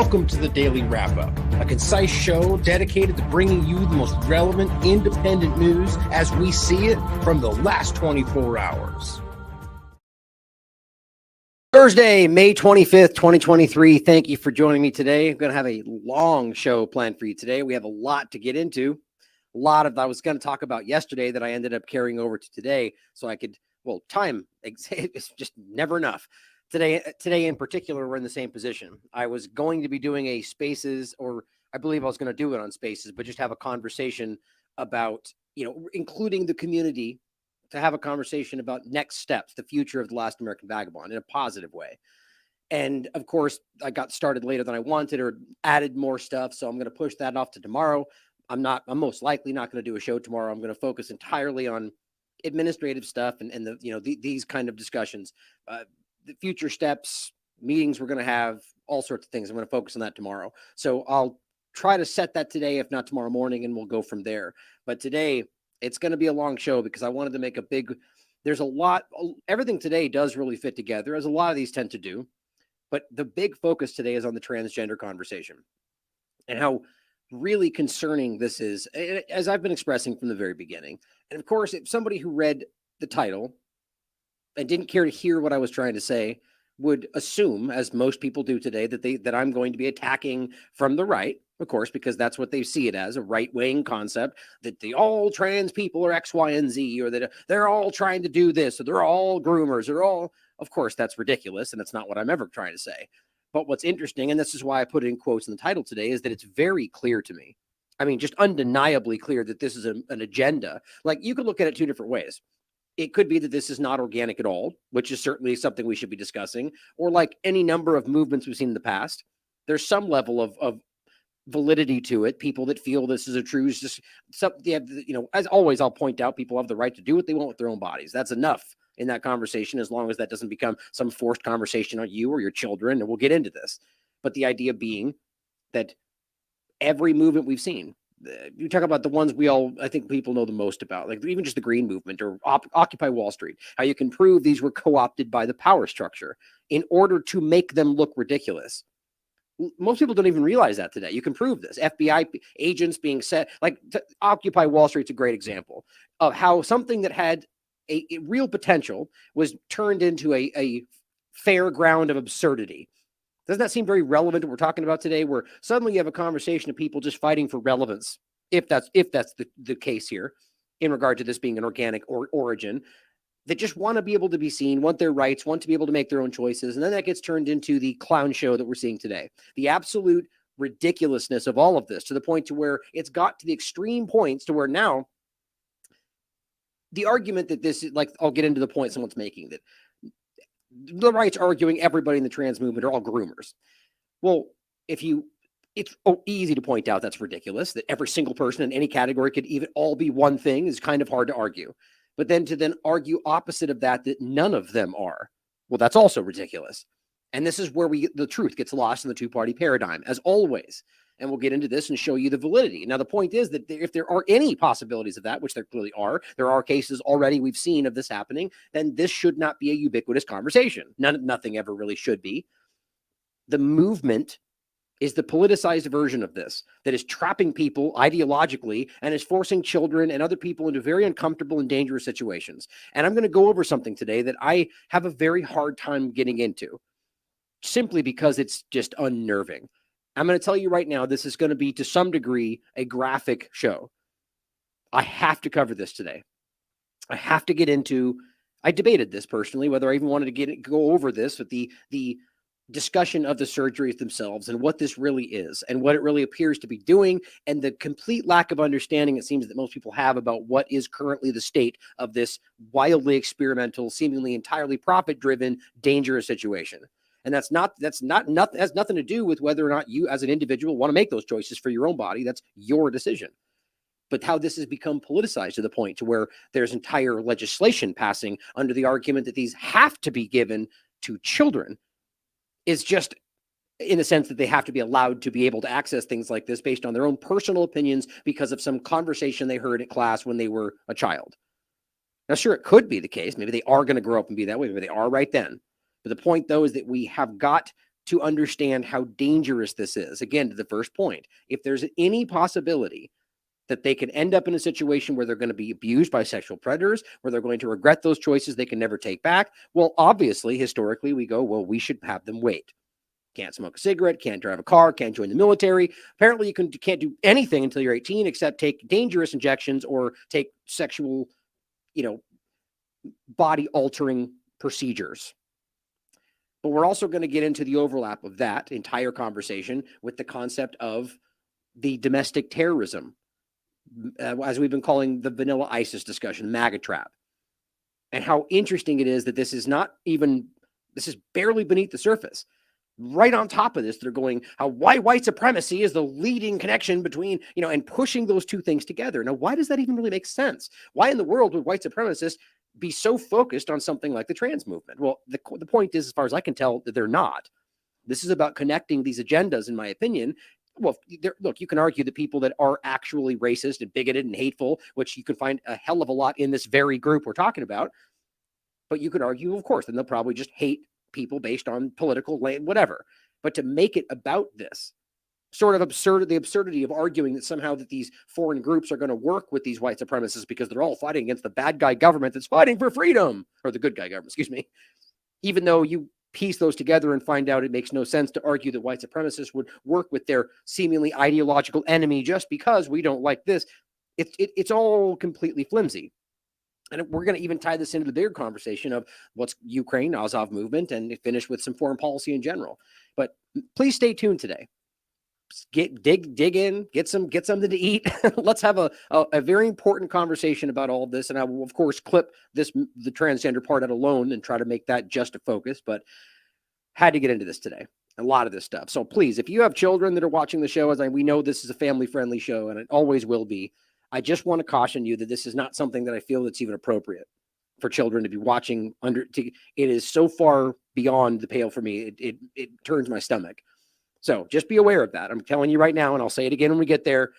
Welcome to the Daily Wrap-Up, a concise show dedicated to bringing you the most relevant independent news as we see it from the last 24 hours. Thursday, May 25th, 2023. Thank you for joining me today. I'm going to have a long show planned for you today. We have a lot to get into. A lot of that I was going to talk about yesterday that I ended up carrying over to today so I could, time is just never enough. Today in particular, we're in the same position. I was going to be doing a Spaces, or I believe I was going to do it on Spaces, but just have a conversation about, including the community, to have a conversation about next steps, the future of the last American Vagabond in a positive way. And of course, I got started later than I wanted or added more stuff. So I'm going to push that off to tomorrow. I'm most likely not going to do a show tomorrow. I'm going to focus entirely on administrative stuff and these kind of discussions. The future steps, meetings we're going to have, all sorts of things. I'm going to focus on that tomorrow. So I'll try to set that today, if not tomorrow morning, and we'll go from there. But today, it's going to be a long show because I wanted to make there's a lot, everything today does really fit together, as a lot of these tend to do. But the big focus today is on the transgender conversation and how really concerning this is, as I've been expressing from the very beginning. And of course, if somebody who read the title and didn't care to hear what I was trying to say would assume, as most people do today, that I'm going to be attacking from the right, of course, because that's what they see it as, a right-wing concept, that all trans people are X, Y, and Z, or that they're all trying to do this, or they're all groomers, of course, that's ridiculous, and that's not what I'm ever trying to say. But what's interesting, and this is why I put it in quotes in the title today, is that it's very clear to me. I mean, just undeniably clear that this is an agenda. Like, you could look at it two different ways. It could be that this is not organic at all, which is certainly something we should be discussing, or like any number of movements we've seen in the past. There's some level of validity to it. People that feel this is a true, just something, as always, I'll point out people have the right to do what they want with their own bodies. That's enough in that conversation, as long as that doesn't become some forced conversation on you or your children, and we'll get into this. But the idea being that every movement we've seen, you talk about the ones I think people know the most about, like even just the Green Movement or Occupy Wall Street, how you can prove these were co-opted by the power structure in order to make them look ridiculous. Most people don't even realize that today. You can prove this. FBI agents being set, like Occupy Wall Street's a great example of how something that had a real potential was turned into a fair ground of absurdity. Doesn't that seem very relevant to what we're talking about today, where suddenly you have a conversation of people just fighting for relevance, if that's the case here, in regard to this being an organic origin, that just want to be able to be seen, want their rights, want to be able to make their own choices, and then that gets turned into the clown show that we're seeing today. The absolute ridiculousness of all of this, to the point to where it's got to the extreme points to where now the argument that this is, like, I'll get into the point someone's making, that the right's arguing everybody in the trans movement are all groomers. Well, it's easy to point out that's ridiculous, that every single person in any category could even all be one thing is kind of hard to argue. But then argue opposite of that none of them are, well, that's also ridiculous. And this is where the truth gets lost in the two-party paradigm, as always. And we'll get into this and show you the validity. Now, the point is that if there are any possibilities of that, which there clearly are, there are cases already we've seen of this happening, then this should not be a ubiquitous conversation. Nothing ever really should be. The movement is the politicized version of this that is trapping people ideologically and is forcing children and other people into very uncomfortable and dangerous situations. And I'm going to go over something today that I have a very hard time getting into, simply because it's just unnerving. I'm going to tell you right now, this is going to be, to some degree, a graphic show. I have to cover this today. I have to get into, I debated this personally, whether I even wanted to go over this with the discussion of the surgeries themselves and what this really is and what it really appears to be doing, and the complete lack of understanding it seems that most people have about what is currently the state of this wildly experimental, seemingly entirely profit-driven, dangerous situation. And that's nothing has nothing to do with whether or not you as an individual want to make those choices for your own body. That's your decision. But how this has become politicized to the point to where there's entire legislation passing under the argument that these have to be given to children is just, in the sense that they have to be allowed to be able to access things like this based on their own personal opinions because of some conversation they heard at class when they were a child. Now, sure, it could be the case. Maybe they are going to grow up and be that way. Maybe they are right then. But the point, though, is that we have got to understand how dangerous this is. Again, to the first point, if there's any possibility that they can end up in a situation where they're going to be abused by sexual predators, where they're going to regret those choices they can never take back, well, obviously, historically, we go, well, we should have them wait. Can't smoke a cigarette, can't drive a car, can't join the military. Apparently, you can't do anything until you're 18 except take dangerous injections or take sexual, body-altering procedures. But we're also going to get into the overlap of that entire conversation with the concept of the domestic terrorism, as we've been calling the vanilla ISIS discussion, MAGA trap, and how interesting it is that this is barely beneath the surface. Right on top of this, they're going how white supremacy is the leading connection between, and pushing those two things together. Now, why does that even really make sense? Why in the world would white supremacists be so focused on something like the trans movement? Well, the point is, as far as I can tell, that they're not. This is about connecting these agendas, in my opinion. Well, look, you can argue that people that are actually racist and bigoted and hateful, which you can find a hell of a lot in this very group we're talking about, but you could argue, of course, then they'll probably just hate people based on political land, whatever. But to make it about this sort of the absurdity of arguing that somehow that these foreign groups are going to work with these white supremacists because they're all fighting against the bad guy government that's fighting for freedom, or the good guy government, excuse me, even though you piece those together and find out it makes no sense to argue that white supremacists would work with their seemingly ideological enemy just because we don't like this. It's all completely flimsy. And we're going to even tie this into the bigger conversation of what's Ukraine, Azov movement, and finish with some foreign policy in general. But please stay tuned today. Dig in, get something to eat. Let's have a very important conversation about all of this. And I will, of course, clip the transgender part out alone and try to make that just a focus. But had to get into this today. A lot of this stuff. So please, if you have children that are watching the show, we know this is a family-friendly show, and it always will be, I just want to caution you that this is not something that I feel that's even appropriate for children to be watching. It is so far beyond the pale for me. It turns my stomach. So just be aware of that. I'm telling you right now, and I'll say it again when we get there.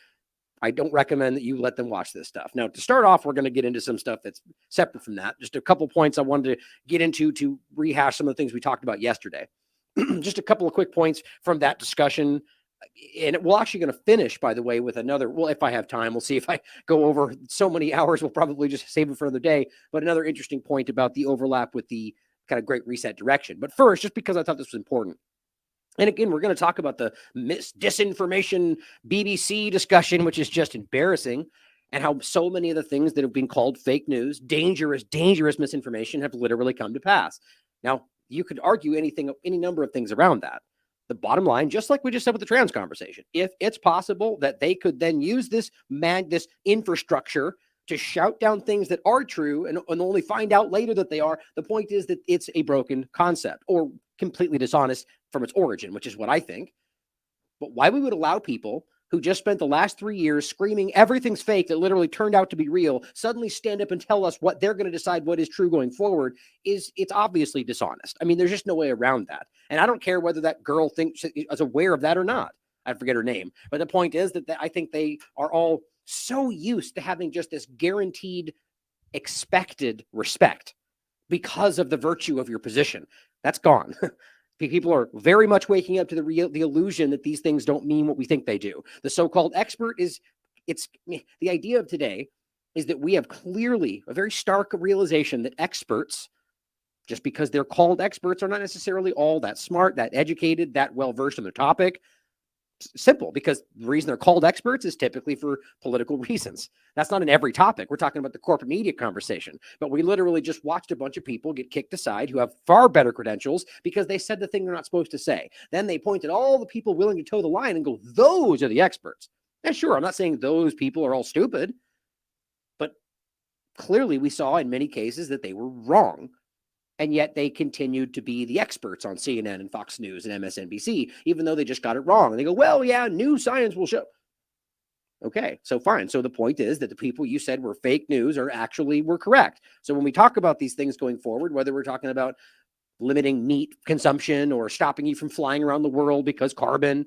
I don't recommend that you let them watch this stuff. Now, to start off, we're going to get into some stuff that's separate from that. Just a couple points I wanted to get into to rehash some of the things we talked about yesterday. Just a couple of quick points from that discussion. And we're actually going to finish, by the way, with another, well, if I have time, we'll see. If I go over so many hours, we'll probably just save it for another day. But another interesting point about the overlap with the kind of Great Reset direction. But first, just because I thought this was important. And again, we're going to talk about the disinformation BBC discussion, which is just embarrassing, and how so many of the things that have been called fake news, dangerous misinformation, have literally come to pass. Now, you could argue any number of things around that. The bottom line, just like we just said with the trans conversation, if it's possible that they could then use this infrastructure to shout down things that are true and only find out later that they are, the point is that it's a broken concept or completely dishonest from its origin, which is what I think. But why we would allow people who just spent the last 3 years screaming everything's fake that literally turned out to be real suddenly stand up and tell us what they're going to decide what is true going forward it's obviously dishonest. I mean, there's just no way around that. And I don't care whether that girl is aware of that or not. I forget her name. But the point is that I think they are all so used to having just this guaranteed expected respect because of the virtue of your position. That's gone. People are very much waking up to the illusion that these things don't mean what we think they do. The so-called expert the idea of today is that we have clearly a very stark realization that experts, just because they're called experts, are not necessarily all that smart, that educated, that well-versed in the topic. Simple, because the reason they're called experts is typically for political reasons. That's not in every topic. We're talking about the corporate media conversation. But we literally just watched a bunch of people get kicked aside who have far better credentials because they said the thing they're not supposed to say. Then they pointed all the people willing to toe the line and go, those are the experts. And sure, I'm not saying those people are all stupid, but clearly we saw in many cases that they were wrong. And yet they continued to be the experts on CNN and Fox News and MSNBC, even though they just got it wrong. And they go, well, yeah, new science will show. Okay, so fine. So the point is that the people you said were fake news were correct. So when we talk about these things going forward, whether we're talking about limiting meat consumption or stopping you from flying around the world because carbon,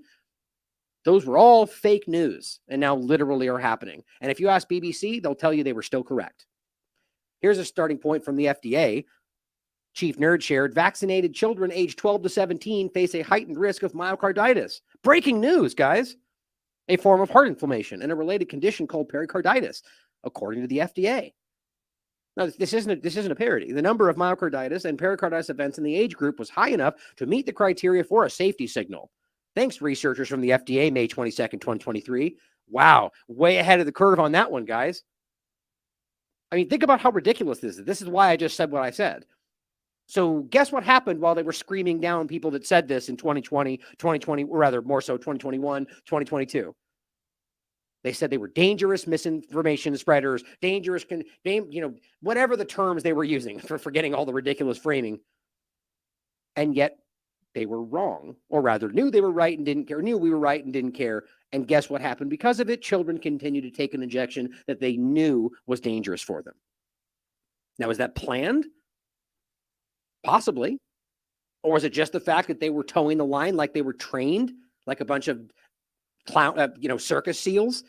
those were all fake news and now literally are happening. And if you ask BBC, they'll tell you they were still correct. Here's a starting point from the FDA. Chief Nerd shared, vaccinated children aged 12 to 17 face a heightened risk of myocarditis. Breaking news, guys. A form of heart inflammation and a related condition called pericarditis, according to the FDA. Now, this isn't a parody. The number of myocarditis and pericarditis events in the age group was high enough to meet the criteria for a safety signal. Thanks, researchers from the FDA, May 22nd, 2023. Wow, way ahead of the curve on that one, guys. I mean, think about how ridiculous this is. This is why I just said what I said. So guess what happened while they were screaming down people that said this in 2020, or rather more so 2021, 2022? They said they were dangerous misinformation spreaders, dangerous, whatever the terms they were using for forgetting all the ridiculous framing. And yet they were wrong, or rather knew they were right and didn't care, knew we were right and didn't care. And guess what happened? Because of it, children continued to take an injection that they knew was dangerous for them. Now, is that planned? Possibly. Or was it just the fact that they were towing the line like they were trained, like a bunch of circus seals?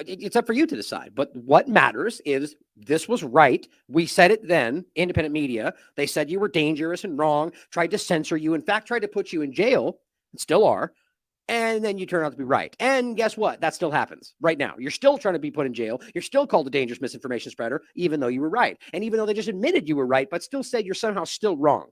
It's up for you to decide. But what matters is this was right. We said it then, independent media. They said you were dangerous and wrong, tried to censor you, in fact, tried to put you in jail, and still are. And then you turn out to be right. And guess what? That still happens right now. You're still trying to be put in jail. You're still called a dangerous misinformation spreader, even though you were right. And even though they just admitted you were right, but still said you're somehow still wrong.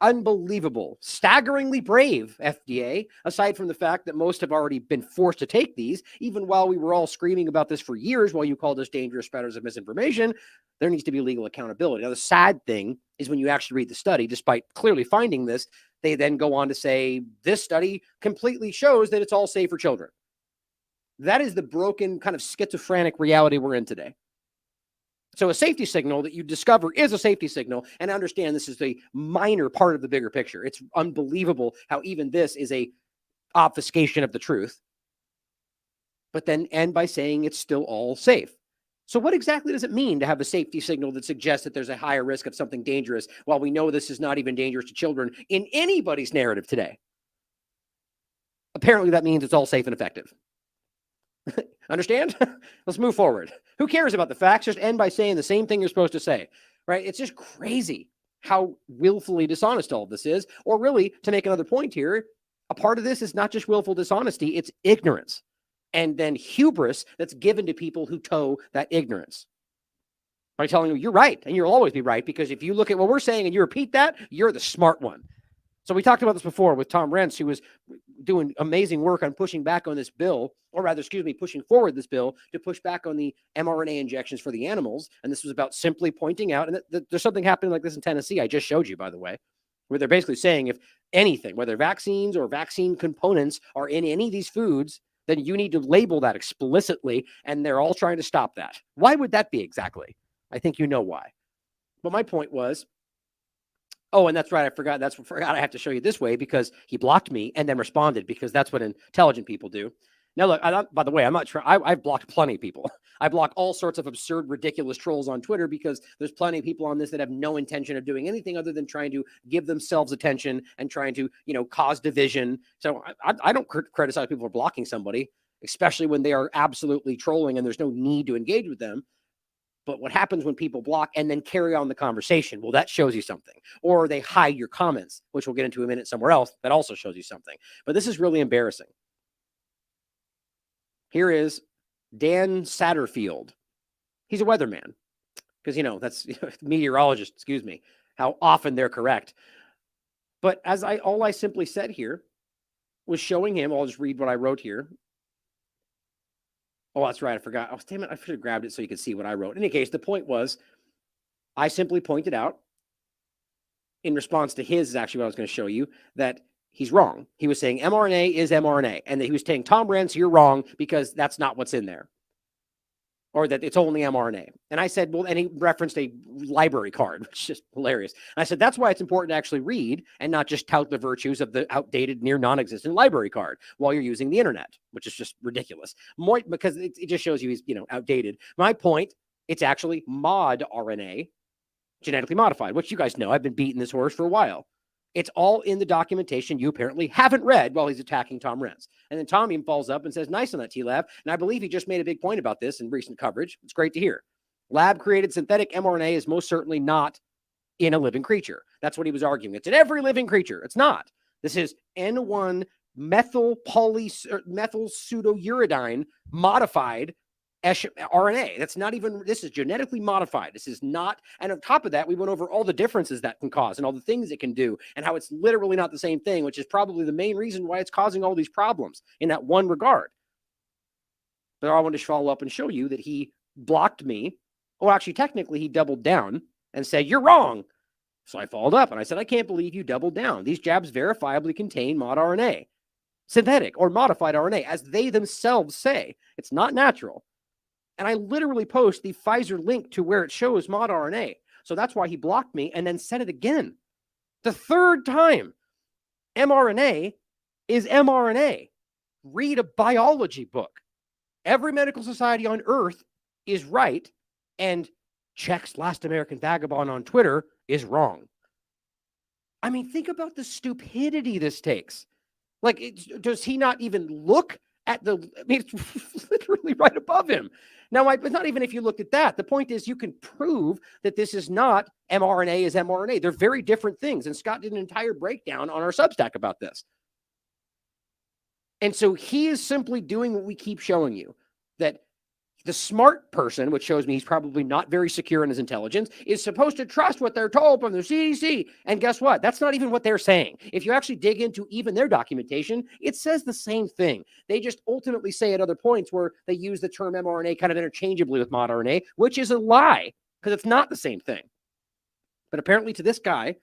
Unbelievable. Staggeringly brave, FDA, aside from the fact that most have already been forced to take these, even while we were all screaming about this for years while you called us dangerous spreaders of misinformation. There needs to be legal accountability. Now, the sad thing is when you actually read the study, despite clearly finding this, they then go on to say this study completely shows that it's all safe for children. That is the broken, kind of schizophrenic reality we're in today. So a safety signal that you discover is a safety signal, and understand this is a minor part of the bigger picture. It's unbelievable how even this is a obfuscation of the truth, but then end by saying it's still all safe. So what exactly does it mean to have a safety signal that suggests that there's a higher risk of something dangerous, while we know this is not even dangerous to children in anybody's narrative today? Apparently that means it's all safe and effective. Understand? Let's move forward. Who cares about the facts? Just end by saying the same thing you're supposed to say, right? It's just crazy how willfully dishonest all of this is. Or really, to make another point here, a part of this is not just willful dishonesty, it's ignorance. And then hubris that's given to people who toe that ignorance by telling you you're right and you'll always be right, because if you look at what we're saying and you repeat that, you're the smart one. So we talked about this before with Tom Renz, who was doing amazing work on pushing back on this bill, or rather, pushing forward this bill to push back on the mRNA injections for the animals. And this was about simply pointing out, and there's something happening like this in Tennessee, I just showed you, by the way, where they're basically saying if anything, whether vaccines or vaccine components are in any of these foods, then you need to label that explicitly, and they're all trying to stop that. Why would that be exactly? I think you know why. But my point was, oh, and that's right, I forgot I have to show you this way, because he blocked me and then responded, because that's what intelligent people do. Now, look, by the way, I'm not sure. I've blocked plenty of people. I block all sorts of absurd, ridiculous trolls on Twitter, because there's plenty of people on this that have no intention of doing anything other than trying to give themselves attention and trying to, cause division. So I don't criticize people for blocking somebody, especially when they are absolutely trolling and there's no need to engage with them. But what happens when people block and then carry on the conversation? Well, that shows you something. Or they hide your comments, which we'll get into in a minute somewhere else. That also shows you something. But this is really embarrassing. Here is Dan Satterfield. He's a weatherman, because, that's meteorologist, excuse me, how often they're correct. But all I simply said here was showing him, I'll just read what I wrote here. Oh, that's right, I forgot. Oh, damn it, I should have grabbed it so you could see what I wrote. In any case, the point was, I simply pointed out, in response to his, is actually what I was going to show you, that he's wrong. He was saying mRNA is mRNA, and that he was saying, Tom Renz, you're wrong, because that's not what's in there, or that it's only mRNA. And I said, well, and he referenced a library card, which is just hilarious. And I said, that's why it's important to actually read and not just tout the virtues of the outdated, near non-existent library card while you're using the internet, which is just ridiculous. More because it just shows you he's, outdated. My point, it's actually mod RNA, genetically modified, which you guys know. I've been beating this horse for a while. It's all in the documentation you apparently haven't read while he's attacking Tom Renz. And then Tom even falls up and says, nice on that, TLAV. And I believe he just made a big point about this in recent coverage. It's great to hear. Lab-created synthetic mRNA is most certainly not in a living creature. That's what he was arguing. It's in every living creature. It's not. This is N1 methyl pseudouridine modified RNA. That's not even, this is genetically modified. This is not, and on top of that, we went over all the differences that can cause and all the things it can do and how it's literally not the same thing, which is probably the main reason why it's causing all these problems in that one regard. But I wanted to follow up and show you that he blocked me. Well, actually, technically, he doubled down and said, you're wrong. So I followed up and I said, I can't believe you doubled down. These jabs verifiably contain mod RNA, synthetic or modified RNA, as they themselves say. It's not natural. And I literally post the Pfizer link to where it shows mod RNA. So that's why he blocked me and then said it again. The third time. mRNA is mRNA. Read a biology book. Every medical society on earth is right, and Czech's Last American Vagabond on Twitter is wrong. I mean, think about the stupidity this takes. Like, does he not even look at the, I mean, it's literally right above him. Now, it's not even if you look at that. The point is you can prove that this is not mRNA is mRNA. They're very different things. And Scott did an entire breakdown on our Substack about this. And so he is simply doing what we keep showing you, that the smart person, which shows me he's probably not very secure in his intelligence, is supposed to trust what they're told from the CDC. And guess what? That's not even what they're saying. If you actually dig into even their documentation, it says the same thing. They just ultimately say at other points where they use the term mRNA kind of interchangeably with mod RNA, which is a lie because it's not the same thing. But apparently to this guy,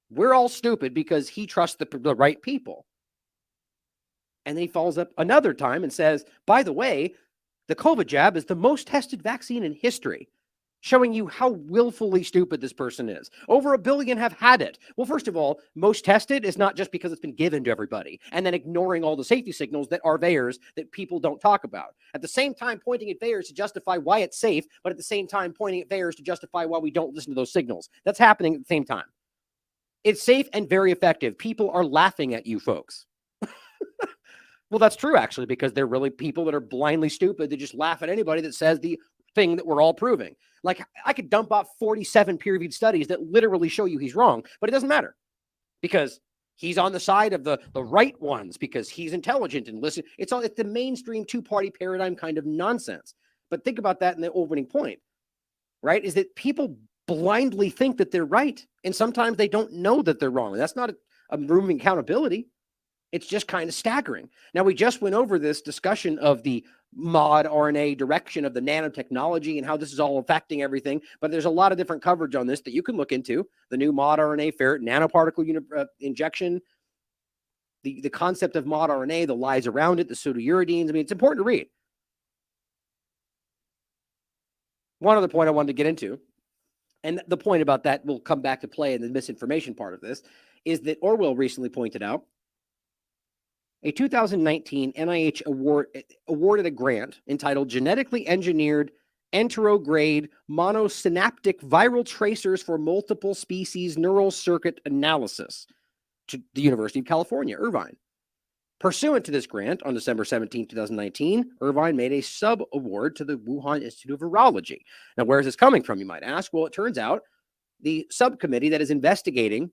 we're all stupid because he trusts the right people. And then he follows up another time and says, by the way, the COVID jab is the most tested vaccine in history, showing you how willfully stupid this person is. Over 1 billion have had it. Well, first of all, most tested is not just because it's been given to everybody and then ignoring all the safety signals that are VAERS that people don't talk about. At the same time, pointing at VAERS to justify why it's safe, but at the same time, pointing at VAERS to justify why we don't listen to those signals. That's happening at the same time. It's safe and very effective. People are laughing at you folks. Well, that's true, actually, because they're really people that are blindly stupid. They just laugh at anybody that says the thing that we're all proving. Like, I could dump out 47 peer-reviewed studies that literally show you he's wrong, but it doesn't matter because he's on the side of the right ones because he's intelligent and listen. It's the mainstream two-party paradigm kind of nonsense. But think about that in the opening point, right? Is that people blindly think that they're right, and sometimes they don't know that they're wrong. And that's not a room of accountability. It's just kind of staggering. Now, we just went over this discussion of the mod RNA direction of the nanotechnology and how this is all affecting everything. But there's a lot of different coverage on this that you can look into. The new mod RNA ferret nanoparticle injection, the concept of mod RNA, the lies around it, the pseudouridines. I mean, it's important to read. One other point I wanted to get into, and the point about that will come back to play in the misinformation part of this, is that Orwell recently pointed out a 2019 NIH awarded a grant entitled Genetically Engineered Enterograde Monosynaptic Viral Tracers for Multiple Species Neural Circuit Analysis to the University of California, Irvine. Pursuant to this grant, on December 17, 2019, Irvine made a sub-award to the Wuhan Institute of Virology. Now, where is this coming from, you might ask? Well, it turns out the subcommittee that is investigating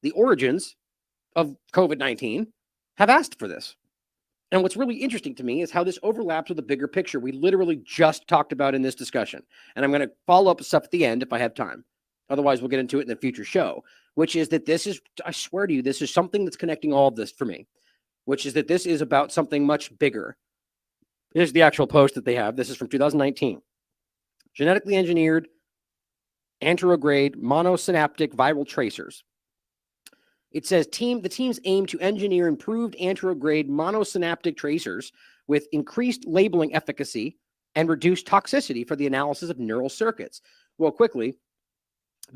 the origins of COVID-19 have asked for this. And what's really interesting to me is how this overlaps with the bigger picture we literally just talked about in this discussion. And I'm going to follow up with stuff at the end if I have time. Otherwise, we'll get into it in a future show, which is that this is, I swear to you, this is something that's connecting all of this for me, which is that this is about something much bigger. Here's the actual post that they have. This is from 2019. Genetically engineered enterograde monosynaptic viral tracers. It says the teams aim to engineer improved enterograde monosynaptic tracers with increased labeling efficacy and reduced toxicity for the analysis of neural circuits. Well, quickly,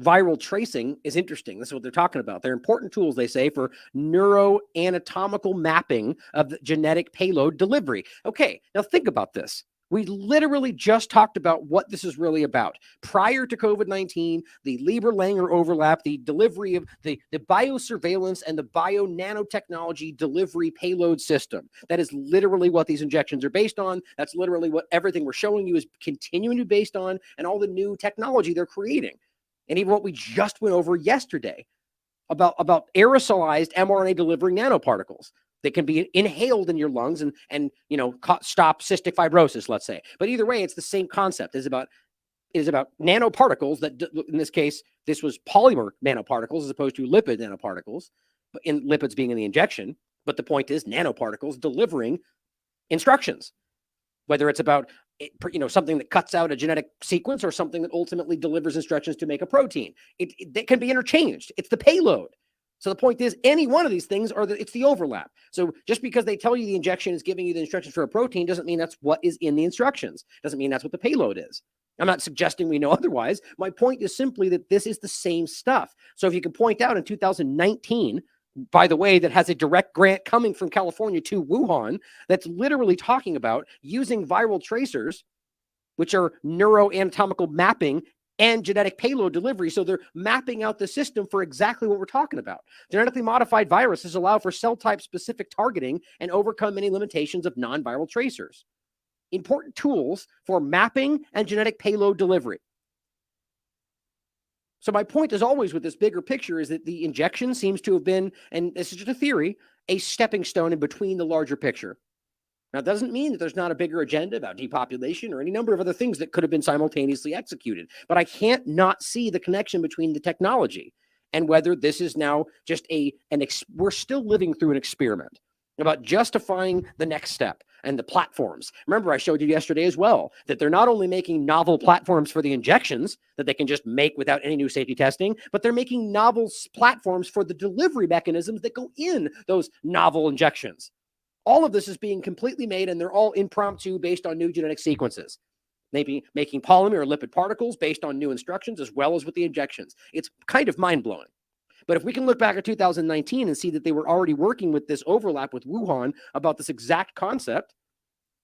viral tracing is interesting. This is what they're talking about. They're important tools, they say, for neuroanatomical mapping of the genetic payload delivery. Okay, now think about this. We literally just talked about what this is really about. Prior to COVID-19, the Lieber-Langer overlap, the delivery of the biosurveillance and the bio-nanotechnology delivery payload system. That is literally what these injections are based on. That's literally what everything we're showing you is continuing to be based on, and all the new technology they're creating. And even what we just went over yesterday about aerosolized mRNA delivering nanoparticles that can be inhaled in your lungs and stop cystic fibrosis, let's say. But either way, it's the same concept. It is about nanoparticles that, in this case, this was polymer nanoparticles as opposed to lipid nanoparticles, but in lipids being in the injection. But the point is nanoparticles delivering instructions, whether it's about something that cuts out a genetic sequence or something that ultimately delivers instructions to make a protein. It can be interchanged. It's the payload. So the point is, any one of these things it's the overlap. So just because they tell you the injection is giving you the instructions for a protein doesn't mean that's what is in the instructions. Doesn't mean that's what the payload is. I'm not suggesting we know otherwise. My point is simply that this is the same stuff. So if you can point out in 2019, by the way, that has a direct grant coming from California to Wuhan, that's literally talking about using viral tracers, which are neuroanatomical mapping and genetic payload delivery. So they're mapping out the system for exactly what we're talking about. Genetically modified viruses allow for cell type specific targeting and overcome many limitations of non-viral tracers. Important tools for mapping and genetic payload delivery. So my point, as always, with this bigger picture is that the injection seems to have been, and this is just a theory, a stepping stone in between the larger picture. Now, it doesn't mean that there's not a bigger agenda about depopulation or any number of other things that could have been simultaneously executed. But I can't not see the connection between the technology and whether this is now just we're still living through an experiment about justifying the next step and the platforms. Remember, I showed you yesterday as well that they're not only making novel platforms for the injections that they can just make without any new safety testing, but they're making novel platforms for the delivery mechanisms that go in those novel injections. All of this is being completely made, and they're all impromptu based on new genetic sequences. Maybe making polymer or lipid particles based on new instructions, as well as with the injections. It's kind of mind-blowing. But if we can look back at 2019 and see that they were already working with this overlap with Wuhan about this exact concept,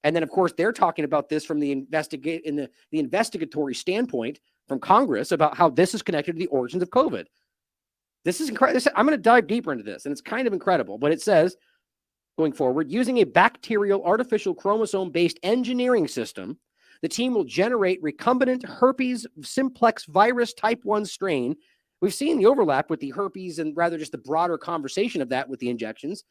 and then, of course, they're talking about this from the investigatory standpoint from Congress about how this is connected to the origins of COVID. This is incredible. I'm going to dive deeper into this, and it's kind of incredible. But it says, going forward, using a bacterial artificial chromosome-based engineering system, the team will generate recombinant herpes simplex virus type 1 strain. We've seen the overlap with the herpes and rather just the broader conversation of that with the injections.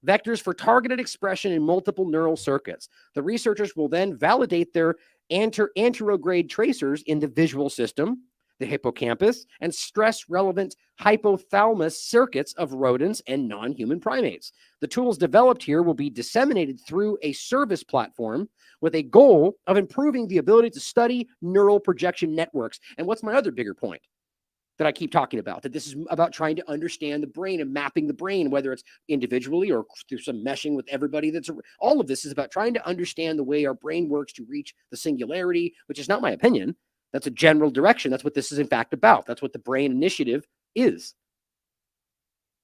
Vectors for targeted expression in multiple neural circuits. The researchers will then validate their anterograde tracers in the visual system, the hippocampus, and stress-relevant hypothalamus circuits of rodents and non-human primates. The tools developed here will be disseminated through a service platform with a goal of improving the ability to study neural projection networks. And what's my other bigger point that I keep talking about? That this is about trying to understand the brain and mapping the brain, whether it's individually or through some meshing with everybody. All of this is about trying to understand the way our brain works to reach the singularity, which is not my opinion. That's a general direction. That's what this is in fact about. That's what the Brain Initiative is.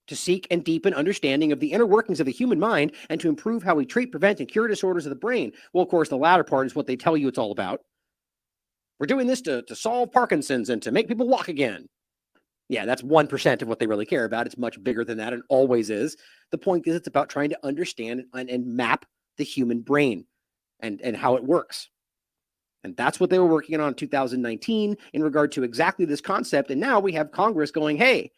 To seek and deepen understanding of the inner workings of the human mind and to improve how we treat, prevent, and cure disorders of the brain. Well, of course, the latter part is what they tell you it's all about. We're doing this to solve Parkinson's and to make people walk again. Yeah, that's 1% of what they really care about. It's much bigger than that and always is. The point is it's about trying to understand and map the human brain and how it works. And that's what they were working on in 2019 in regard to exactly this concept. And now we have Congress going, hey,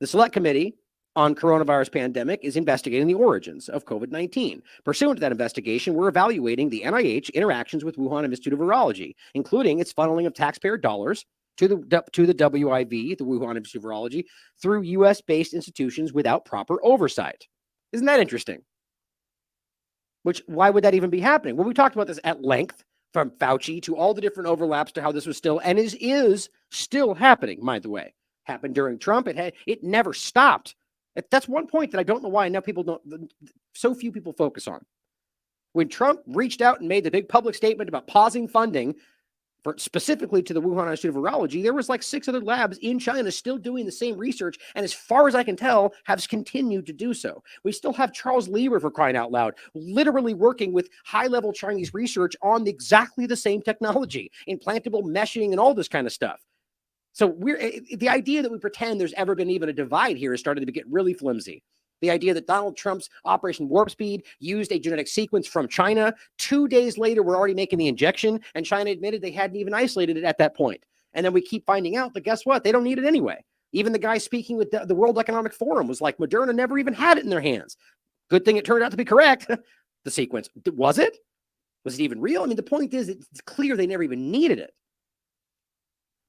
the Select Committee on Coronavirus Pandemic is investigating the origins of COVID-19. Pursuant to that investigation, we're evaluating the NIH interactions with Wuhan Institute of Virology, including its funneling of taxpayer dollars to the WIV, the Wuhan Institute of Virology, through U.S.-based institutions without proper oversight. Isn't that interesting? Why would that even be happening? Well, we talked about this at length, from Fauci to all the different overlaps to how this was still and is still happening, by the way. Happened during Trump. It never stopped. That's one point that I don't know why now so few people focus on. When Trump reached out and made the big public statement about pausing funding specifically to the Wuhan Institute of Virology, there was like 6 other labs in China still doing the same research, and as far as I can tell, have continued to do so. We still have Charles Lieber, for crying out loud, literally working with high-level Chinese research on exactly the same technology, implantable meshing and all this kind of stuff. So the idea that we pretend there's ever been even a divide here is starting to get really flimsy. The idea that Donald Trump's Operation Warp Speed used a genetic sequence from China. 2 days later, we're already making the injection, and China admitted they hadn't even isolated it at that point. And then we keep finding out that guess what? They don't need it anyway. Even the guy speaking with the World Economic Forum was like, Moderna never even had it in their hands. Good thing it turned out to be correct. The sequence. Was it? Was it even real? I mean, the point is, it's clear they never even needed it.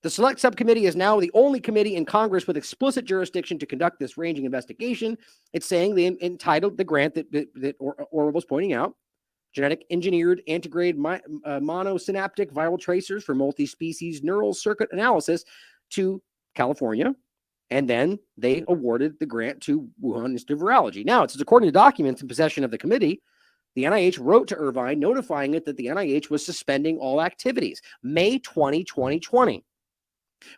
The Select Subcommittee is now the only committee in Congress with explicit jurisdiction to conduct this ranging investigation. It's saying they entitled the grant that Orwell was pointing out, genetic engineered integrated monosynaptic viral tracers for multi-species neural circuit analysis to California. And then they awarded the grant to Wuhan Institute of Virology. Now, it's according to documents in possession of the committee, the NIH wrote to Irvine notifying it that the NIH was suspending all activities, May 2020.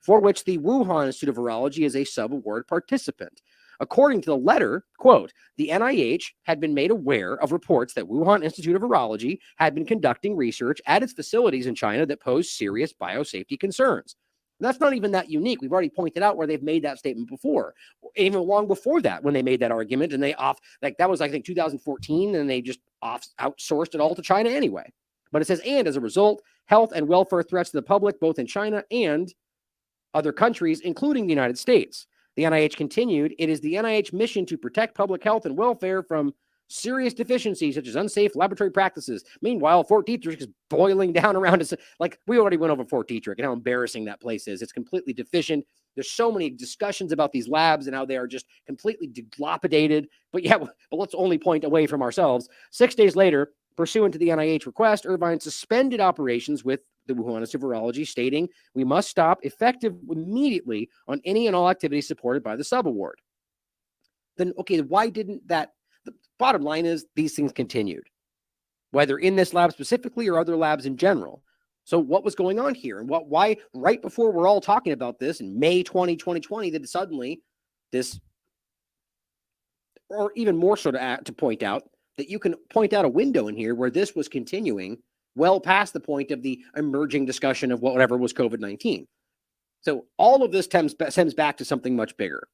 For which the Wuhan Institute of Virology is a sub-award participant. According to the letter, quote, the NIH had been made aware of reports that Wuhan Institute of Virology had been conducting research at its facilities in China that posed serious biosafety concerns. That's not even that unique. We've already pointed out where they've made that statement before, even long before that, when they made that argument, and that was, I think, 2014, and they just outsourced it all to China anyway. But it says, and as a result, health and welfare threats to the public, both in China and other countries, including the United States. The NIH continued, it is the NIH mission to protect public health and welfare from serious deficiencies such as unsafe laboratory practices. Meanwhile, Fort Detrick is boiling down around us. Like, we already went over Fort Detrick and how embarrassing that place is. It's completely deficient. There's so many discussions about these labs and how they are just completely dilapidated. But let's only point away from ourselves. 6 days later, pursuant to the NIH request, Irvine suspended operations with the Wuhan Institute of Virology, stating we must stop effective immediately on any and all activities supported by the subaward. Then, okay, why didn't that? The bottom line is these things continued, whether in this lab specifically or other labs in general. So what was going on here? And why right before we're all talking about this in May 2020, that suddenly this, or even more so to point out that you can point out a window in here where this was continuing well past the point of the emerging discussion of whatever was COVID-19. So all of this stems back to something much bigger.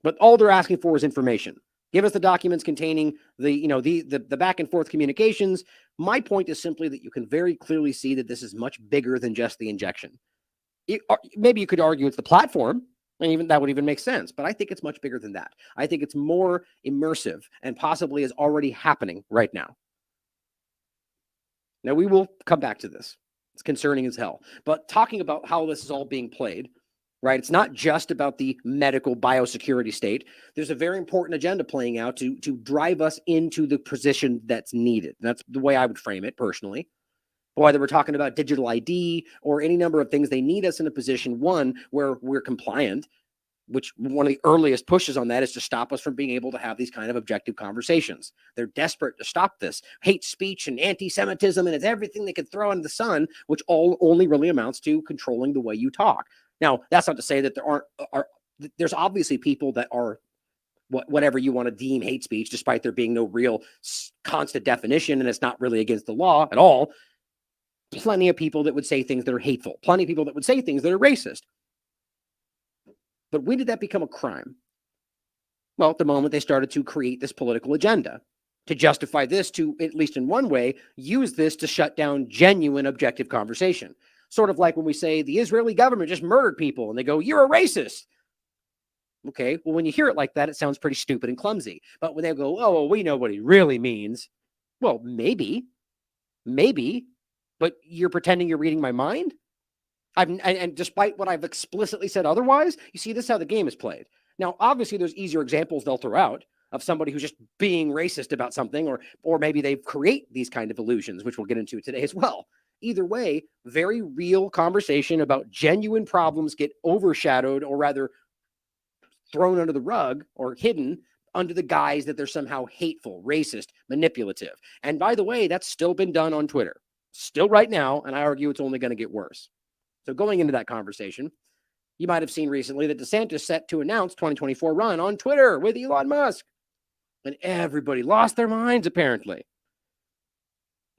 But all they're asking for is information. Give us the documents containing the back and forth communications. My point is simply that you can very clearly see that this is much bigger than just the injection. Maybe you could argue it's the platform, and even that would even make sense. But I think it's much bigger than that. I think it's more immersive and possibly is already happening right now. Now, we will come back to this. It's concerning as hell. But talking about how this is all being played, right? It's not just about the medical biosecurity state. There's a very important agenda playing out to drive us into the position that's needed. And that's the way I would frame it personally. Whether we're talking about digital ID or any number of things, they need us in a position, one, where we're compliant, which one of the earliest pushes on that is to stop us from being able to have these kind of objective conversations. They're desperate to stop this hate speech and anti-Semitism, and it's everything they could throw under the sun, which only really amounts to controlling the way you talk. Now, that's not to say that there's obviously people that are whatever you want to deem hate speech, despite there being no real constant definition, and it's not really against the law at all. Plenty of people that would say things that are hateful. Plenty of people that would say things that are racist. But when did that become a crime? Well, at the moment they started to create this political agenda to justify this, to, at least in one way, use this to shut down genuine objective conversation. Sort of like when we say the Israeli government just murdered people and they go, you're a racist. Okay, well, when you hear it like that, it sounds pretty stupid and clumsy. But when they go, oh, well, we know what he really means. Well, maybe, but you're pretending you're reading my mind? And despite what I've explicitly said otherwise, you see, this is how the game is played. Now, obviously, there's easier examples they'll throw out of somebody who's just being racist about something, or maybe they create these kind of illusions, which we'll get into today as well. Either way, very real conversation about genuine problems get overshadowed, or rather thrown under the rug or hidden under the guise that they're somehow hateful, racist, manipulative. And by the way, that's still been done on Twitter. still right now, and I argue it's only going to get worse. So going into that conversation, you might have seen recently that DeSantis set to announce 2024 run on Twitter with Elon Musk. And everybody lost their minds, apparently.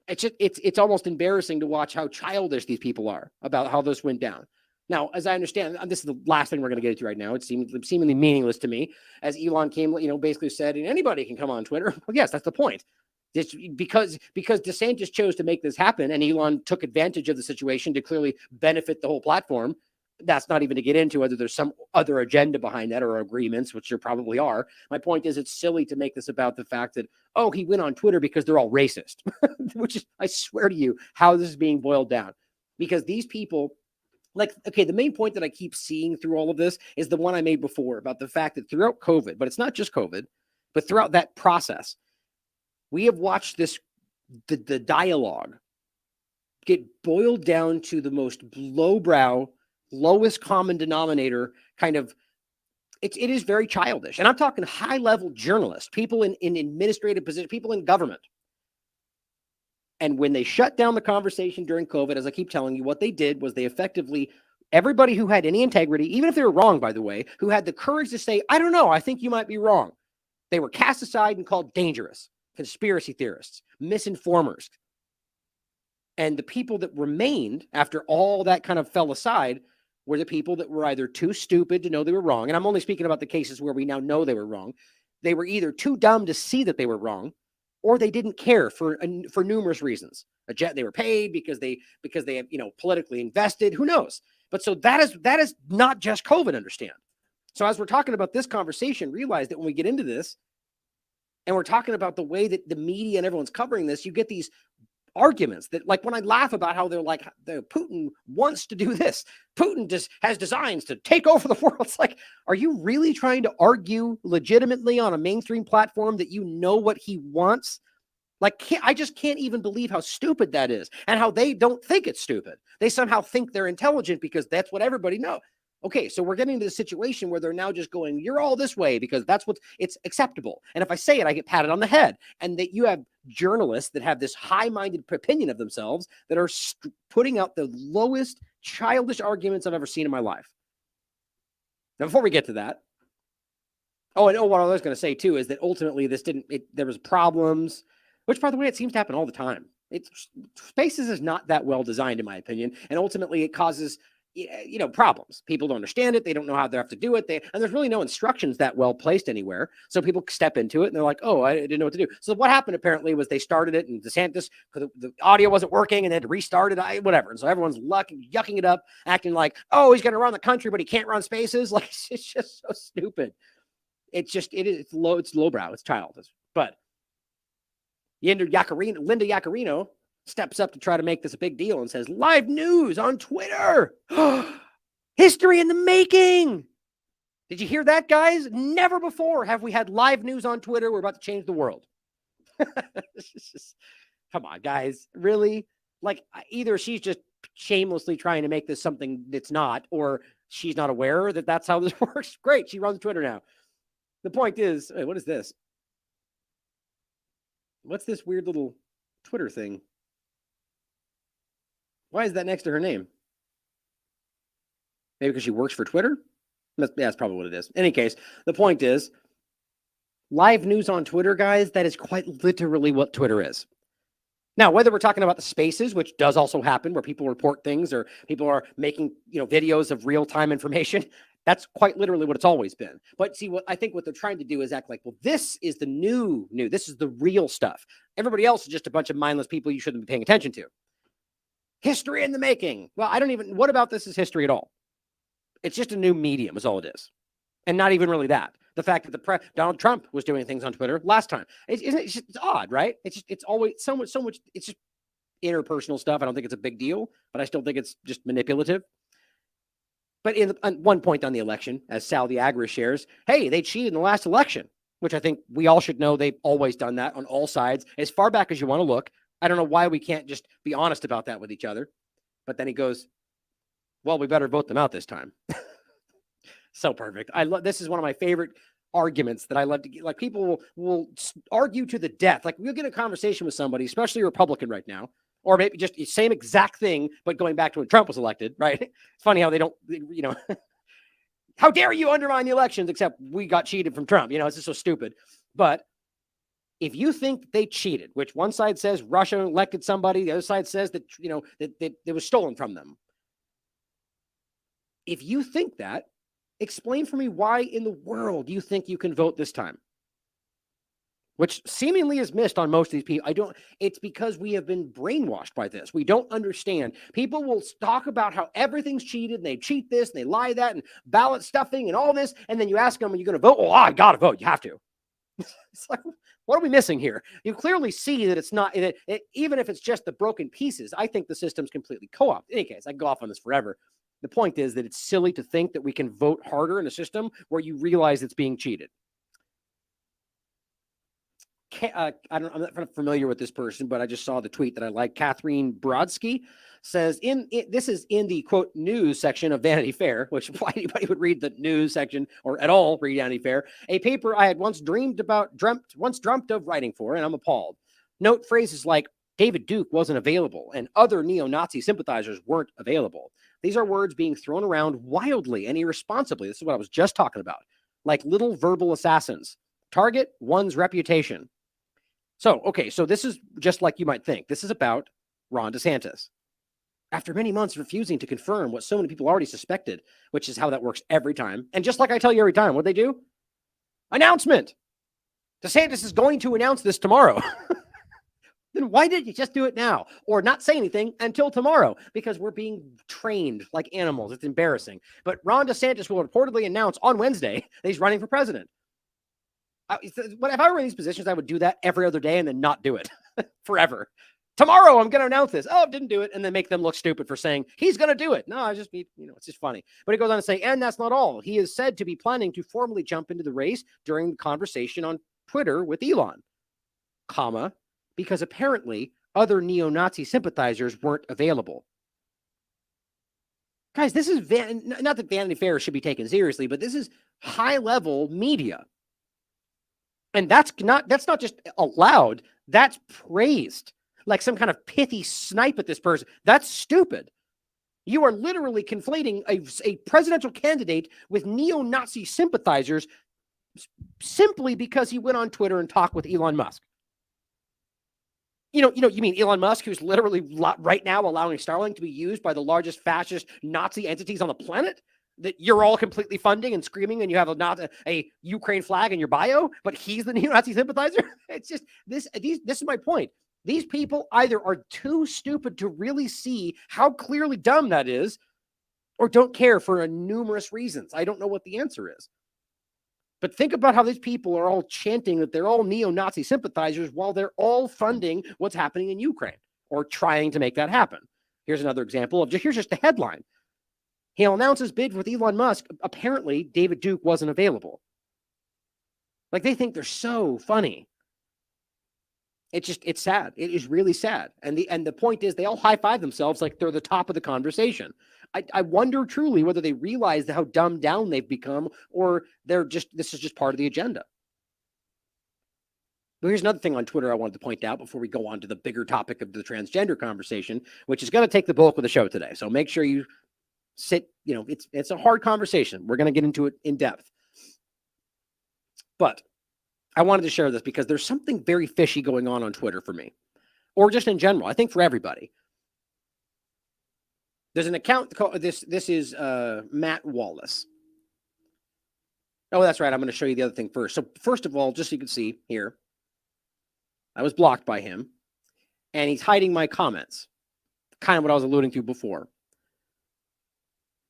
It's almost embarrassing to watch how childish these people are about how this went down. Now, as I understand, this is the last thing we're going to get into right now. It seems seemingly meaningless to me, as Elon came, basically said, anybody can come on Twitter. Well, yes, that's the point. Because DeSantis chose to make this happen, and Elon took advantage of the situation to clearly benefit the whole platform. That's not even to get into whether there's some other agenda behind that or agreements, which there probably are. My point is, it's silly to make this about the fact that, oh, he went on Twitter because they're all racist, which is, I swear to you, how this is being boiled down. Because these people, the main point that I keep seeing through all of this is the one I made before about the fact that throughout COVID, but it's not just COVID, but throughout that process, we have watched the dialogue get boiled down to the most lowbrow, lowest common denominator kind of. It is very childish. And I'm talking high level journalists, people in administrative positions, people in government. And when they shut down the conversation during COVID, as I keep telling you, what they did was they effectively, everybody who had any integrity, even if they were wrong, by the way, who had the courage to say, I don't know, I think you might be wrong, they were cast aside and called dangerous, conspiracy theorists, misinformers. And the people that remained after all that kind of fell aside were the people that were either too stupid to know they were wrong. And I'm only speaking about the cases where we now know they were wrong. They were either too dumb to see that they were wrong, or they didn't care for numerous reasons. They were paid because they politically invested. Who knows? But so that is not just COVID. Understand? So as we're talking about this conversation, realize that when we get into this, and we're talking about the way that the media and everyone's covering this, you get these arguments that, like, when I laugh about how they're like, Putin wants to do this, Putin just has designs to take over the world. It's like, are you really trying to argue legitimately on a mainstream platform that you know what he wants? Like, I just can't even believe how stupid that is, and how they don't think it's stupid. They somehow think they're intelligent because that's what everybody knows. Okay, so we're getting to the situation where they're now just going, you're all this way because it's acceptable. And if I say it, I get patted on the head. And that you have journalists that have this high-minded opinion of themselves that are putting out the lowest childish arguments I've ever seen in my life. Now, before we get to that, what I was going to say too is that ultimately there was problems, which, by the way, it seems to happen all the time. Spaces is not that well designed, in my opinion, and ultimately it causes problems. People don't understand it. They don't know how they have to do it. And there's really no instructions that well placed anywhere. So people step into it and they're like, oh, I didn't know what to do. So what happened apparently was they started it, and DeSantis, because the audio wasn't working, and they had to restart it, whatever. And so everyone's yucking it up, acting like, oh, he's going to run the country, but he can't run spaces. Like, it's just so stupid. It's lowbrow. It's childish. But Linda Yaccarino steps up to try to make this a big deal and says, live news on Twitter. History in the making. Did you hear that, guys? Never before have we had live news on Twitter. We're about to change the world. Come on, guys. Really? Like, either she's just shamelessly trying to make this something that's not, or she's not aware that that's how this works. Great. She runs Twitter now. The point is, what is this? What's this weird little Twitter thing? Why is that next to her name? Maybe because she works for Twitter? That's probably what it is. In any case, the point is, live news on Twitter, guys, that is quite literally what Twitter is. Now, whether we're talking about the spaces, which does also happen, where people report things or people are making, videos of real-time information, that's quite literally what it's always been. But see, what they're trying to do is act like, well, this is the new. This is the real stuff. Everybody else is just a bunch of mindless people you shouldn't be paying attention to. History in the making. Well, what about this is history at all? It's just a new medium is all it is. And not even really that. The fact that Donald Trump was doing things on Twitter last time. It's odd, right? It's always so much, it's just interpersonal stuff. I don't think it's a big deal, but I still think it's just manipulative. But on one point on the election, as Sal the Agri shares, hey, they cheated in the last election, which I think we all should know they've always done that on all sides, as far back as you want to look. I don't know why we can't just be honest about that with each other. But then he goes, well, we better vote them out this time. So perfect. This is one of my favorite arguments that I love to get. Like, people will argue to the death. Like, we'll get a conversation with somebody, especially a Republican right now, Or maybe just the same exact thing, but going back to when Trump was elected, right? It's funny how they don't, how dare you undermine the elections, except we got cheated from Trump. It's just so stupid. But if you think they cheated, which one side says Russia elected somebody, the other side says that, that it was stolen from them. If you think that, explain for me why in the world you think you can vote this time, which seemingly is missed on most of these people. It's because we have been brainwashed by this. We don't understand. People will talk about how everything's cheated and they cheat this and they lie that and ballot stuffing and all this. And then you ask them, are you going to vote? Oh, I got to vote. You have to. It's like, what are we missing here? You clearly see that it's not, even if it's just the broken pieces, I think the system's completely co-opted. In any case, I can go off on this forever. The point is that it's silly to think that we can vote harder in a system where you realize it's being cheated. I'm not familiar with this person, but I just saw the tweet that I like. Catherine Brodsky says, this is in the quote news section of Vanity Fair, which why anybody would read the news section or at all read Vanity Fair, a paper I had once dreamt of writing for, and I'm appalled. Note phrases like David Duke wasn't available and other neo-Nazi sympathizers weren't available. These are words being thrown around wildly and irresponsibly. This is what I was just talking about. Like little verbal assassins. Target one's reputation. So this is just like you might think. This is about Ron DeSantis. After many months refusing to confirm what so many people already suspected, which is how that works every time. And just like I tell you every time, what they do? Announcement. DeSantis is going to announce this tomorrow. Then why did you just do it now? Or not say anything until tomorrow? Because we're being trained like animals. It's embarrassing. But Ron DeSantis will reportedly announce on Wednesday that he's running for president. If I were in these positions, I would do that every other day and then not do it forever. Tomorrow, I'm going to announce this. Oh, didn't do it. And then make them look stupid for saying he's going to do it. No, it's just funny. But it goes on to say, and that's not all. He is said to be planning to formally jump into the race during the conversation on Twitter with Elon, because apparently other neo-Nazi sympathizers weren't available. Guys, this is not that Vanity Fair should be taken seriously, but this is high-level media. And that's not just allowed, that's praised. Like some kind of pithy snipe at this person. That's stupid. You are literally conflating a presidential candidate with neo-Nazi sympathizers simply because he went on Twitter and talked with Elon Musk. You mean Elon Musk, who's literally right now allowing Starlink to be used by the largest fascist Nazi entities on the planet? That you're all completely funding and screaming, and you have a Ukraine flag in your bio, but he's the neo-Nazi sympathizer. It's just this is my point. These people either are too stupid to really see how clearly dumb that is, or don't care for numerous reasons. I don't know what the answer is. But think about how these people are all chanting that they're all neo-Nazi sympathizers while they're all funding what's happening in Ukraine or trying to make that happen. Here's another example of here's just the headline. He'll announce his bid with Elon Musk. Apparently, David Duke wasn't available. Like, they think they're so funny. It's sad. It is really sad. And the point is, they all high-five themselves like they're the top of the conversation. I wonder truly whether they realize how dumbed down they've become, or this is just part of the agenda. But here's another thing on Twitter I wanted to point out before we go on to the bigger topic of the transgender conversation, which is going to take the bulk of the show today. So make sure you sit, it's a hard conversation. We're going to get into it in depth. But I wanted to share this because there's something very fishy going on Twitter for me, or just in general. I think for everybody. There's an account called this is Matt Wallace. Oh, that's right. I'm going to show you the other thing first. So first of all, just so you can see here, I was blocked by him, and he's hiding my comments. Kind of what I was alluding to before.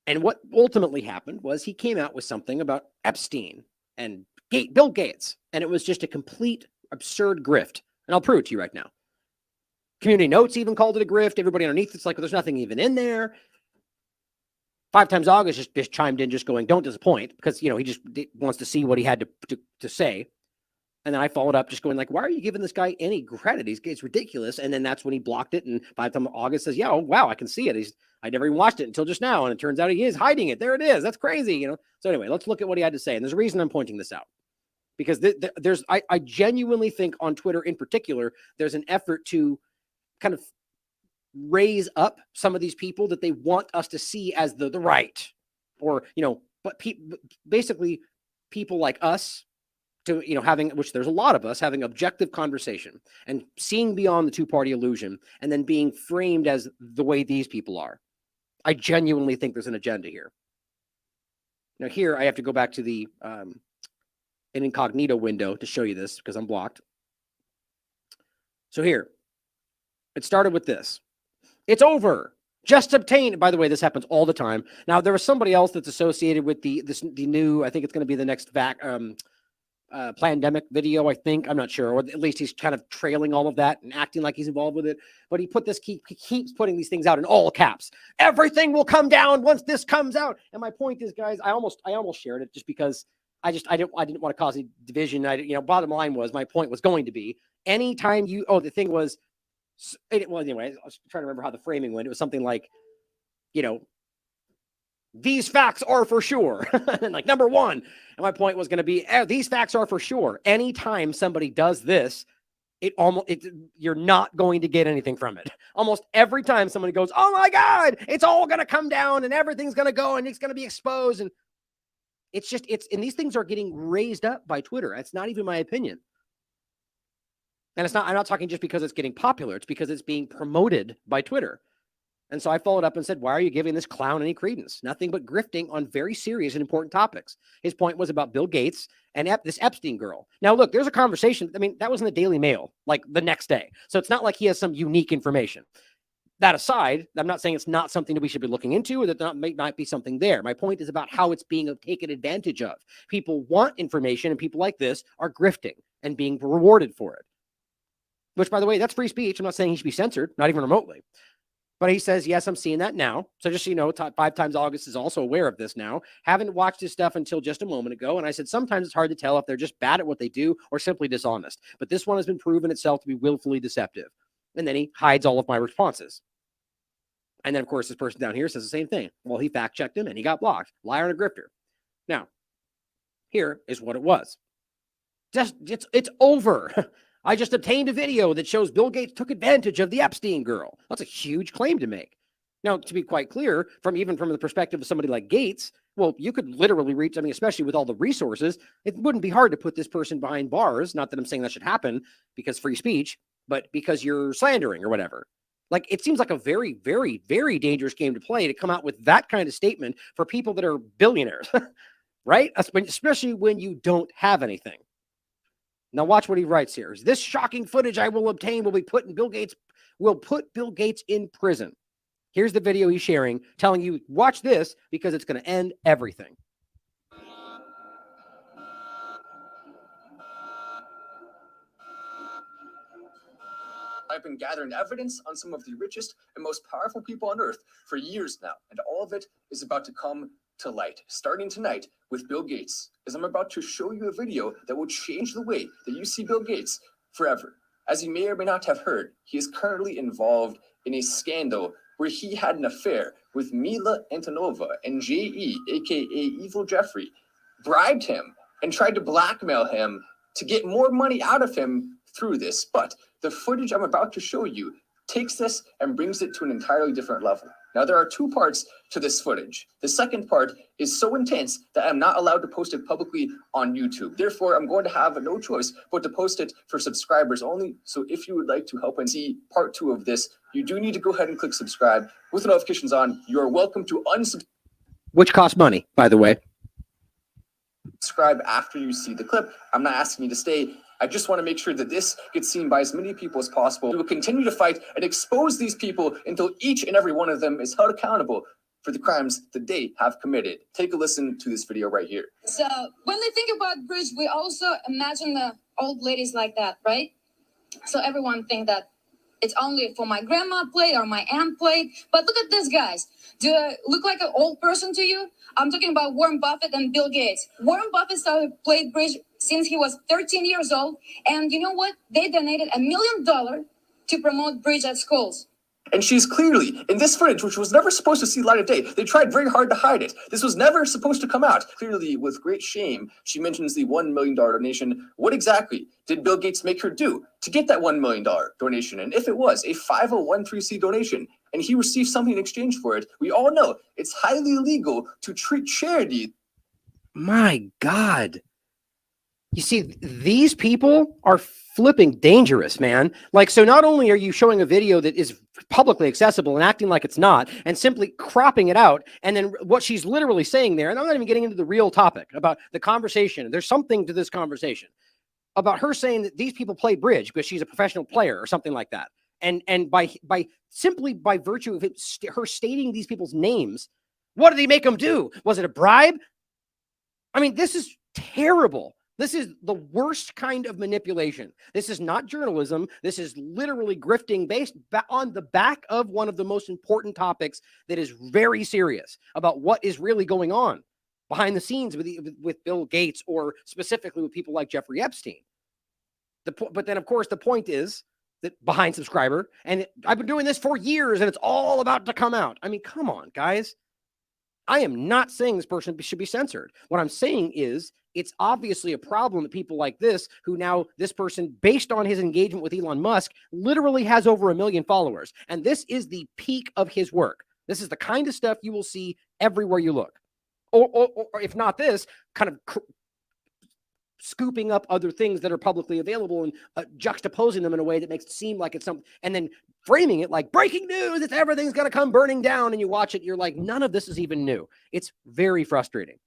And what ultimately happened was he came out with something about Epstein and Bill Gates, and it was just a complete absurd grift. And I'll prove it to you right now. Community Notes even called it a grift. Everybody underneath it's like, well, there's nothing even in there. 5 Times August just chimed in, just going, "Don't disappoint," because he just wants to see what he had to say. And then I followed up, just going like, "Why are you giving this guy any credit? It's ridiculous." And then that's when he blocked it. And 5 Times August says, "Yeah, oh, wow, I can see it. I never even watched it until just now, and it turns out he is hiding it. There it is. That's crazy, So anyway, let's look at what he had to say. And there's a reason I'm pointing this out, because I genuinely think on Twitter in particular, there's an effort to kind of raise up some of these people that they want us to see as the right, or, but basically people like us to, having, which there's a lot of us, having objective conversation and seeing beyond the two-party illusion and then being framed as the way these people are. I genuinely think there's an agenda here. Now here I have to go back to the an incognito window to show you this because I'm blocked. So here, it started with this. It's over. Just obtain. By the way, this happens all the time. Now there was somebody else that's associated with the new. I think it's going to be the next pandemic video. I think, I'm not sure, or at least he's kind of trailing all of that and acting like he's involved with it. But he put this. He keeps putting these things out in all caps. Everything will come down once this comes out. And my point is, guys, I almost shared it just because I didn't want to cause a division. Bottom line was, my point was going to be, anytime you. Oh, the thing was. Well, anyway, I was trying to remember how the framing went. It was something like, these facts are for sure. And like number one. And my point was going to be, these facts are for sure. Anytime somebody does this, you're not going to get anything from it. Almost every time somebody goes, oh my God, it's all going to come down and everything's going to go and it's going to be exposed. And and these things are getting raised up by Twitter. It's not even my opinion. And I'm not talking just because it's getting popular. It's because it's being promoted by Twitter. And so I followed up and said, why are you giving this clown any credence? Nothing but grifting on very serious and important topics. His point was about Bill Gates and this Epstein girl. Now, look, there's a conversation. I mean, that was in the Daily Mail, like the next day. So it's not like he has some unique information. That aside, I'm not saying it's not something that we should be looking into or that there might be something there. My point is about how it's being taken advantage of. People want information, and people like this are grifting and being rewarded for it. Which, by the way, that's free speech. I'm not saying he should be censored, not even remotely. But he says, yes, I'm seeing that now. So just so you know, 5 Times August is also aware of this now. Haven't watched his stuff until just a moment ago. And I said, sometimes it's hard to tell if they're just bad at what they do or simply dishonest. But this one has been proven itself to be willfully deceptive. And then he hides all of my responses. And then, of course, this person down here says the same thing. Well, he fact-checked him and he got blocked. Liar and a grifter. Now, here is what it was. It's over. I just obtained a video that shows Bill Gates took advantage of the Epstein girl. That's a huge claim to make. Now, to be quite clear, from the perspective of somebody like Gates, well, you could literally reach, especially with all the resources, it wouldn't be hard to put this person behind bars. Not that I'm saying that should happen because free speech, but because you're slandering or whatever. Like, it seems like a very, very, very dangerous game to play to come out with that kind of statement for people that are billionaires, right? Especially when you don't have anything. Now watch what he writes here. This shocking footage I will obtain will put Bill Gates in prison. Here's the video he's sharing, telling you, watch this because it's going to end everything. I've been gathering evidence on some of the richest and most powerful people on earth for years now, and all of it is about to come to light, starting tonight with Bill Gates, as I'm about to show you a video that will change the way that you see Bill Gates forever. As you may or may not have heard, he is currently involved in a scandal where he had an affair with Mila Antonova, and J.E., aka Evil Jeffrey, bribed him and tried to blackmail him to get more money out of him through this. But the footage I'm about to show you takes this and brings it to an entirely different level. Now, there are 2 parts to this footage. The second part is so intense that I'm not allowed to post it publicly on YouTube. Therefore, I'm going to have no choice but to post it for subscribers only. So if you would like to help and see part 2 of this, you do need to go ahead and click subscribe with the notifications on. You're welcome to unsubscribe. Which costs money, by the way. Subscribe after you see the clip. I'm not asking you to stay. I just want to make sure that this gets seen by as many people as possible. We will continue to fight and expose these people until each and every one of them is held accountable for the crimes that they have committed. Take a listen to this video right here. So when they think about bridge, we also imagine the old ladies like that, right? So everyone think that it's only for my grandma plate or my aunt plate. But look at this, guys. Do I look like an old person to you? I'm talking about Warren Buffett and Bill Gates. Warren Buffett started playing bridge since he was 13 years old. And you know what? They donated $1 million to promote bridge at schools. And she's clearly, in this footage, which was never supposed to see light of day, they tried very hard to hide it. This was never supposed to come out. Clearly, with great shame, she mentions the $1 million donation. What exactly did Bill Gates make her do to get that $1 million donation? And if it was a 5013C donation, and he received something in exchange for it, we all know it's highly illegal to treat charity. My God. You see, these people are flipping dangerous, man. Like, so not only are you showing a video that is publicly accessible and acting like it's not, and simply cropping it out, and then what she's literally saying there, and I'm not even getting into the real topic about the conversation. There's something to this conversation about her saying that these people play bridge because she's a professional player or something like that. And by simply by virtue of it, her stating these people's names, what did he make them do? Was it a bribe? I mean, this is terrible. This is the worst kind of manipulation. This is not journalism. This is literally grifting based on the back of one of the most important topics that is very serious about what is really going on behind the scenes with Bill Gates, or specifically with people like Jeffrey Epstein. But then, of course, the point is that behind subscriber, and I've been doing this for years, and it's all about to come out. I mean, come on, guys. I am not saying this person should be censored. What I'm saying is it's obviously a problem that people like this, who now this person, based on his engagement with Elon Musk, literally has over 1 million followers. And this is the peak of his work. This is the kind of stuff you will see everywhere you look. Or if not this, kind of scooping up other things that are publicly available and juxtaposing them in a way that makes it seem like it's something, and then framing it like breaking news, it's everything's going to come burning down, and you watch it, you're like, none of this is even new. It's very frustrating.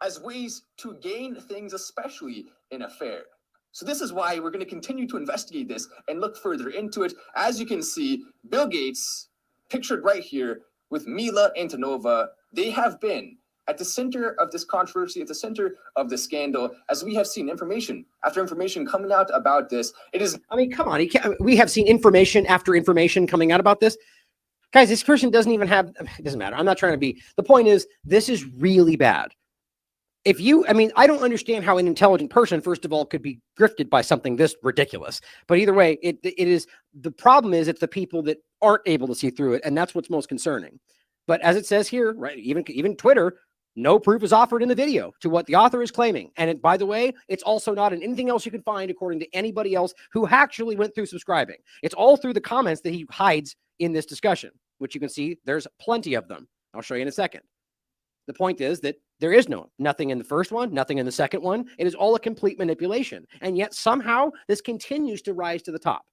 As ways to gain things, especially in a fair. So this is why we're going to continue to investigate this and look further into it. As you can see, Bill Gates, pictured right here with Mila Antonova, they have been at the center of this controversy, at the center of the scandal, as we have seen information after information coming out about this. It is, I mean, come on. We have seen information after information coming out about this. Guys, this person doesn't even have, it doesn't matter. I'm not trying to be, the point is, this is really bad. I don't understand how an intelligent person, first of all, could be grifted by something this ridiculous. But either way, it is, the problem is it's the people that aren't able to see through it. And that's what's most concerning. But as it says here, right, even Twitter, no proof is offered in the video to what the author is claiming. And by the way, it's also not in anything else you can find according to anybody else who actually went through subscribing. It's all through the comments that he hides in this discussion, which you can see there's plenty of them. I'll show you in a second. The point is that there is nothing in the first one, nothing in the second one. It is all a complete manipulation. And yet somehow this continues to rise to the top.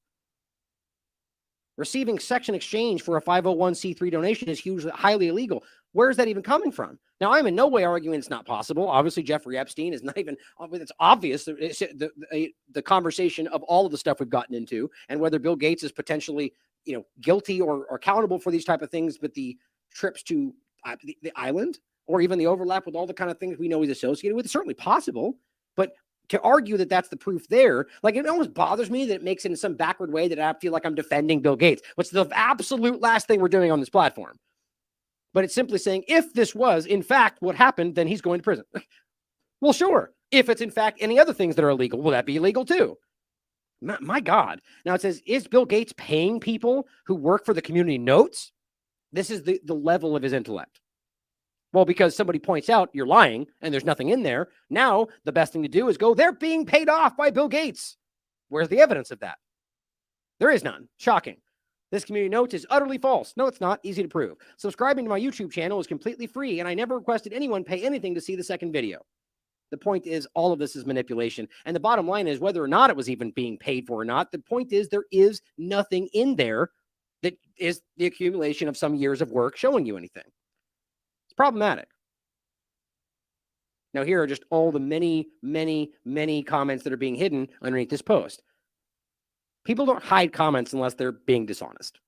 Receiving section exchange for a 501c3 donation is hugely, highly illegal. Where is that even coming from? Now, I'm in no way arguing it's not possible. Obviously, Jeffrey Epstein is not even, it's obvious, the conversation of all of the stuff we've gotten into, and whether Bill Gates is potentially, guilty or accountable for these type of things, but the trips to the island, or even the overlap with all the kind of things we know he's associated with, is certainly possible. But to argue that that's the proof there, like, it almost bothers me that it makes it in some backward way that I feel like I'm defending Bill Gates, which is the absolute last thing we're doing on this platform. But it's simply saying, if this was, in fact, what happened, then he's going to prison. Well, sure. If it's, in fact, any other things that are illegal, will that be illegal too? My God. Now it says, is Bill Gates paying people who work for the community notes? This is the level of his intellect. Well, because somebody points out you're lying and there's nothing in there, now the best thing to do is go, they're being paid off by Bill Gates. Where's the evidence of that? There is none. Shocking. This community notes is utterly false. No, it's not. Easy to prove. Subscribing to my YouTube channel is completely free, and I never requested anyone pay anything to see the second video. The point is, all of this is manipulation. And the bottom line is, whether or not it was even being paid for or not, the point is there is nothing in there that is the accumulation of some years of work showing you anything. It's problematic. Now, here are just all the many, many, many comments that are being hidden underneath this post. People don't hide comments unless they're being dishonest.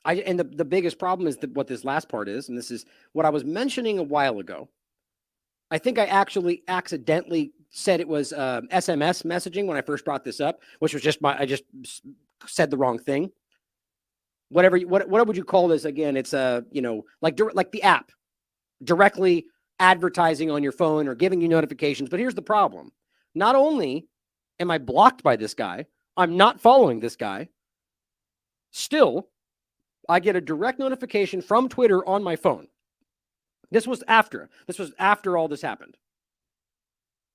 And the biggest problem is that what this last part is, and this is what I was mentioning a while ago. I think I actually accidentally said it was SMS messaging when I first brought this up, which was just I just said the wrong thing. What would you call this again? It's like the app directly advertising on your phone or giving you notifications. But here's the problem. Not only am I blocked by this guy, I'm not following this guy. Still, I get a direct notification from Twitter on my phone. This was after all this happened.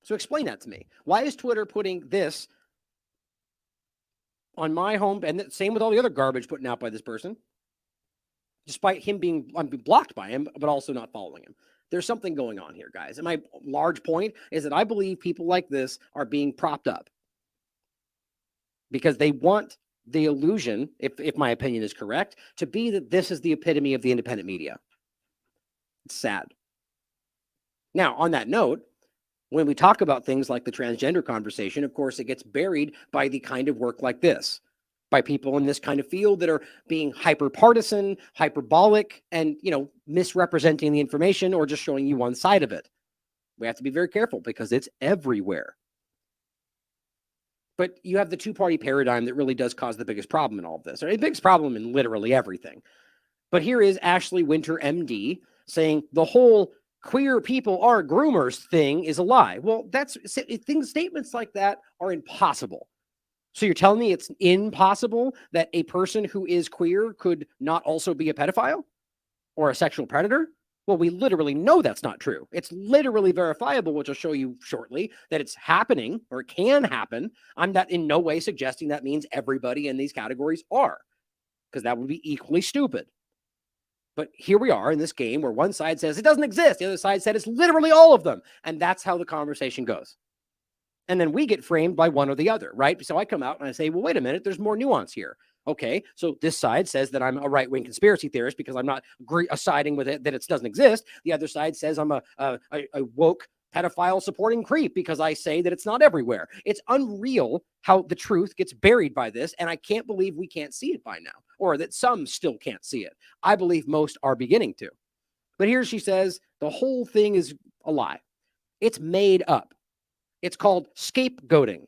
So explain that to me. Why is Twitter putting this on my home? And same with all the other garbage putting out by this person, despite him I'm being blocked by him, but also not following him. There's something going on here, guys. And my large point is that I believe people like this are being propped up because they want the illusion, if my opinion is correct, to be that this is the epitome of the independent media. It's sad. Now, on that note, when we talk about things like the transgender conversation, of course, it gets buried by the kind of work like this, by people in this kind of field that are being hyper-partisan, hyperbolic, and, misrepresenting the information or just showing you one side of it. We have to be very careful because it's everywhere. But you have the two-party paradigm that really does cause the biggest problem in all of this, or the biggest problem in literally everything. But here is Ashley Winter, MD, saying the whole queer people are groomers thing is a lie. Well, statements like that are impossible. So you're telling me it's impossible that a person who is queer could not also be a pedophile or a sexual predator? Well, we literally know that's not true. It's literally verifiable, which I'll show you shortly, that it's happening or it can happen. I'm not in no way suggesting that means everybody in these categories are, because that would be equally stupid. But here we are in this game where one side says it doesn't exist. The other side said it's literally all of them. And that's how the conversation goes. And then we get framed by one or the other, right? So I come out and I say, well, wait a minute, there's more nuance here. Okay, so this side says that I'm a right-wing conspiracy theorist because I'm not siding with it, that it doesn't exist. The other side says I'm a woke pedophile supporting creep because I say that it's not everywhere. It's unreal how the truth gets buried by this, and I can't believe we can't see it by now, or that some still can't see it. I believe most are beginning to. But here she says the whole thing is a lie. It's made up. It's called scapegoating.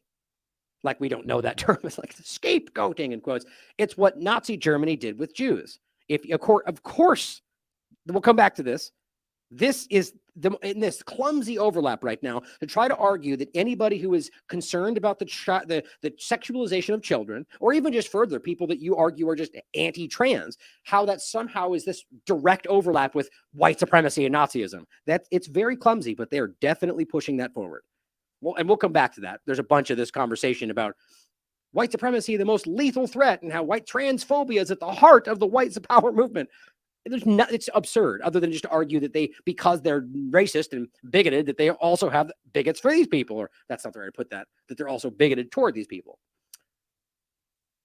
Like we don't know that term. It's like scapegoating in quotes. It's what Nazi Germany did with Jews. Of course, we'll come back to this. This is in this clumsy overlap right now to try to argue that anybody who is concerned about the sexualization of children, or even just further, people that you argue are just anti-trans, how that somehow is this direct overlap with white supremacy and Nazism. It's very clumsy, but they are definitely pushing that forward. Well, and we'll come back to that. There's a bunch of this conversation about white supremacy, the most lethal threat, and how white transphobia is at the heart of the white power movement. It's absurd, other than just to argue that because they're racist and bigoted, that they also have bigots for these people, or that's not the way to put that they're also bigoted toward these people.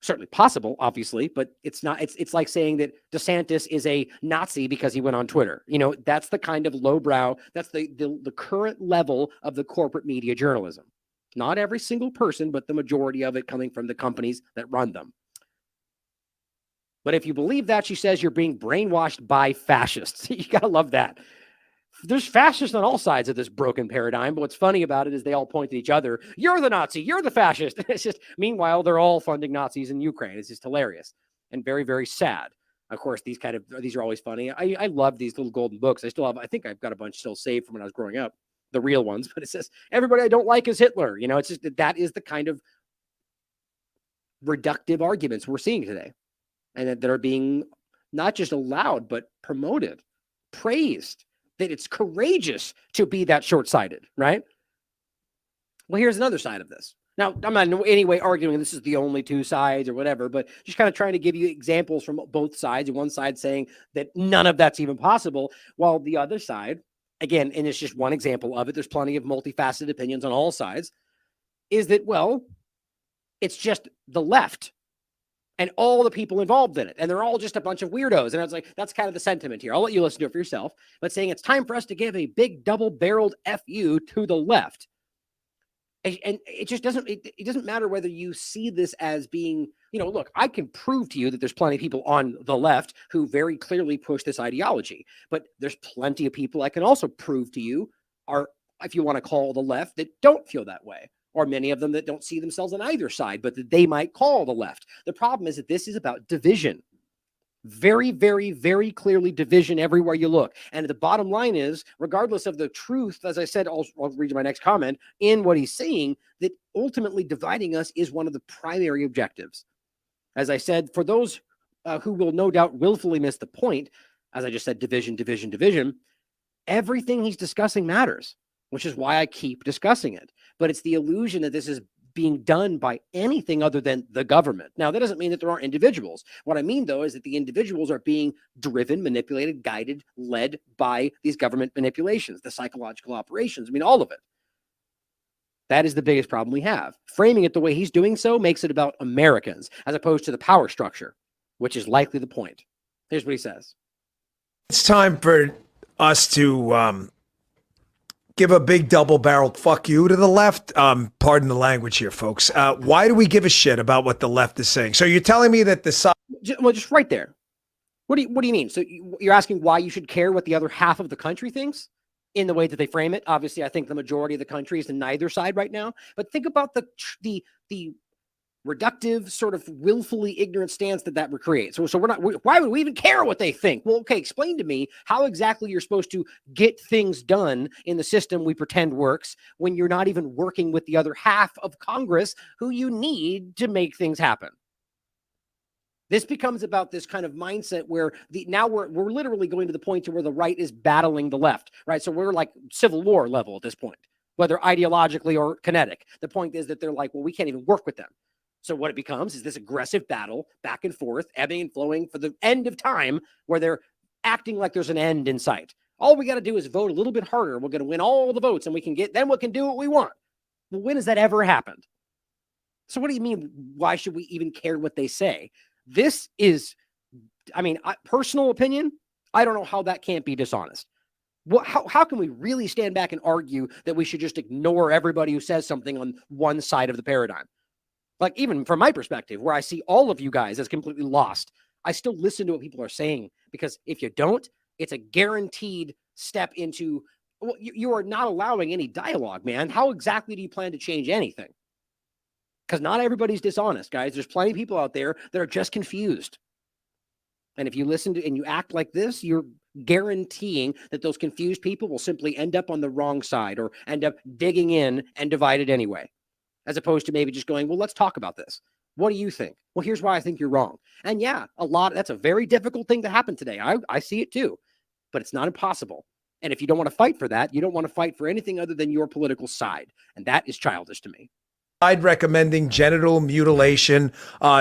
Certainly possible, obviously, but it's not. It's like saying that DeSantis is a Nazi because he went on Twitter. That's the kind of lowbrow. That's the current level of the corporate media journalism. Not every single person, but the majority of it coming from the companies that run them. But if you believe that, she says you're being brainwashed by fascists. You gotta love that. There's fascists on all sides of this broken paradigm, but what's funny about it is they all point at each other. You're the Nazi. You're the fascist. It's just, meanwhile, they're all funding Nazis in Ukraine. It's just hilarious and very, very sad. Of course, these are always funny. I love these little golden books. I think I've got a bunch still saved from when I was growing up, the real ones, but it says, everybody I don't like is Hitler. It's just that is the kind of reductive arguments we're seeing today, and that are being not just allowed, but promoted, praised. That it's courageous to be that short-sighted, right? Well, here's another side of this. Now, I'm not in any way arguing this is the only two sides or whatever, but just kind of trying to give you examples from both sides. And one side saying that none of that's even possible, while the other side, again, and it's just one example of it, there's plenty of multifaceted opinions on all sides, is that, well, it's just the left and all the people involved in it. And they're all just a bunch of weirdos. And I was like, that's kind of the sentiment here. I'll let you listen to it for yourself. But saying it's time for us to give a big double-barreled FU to the left. And it just doesn't, it doesn't matter whether you see this as being, look, I can prove to you that there's plenty of people on the left who very clearly push this ideology. But there's plenty of people I can also prove to you are, if you want to call the left, that don't feel that way. Or many of them that don't see themselves on either side, but that they might call the left. The problem is that this is about division. Very, very, very clearly division everywhere you look. And the bottom line is, regardless of the truth, as I said, I'll read my next comment, in what he's saying, that ultimately dividing us is one of the primary objectives. As I said, for those who will no doubt willfully miss the point, as I just said, division, division, division, everything he's discussing matters, which is why I keep discussing it. But it's the illusion that this is being done by anything other than the government. Now, that doesn't mean that there aren't individuals. What I mean, though, is that the individuals are being driven, manipulated, guided, led by these government manipulations, the psychological operations. I mean, all of it. That is the biggest problem we have. Framing it the way he's doing so makes it about Americans as opposed to the power structure, which is likely the point. Here's what he says. It's time for us to give a big double-barreled fuck you to the left. Pardon the language here, folks. Why do we give a shit about what the left is saying? So you're telling me that the side... Well, just right there. What do you mean? So you're asking why you should care what the other half of the country thinks in the way that they frame it? Obviously, I think the majority of the country is in neither side right now. But think about the reductive, sort of willfully ignorant stance that creates. So why would we even care what they think? Well, okay, explain to me how exactly you're supposed to get things done in the system we pretend works when you're not even working with the other half of Congress who you need to make things happen. This becomes about this kind of mindset where now we're literally going to the point to where the right is battling the left, right? So we're like Civil War level at this point, whether ideologically or kinetic. The point is that they're like, well, we can't even work with them. So what it becomes is this aggressive battle back and forth, ebbing and flowing for the end of time where they're acting like there's an end in sight. All we got to do is vote a little bit harder. We're going to win all the votes and we can do what we want. Well, when has that ever happened? So what do you mean? Why should we even care what they say? This is, personal opinion. I don't know how that can't be dishonest. How can we really stand back and argue that we should just ignore everybody who says something on one side of the paradigm? Like, even from my perspective, where I see all of you guys as completely lost, I still listen to what people are saying, because if you don't, it's a guaranteed step into, well, you are not allowing any dialogue, man. How exactly do you plan to change anything? Because not everybody's dishonest, guys. There's plenty of people out there that are just confused. And if you listen to and you act like this, you're guaranteeing that those confused people will simply end up on the wrong side or end up digging in and divided anyway, as opposed to maybe just going, well, let's talk about this. What do you think? Well, here's why I think you're wrong. And yeah, that's a very difficult thing to happen today. I see it too, but it's not impossible. And if you don't want to fight for that, you don't want to fight for anything other than your political side. And that is childish to me. Recommending genital mutilation,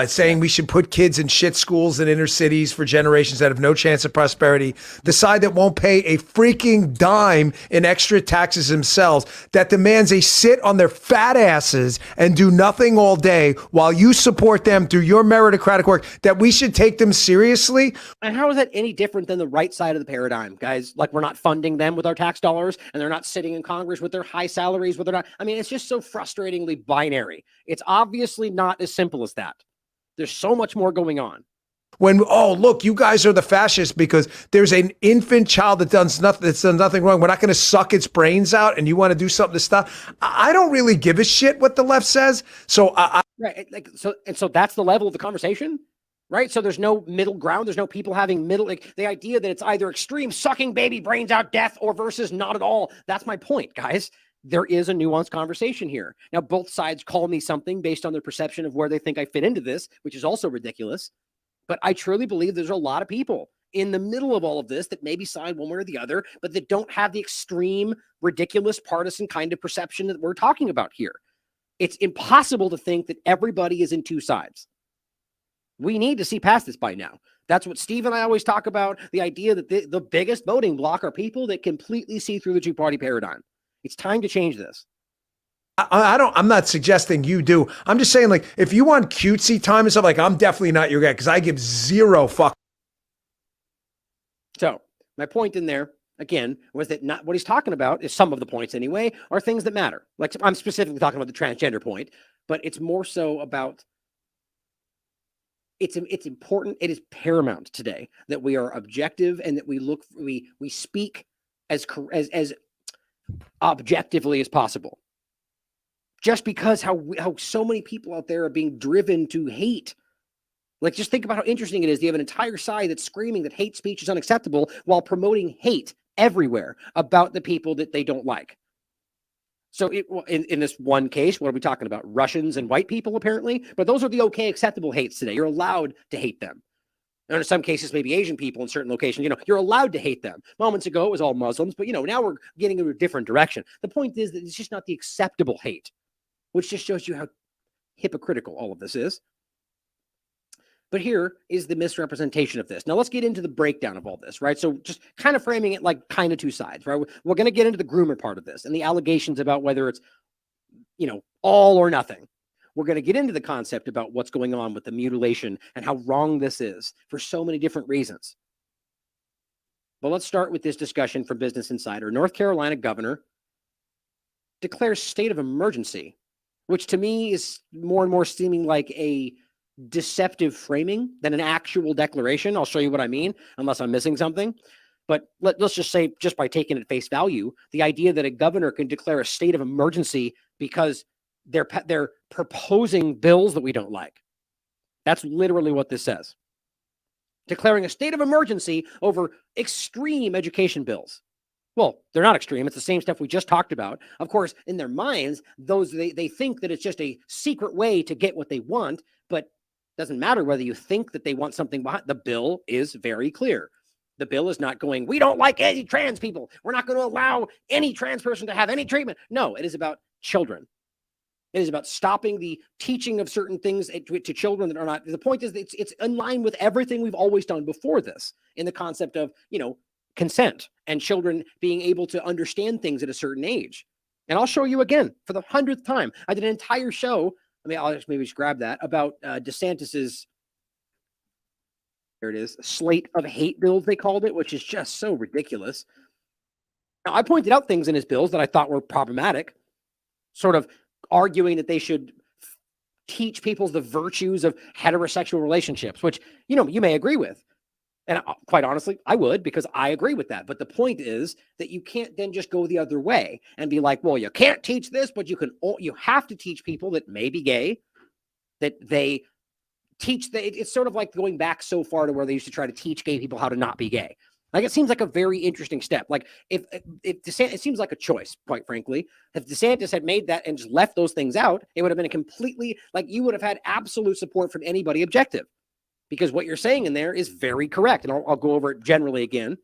saying we should put kids in shit schools in inner cities for generations that have no chance of prosperity, the side that won't pay a freaking dime in extra taxes themselves, that demands they sit on their fat asses and do nothing all day while you support them through your meritocratic work, that we should take them seriously. And how is that any different than the right side of the paradigm, guys? Like, we're not funding them with our tax dollars and they're not sitting in Congress with their high salaries, it's just so frustratingly binary. It's obviously not as simple as that. There's so much more going on. When, oh, look, you guys are the fascists because there's an infant child that's done nothing wrong. We're not going to suck its brains out, and you want to do something to stop. I don't really give a shit what the left says. So so that's the level of the conversation, right? So there's no middle ground. There's no people having the idea that it's either extreme sucking baby brains out death or versus not at all. That's my point, guys. There is a nuanced conversation here. Now, both sides call me something based on their perception of where they think I fit into this, which is also ridiculous. But I truly believe there's a lot of people in the middle of all of this that maybe side one way or the other, but that don't have the extreme, ridiculous, partisan kind of perception that we're talking about here. It's impossible to think that everybody is in two sides. We need to see past this by now. That's what Steve and I always talk about, the idea that the biggest voting bloc are people that completely see through the two-party paradigm. It's time to change this. I'm not suggesting you do. I'm just saying, like, if you want cutesy time and stuff, like, I'm definitely not your guy because I give zero fuck. So my point in there, again, was that not what he's talking about is some of the points anyway, are things that matter. Like, I'm specifically talking about the transgender point, but it's more so about it's important. It is paramount today that we are objective and that we speak as objectively as possible. Just because how so many people out there are being driven to hate Like, just think about how interesting it is. You have an entire side that's screaming that hate speech is unacceptable while promoting hate everywhere about the people that they don't like. So in this one case, what are we talking about? Russians and white people, apparently. But those are the okay, acceptable hates today. You're allowed to hate them. And in some cases, maybe Asian people in certain locations, you're allowed to hate them. Moments ago, it was all Muslims. But, now we're getting in a different direction. The point is that it's just not the acceptable hate, which just shows you how hypocritical all of this is. But here is the misrepresentation of this. Now let's get into the breakdown of all this, right? So just kind of framing it like kind of two sides, right? We're going to get into the groomer part of this and the allegations about whether it's, all or nothing. We're going to get into the concept about what's going on with the mutilation and how wrong this is for so many different reasons. But let's start with this discussion from Business Insider. North Carolina governor declares state of emergency, which to me is more and more seeming like a deceptive framing than an actual declaration. I'll show you what I mean, unless I'm missing something. But let's just say, just by taking it at face value, the idea that a governor can declare a state of emergency because they're proposing bills that we don't like. That's literally what this says. Declaring a state of emergency over extreme education bills. Well, they're not extreme. It's the same stuff we just talked about. Of course, in their minds, they think that it's just a secret way to get what they want, but doesn't matter whether you think that they want something behind. The bill is very clear. The bill is not going, we don't like any trans people. We're not going to allow any trans person to have any treatment. No, it is about children. It is about stopping the teaching of certain things to children that are not. The point is that it's in line with everything we've always done before this, in the concept of, consent and children being able to understand things at a certain age. And I'll show you again for the 100th time. I did an entire show. I'll just maybe grab that about DeSantis's, there it is, slate of hate bills, they called it, which is just so ridiculous. Now, I pointed out things in his bills that I thought were problematic, sort of arguing that they should teach people the virtues of heterosexual relationships, which, you may agree with. And quite honestly, I would, because I agree with that. But the point is that you can't then just go the other way and be like, well, you can't teach this, but you have to teach people that may be gay, that they teach. It's sort of like going back so far to where they used to try to teach gay people how to not be gay. Like, it seems like a very interesting step. Like, if DeSantis, it seems like a choice, quite frankly. If DeSantis had made that and just left those things out, it would have been a completely, like, you would have had absolute support from anybody objective. Because what you're saying in there is very correct. And I'll go over it generally again.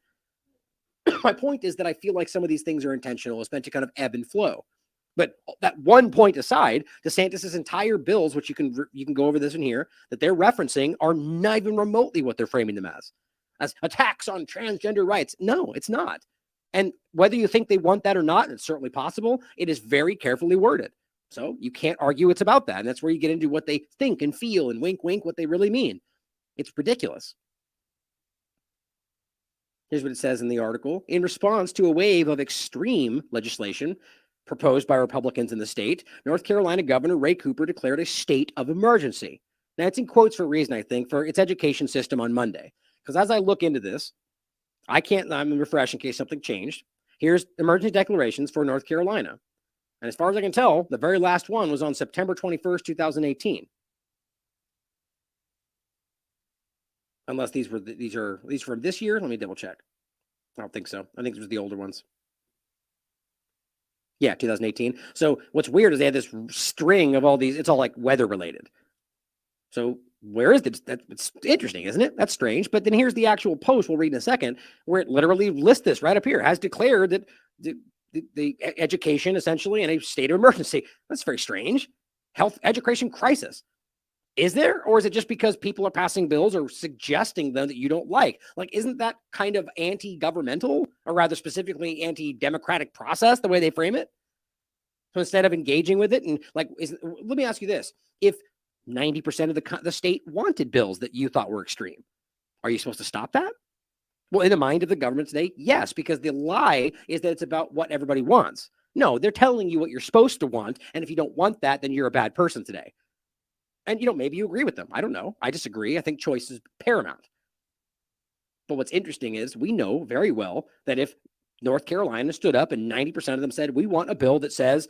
My point is that I feel like some of these things are intentional. It's meant to kind of ebb and flow. But that one point aside, DeSantis's entire bills, which you can go over this in here, that they're referencing are not even remotely what they're framing them as attacks on transgender rights. No, it's not. And whether you think they want that or not, and it's certainly possible, it is very carefully worded. So you can't argue it's about that. And that's where you get into what they think and feel and wink, wink, what they really mean. It's ridiculous. Here's what it says in the article. In response to a wave of extreme legislation proposed by Republicans in the state, North Carolina Governor Ray Cooper declared a state of emergency. Now, it's in quotes for a reason, I think, for its education system on Monday. Because as I look into this, I'm going to refresh in case something changed. Here's emergency declarations for North Carolina. And as far as I can tell, the very last one was on September 21st, 2018. Unless these are from this year. Let me double check. I don't think so. I think it was the older ones. Yeah, 2018. So what's weird is they had this string of all these. It's all like weather related. So where is it? It's interesting, isn't it? That's strange. But then here's the actual post we'll read in a second, where it literally lists this right up here. Has declared that the education essentially in a state of emergency. That's very strange. Health education crisis. Is there? Or is it just because people are passing bills or suggesting them that you don't like? Like, isn't that kind of anti-governmental, or rather specifically anti-democratic process, the way they frame it? So instead of engaging with it, and like, let me ask you this. If 90% of the state wanted bills that you thought were extreme, are you supposed to stop that? Well, in the mind of the government today, yes, because the lie is that it's about what everybody wants. No, they're telling you what you're supposed to want. And if you don't want that, then you're a bad person today. And, maybe you agree with them. I don't know. I disagree. I think choice is paramount. But what's interesting is we know very well that if North Carolina stood up and 90% of them said, we want a bill that says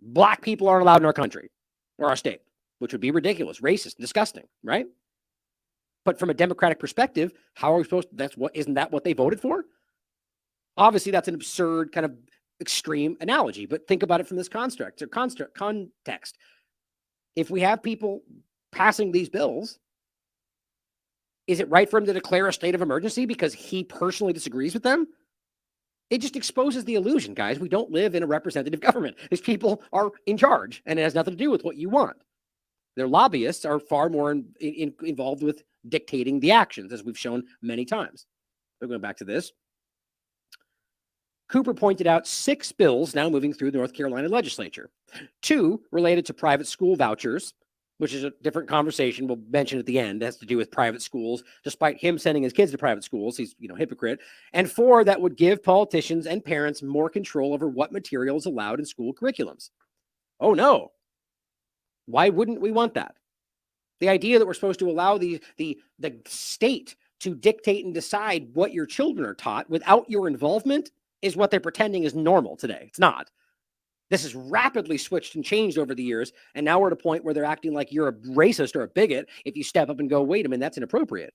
black people aren't allowed in our country or our state, which would be ridiculous, racist, disgusting, right? But from a Democratic perspective, how are we supposed to, isn't that what they voted for? Obviously, that's an absurd kind of extreme analogy, but think about it from this context. If we have people passing these bills, is it right for him to declare a state of emergency because he personally disagrees with them? It just exposes the illusion, guys. We don't live in a representative government. These people are in charge, and it has nothing to do with what you want. Their lobbyists are far more involved with dictating the actions, as we've shown many times. So going back to this, Cooper pointed out 6 bills now moving through the North Carolina legislature. 2 related to private school vouchers, which is a different conversation we'll mention at the end. It has to do with private schools, despite him sending his kids to private schools. He's, hypocrite. And 4 that would give politicians and parents more control over what material is allowed in school curriculums. Oh, no. Why wouldn't we want that? The idea that we're supposed to allow the state to dictate and decide what your children are taught without your involvement is what they're pretending is normal today. It's not. This has rapidly switched and changed over the years, and now we're at a point where they're acting like you're a racist or a bigot if you step up and go, wait a minute, that's inappropriate.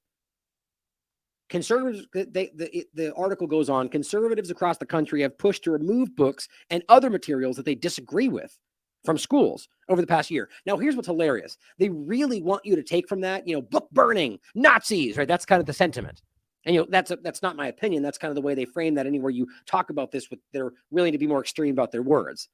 Conservatives, the article goes on, conservatives across the country have pushed to remove books and other materials that they disagree with from schools over the past year. Now, here's what's hilarious. They really want you to take from that, book burning, Nazis, right? That's kind of the sentiment. And that's not my opinion. That's kind of the way they frame that anywhere you talk about this, they're willing to be more extreme about their words.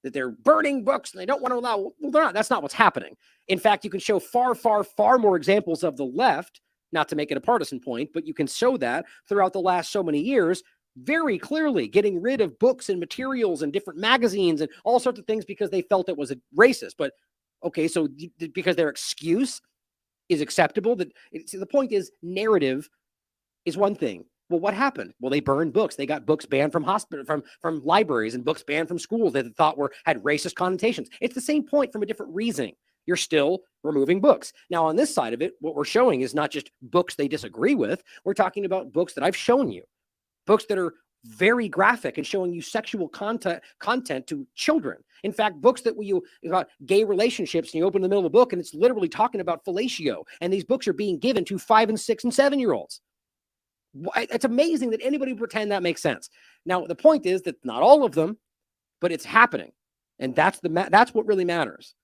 That they're burning books and they don't want to allow. Well, they're not. That's not what's happening. In fact, you can show far, far, far more examples of the left, not to make it a partisan point, but you can show that throughout the last so many years, very clearly getting rid of books and materials and different magazines and all sorts of things because they felt it was a racist. But okay, so because their excuse is acceptable, the point is narrative is one thing. Well, what happened? Well, they burned books. They got books banned from from libraries, and books banned from schools that they thought had racist connotations. It's the same point from a different reasoning. You're still removing books. Now, on this side of it, what we're showing is not just books they disagree with. We're talking about books that I've shown you, books that are very graphic and showing you sexual content to children. In fact, books that about gay relationships, and you open the middle of the book, and it's literally talking about fellatio. And these books are being given to 5 and 6 and 7-year-olds. It's amazing that anybody would pretend that makes sense. Now, the point is that not all of them, but it's happening. And that's what really matters.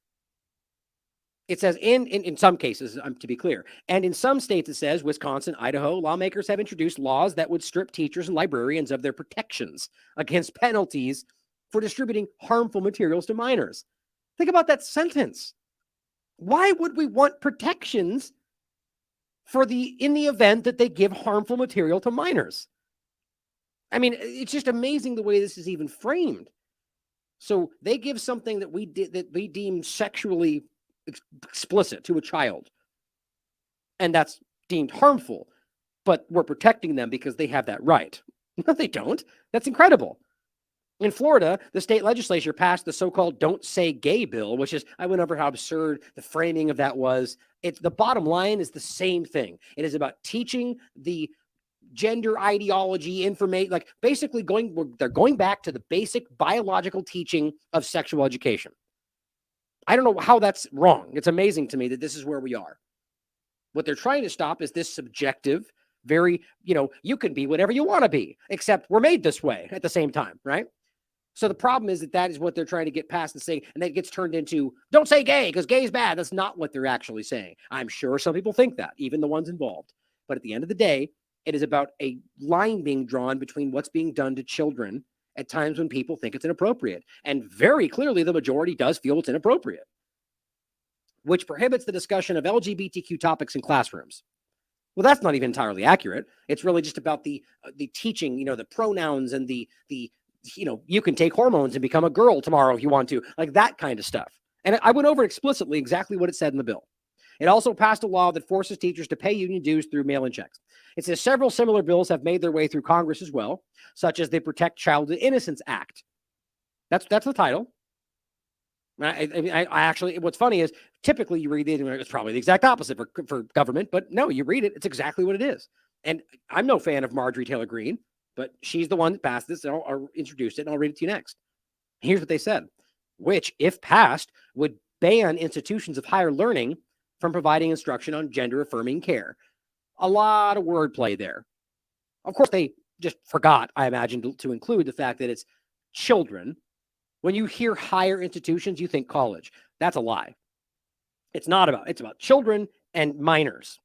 It says in some cases, to be clear, and in some states it says, Wisconsin, Idaho, lawmakers have introduced laws that would strip teachers and librarians of their protections against penalties for distributing harmful materials to minors. Think about that sentence. Why would we want protections in the event that they give harmful material to minors? I mean, it's just amazing the way this is even framed. So they give something that we deem sexually explicit to a child, and that's deemed harmful, but we're protecting them because they have that right. No, they don't. That's incredible. In Florida, the state legislature passed the so-called Don't Say Gay bill, which is, I went over how absurd the framing of that was. The bottom line is the same thing. It is about teaching the gender ideology, information, like basically they're going back to the basic biological teaching of sexual education. I don't know how that's wrong. It's amazing to me that this is where we are. What they're trying to stop is this subjective, very, you can be whatever you want to be, except we're made this way at the same time, right? So the problem is that is what they're trying to get past and saying, and that gets turned into, don't say gay because gay is bad. That's not what they're actually saying. I'm sure some people think that, even the ones involved. But at the end of the day, it is about a line being drawn between what's being done to children at times when people think it's inappropriate. And very clearly, the majority does feel it's inappropriate, which prohibits the discussion of LGBTQ topics in classrooms. Well, that's not even entirely accurate. It's really just about the teaching, the pronouns and the you can take hormones and become a girl tomorrow if you want to, like that kind of stuff. And I went over explicitly exactly what it said in the bill. It also passed a law that forces teachers to pay union dues through mail-in checks. It says several similar bills have made their way through Congress as well, such as the Protect Childhood Innocence Act. That's the title. I actually, what's funny is typically you read it and it's probably the exact opposite for government, but no, you read it, it's exactly what it is. And I'm no fan of Marjorie Taylor Greene, but she's the one that passed this, and I'll introduce it, and I'll read it to you next. Here's what they said, which, if passed, would ban institutions of higher learning from providing instruction on gender affirming care. A lot of wordplay there. Of course, they just forgot, I imagine, to include the fact that it's children. When you hear higher institutions, you think college. That's a lie. It's about children and minors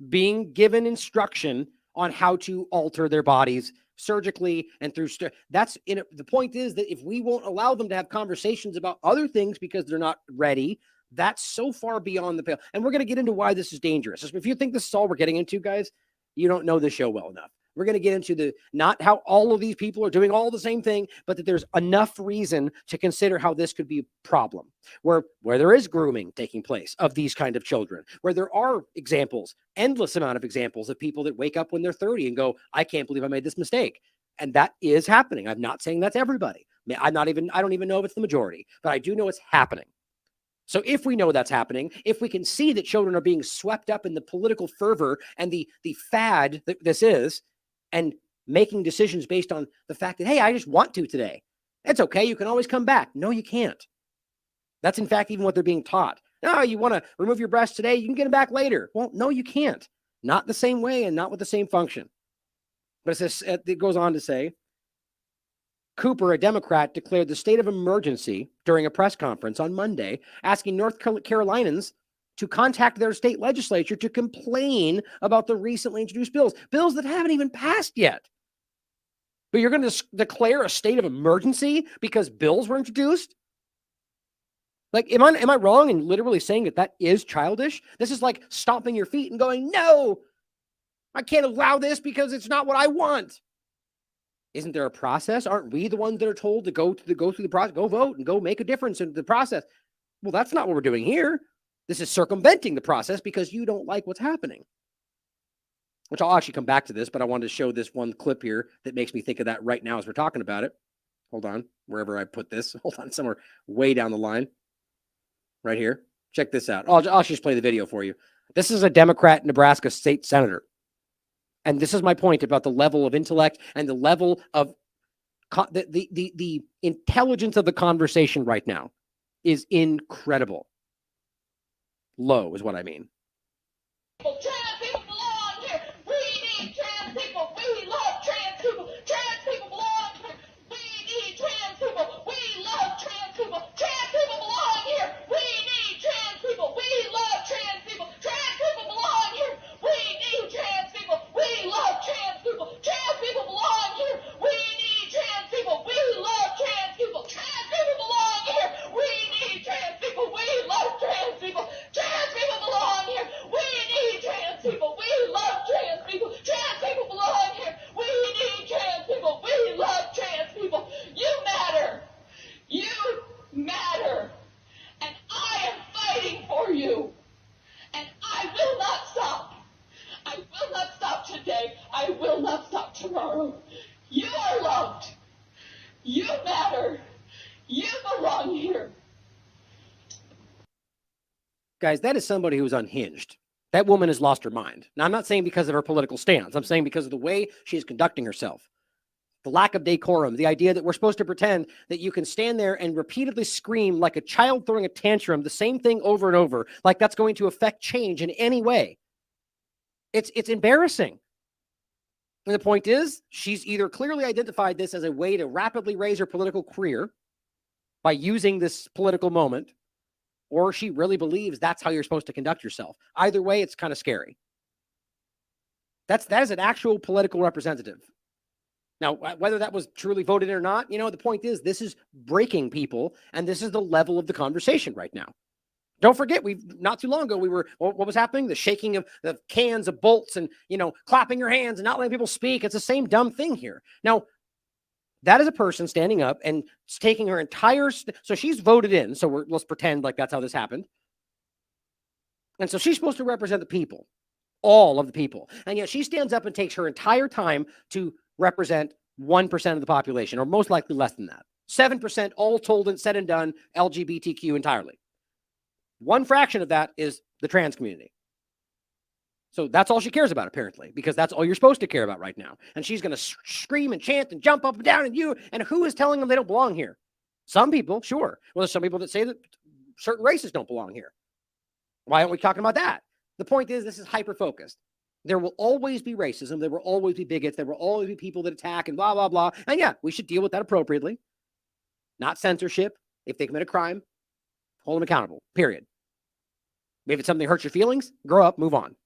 being given instruction on how to alter their bodies surgically and through the point is that if we won't allow them to have conversations about other things because they're not ready, that's so far beyond the pale. And we're going to get into why this is dangerous. If you think this is all we're getting into, guys, you don't know the show well enough. We're going to get into not how all of these people are doing all the same thing, but that there's enough reason to consider how this could be a problem where there is grooming taking place of these kind of children, where there are examples, endless amount of examples of people that wake up when they're 30 and go, I can't believe I made this mistake. And that is happening. I'm not saying that's everybody. I don't even know if it's the majority, but I do know it's happening. So if we know that's happening, if we can see that children are being swept up in the political fervor and the fad that this is, and making decisions based on the fact that, hey, I just want to today. It's okay. You can always come back. No, you can't. That's in fact even what they're being taught. No, you want to remove your breast today, you can get them back later. Well, no, you can't. Not the same way and not with the same function. But it goes on to say, Cooper, a Democrat, declared the state of emergency during a press conference on Monday, asking North Carolinians to contact their state legislature to complain about the recently introduced bills that haven't even passed yet. But you're going to declare a state of emergency because bills were introduced? Like, am I wrong in literally saying that is childish? This is like stomping your feet and going, no, I can't allow this because it's not what I want. Isn't there a process? Aren't we the ones that are told to go through the process, go vote and go make a difference in the process? Well, that's not what we're doing here. This is circumventing the process because you don't like what's happening. Which I'll actually come back to this, but I wanted to show this one clip here that makes me think of that right now as we're talking about it. Hold on, wherever I put this. Hold on, somewhere way down the line. Right here. Check this out. I'll just play the video for you. This is a Democrat Nebraska state senator. And this is my point about the level of intellect and the level of the intelligence of the conversation right now is incredible. Low is what I mean. Trans people belong here. We need trans people. We love trans people. Trans people belong here. We need trans people. We love trans people. Trans people belong here. We need trans people. We love trans people. Trans people belong here. We need trans people. We love trans people. Trans people belong here. We need trans people. We love trans people. Trans people belong here. We need trans people. We love trans people. Trans people belong here. We need trans people. We love trans people. Trans people belong here. We need trans people. We love trans people. You matter. You matter. And I am fighting for you. And I will not stop. I will not stop today. I will not stop tomorrow. You are loved. You matter. You belong here. Guys, that is somebody who's unhinged. That woman has lost her mind. Now, I'm not saying because of her political stance. I'm saying because of the way she is conducting herself. The lack of decorum, the idea that we're supposed to pretend that you can stand there and repeatedly scream like a child throwing a tantrum, the same thing over and over, like that's going to affect change in any way. It's embarrassing. And the point is, she's either clearly identified this as a way to rapidly raise her political career by using this political moment, or she really believes that's how you're supposed to conduct yourself. Either way, it's kind of scary. That is an actual political representative. Now, whether that was truly voted in or not, the point is this is breaking people, and this is the level of the conversation right now. Don't forget, not too long ago, what was happening? The shaking of the cans of bolts and, clapping your hands and not letting people speak. It's the same dumb thing here. Now, that is a person standing up and taking her entire, so she's voted in. So let's pretend like that's how this happened. And so she's supposed to represent the people, all of the people. And yet she stands up and takes her entire time to represent 1% of the population, or most likely less than that. 7% all told and said and done LGBTQ entirely. One fraction of that is the trans community. So that's all she cares about, apparently, because that's all you're supposed to care about right now. And she's going to scream and chant and jump up and down and who is telling them they don't belong here? Some people, sure. Well, there's some people that say that certain races don't belong here. Why aren't we talking about that? The point is, this is hyper-focused. There will always be racism. There will always be bigots. There will always be people that attack and blah, blah, blah. And yeah, we should deal with that appropriately. Not censorship. If they commit a crime, hold them accountable, period. If it's something that hurts your feelings, grow up, move on.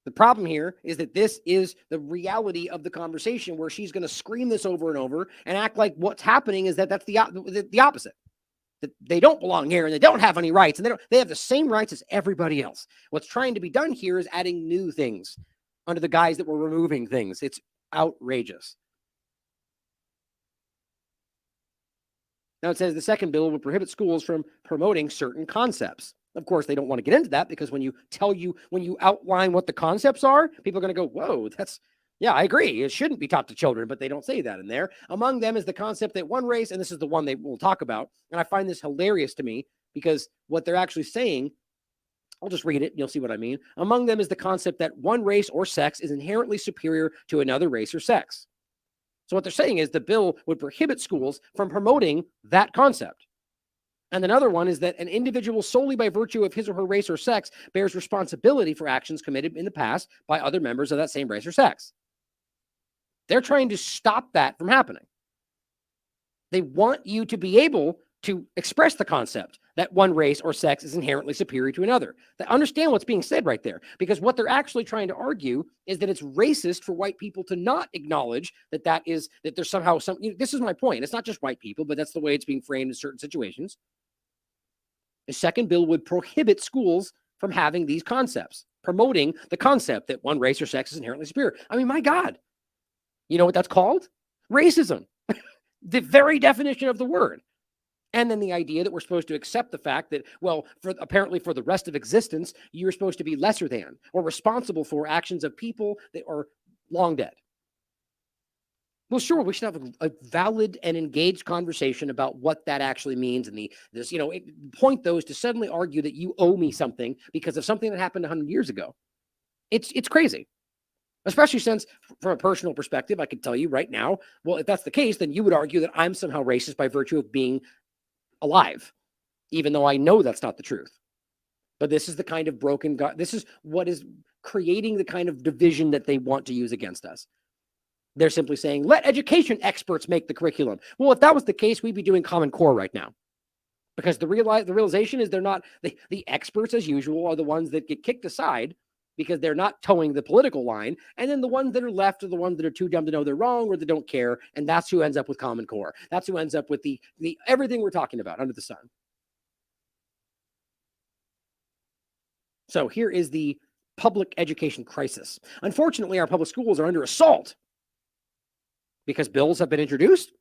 The problem here is that this is the reality of the conversation, where she's going to scream this over and over and act like what's happening is that that's the opposite. That they don't belong here and they don't have any rights, and they have the same rights as everybody else. What's trying to be done here is adding new things under the guise that we're removing things. It's outrageous. Now it says the second bill would prohibit schools from promoting certain concepts. Of course, they don't want to get into that, because when you outline what the concepts are, people are going to go, whoa, yeah, I agree. It shouldn't be taught to children, but they don't say that in there. Among them is the concept that one race, and this is the one they will talk about, and I find this hilarious to me, because what they're actually saying, I'll just read it, and you'll see what I mean. Among them is the concept that one race or sex is inherently superior to another race or sex. So what they're saying is the bill would prohibit schools from promoting that concept. And another one is that an individual, solely by virtue of his or her race or sex, bears responsibility for actions committed in the past by other members of that same race or sex. They're trying to stop that from happening. They want you to be able to express the concept that one race or sex is inherently superior to another. They understand what's being said right there, because what they're actually trying to argue is that it's racist for white people to not acknowledge that there's somehow some. This is my point. It's not just white people, but that's the way it's being framed in certain situations. The second bill would prohibit schools from having these concepts, promoting the concept that one race or sex is inherently superior. I mean, my God, you know what that's called? Racism. The very definition of the word. And then the idea that we're supposed to accept the fact that, well, apparently for the rest of existence, you're supposed to be lesser than or responsible for actions of people that are long dead. Well, sure, we should have a valid and engaged conversation about what that actually means, and point those to suddenly argue that you owe me something because of something that happened 100 years ago. It's crazy, especially since, from a personal perspective, I could tell you right now, well, if that's the case, then you would argue that I'm somehow racist by virtue of being alive, even though I know that's not the truth. But this is the kind of broken God. This is what is creating the kind of division that they want to use against us. They're simply saying, let education experts make the curriculum. Well, if that was the case, we'd be doing Common Core right now. Because the realization is they're not, the experts, as usual, are the ones that get kicked aside because they're not towing the political line. And then the ones that are left are the ones that are too dumb to know they're wrong, or that don't care. And that's who ends up with Common Core. That's who ends up with the everything we're talking about under the sun. So here is the public education crisis. Unfortunately, our public schools are under assault because bills have been introduced.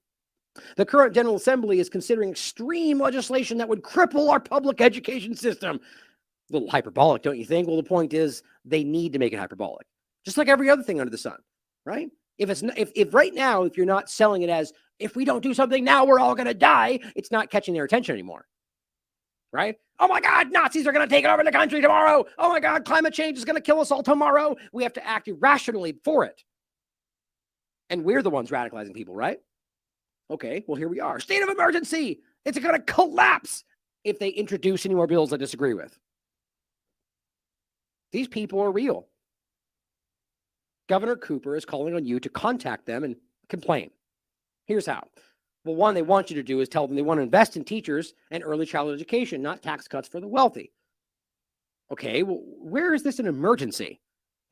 The current General Assembly is considering extreme legislation that would cripple our public education system. A little hyperbolic, don't you think? Well, the point is they need to make it hyperbolic, just like every other thing under the sun, right? If right now, if you're not selling it as, if we don't do something now, we're all going to die, it's not catching their attention anymore, right? Oh my God, Nazis are going to take over the country tomorrow. Oh my God, climate change is going to kill us all tomorrow. We have to act irrationally for it. And we're the ones radicalizing people, right? Okay, well, here we are. State of emergency. It's going to collapse if they introduce any more bills I disagree with. These people are real. Governor Cooper is calling on you to contact them and complain. Here's how. Well, one, they want you to do is tell them they want to invest in teachers and early childhood education, not tax cuts for the wealthy. Okay, well, where is this an emergency?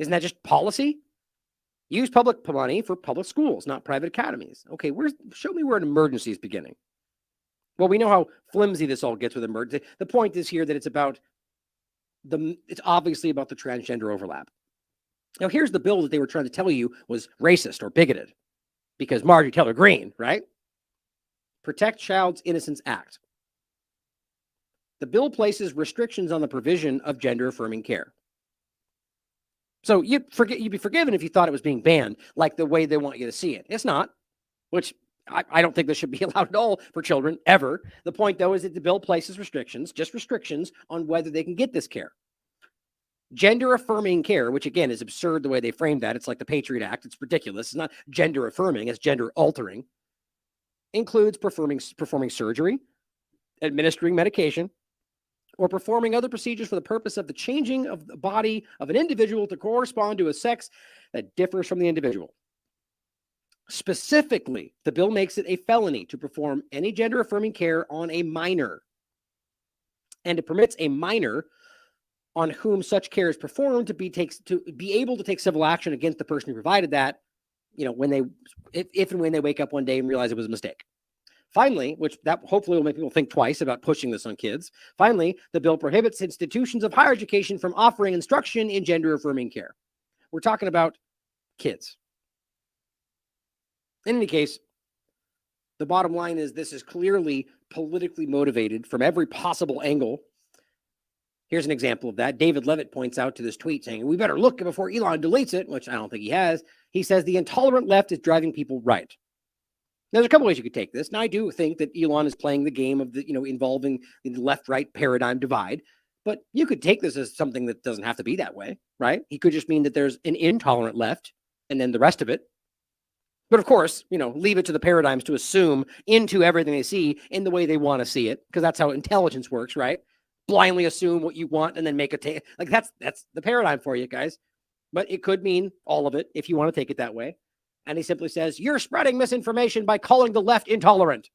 Isn't that just policy? Use public money for public schools, not private academies. Okay, show me where an emergency is beginning. Well, we know how flimsy this all gets with emergency. The point is here that it's obviously about the transgender overlap. Now, here's the bill that they were trying to tell you was racist or bigoted, because Marjorie Taylor Greene, right? Protect Child's Innocence Act. The bill places restrictions on the provision of gender-affirming care. So you'd be forgiven if you thought it was being banned, like the way they want you to see it. It's not, which I don't think this should be allowed at all for children, ever. The point, though, is that the bill places restrictions, just restrictions, on whether they can get this care. Gender-affirming care, which, again, is absurd the way they framed that. It's like the Patriot Act. It's ridiculous. It's not gender-affirming. It's gender-altering. Includes performing surgery, administering medication, or performing other procedures for the purpose of the changing of the body of an individual to correspond to a sex that differs from the individual. Specifically, the bill makes it a felony to perform any gender-affirming care on a minor, and it permits a minor on whom such care is performed to be able to take civil action against the person who provided that, if and when they wake up one day and realize it was a mistake. Finally, which that hopefully will make people think twice about pushing this on kids. Finally, the bill prohibits institutions of higher education from offering instruction in gender-affirming care. We're talking about kids. In any case, the bottom line is this is clearly politically motivated from every possible angle. Here's an example of that. David Levitt points out to this tweet saying, we better look before Elon deletes it, which I don't think he has. He says the intolerant left is driving people right. Now, there's a couple ways you could take this. Now, I do think that Elon is playing the game of involving the left-right paradigm divide, but you could take this as something that doesn't have to be that way, right? He could just mean that there's an intolerant left and then the rest of it. But of course, leave it to the paradigms to assume into everything they see in the way they want to see it, because that's how intelligence works, right? Blindly assume what you want and then make a that's the paradigm for you guys. But it could mean all of it if you want to take it that way. And he simply says, you're spreading misinformation by calling the left intolerant.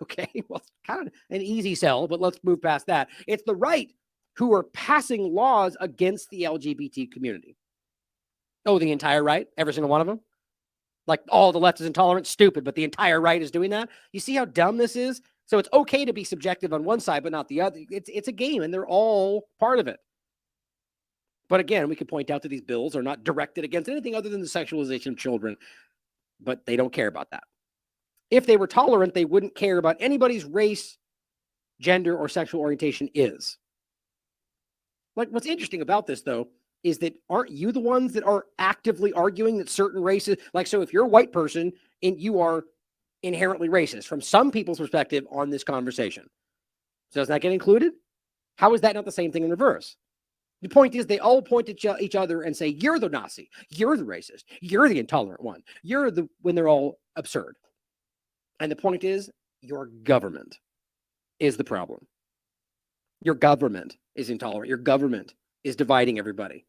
Okay, well, it's kind of an easy sell, but let's move past that. It's the right who are passing laws against the LGBT community. Oh, the entire right? Every single one of them? Like, all the left is intolerant? Stupid, but the entire right is doing that? You see how dumb this is? So it's okay to be subjective on one side, but not the other. It's a game, and they're all part of it. But again, we could point out that these bills are not directed against anything other than the sexualization of children, but they don't care about that. If they were tolerant, they wouldn't care about anybody's race, gender, or sexual orientation is. Like, what's interesting about this, though, is that aren't you the ones that are actively arguing that certain races, so if you're a white person and you are inherently racist from some people's perspective on this conversation, so does that get included? How is that not the same thing in reverse? The point is they all point at each other and say, you're the Nazi, you're the racist, you're the intolerant one, when they're all absurd. And the point is, your government is the problem. Your government is intolerant. Your government is dividing everybody.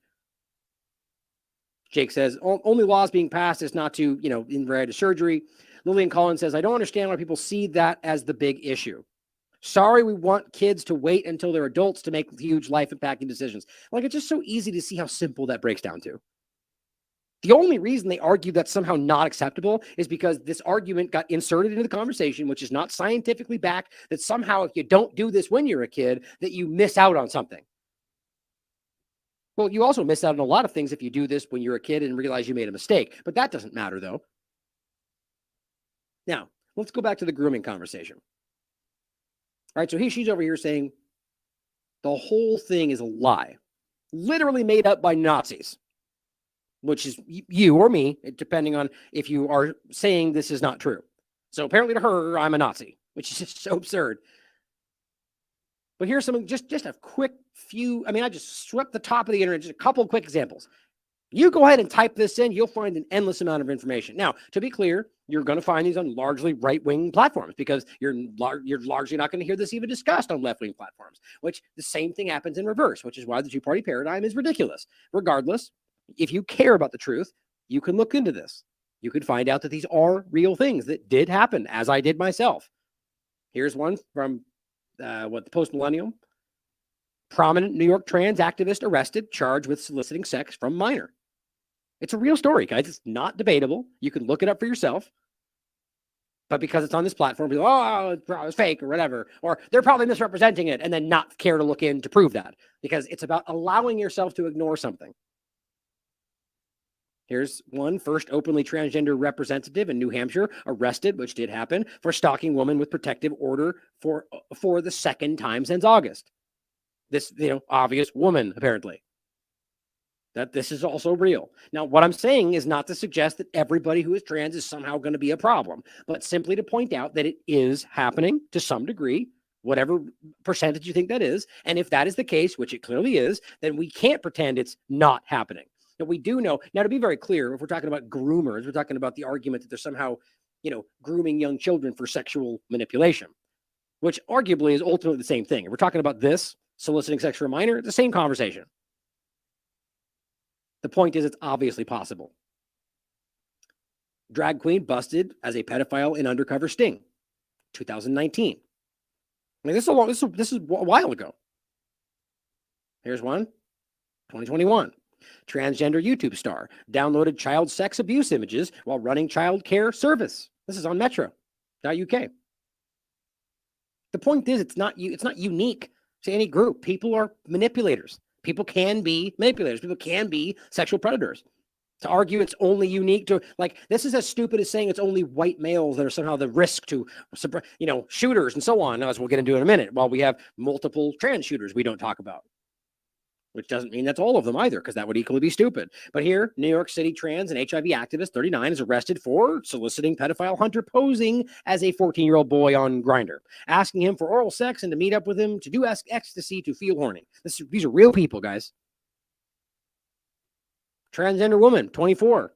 Jake says, only laws being passed is not to, invite surgery. Lillian Collins says, I don't understand why people see that as the big issue. Sorry, we want kids to wait until they're adults to make huge life-impacting decisions. It's just so easy to see how simple that breaks down to. The only reason they argue that's somehow not acceptable is because this argument got inserted into the conversation, which is not scientifically backed, that somehow if you don't do this when you're a kid, that you miss out on something. Well, you also miss out on a lot of things if you do this when you're a kid and realize you made a mistake. But that doesn't matter, though. Now, let's go back to the grooming conversation. All right, so she's over here saying the whole thing is a lie, literally made up by Nazis, which is you or me, depending on if you are saying this is not true. So apparently to her, I'm a Nazi, which is just so absurd. But here's something, just a quick few, I just swept the top of the internet, just a couple of quick examples. You go ahead and type this in, you'll find an endless amount of information. Now, to be clear, you're going to find these on largely right-wing platforms because you're largely not going to hear this even discussed on left-wing platforms, which the same thing happens in reverse, which is why the two-party paradigm is ridiculous. Regardless, if you care about the truth, you can look into this. You can find out that these are real things that did happen, as I did myself. Here's one from the Post-Millennium. Prominent New York trans activist arrested, charged with soliciting sex from minor. It's a real story, guys. It's not debatable. You can look it up for yourself. But because it's on this platform, people, it's fake or whatever, or they're probably misrepresenting it and then not care to look in to prove that because it's about allowing yourself to ignore something. Here's one. First openly transgender representative in New Hampshire arrested, which did happen, for stalking woman with protective order for the second time since August. This, obvious woman, apparently. That this is also real. Now, what I'm saying is not to suggest that everybody who is trans is somehow going to be a problem, but simply to point out that it is happening to some degree, whatever percentage you think that is. And if that is the case, which it clearly is, then we can't pretend it's not happening. And we do know, now to be very clear, if we're talking about groomers, we're talking about the argument that they're somehow, grooming young children for sexual manipulation. which arguably is ultimately the same thing. If we're talking about this, soliciting sex for a minor, it's the same conversation. The point is, it's obviously possible. Drag queen busted as a pedophile in undercover sting, 2019. I mean, this is a while ago. Here's one, 2021. Transgender YouTube star downloaded child sex abuse images while running child care service. This is on metro.uk. The point is, it's not unique to any group. People are manipulators. People can be manipulators. People can be sexual predators. To argue it's only unique to, like, this is as stupid as saying it's only white males that are somehow the risk to, shooters and so on, as we'll get into in a minute, while we have multiple trans shooters we don't talk about. Which doesn't mean that's all of them either, because that would equally be stupid. But here, New York City trans and HIV activist 39 is arrested for soliciting pedophile hunter posing as a 14-year-old boy on Grindr, asking him for oral sex and to meet up with him to do ecstasy to feel horny. These are real people, guys. Transgender woman, 24.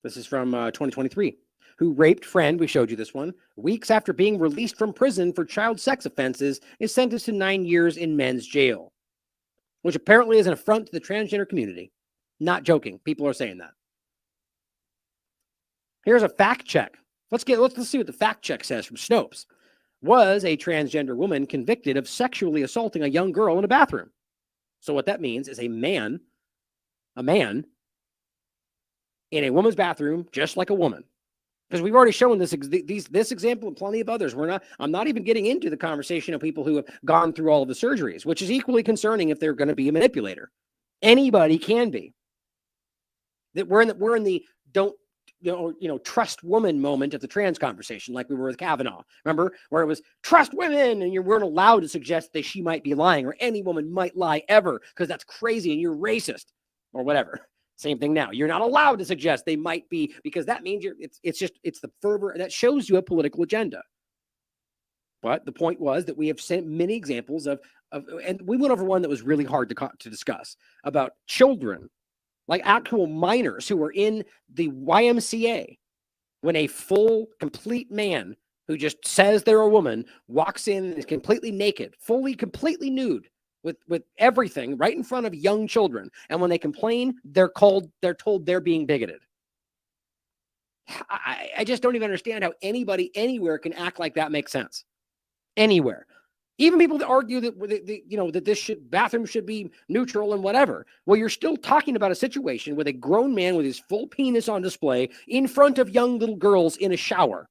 This is from 2023, who raped friend, we showed you this one, weeks after being released from prison for child sex offenses, is sentenced to 9 years in men's jail, which apparently is an affront to the transgender community. Not joking. People are saying that. Here's a fact check. Let's see what the fact check says from Snopes. Was a transgender woman convicted of sexually assaulting a young girl in a bathroom? So what that means is a man in a woman's bathroom, just like a woman. Because we've already shown this example and plenty of others. I'm not even getting into the conversation of people who have gone through all of the surgeries, which is equally concerning if they're going to be a manipulator. Anybody can be. That we're in the don't trust woman moment of the trans conversation, like we were with Kavanaugh. Remember, where it was trust women, and you weren't allowed to suggest that she might be lying, or any woman might lie ever, because that's crazy and you're racist or whatever. Same thing now. You're not allowed to suggest they might be, because that means it's the fervor that shows you a political agenda. But the point was that we have sent many examples of and we went over one that was really hard to discuss, about children, like actual minors who were in the YMCA, when a full, complete man who just says they're a woman walks in and is completely naked, completely nude, with everything right in front of young children. And when they complain, they're told they're being bigoted. I just don't even understand how anybody anywhere can act like that makes sense. Anywhere. Even people that argue that that this bathroom should be neutral and whatever. Well, you're still talking about a situation with a grown man with his full penis on display in front of young little girls in a shower.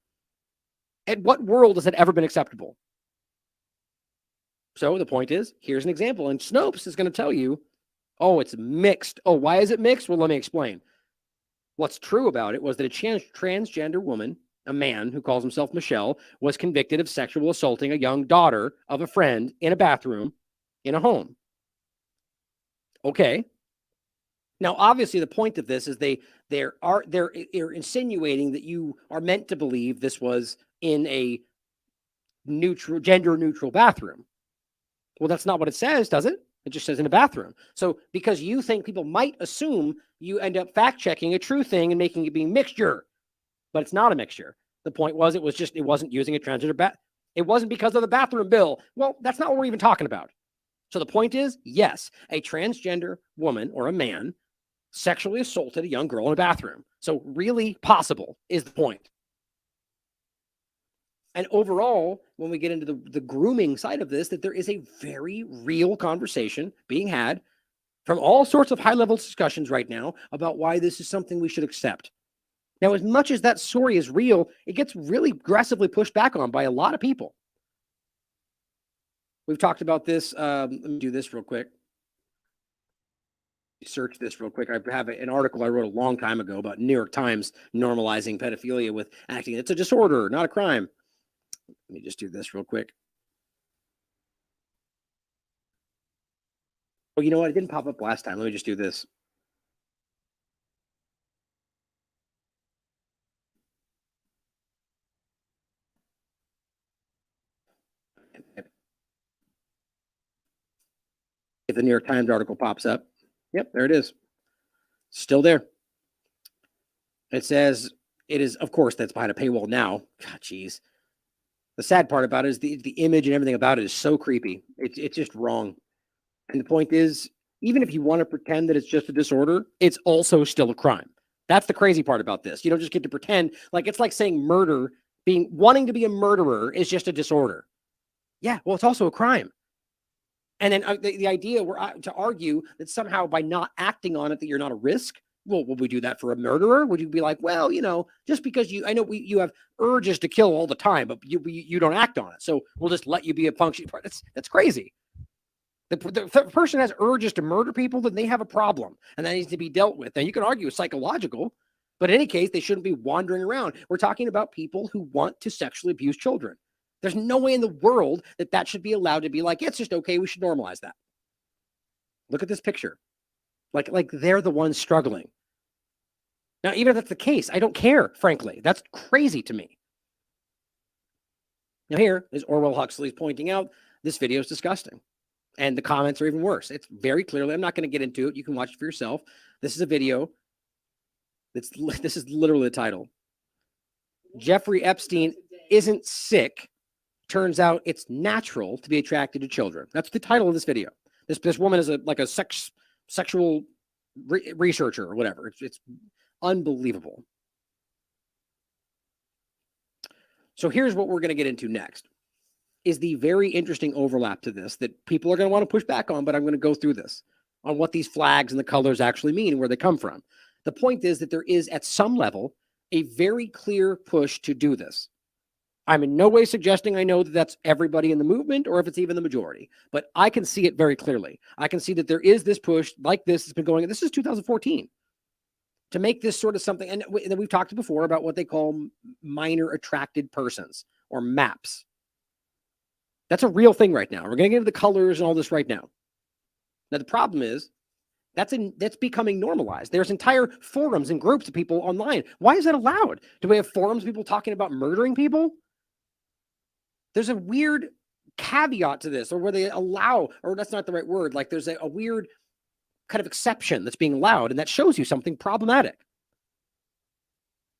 At what world has that ever been acceptable? So the point is, here's an example, and Snopes is going to tell you, oh, it's mixed. Oh, why is it mixed? Well, let me explain. What's true about it was that a transgender woman, a man who calls himself Michelle, was convicted of sexual assaulting a young daughter of a friend in a bathroom in a home. Okay. Now, obviously, the point of this is they're insinuating that you are meant to believe this was in a gender neutral bathroom. Well, that's not what it says, does it? It just says in a bathroom. So because you think people might assume, you end up fact checking a true thing and making it be mixture, but it's not a mixture. The point was it wasn't using a transgender it wasn't because of the bathroom bill. Well, that's not what we're even talking about. So the point is, yes, a transgender woman or a man sexually assaulted a young girl in a bathroom. So really possible is the point. And overall, when we get into the grooming side of this, that there is a very real conversation being had from all sorts of high-level discussions right now about why this is something we should accept. Now, as much as that story is real, it gets really aggressively pushed back on by a lot of people. We've talked about this. Let me do this real quick. Search this real quick. I have an article I wrote a long time ago about New York Times normalizing pedophilia with acting. It's a disorder, not a crime. Let me just do this real quick. Oh, you know what? It didn't pop up last time. Let me just do this. If the New York Times article pops up, yep, there it is. Still there. It says it is, of course, that's behind a paywall now. God, geez. The sad part about it is the image and everything about it is so creepy. It's just wrong. And the point is, even if you want to pretend that it's just a disorder, it's also still a crime. That's the crazy part about this. You don't just get to pretend like it's like saying murder, wanting to be a murderer is just a disorder. Yeah, well, it's also a crime. And then the idea to argue that somehow by not acting on it that you're not a risk. Well, would we do that for a murderer? Would you be like, well, just because you have urges to kill all the time, but you don't act on it, so we'll just let you be a functioning part. That's crazy. The person has urges to murder people, then they have a problem, and that needs to be dealt with. And you can argue it's psychological, but in any case, they shouldn't be wandering around. We're talking about people who want to sexually abuse children. There's no way in the world that should be allowed to be like, it's just okay. We should normalize that. Look at this picture. Like they're the ones struggling. Now, even if that's the case, I don't care, frankly. That's crazy to me. Now here is Orwell Huxley's pointing out this video is disgusting. And the comments are even worse. It's very clearly, I'm not going to get into it. You can watch it for yourself. This is a video. This is literally the title. Jeffrey Epstein isn't sick. Turns out it's natural to be attracted to children. That's the title of this video. This woman is a sexual researcher or whatever. It's unbelievable. So here's what we're going to get into next. Is the very interesting overlap to this that people are going to want to push back on, but I'm going to go through this on what these flags and the colors actually mean and where they come from. The point is that there is at some level a very clear push to do this. I'm in no way suggesting I know that that's everybody in the movement or if it's even the majority, but I can see it very clearly. I can see that there is this push like this has been going, and this is 2014, to make this sort of something. And we've talked before about what they call minor attracted persons or MAPs. That's a real thing right now. We're going to get into the colors and all this right now. Now, the problem is that's becoming normalized. There's entire forums and groups of people online. Why is that allowed? Do we have forums, people talking about murdering people? There's a weird caveat to this, or where they allow, or that's not the right word. Like there's a weird kind of exception that's being allowed, and that shows you something problematic.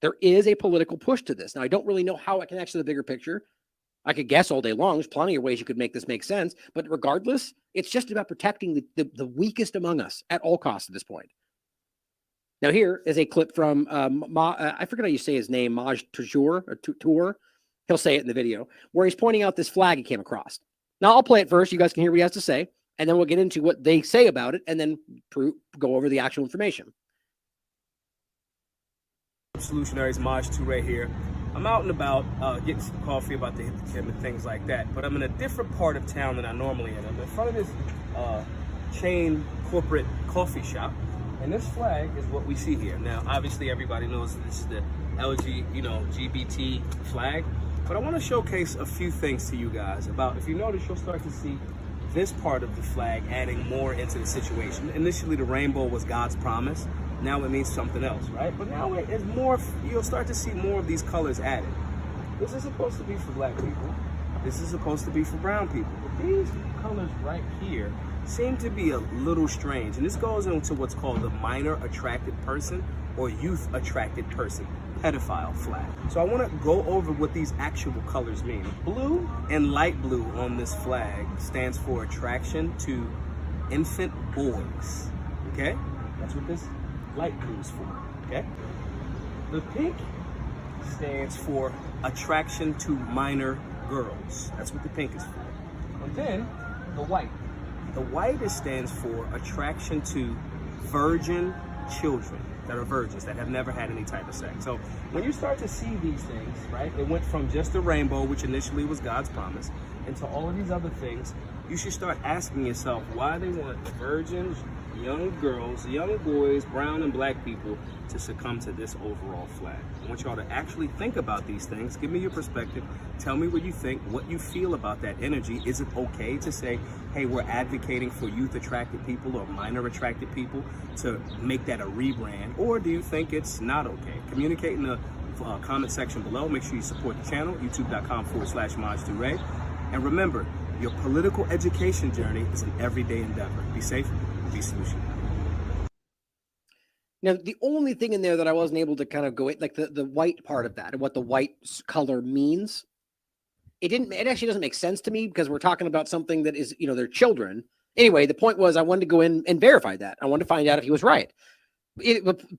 There is a political push to this. Now, I don't really know how it connects to the bigger picture. I could guess all day long. There's plenty of ways you could make this make sense. But regardless, it's just about protecting the weakest among us at all costs at this point. Now, here is a clip from, I forget how you say his name, Maj Tour. He'll say it in the video, where he's pointing out this flag he came across. Now, I'll play it first. You guys can hear what he has to say. And then we'll get into what they say about it and then go over the actual information. Solutionaries, Maj Toure here. I'm out and about getting some coffee, about to hit the gym and things like that. But I'm in a different part of town than I normally am. I'm in front of this chain corporate coffee shop. And this flag is what we see here. Now, obviously, everybody knows this is the LGBT flag. But I want to showcase a few things to you guys about, if you notice, you'll start to see this part of the flag adding more into the situation. Initially, the rainbow was God's promise. Now it means something else, right? But now it's more, you'll start to see more of these colors added. This is supposed to be for black people. This is supposed to be for brown people. But these colors right here seem to be a little strange. And this goes into what's called the minor attracted person or youth attracted person pedophile flag. So I want to go over what these actual colors mean. Blue and light blue on this flag stands for attraction to infant boys, okay? That's what this light blue is for, okay? The pink stands for attraction to minor girls. That's what the pink is for. And then the white. The white stands for attraction to virgin children that are virgins, that have never had any type of sex. So when you start to see these things, right, it went from just the rainbow, which initially was God's promise, into all of these other things, you should start asking yourself why they want virgins, young girls, young boys, brown and black people to succumb to this overall flag. I want y'all to actually think about these things. Give me your perspective. Tell me what you think, what you feel about that energy. Is it okay to say, hey, we're advocating for youth attracted people or minor attracted people to make that a rebrand? Or do you think it's not okay? Communicate in the comment section below. Make sure you support the channel, youtube.com/Maj Toure. And remember, your political education journey is an everyday endeavor. Be safe. Be solution. Now, the only thing in there that I wasn't able to kind of go like the white part of that and what the white color means it actually doesn't make sense to me because we're talking about something that is, they're children. Anyway, the point was I wanted to go in and verify that. I wanted to find out if he was right.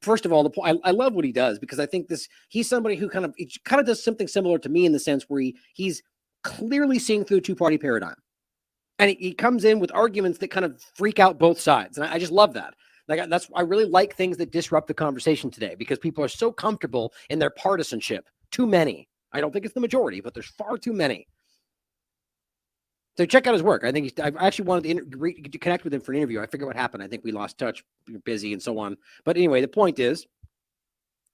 First of all, the point I love what he does because I think he's somebody who kind of does something similar to me in the sense where he's clearly seeing through the two-party paradigm. And he comes in with arguments that kind of freak out both sides. And I just love that. I really like things that disrupt the conversation today because people are so comfortable in their partisanship. Too many. I don't think it's the majority, but there's far too many. So check out his work. I think I actually wanted to connect with him for an interview. I forget what happened. I think we lost touch, we were busy and so on. But anyway, the point is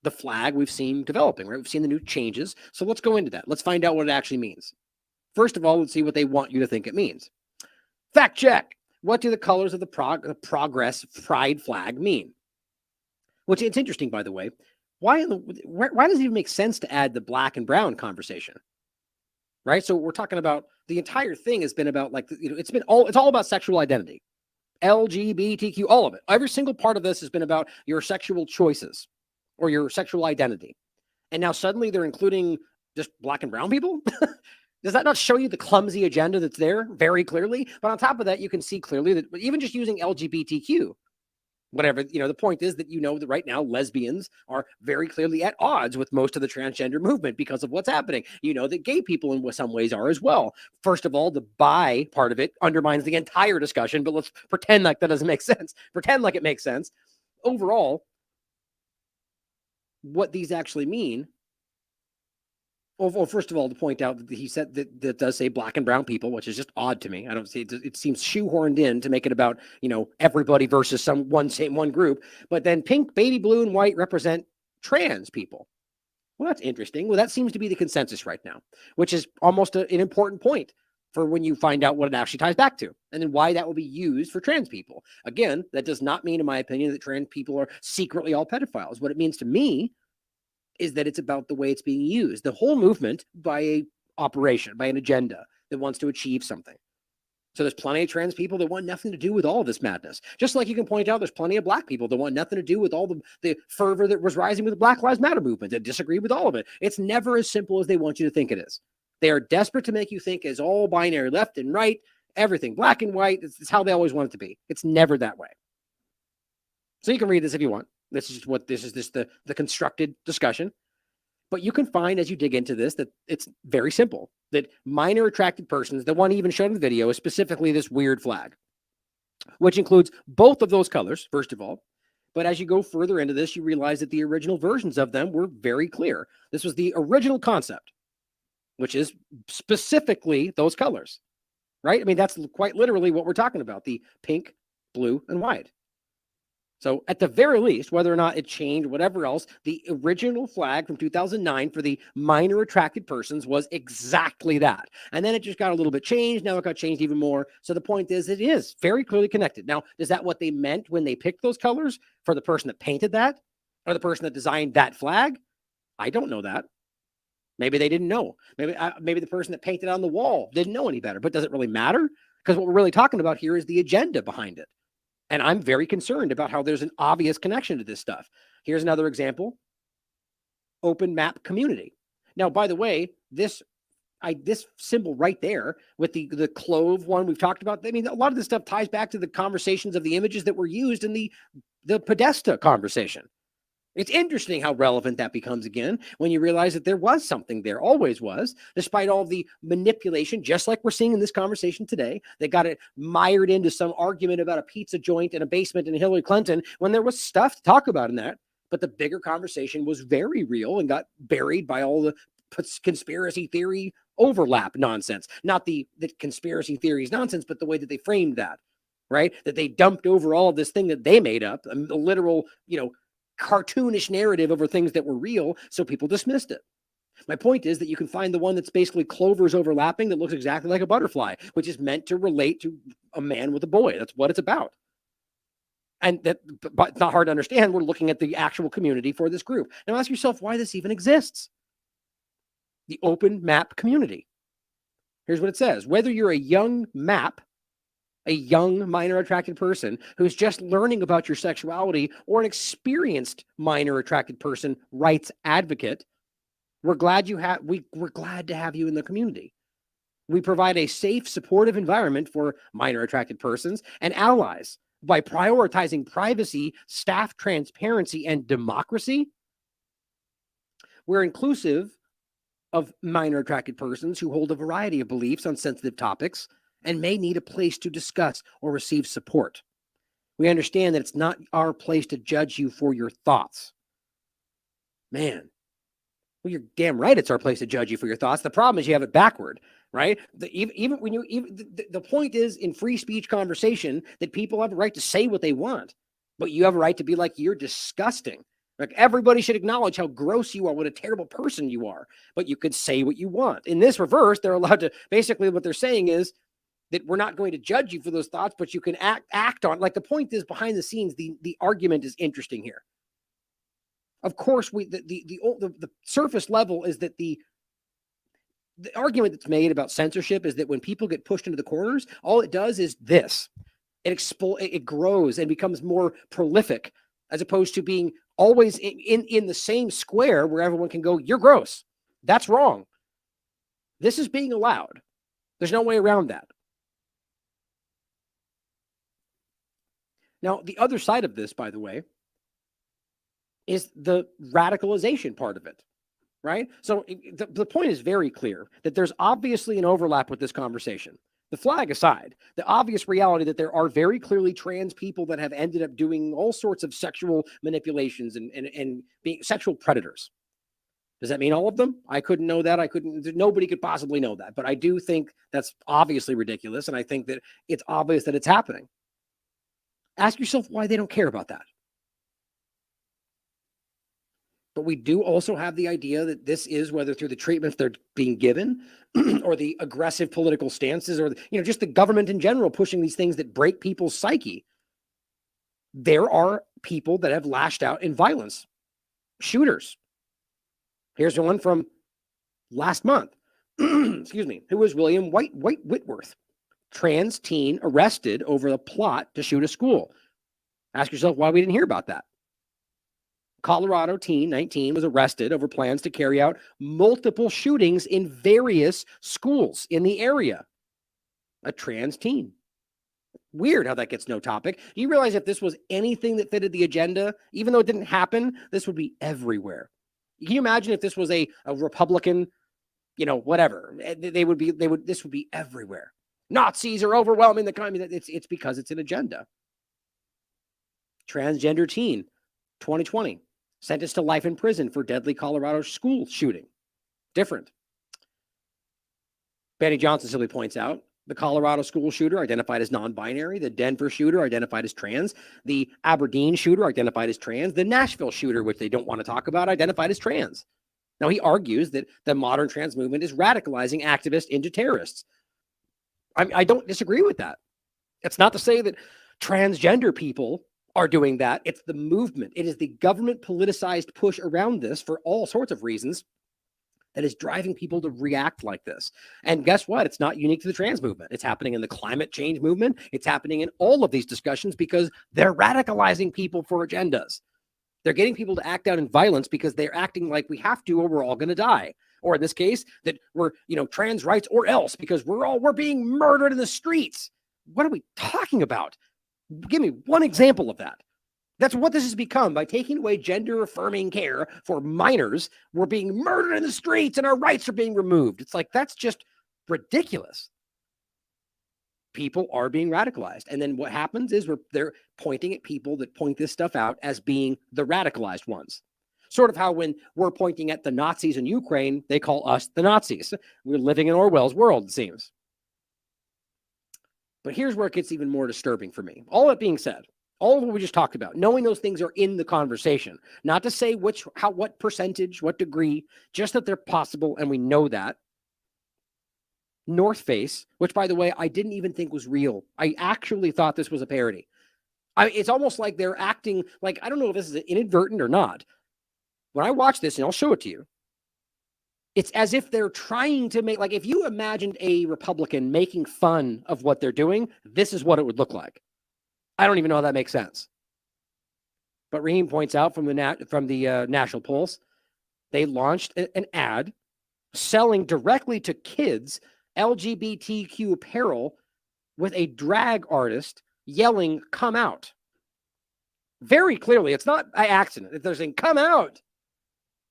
the flag we've seen developing, right? We've seen the new changes. So let's go into that. Let's find out what it actually means. First of all, let's see what they want you to think it means. Fact check. What do the colors of the Progress Pride flag mean? Which it's interesting, by the way. Why does it even make sense to add the black and brown conversation? Right? So we're talking about the entire thing has been about it's all about sexual identity. LGBTQ, all of it. Every single part of this has been about your sexual choices or your sexual identity. And now suddenly they're including just black and brown people? Does that not show you the clumsy agenda that's there very clearly? But on top of that, you can see clearly that even just using LGBTQ, whatever, the point is that that right now lesbians are very clearly at odds with most of the transgender movement because of what's happening. That gay people in some ways are as well. First of all, the bi part of it undermines the entire discussion, but let's pretend like that doesn't make sense. Pretend like it makes sense. Overall, what these actually mean. Well, first of all, to point out that he said that does say black and brown people, which is just odd to me. I don't see it. It seems shoehorned in to make it about, everybody versus one group. But then pink, baby blue, and white represent trans people. Well, that's interesting. Well, that seems to be the consensus right now, which is almost an important point for when you find out what it actually ties back to and then why that will be used for trans people. Again, that does not mean, in my opinion, that trans people are secretly all pedophiles. What it means to me is that it's about the way it's being used. The whole movement by an operation, by an agenda that wants to achieve something. So there's plenty of trans people that want nothing to do with all of this madness. Just like you can point out, there's plenty of black people that want nothing to do with all the fervor that was rising with the Black Lives Matter movement, that disagree with all of it. It's never as simple as they want you to think it is. They are desperate to make you think it's all binary, left and right, everything, black and white. It's how they always want it to be. It's never that way. So you can read this if you want. This is the constructed discussion. But you can find as you dig into this that it's very simple, that minor attracted persons, the one even shown in the video, is specifically this weird flag, which includes both of those colors, first of all. But as you go further into this, you realize that the original versions of them were very clear. This was the original concept, which is specifically those colors, right? I mean, that's quite literally what we're talking about, the pink, blue, and white. So at the very least, whether or not it changed, whatever else, the original flag from 2009 for the minor attracted persons was exactly that. And then it just got a little bit changed. Now it got changed even more. So the point is, it is very clearly connected. Now, is that what they meant when they picked those colors for the person that painted that or the person that designed that flag? I don't know that. Maybe they didn't know. Maybe the person that painted on the wall didn't know any better. But does it really matter? Because what we're really talking about here is the agenda behind it. And I'm very concerned about how there's an obvious connection to this stuff. Here's another example. Open map community. Now, by the way, this symbol right there with the clove one we've talked about, I mean, a lot of this stuff ties back to the conversations of the images that were used in the Podesta conversation. It's interesting how relevant that becomes again when you realize that there was something there, always was, despite all the manipulation, just like we're seeing in this conversation today. They got it mired into some argument about a pizza joint in a basement in Hillary Clinton when there was stuff to talk about in that. But the bigger conversation was very real and got buried by all the conspiracy theory overlap nonsense. Not the conspiracy theories nonsense, but the way that they framed that, right? That they dumped over all of this thing that they made up, a literal, cartoonish narrative over things that were real, so people dismissed it. My point is that you can find the one that's basically clovers overlapping that looks exactly like a butterfly, which is meant to relate to a man with a boy. That's what it's about. And but it's not hard to understand. We're looking at the actual community for this group. Now ask yourself why this even exists. The open map community. Here's what it says. Whether you're a young minor attracted person who's just learning about your sexuality or an experienced minor attracted person rights advocate, we're glad to have you in the community. We provide a safe, supportive environment for minor attracted persons and allies by prioritizing privacy, staff transparency, and democracy. We're inclusive of minor attracted persons who hold a variety of beliefs on sensitive topics and may need a place to discuss or receive support. We understand that it's not our place to judge you for your thoughts. Man, well, you're damn right it's our place to judge you for your thoughts. The problem is you have it backward, right? The point is in free speech conversation that people have a right to say what they want, but you have a right to be like, you're disgusting. Like, everybody should acknowledge how gross you are, what a terrible person you are, but you could say what you want. In this reverse, they're allowed to, basically what they're saying is that we're not going to judge you for those thoughts, but you can act on, like, the point is behind the scenes, the argument is interesting here. Of course, the surface level is that the argument that's made about censorship is that when people get pushed into the corners, all it does is this. It grows and becomes more prolific, as opposed to being always in the same square where everyone can go, you're gross. That's wrong. This is being allowed. There's no way around that. Now, the other side of this, by the way, is the radicalization part of it, right? So the point is very clear that there's obviously an overlap with this conversation. The flag aside, the obvious reality that there are very clearly trans people that have ended up doing all sorts of sexual manipulations and being sexual predators. Does that mean all of them? I couldn't know that. Nobody could possibly know that. But I do think that's obviously ridiculous. And I think that it's obvious that it's happening. Ask yourself why they don't care about that. But we do also have the idea that this is, whether through the treatments they're being given or the aggressive political stances or, just the government in general pushing these things that break people's psyche. There are people that have lashed out in violence. Shooters. Here's one from last month. Excuse me. Who was William Whitworth? Trans teen arrested over a plot to shoot a school. Ask yourself why we didn't hear about that. Colorado teen, 19, was arrested over plans to carry out multiple shootings in various schools in the area. A trans teen. Weird how that gets no topic. Do you realize if this was anything that fitted the agenda, even though it didn't happen, this would be everywhere? Can you imagine if this was a Republican, whatever, this would be everywhere. Nazis are overwhelming the community. It's because it's an agenda. Transgender teen, 2020. Sentenced to life in prison for deadly Colorado school shooting. Different. Benny Johnson simply points out the Colorado school shooter identified as non-binary, the Denver shooter identified as trans, the Aberdeen shooter identified as trans, the Nashville shooter, which they don't want to talk about, identified as trans. Now, he argues that the modern trans movement is radicalizing activists into terrorists. I don't disagree with that. It's not to say that transgender people are doing that. It's the movement. It is the government politicized push around this for all sorts of reasons that is driving people to react like this. And guess what? It's not unique to the trans movement. It's happening in the climate change movement. It's happening in all of these discussions because they're radicalizing people for agendas. They're getting people to act out in violence because they're acting like we have to or we're all going to die. Or in this case, that we're, trans rights or else because we're being murdered in the streets. What are we talking about? Give me one example of that. That's what this has become. By taking away gender-affirming care for minors, we're being murdered in the streets and our rights are being removed. It's like, that's just ridiculous. People are being radicalized. And then what happens is they're pointing at people that point this stuff out as being the radicalized ones. Sort of how when we're pointing at the Nazis in Ukraine, they call us the Nazis. We're living in Orwell's world, it seems. But here's where it gets even more disturbing for me. All that being said, all of what we just talked about, knowing those things are in the conversation, not to say what percentage, what degree, just that they're possible, and we know that. North Face, which, by the way, I didn't even think was real. I actually thought this was a parody. It's almost like they're acting like, I don't know if this is inadvertent or not. When I watch this, and I'll show it to you, it's as if they're trying to make, like, if you imagined a Republican making fun of what they're doing, this is what it would look like. I don't even know how that makes sense. But Raheem points out from the National Pulse, they launched an ad selling directly to kids LGBTQ apparel with a drag artist yelling, "Come out." Very clearly, it's not by accident. If they're saying, "Come out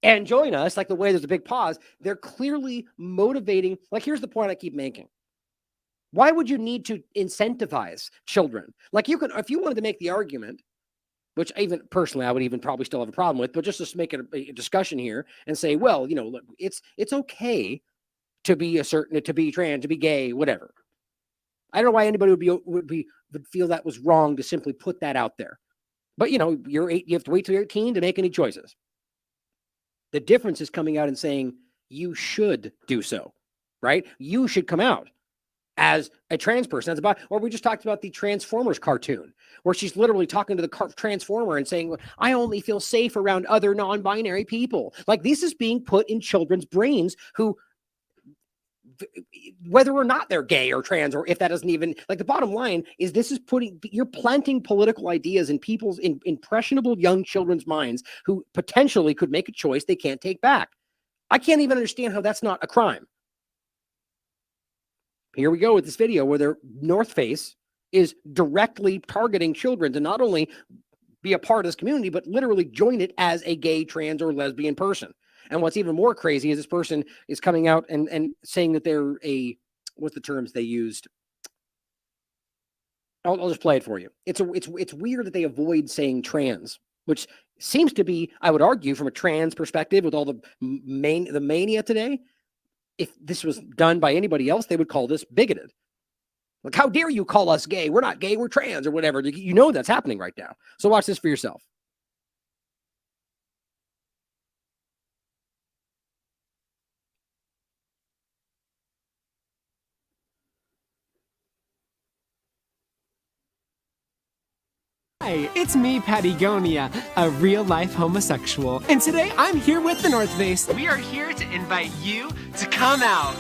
and join us," like the way there's a big pause, they're clearly motivating. Like, here's the point I keep making. Why would you need to incentivize children? Like, you could, if you wanted to make the argument, which even personally I would even probably still have a problem with, but just to make it a discussion here and say, well, you know, look, it's okay to be to be trans, to be gay, whatever. I don't know why anybody would feel that was wrong to simply put that out there. But you know, you have to wait till you're 18 to make any choices. The difference is coming out and saying you should do so, right? You should come out as a trans person. That's about, or we just talked about the Transformers cartoon where she's literally talking to the Transformer and saying, "I only feel safe around other non-binary people." Like, this is being put in children's brains who, whether or not they're gay or trans, or if that doesn't even, like, the bottom line is this is you're planting political ideas in people's impressionable young children's minds who potentially could make a choice they can't take back. I can't even understand how that's not a crime. Here we go with this video where their North Face is directly targeting children to not only be a part of this community, but literally join it as a gay, trans, or lesbian person. And what's even more crazy is this person is coming out and saying that they're what's the terms they used? I'll just play it for you. It's weird that they avoid saying trans, which seems to be, I would argue, from a trans perspective, with all the mania today, if this was done by anybody else, they would call this bigoted. Like, how dare you call us gay? We're not gay, we're trans, or whatever. You know that's happening right now. So watch this for yourself. Hi, it's me, Patagonia, a real-life homosexual. And today I'm here with the North Face. We are here to invite you to come out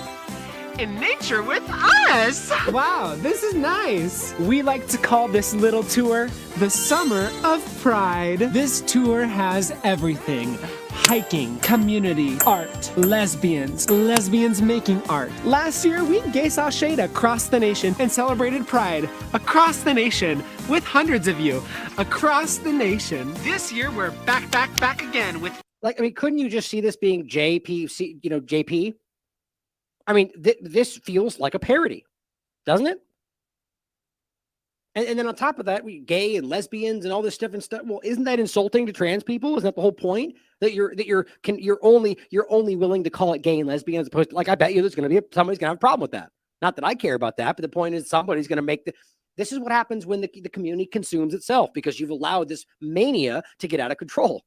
in nature with us. Wow, this is nice. We like to call this little tour the Summer of Pride. This tour has everything. Hiking, community, art, lesbians making art. Last year, we gay sashayed across the nation and celebrated Pride across the nation with hundreds of you across the nation. This year, we're back again with... Like, I mean, couldn't you just see this being JP, you know, JP? I mean, this feels like a parody, doesn't it? And then on top of that, we gay and lesbians and all this stuff and stuff. Well, isn't that insulting to trans people? Isn't that the whole point? That you're only willing to call it gay and lesbian, as opposed to, like, I bet you there's going to be somebody's going to have a problem with that. Not that I care about that, but the point is somebody's going to make this is what happens when the community consumes itself, because you've allowed this mania to get out of control.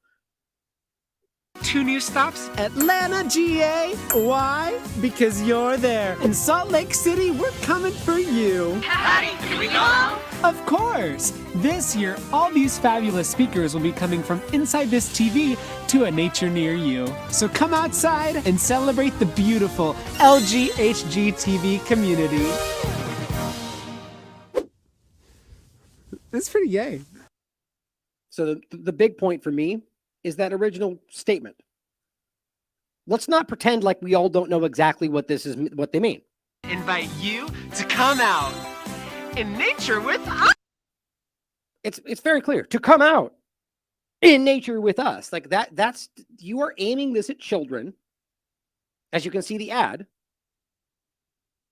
2 new stops, Atlanta, GA. Why? Because you're there. In Salt Lake City, we're coming for you. Patty, can we go? Of course. This year, all these fabulous speakers will be coming from inside this TV to a nature near you. So come outside and celebrate the beautiful LGHG community. That's pretty gay. So the big point for me is that original statement. Let's not pretend like we all don't know exactly what what they mean. Invite you to come out in nature with us. It's very clear to come out in nature with us. Like that's you are aiming this at children, as you can see the ad,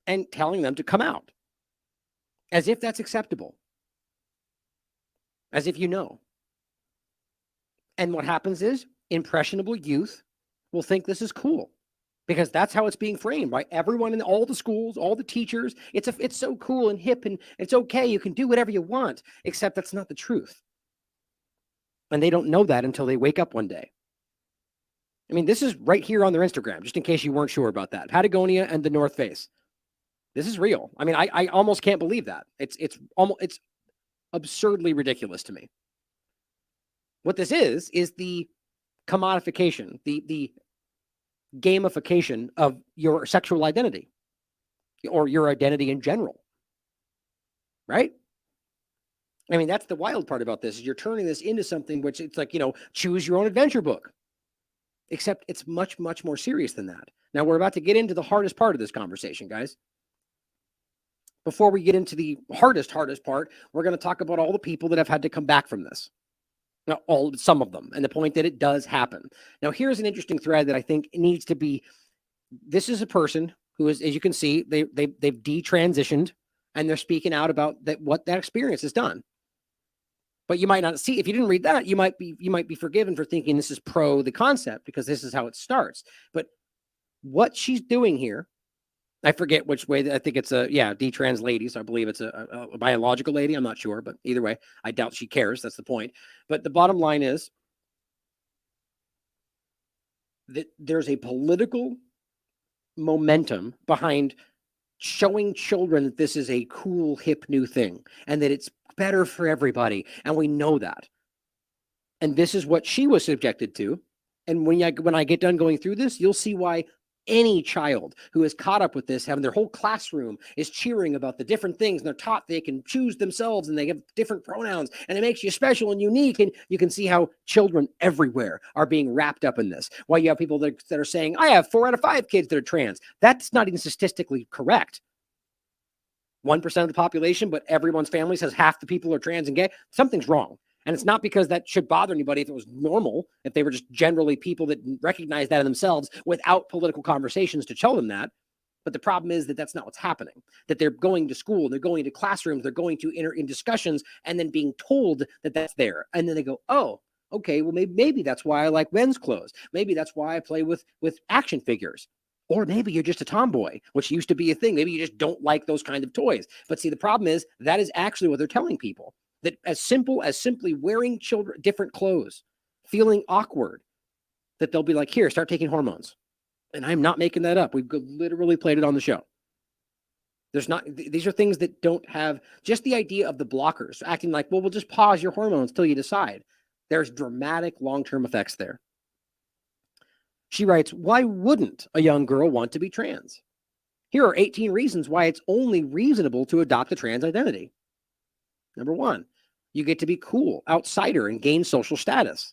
and telling them to come out as if that's acceptable, as if you know. And what happens is impressionable youth will think this is cool, because that's how it's being framed by everyone in all the schools, all the teachers. It's so cool and hip, and it's okay. You can do whatever you want, except that's not the truth. And they don't know that until they wake up one day. I mean, this is right here on their Instagram, just in case you weren't sure about that. Patagonia and the North Face. This is real. I mean, I almost can't believe that. It's absurdly ridiculous to me. What this is the commodification, the gamification of your sexual identity, or your identity in general, right? I mean, that's the wild part about this, is you're turning this into something which it's like, you know, choose your own adventure book, except it's much, much more serious than that. Now we're about to get into the hardest part of this conversation, guys. before we get into the hardest part, we're going to talk about all the people that have had to come back from this. Now, some of them, and the point that it does happen. Now, here's an interesting thread that I think needs to be. This is a person who is, as you can see, they've detransitioned, and they're speaking out about what that experience has done. But you might not see, if you didn't read that, you might be forgiven for thinking this is pro the concept, because this is how it starts. But what she's doing here, I forget which way. I think it's detrans lady. So I believe it's a biological lady. I'm not sure, but either way, I doubt she cares. That's the point. But the bottom line is that there's a political momentum behind showing children that this is a cool, hip new thing and that it's better for everybody. And we know that. And this is what she was subjected to. And when I get done going through this, you'll see why any child who is caught up with this, having their whole classroom is cheering about the different things, and they're taught they can choose themselves and they have different pronouns, and it makes you special and unique. And you can see how children everywhere are being wrapped up in this. While you have people that are saying, I have 4 out of 5 kids that are trans. That's not even statistically correct. 1% of the population, but everyone's family says half the people are trans and gay. Something's wrong. And it's not because that should bother anybody if it was normal, if they were just generally people that recognize that in themselves without political conversations to tell them that. But the problem is that that's not what's happening, that they're going to school, they're going to classrooms, they're going to enter in discussions and then being told that that's there. And then they go, oh, okay, well, maybe that's why I like men's clothes. Maybe that's why I play with action figures. Or maybe you're just a tomboy, which used to be a thing. Maybe you just don't like those kinds of toys. But see, the problem is that is actually what they're telling people. That as simple as simply wearing children different clothes, feeling awkward, that they'll be like, here, start taking hormones. And I'm not making that up. We've literally played it on the show. These are things that don't have just the idea of the blockers acting like, well, we'll just pause your hormones till you decide. There's dramatic long-term effects there. She writes, why wouldn't a young girl want to be trans? Here are 18 reasons why it's only reasonable to adopt a trans identity. Number 1, you get to be cool, outsider, and gain social status.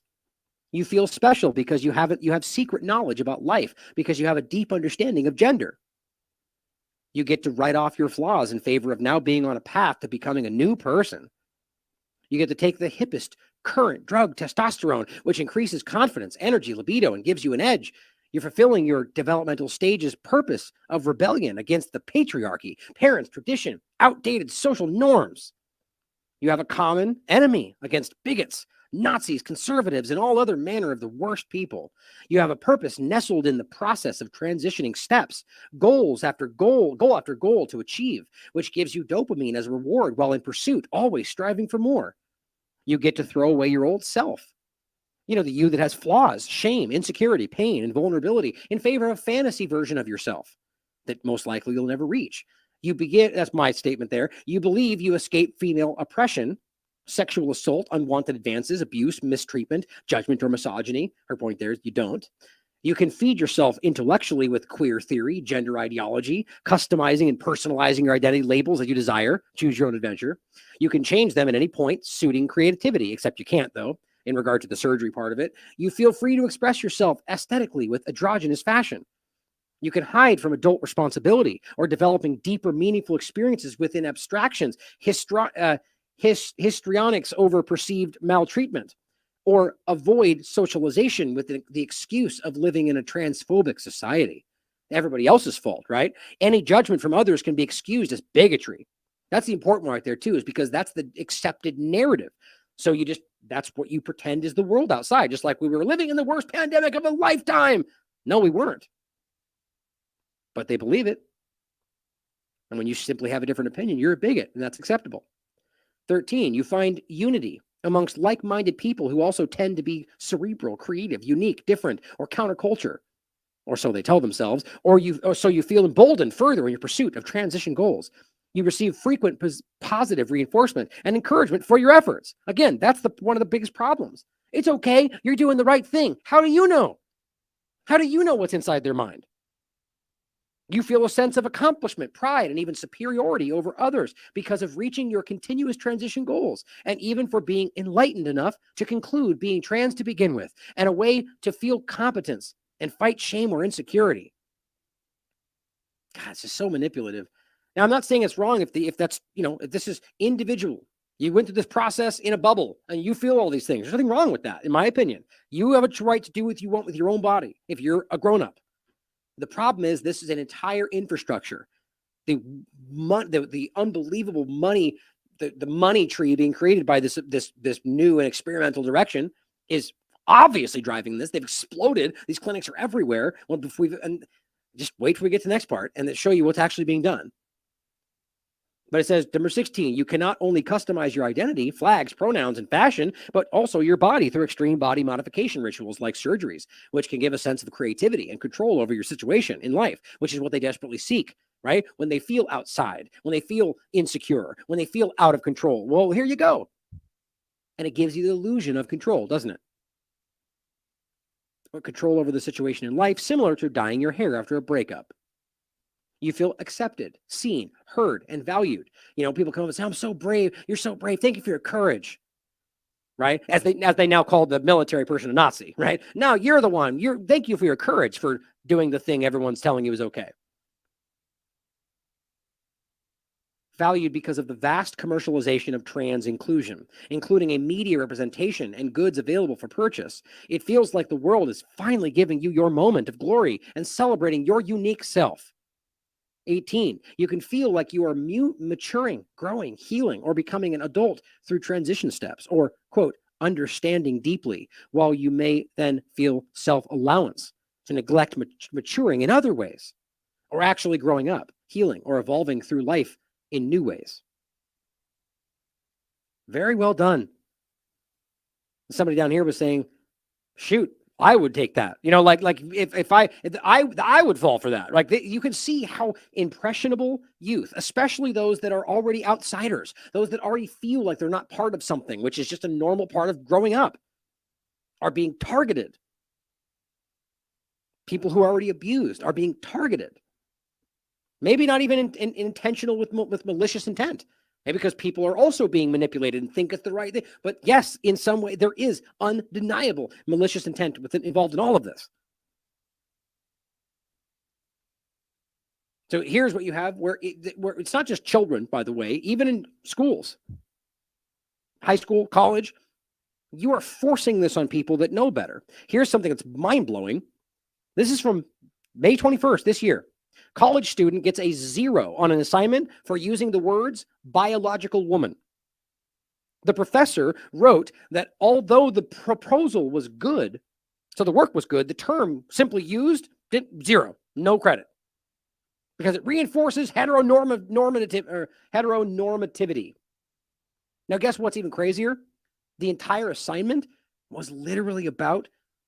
You feel special because you have secret knowledge about life, because you have a deep understanding of gender. You get to write off your flaws in favor of now being on a path to becoming a new person. You get to take the hippest current drug, testosterone, which increases confidence, energy, libido, and gives you an edge. You're fulfilling your developmental stage's purpose of rebellion against the patriarchy, parents, tradition, outdated social norms. You have a common enemy against bigots, Nazis, conservatives, and all other manner of the worst people. You have a purpose nestled in the process of transitioning steps, goal after goal to achieve, which gives you dopamine as a reward while in pursuit, always striving for more. You get to throw away your old self. You know, the you that has flaws, shame, insecurity, pain, and vulnerability in favor of a fantasy version of yourself that most likely you'll never reach. That's my statement there. You believe you escape female oppression, sexual assault, unwanted advances, abuse, mistreatment, judgment, or misogyny. Her point there is you don't. You can feed yourself intellectually with queer theory, gender ideology, customizing and personalizing your identity labels as you desire. Choose your own adventure. You can change them at any point, suiting creativity, except you can't, though, in regard to the surgery part of it. You feel free to express yourself aesthetically with androgynous fashion. You can hide from adult responsibility or developing deeper, meaningful experiences within abstractions, histrionics over perceived maltreatment, or avoid socialization with the excuse of living in a transphobic society. Everybody else's fault, right? Any judgment from others can be excused as bigotry. That's the important one right there, too, is because that's the accepted narrative. So that's what you pretend is the world outside, just like we were living in the worst pandemic of a lifetime. No, we weren't. But they believe it. And when you simply have a different opinion, you're a bigot, and that's acceptable. 13, you find unity amongst like-minded people who also tend to be cerebral, creative, unique, different, or counterculture, or so they tell themselves, or so you feel emboldened further in your pursuit of transition goals. You receive frequent positive reinforcement and encouragement for your efforts. Again, that's one of the biggest problems. It's okay. You're doing the right thing. How do you know? How do you know what's inside their mind? You feel a sense of accomplishment, pride, and even superiority over others because of reaching your continuous transition goals, and even for being enlightened enough to conclude being trans to begin with, and a way to feel competence and fight shame or insecurity. God, it's just so manipulative. Now, I'm not saying it's wrong if that's, if this is individual. You went through this process in a bubble and you feel all these things. There's nothing wrong with that, in my opinion. You have a right to do what you want with your own body if you're a grown-up. The problem is this is an entire infrastructure. The unbelievable money, the money tree being created by this new and experimental direction is obviously driving this. They've exploded. These clinics are everywhere. Well, and just wait till we get to the next part and show you what's actually being done. But it says, number 16, you cannot only customize your identity, flags, pronouns, and fashion, but also your body through extreme body modification rituals like surgeries, which can give a sense of creativity and control over your situation in life, which is what they desperately seek, right? When they feel outside, when they feel insecure, when they feel out of control. Well, here you go. And it gives you the illusion of control, doesn't it? Or control over the situation in life, similar to dyeing your hair after a breakup. You feel accepted, seen, heard, and valued. People come up and say, I'm so brave. You're so brave. Thank you for your courage. Right? As they now call the military person a Nazi, right? Now you're the one. Thank you for your courage for doing the thing everyone's telling you is okay. Valued because of the vast commercialization of trans inclusion, including a media representation and goods available for purchase. It feels like the world is finally giving you your moment of glory and celebrating your unique self. 18, you can feel like you are maturing, growing, healing, or becoming an adult through transition steps, or, quote, understanding deeply, while you may then feel self-allowance to neglect maturing in other ways, or actually growing up, healing, or evolving through life in new ways. Very well done. Somebody down here was saying, shoot, I would take that. If I would fall for that. Like you can see how impressionable youth, especially those that are already outsiders, those that already feel like they're not part of something, which is just a normal part of growing up, are being targeted. People who are already abused are being targeted. Maybe not even intentional with malicious intent. Maybe because people are also being manipulated and think it's the right thing. But yes, in some way, there is undeniable malicious intent involved in all of this. So here's what you have where it's not just children, by the way, even in schools, high school, college, you are forcing this on people that know better. Here's something that's mind-blowing. This is from May 21st this year. College student gets a 0 on an assignment for using the words biological woman. The professor wrote that although the proposal was good, so the work was good, the term simply used, 0, no credit. Because it reinforces heteronormativity. Now, guess what's even crazier? The entire assignment was literally about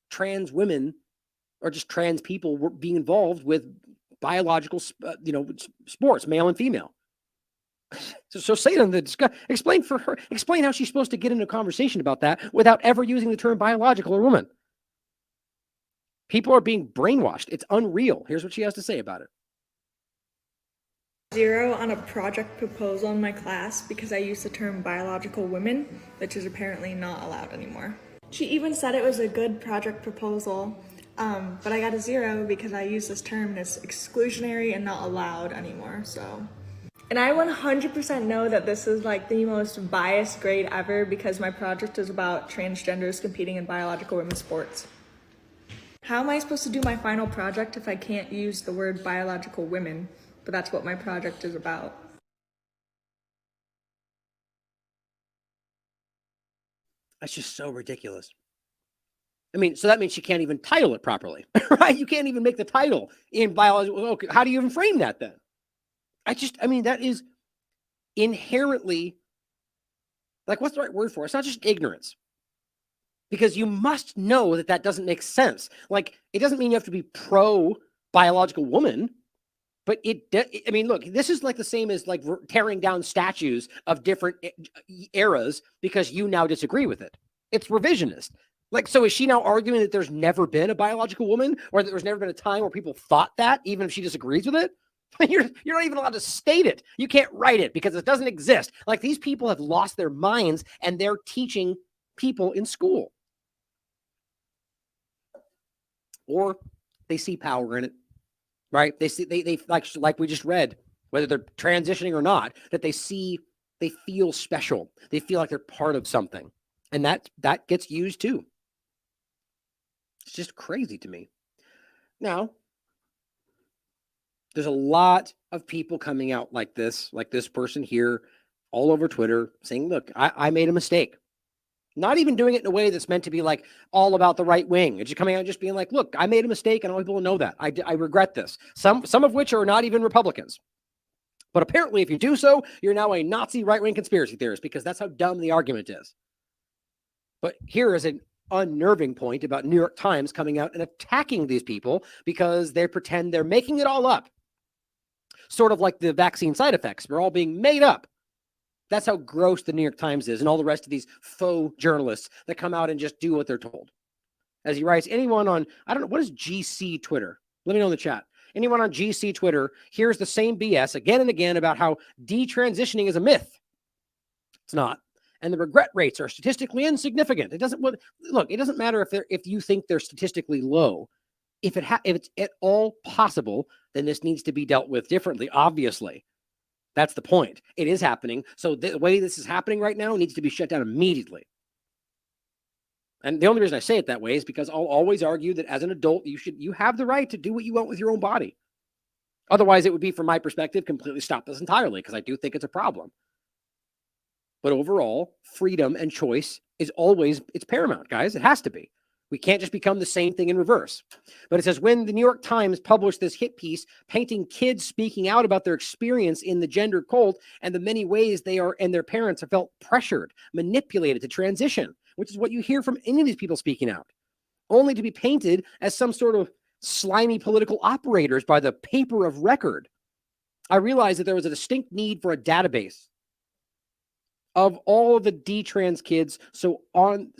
trans women or just trans people being involved with biological, sports, male and female. So say to them, explain how she's supposed to get into a conversation about that without ever using the term biological or woman. People are being brainwashed. It's unreal. Here's what she has to say about it. 0 on a project proposal in my class because I used the term biological women, which is apparently not allowed anymore. She even said it was a good project proposal, but I got a 0 because I used this term and it's exclusionary and not allowed anymore, so. And I 100% know that this is like the most biased grade ever because my project is about transgenders competing in biological women's sports. How am I supposed to do my final project if I can't use the word biological women? But that's what my project is about. That's just so ridiculous. I mean, so that means she can't even title it properly, right? You can't even make the title in biology. Okay, how do you even frame that then? That is inherently, like, what's the right word for it? It's not just ignorance. Because you must know that doesn't make sense. Like, it doesn't mean you have to be pro biological woman. But look, this is like the same as like tearing down statues of different eras because you now disagree with it. It's revisionist. Like, so is she now arguing that there's never been a biological woman or that there's never been a time where people thought that, even if she disagrees with it? You're not even allowed to state it. You can't write it because it doesn't exist. Like, these people have lost their minds and they're teaching people in school. Or they see power in it. Right? They see they like we just read whether they're transitioning or not, that they feel special. They feel like they're part of something. And that gets used too. It's just crazy to me. Now, there's a lot of people coming out like this person here, all over Twitter, saying, look, I made a mistake. Not even doing it in a way that's meant to be like all about the right wing. It's just coming out and just being like, look, I made a mistake and I want people to know that. I regret this. Some of which are not even Republicans. But apparently, if you do so, you're now a Nazi right-wing conspiracy theorist, because that's how dumb the argument is. But here is an unnerving point about New York Times coming out and attacking these people because they pretend they're making it all up. Sort of like the vaccine side effects. They're all being made up. That's how gross the New York Times is, and all the rest of these faux journalists that come out and just do what they're told. As he writes, anyone on, I don't know, what is GC Twitter? Let me know in the chat. Anyone on GC Twitter hears the same BS again and again about how detransitioning is a myth. It's not. And the regret rates are statistically insignificant. It doesn't look, it doesn't matter if you think they're statistically low. If it's at all possible, then this needs to be dealt with differently, obviously. That's the point. It is happening. So the way this is happening right now needs to be shut down immediately. And the only reason I say it that way is because I'll always argue that as an adult, you have the right to do what you want with your own body. Otherwise, it would be, from my perspective, completely stop this entirely, because I do think it's a problem. But overall, freedom and choice is it's paramount, guys. It has to be. We can't just become the same thing in reverse. But it says, when the New York Times published this hit piece painting kids speaking out about their experience in the gender cult and the many ways they are and their parents have felt pressured, manipulated to transition, which is what you hear from any of these people speaking out, only to be painted as some sort of slimy political operators by the paper of record, I realized that there was a distinct need for a database of all of the D-trans kids on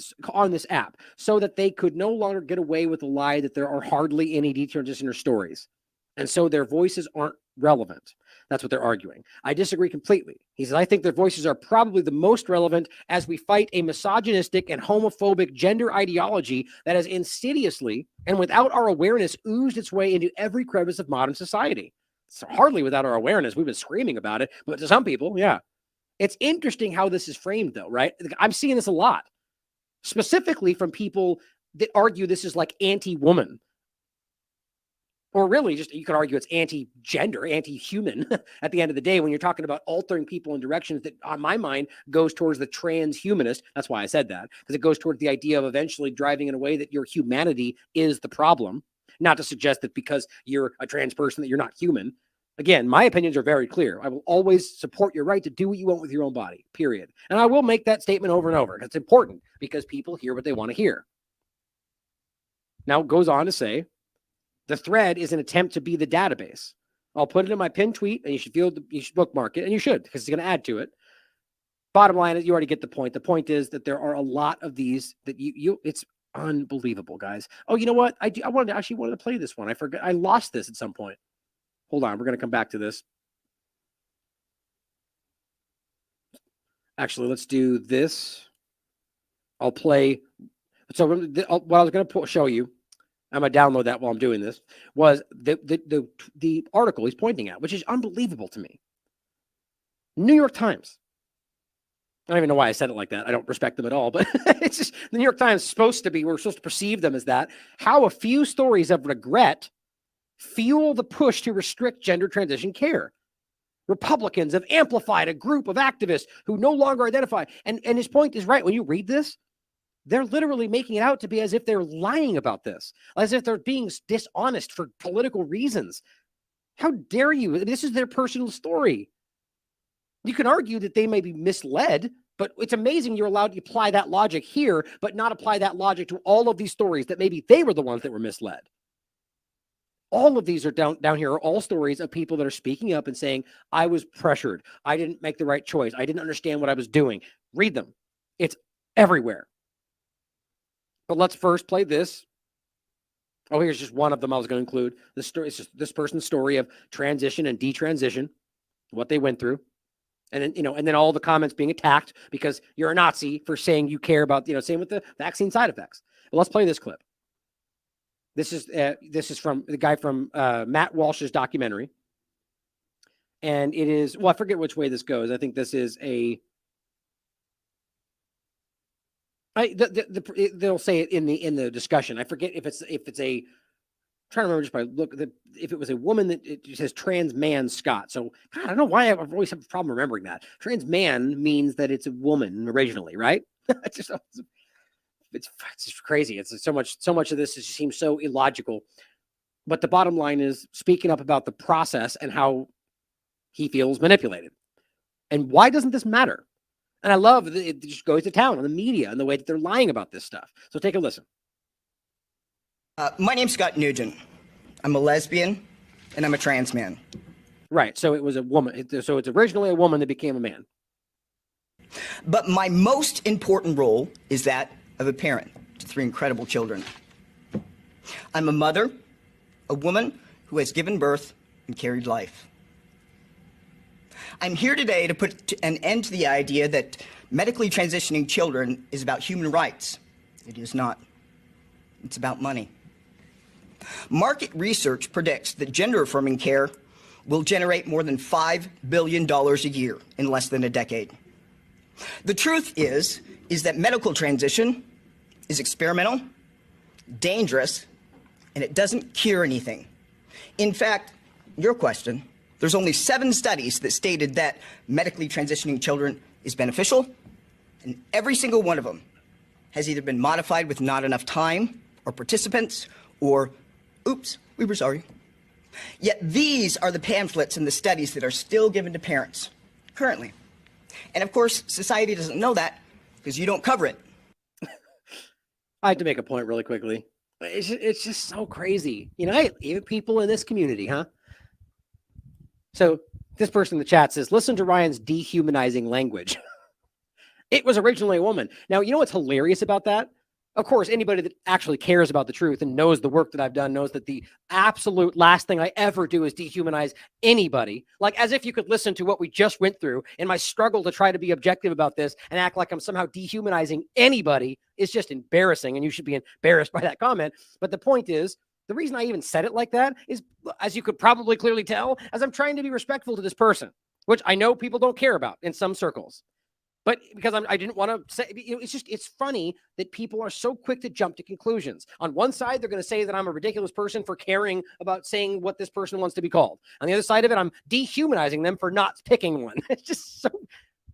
this app, so that they could no longer get away with the lie that there are hardly any detransitioner stories. And so their voices aren't relevant. That's what they're arguing. I disagree completely. He says, I think their voices are probably the most relevant as we fight a misogynistic and homophobic gender ideology that has insidiously and without our awareness oozed its way into every crevice of modern society. It's hardly without our awareness. We've been screaming about it, but to some people, yeah. It's interesting how this is framed, though, right? I'm seeing this a lot, specifically from people that argue this is like anti-woman. Or really, just, you could argue it's anti-gender, anti-human at the end of the day, when you're talking about altering people in directions that, on my mind, goes towards the transhumanist. That's why I said that, because it goes towards the idea of eventually driving in a way that your humanity is the problem. Not to suggest that because you're a trans person that you're not human. Again, my opinions are very clear. I will always support your right to do what you want with your own body, period. And I will make that statement over and over. It's important because people hear what they want to hear. Now it goes on to say, the thread is an attempt to be the database. I'll put it in my pinned tweet, and you should bookmark it, and you should, because it's going to add to it. Bottom line is, you already get the point. The point is that there are a lot of these that it's unbelievable, guys. Oh, you know what? I wanted to play this one. I forgot. I lost this at some point. Hold on. We're going to come back to this. Actually, let's do this. I'll play. So what I was going to show you, I'm going to download that while I'm doing this, was the article he's pointing at, which is unbelievable to me. New York Times. I don't even know why I said it like that. I don't respect them at all, but it's just the New York Times we're supposed to perceive them as that. How a few stories of regret fuel the push to restrict gender transition care. Republicans have amplified a group of activists who no longer identify. And his point is right. When you read this, they're literally making it out to be as if they're lying about this, as if they're being dishonest for political reasons. How dare you? This is their personal story. You can argue that they may be misled, but it's amazing you're allowed to apply that logic here, but not apply that logic to all of these stories that maybe they were the ones that were misled. All of these are down here are all stories of people that are speaking up and saying, I was pressured. I didn't make the right choice. I didn't understand what I was doing. Read them. It's everywhere. But let's first play this. Oh, here's just one of them I was going to include. This story, it's just this person's story of transition and detransition, what they went through. And then, and then all the comments being attacked because you're a Nazi for saying you care about, same with the vaccine side effects. But let's play this clip. This is from the guy from Matt Walsh's documentary. And it is, well, I forget which way this goes. I think this is they'll say it in the discussion. I forget if it's a, trying to remember just by look if it was a woman that it says trans man Scott. So God, I don't know why I've always had a problem remembering that. Trans man means that it's a woman originally, right? it's just crazy. It's so much of this just seems so illogical. But the bottom line is speaking up about the process and how he feels manipulated. And why doesn't this matter? And I love that it just goes to town on the media and the way that they're lying about this stuff. So take a listen. My name's Scott Nugent. I'm a lesbian, and I'm a trans man. Right. So it was a woman. So it's originally a woman that became a man. But my most important role is that of a parent to 3 incredible children. I'm a mother, a woman who has given birth and carried life. I'm here today to put an end to the idea that medically transitioning children is about human rights. It is not. It's about money. Market research predicts that gender-affirming care will generate more than $5 billion a year in less than a decade. The truth is that medical transition is experimental, dangerous, and it doesn't cure anything. In fact, your question, there's only 7 studies that stated that medically transitioning children is beneficial, and every single one of them has either been modified with not enough time or participants or, oops, we were sorry. Yet these are the pamphlets and the studies that are still given to parents currently. And of course, society doesn't know that because you don't cover it. I have to make a point really quickly. It's just so crazy. You know, hey, even people in this community, huh? So this person in the chat says, listen to Ryan's dehumanizing language. It was originally a woman. Now, you know what's hilarious about that? Of course, anybody that actually cares about the truth and knows the work that I've done knows that the absolute last thing I ever do is dehumanize anybody. Like as if you could listen to what we just went through in my struggle to try to be objective about this and act like I'm somehow dehumanizing anybody is just embarrassing. And you should be embarrassed by that comment. But the point is, the reason I even said it like that is, as you could probably clearly tell, as I'm trying to be respectful to this person, which I know people don't care about in some circles. But because I didn't want to say, it's funny that people are so quick to jump to conclusions. On one side, they're going to say that I'm a ridiculous person for caring about saying what this person wants to be called. On the other side of it, I'm dehumanizing them for not picking one. It's just so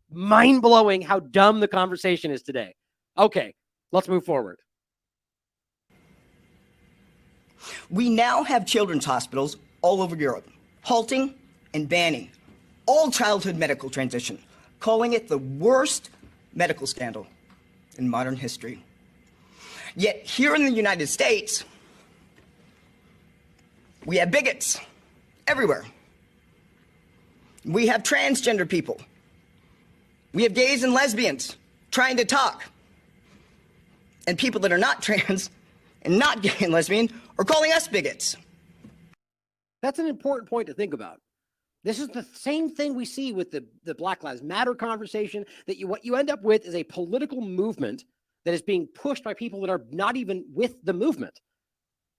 mind-blowing how dumb the conversation is today. Okay, let's move forward. We now have children's hospitals all over Europe, halting and banning all childhood medical transition, calling it the worst medical scandal in modern history. Yet here in the United States, we have bigots everywhere. We have transgender people. We have gays and lesbians trying to talk. And people that are not trans and not gay and lesbian are calling us bigots. That's an important point to think about. This is the same thing we see with the Black Lives Matter conversation, that what you end up with is a political movement that is being pushed by people that are not even with the movement.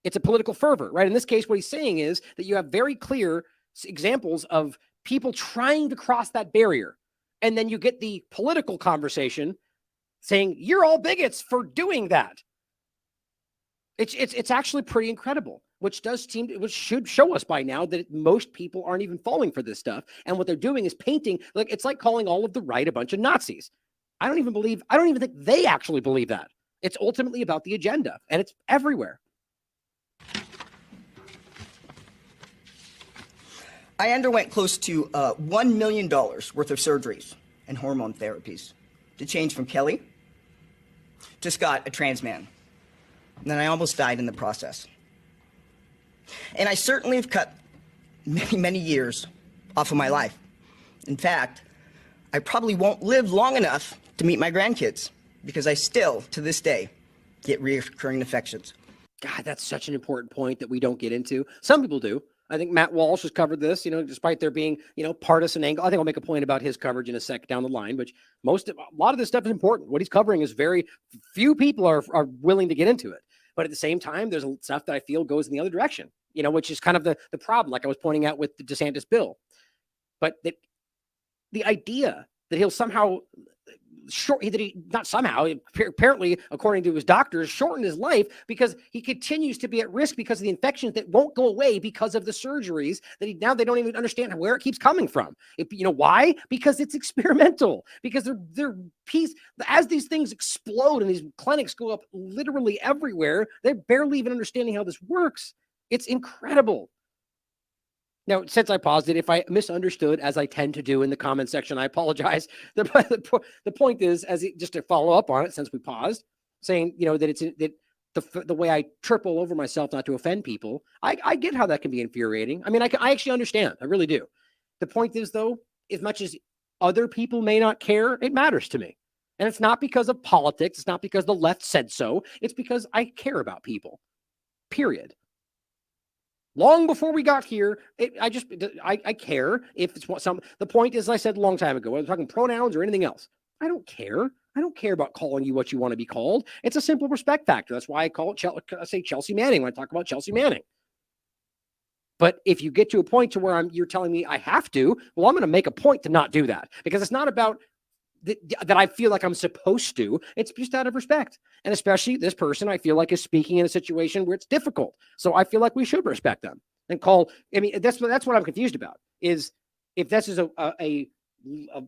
It's a political fervor, right? In this case, what he's saying is that you have very clear examples of people trying to cross that barrier. And then you get the political conversation saying, you're all bigots for doing that. It's actually pretty incredible, which should show us by now that most people aren't even falling for this stuff. And what they're doing is painting, like, it's like calling all of the right a bunch of Nazis. I don't even think they actually believe that. It's ultimately about the agenda, and it's everywhere. I underwent close to $1 million worth of surgeries and hormone therapies to change from Kelly to Scott, a trans man. And then I almost died in the process. And I certainly have cut many, many years off of my life. In fact, I probably won't live long enough to meet my grandkids because I still, to this day, get recurring infections. God, that's such an important point that we don't get into. Some people do. I think Matt Walsh has covered this, despite there being, partisan angle. I think I'll make a point about his coverage in a sec down the line, but a lot of this stuff is important. What he's covering is very few people are willing to get into it. But at the same time, there's stuff that I feel goes in the other direction, which is kind of the problem, like I was pointing out with the DeSantis bill. But the idea that he'll somehow apparently, according to his doctors, shorten his life because he continues to be at risk because of the infections that won't go away because of the surgeries that now they don't even understand where it keeps coming from. You know why? Because it's experimental. Because as these things explode and these clinics go up literally everywhere, they're barely even understanding how this works. It's incredible. Now, since I paused it, if I misunderstood, as I tend to do in the comment section, I apologize. The point is, just to follow up on it, since we paused, saying, that the way I triple over myself not to offend people, I get how that can be infuriating. I mean, I actually understand. I really do. The point is, though, as much as other people may not care, it matters to me. And it's not because of politics. It's not because the left said so. It's because I care about people, period. Long before we got here, I care if it's the point is, I said a long time ago, whether I'm talking pronouns or anything else, I don't care. I don't care about calling you what you want to be called. It's a simple respect factor. That's why I say Chelsea Manning when I talk about Chelsea Manning. But if you get to a point to where you're telling me I have to, well, I'm going to make a point to not do that, because it's not about that I feel like I'm supposed to. It's just out of respect. And especially this person, I feel like, is speaking in a situation where it's difficult. So I feel like we should respect them and that's what I'm confused about, is if this is a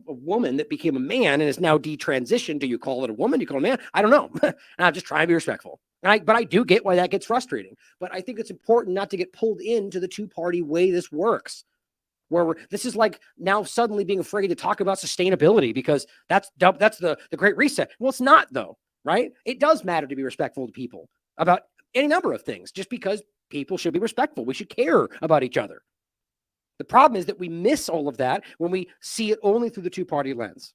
woman that became a man and is now detransitioned, do you call it a woman? Do you call it a man? I don't know. And I'm just trying to be respectful. But I do get why that gets frustrating. But I think it's important not to get pulled into the two-party way this works, where this is like now suddenly being afraid to talk about sustainability because that's the Great Reset. Well, it's not, though, right? It does matter to be respectful to people about any number of things, just because people should be respectful. We should care about each other. The problem is that we miss all of that when we see it only through the two-party lens.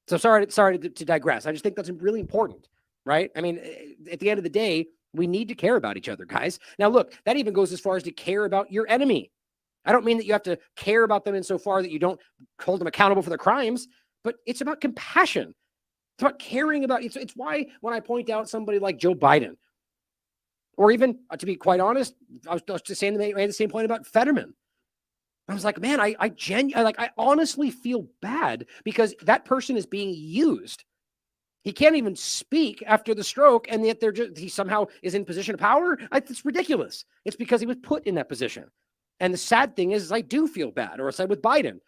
So sorry to digress. I just think that's really important, right? I mean, at the end of the day, we need to care about each other, guys. Now, look, that even goes as far as to care about your enemy. I don't mean that you have to care about them insofar that you don't hold them accountable for their crimes, but it's about compassion. It's about caring about. It's why when I point out somebody like Joe Biden, or even, to be quite honest, I was just saying, I made the same point about Fetterman. I was like, man, I honestly feel bad because that person is being used. He can't even speak after the stroke, and yet he somehow is in position of power. It's ridiculous. It's because he was put in that position. And the sad thing is I do feel bad. Or I said with Biden,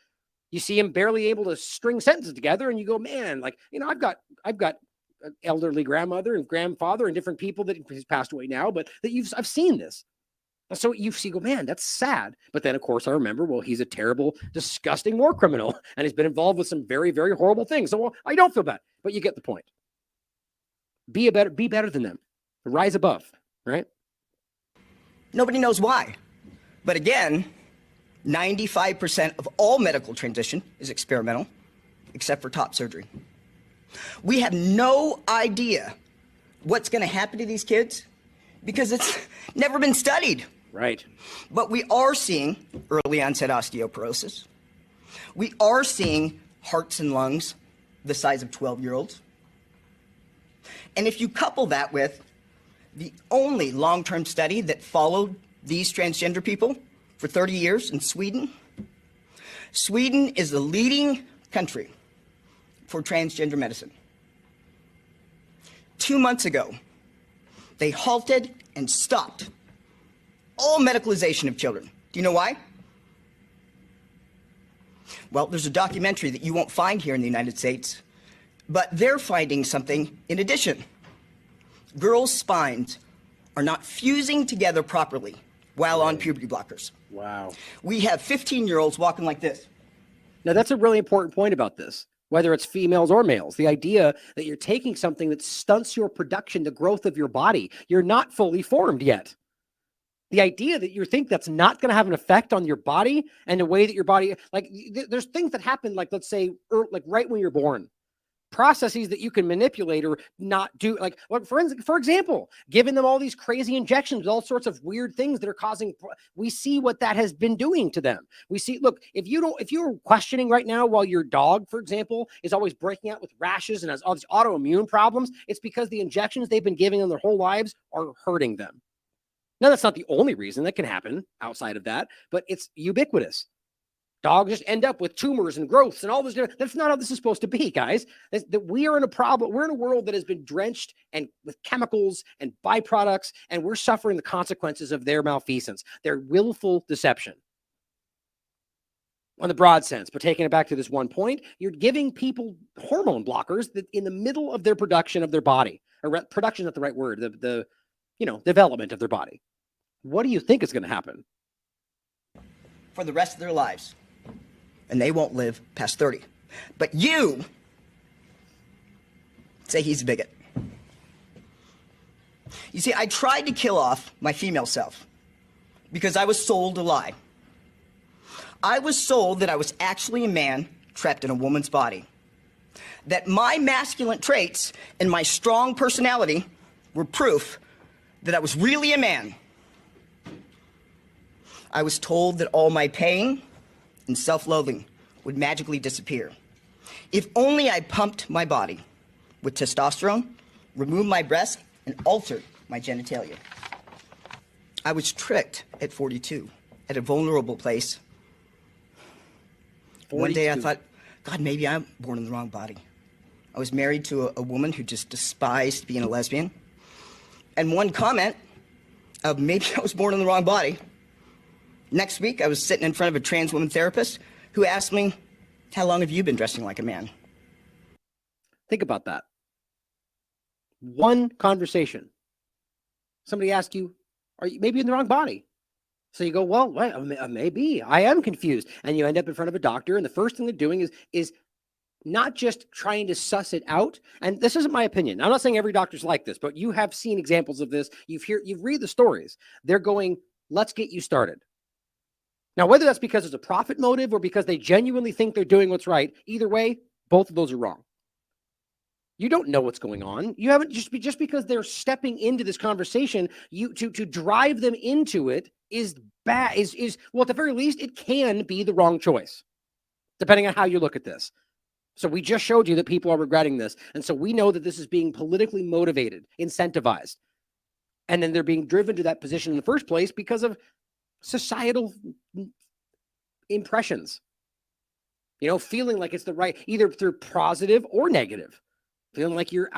you see him barely able to string sentences together, and you go, man, I've got an elderly grandmother and grandfather and different people that has passed away now, but I've seen this. And so you see, go, man, that's sad. But then, of course, I remember, well, he's a terrible, disgusting war criminal, and he's been involved with some very, very horrible things. So, well, I don't feel bad, but you get the point. Be better than them. Rise above, right? Nobody knows why. But again, 95% of all medical transition is experimental, except for top surgery. We have no idea what's going to happen to these kids because it's never been studied. Right. But we are seeing early onset osteoporosis. We are seeing hearts and lungs the size of 12-year-olds. And if you couple that with the only long-term study that followed these transgender people for 30 years in Sweden. Sweden is the leading country for transgender medicine. 2 months ago, they halted and stopped all medicalization of children. Do you know why? Well, there's a documentary that you won't find here in the United States, but they're finding something in addition. Girls' spines are not fusing together properly while on puberty blockers. Wow. We have 15-year-olds walking like this. Now, that's a really important point about this, whether it's females or males. The idea that you're taking something that stunts your production, the growth of your body. You're not fully formed yet. The idea that you think that's not going to have an effect on your body and the way that your body, there's things that happen, like, let's say, right when you're born. Processes that you can manipulate or not do, for example, giving them all these crazy injections with all sorts of weird things that are causing, we see what that has been doing to them. We see, look, if you're questioning right now while your dog, for example, is always breaking out with rashes and has all these autoimmune problems, it's because the injections they've been giving them their whole lives are hurting them. Now, that's not the only reason that can happen outside of that, but it's ubiquitous. Dogs just end up with tumors and growths and all this. That's not how this is supposed to be, guys. That we are in a problem. We're in a world that has been drenched and with chemicals and byproducts, and we're suffering the consequences of their malfeasance, their willful deception. On the broad sense, but taking it back to this one point, you're giving people hormone blockers that in the middle of their production of their body, or production is not the right word, the development of their body. What do you think is going to happen? For the rest of their lives. And they won't live past 30. But you say he's a bigot. You see, I tried to kill off my female self because I was sold a lie. I was sold that I was actually a man trapped in a woman's body. That my masculine traits and my strong personality were proof that I was really a man. I was told that all my pain and self-loathing would magically disappear. If only I pumped my body with testosterone, removed my breasts, and altered my genitalia. I was tricked at 42, at a vulnerable place. 42. One day I thought, God, maybe I'm born in the wrong body. I was married to a woman who just despised being a lesbian. And one comment of maybe I was born in the wrong body. Next week, I was sitting in front of a trans woman therapist who asked me, how long have you been dressing like a man? Think about that. One conversation. Somebody asks you, are you maybe in the wrong body? So you go, well, maybe I am confused. And you end up in front of a doctor. And the first thing they're doing is not just trying to suss it out. And this isn't my opinion. I'm not saying every doctor's like this, but you have seen examples of this. You've read the stories. They're going, let's get you started. Now, whether that's because it's a profit motive or because they genuinely think they're doing what's right, either way, both of those are wrong. You don't know what's going on. You haven't just because they're stepping into this conversation, to drive them into it is bad. Well, at the very least, it can be the wrong choice, depending on how you look at this. So we just showed you that people are regretting this, and so we know that this is being politically motivated, incentivized, and then they're being driven to that position in the first place because of societal impressions. Feeling like it's the right, either through positive or negative. Feeling like you're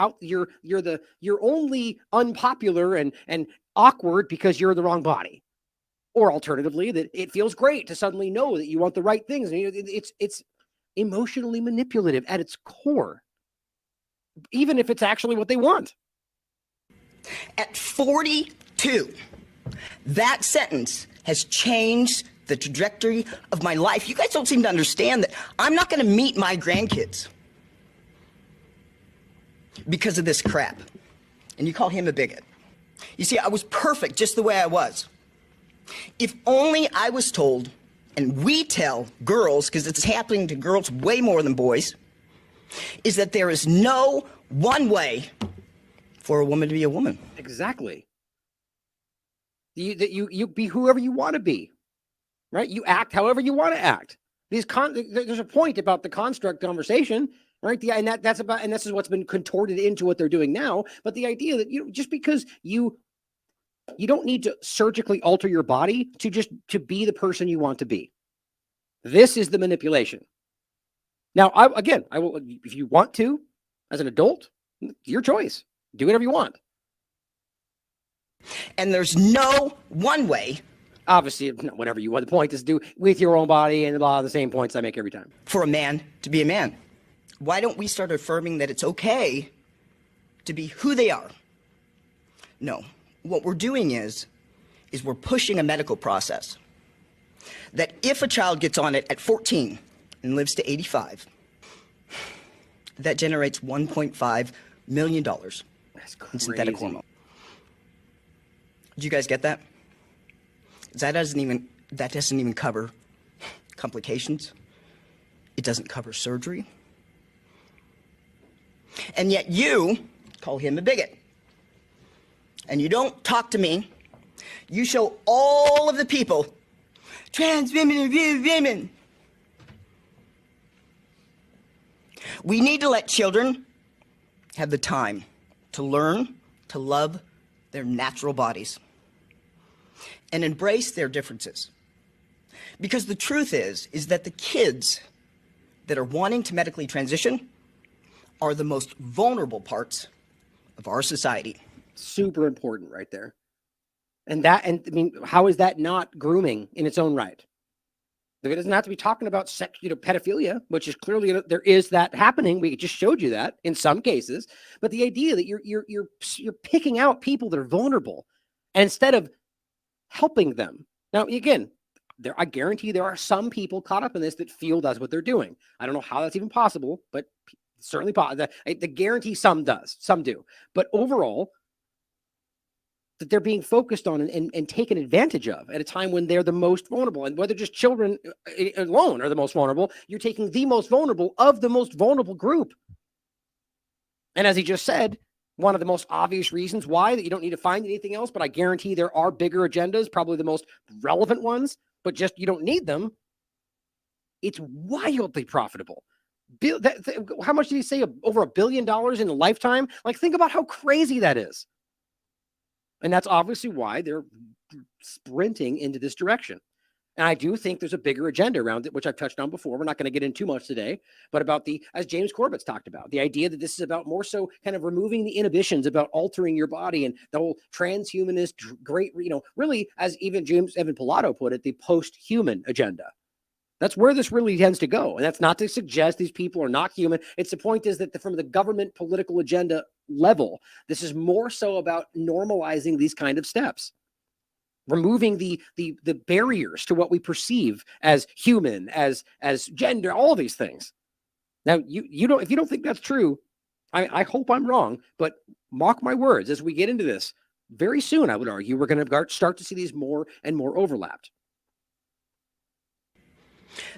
only unpopular and awkward because you're in the wrong body. Or alternatively, that it feels great to suddenly know that you want the right things. And it's emotionally manipulative at its core, even if it's actually what they want. At 42, that sentence has changed the trajectory of my life. You guys don't seem to understand that I'm not going to meet my grandkids because of this crap. And you call him a bigot. You see, I was perfect just the way I was. If only I was told, and we tell girls, because it's happening to girls way more than boys, is that there is no one way for a woman to be a woman. Exactly. You be whoever you want to be, right? You act however you want to act. There's a point about the construct conversation, right? This is what's been contorted into what they're doing now. But the idea that just because you don't need to surgically alter your body to be the person you want to be. This is the manipulation. Now, I will, if you want to, as an adult, your choice. Do whatever you want. And there's no one way. Obviously, whatever you want. The point is to do with your own body and a lot of the same points I make every time. For a man to be a man. Why don't we start affirming that it's okay to be who they are? No. What we're doing is we're pushing a medical process that if a child gets on it at 14 and lives to 85, that generates $1.5 million in synthetic hormone. Did you guys get that? That doesn't even cover complications. It doesn't cover surgery. And yet you call him a bigot. And you don't talk to me. You show all of the people, trans women are real women. We need to let children have the time to learn to love their natural bodies and embrace their differences. Because the truth is that the kids that are wanting to medically transition are the most vulnerable parts of our society. Super important right there. And I mean, how is that not grooming in its own right? It doesn't have to be talking about sex, pedophilia, which is clearly there is that happening. We just showed you that in some cases, but the idea that you're picking out people that are vulnerable, and instead of helping them. Now, again, I guarantee there are some people caught up in this that feel that's what they're doing. I don't know how that's even possible, but certainly possible. The guarantee some do, but overall, that they're being focused on and taken advantage of at a time when they're the most vulnerable. And whether just children alone are the most vulnerable, you're taking the most vulnerable of the most vulnerable group. And as he just said, one of the most obvious reasons why that you don't need to find anything else, but I guarantee there are bigger agendas, probably the most relevant ones, but just you don't need them. It's wildly profitable. How much did he say? Over $1 billion in a lifetime? Like, think about how crazy that is. And that's obviously why they're sprinting into this direction. And I do think there's a bigger agenda around it, which I've touched on before. We're not going to get into too much today, but about as James Corbett's talked about, the idea that this is about more so kind of removing the inhibitions about altering your body and the whole transhumanist, great, really, as even James Evan Pilato put it, the post-human agenda. That's where this really tends to go. And that's not to suggest these people are not human. It's the point is that from the government political agenda level, this is more so about normalizing these kind of steps, removing the barriers to what we perceive as human, as gender, all these things. Now, if you don't think that's true, I hope I'm wrong, but mark my words, as we get into this very soon, I would argue we're going to start to see these more and more overlapped.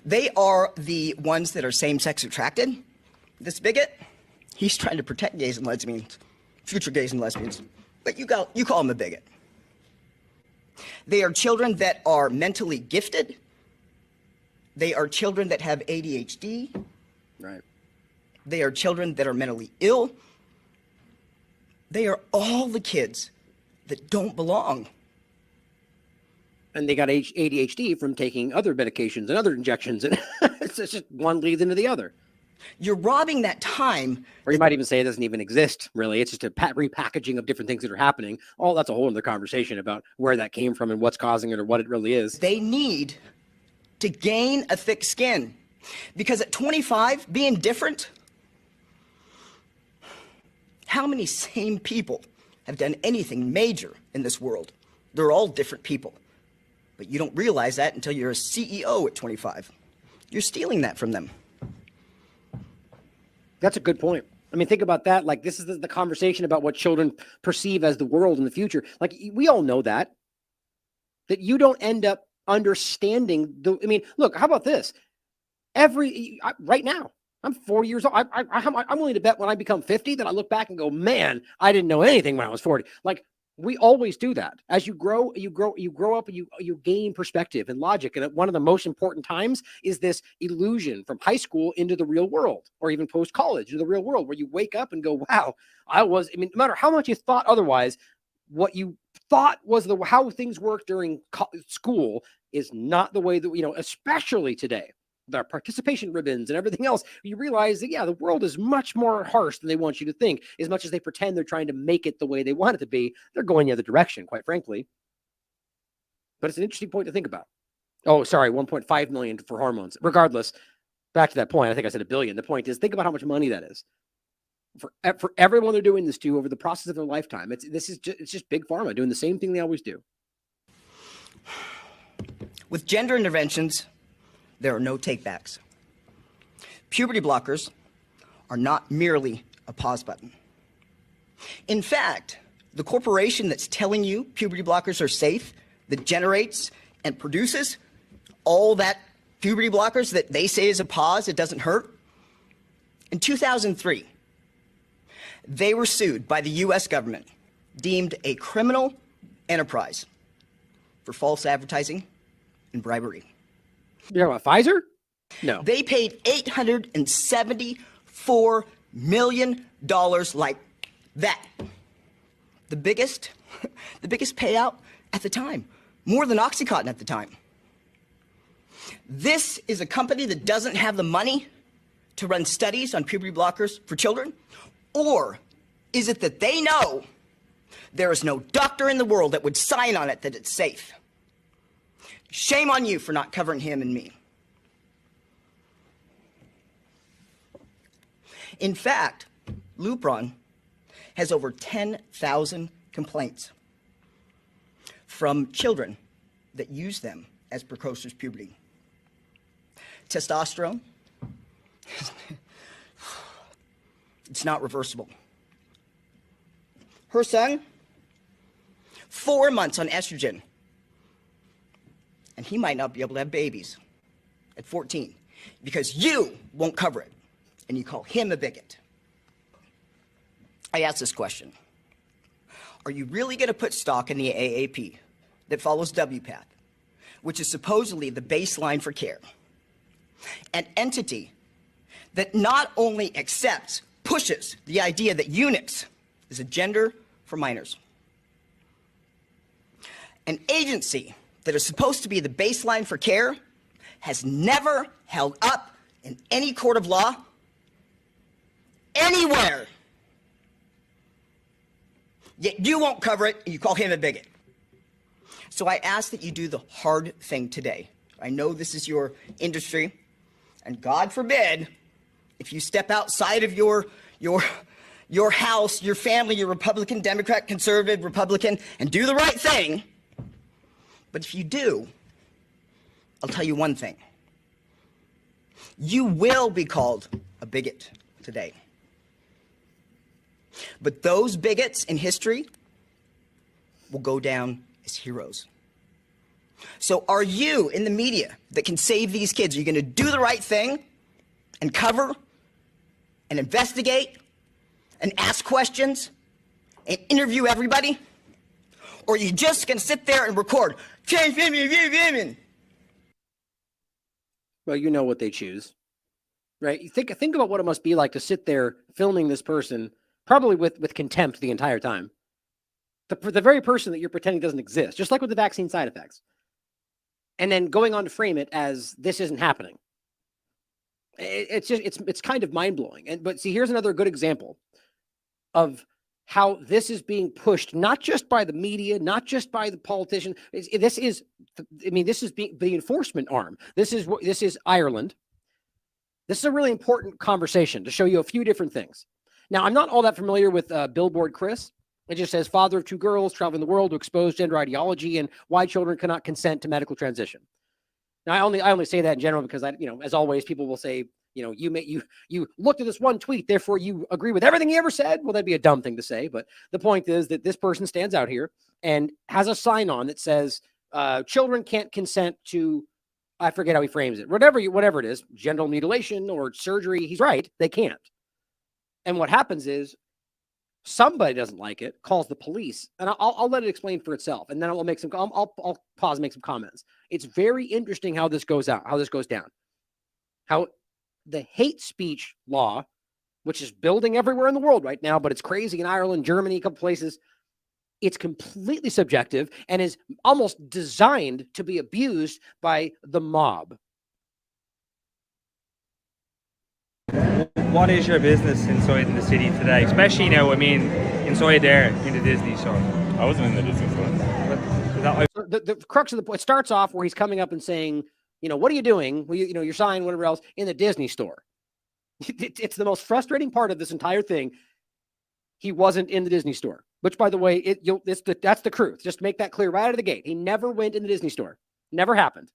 They are the ones that are same-sex attracted. This bigot, he's trying to protect gays and lesbians, future gays and lesbians, but you call him a bigot. They are children that are mentally gifted. They are children that have ADHD. Right. They are children that are mentally ill. They are all the kids that don't belong. And they got ADHD from taking other medications and other injections. And it's just one leads into the other. You're robbing that time. Or you might even say it doesn't even exist, really. It's just a repackaging of different things that are happening. That's a whole other conversation about where that came from and what's causing it or what it really is. They need to gain a thick skin. Because at 25, being different, how many sane people have done anything major in this world? They're all different people. But you don't realize that until you're a CEO at 25. You're stealing that from them. That's a good point. I mean, think about that. Like, this is the conversation about what children perceive as the world in the future. Like, we all know that you don't end up understanding look, how about this? Right now, I'm 40 years old. I'm willing to bet when I become 50 that I look back and go, man, I didn't know anything when I was 40. Like, we always do that. As you grow up and you gain perspective and logic. And one of the most important times is this illusion from high school into the real world, or even post-college into the real world, where you wake up and go, wow, no matter how much you thought otherwise, what you thought was how things work during school is not the way that, especially today. Their participation ribbons and everything else, you realize that, the world is much more harsh than they want you to think. As much as they pretend they're trying to make it the way they want it to be, they're going the other direction, quite frankly. But it's an interesting point to think about. Oh, sorry, 1.5 million for hormones. Regardless, back to that point, I think I said $1 billion. The point is, think about how much money that is. For everyone they're doing this to over the process of their lifetime. It's just big pharma doing the same thing they always do. With gender interventions, there are no takebacks. Puberty blockers are not merely a pause button. In fact, the corporation that's telling you puberty blockers are safe, that generates and produces all that puberty blockers that they say is a pause, it doesn't hurt, in 2003, they were sued by the U.S. government, deemed a criminal enterprise for false advertising and bribery. You're talking about Pfizer? No. They paid $874 million like that. The biggest payout at the time. More than OxyContin at the time. This is a company that doesn't have the money to run studies on puberty blockers for children? Or is it that they know there is no doctor in the world that would sign on it that it's safe? Shame on you for not covering him and me. In fact, Lupron has over 10,000 complaints from children that use them as precocious puberty. Testosterone, it's not reversible. Her son, 4 months on estrogen, and he might not be able to have babies at 14 because you won't cover it, and you call him a bigot. I ask this question. Are you really going to put stock in the AAP that follows WPATH, which is supposedly the baseline for care? An entity that not only accepts, pushes the idea that eunuchs is a gender for minors. An agency that is supposed to be the baseline for care has never held up in any court of law anywhere. Yet you won't cover it and you call him a bigot. So I ask that you do the hard thing today. I know this is your industry, and God forbid if you step outside of your house, your family, your Republican, Democrat, conservative, Republican, and do the right thing. But if you do, I'll tell you one thing. You will be called a bigot today. But those bigots in history will go down as heroes. So are you in the media that can save these kids? Are you going to do the right thing and cover and investigate and ask questions and interview everybody? Or are you just going to sit there and record? Well, you know what they choose, right? You think about what it must be like to sit there filming this person, probably with contempt the entire time. The very person that you're pretending doesn't exist, just like with the vaccine side effects. And then going on to frame it as this isn't happening. It's kind of mind-blowing. But see, here's another good example of how this is being pushed, not just by the media, not just by the politician. This is the enforcement arm. This is Ireland. This is a really important conversation to show you a few different things. Now, I'm not all that familiar with Billboard Chris. It just says father of two girls traveling the world to expose gender ideology and why children cannot consent to medical transition. Now, I only say that in general because as always, people will say, you looked at this one tweet, therefore you agree with everything he ever said. Well, that'd be a dumb thing to say. But the point is that this person stands out here and has a sign on that says children can't consent to, I forget how he frames it, whatever it is, genital mutilation or surgery. He's right. They can't. And what happens is somebody doesn't like it, calls the police, and I'll let it explain for itself. And then I'll pause and make some comments. It's very interesting how this goes down, how the hate speech law, which is building everywhere in the world right now, but it's crazy in Ireland, Germany, a couple places. It's completely subjective and is almost designed to be abused by the mob. What is your business inside in the city today? Especially now, inside there in the Disney store. I wasn't in the Disney store. The crux of the point starts off where he's coming up and saying, what are you doing? Well, your sign, whatever else, in the Disney store. It's the most frustrating part of this entire thing. He wasn't in the Disney store, which, by the way, that's the truth. Just to make that clear right out of the gate. He never went in the Disney store. Never happened.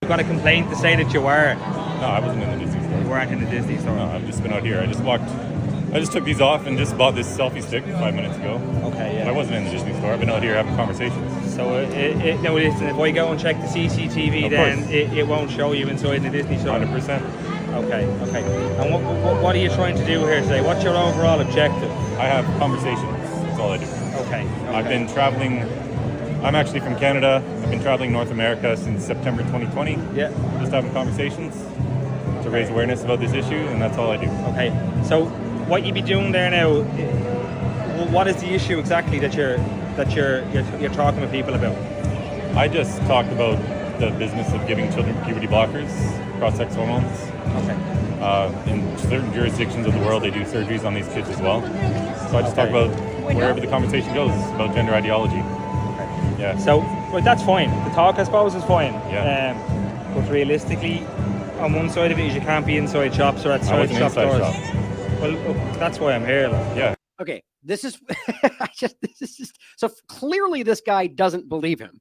You got a complaint to say that you were? No, I wasn't in the Disney store. You weren't in the Disney store? No, I've just been out here. I just took these off and just bought this selfie stick 5 minutes ago. Okay, yeah. But I wasn't in the Disney store. I've been out here having conversations. So listen, if I go and check the CCTV, then it won't show you inside the Disney store? 100%. Okay. And what are you trying to do here today? What's your overall objective? I have conversations. That's all I do. Okay. I've been traveling. I'm actually from Canada. I've been traveling North America since September 2020. Yeah. Just having conversations to raise awareness about this issue, and that's all I do. Okay. So what you be doing there now? What is the issue exactly that you're talking with people about? I just talked about the business of giving children puberty blockers, cross-sex hormones. Okay. In certain jurisdictions of the world, they do surgeries on these kids as well. So I just talk about wherever the conversation goes about gender ideology. Okay. Yeah. So, well, that's fine. The talk, I suppose, is fine. Yeah. But realistically, on one side of it is you can't be inside shops or I outside wasn't shop inside doors. shops. Well, look, that's why I'm here. Like. Yeah. Okay, this is this is just so clearly this guy doesn't believe him.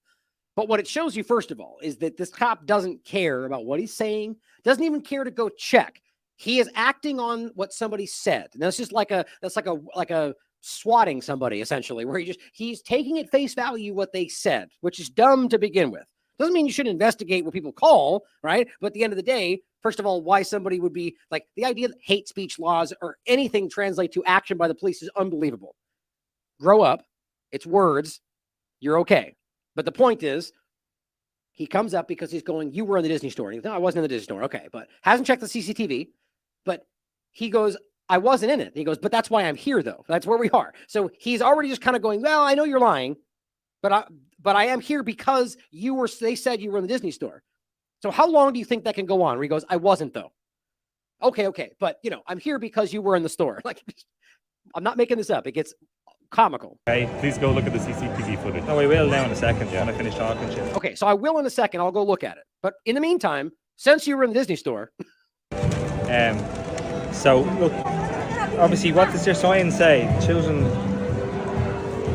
But what it shows you, first of all, is that this cop doesn't care about what he's saying, doesn't even care to go check. He is acting on what somebody said. And that's just like a swatting somebody, essentially, where he's taking at face value what they said, which is dumb to begin with. Doesn't mean you shouldn't investigate what people call, right? But at the end of the day, first of all, why somebody would be like the idea that hate speech laws or anything translate to action by the police is unbelievable. Grow up. It's words. You're okay. But the point is, he comes up because he's going, you were in the Disney store. And he goes, no, I wasn't in the Disney store. Okay. But hasn't checked the CCTV. But he goes, I wasn't in it. He goes, but that's why I'm here, though. That's where we are. So he's already just kind of going, well, I know you're lying, but I am here because they said you were in the Disney store. So how long do you think that can go on? Where he goes, I wasn't, though. Okay. But, I'm here because you were in the store. Like, I'm not making this up. It gets comical. Okay, please go look at the CCTV footage. No, we will now in a second when I finish talking to you. Okay, so I will in a second. I'll go look at it. But in the meantime, since you were in the Disney store. So, look, obviously, what does your sign say? Children.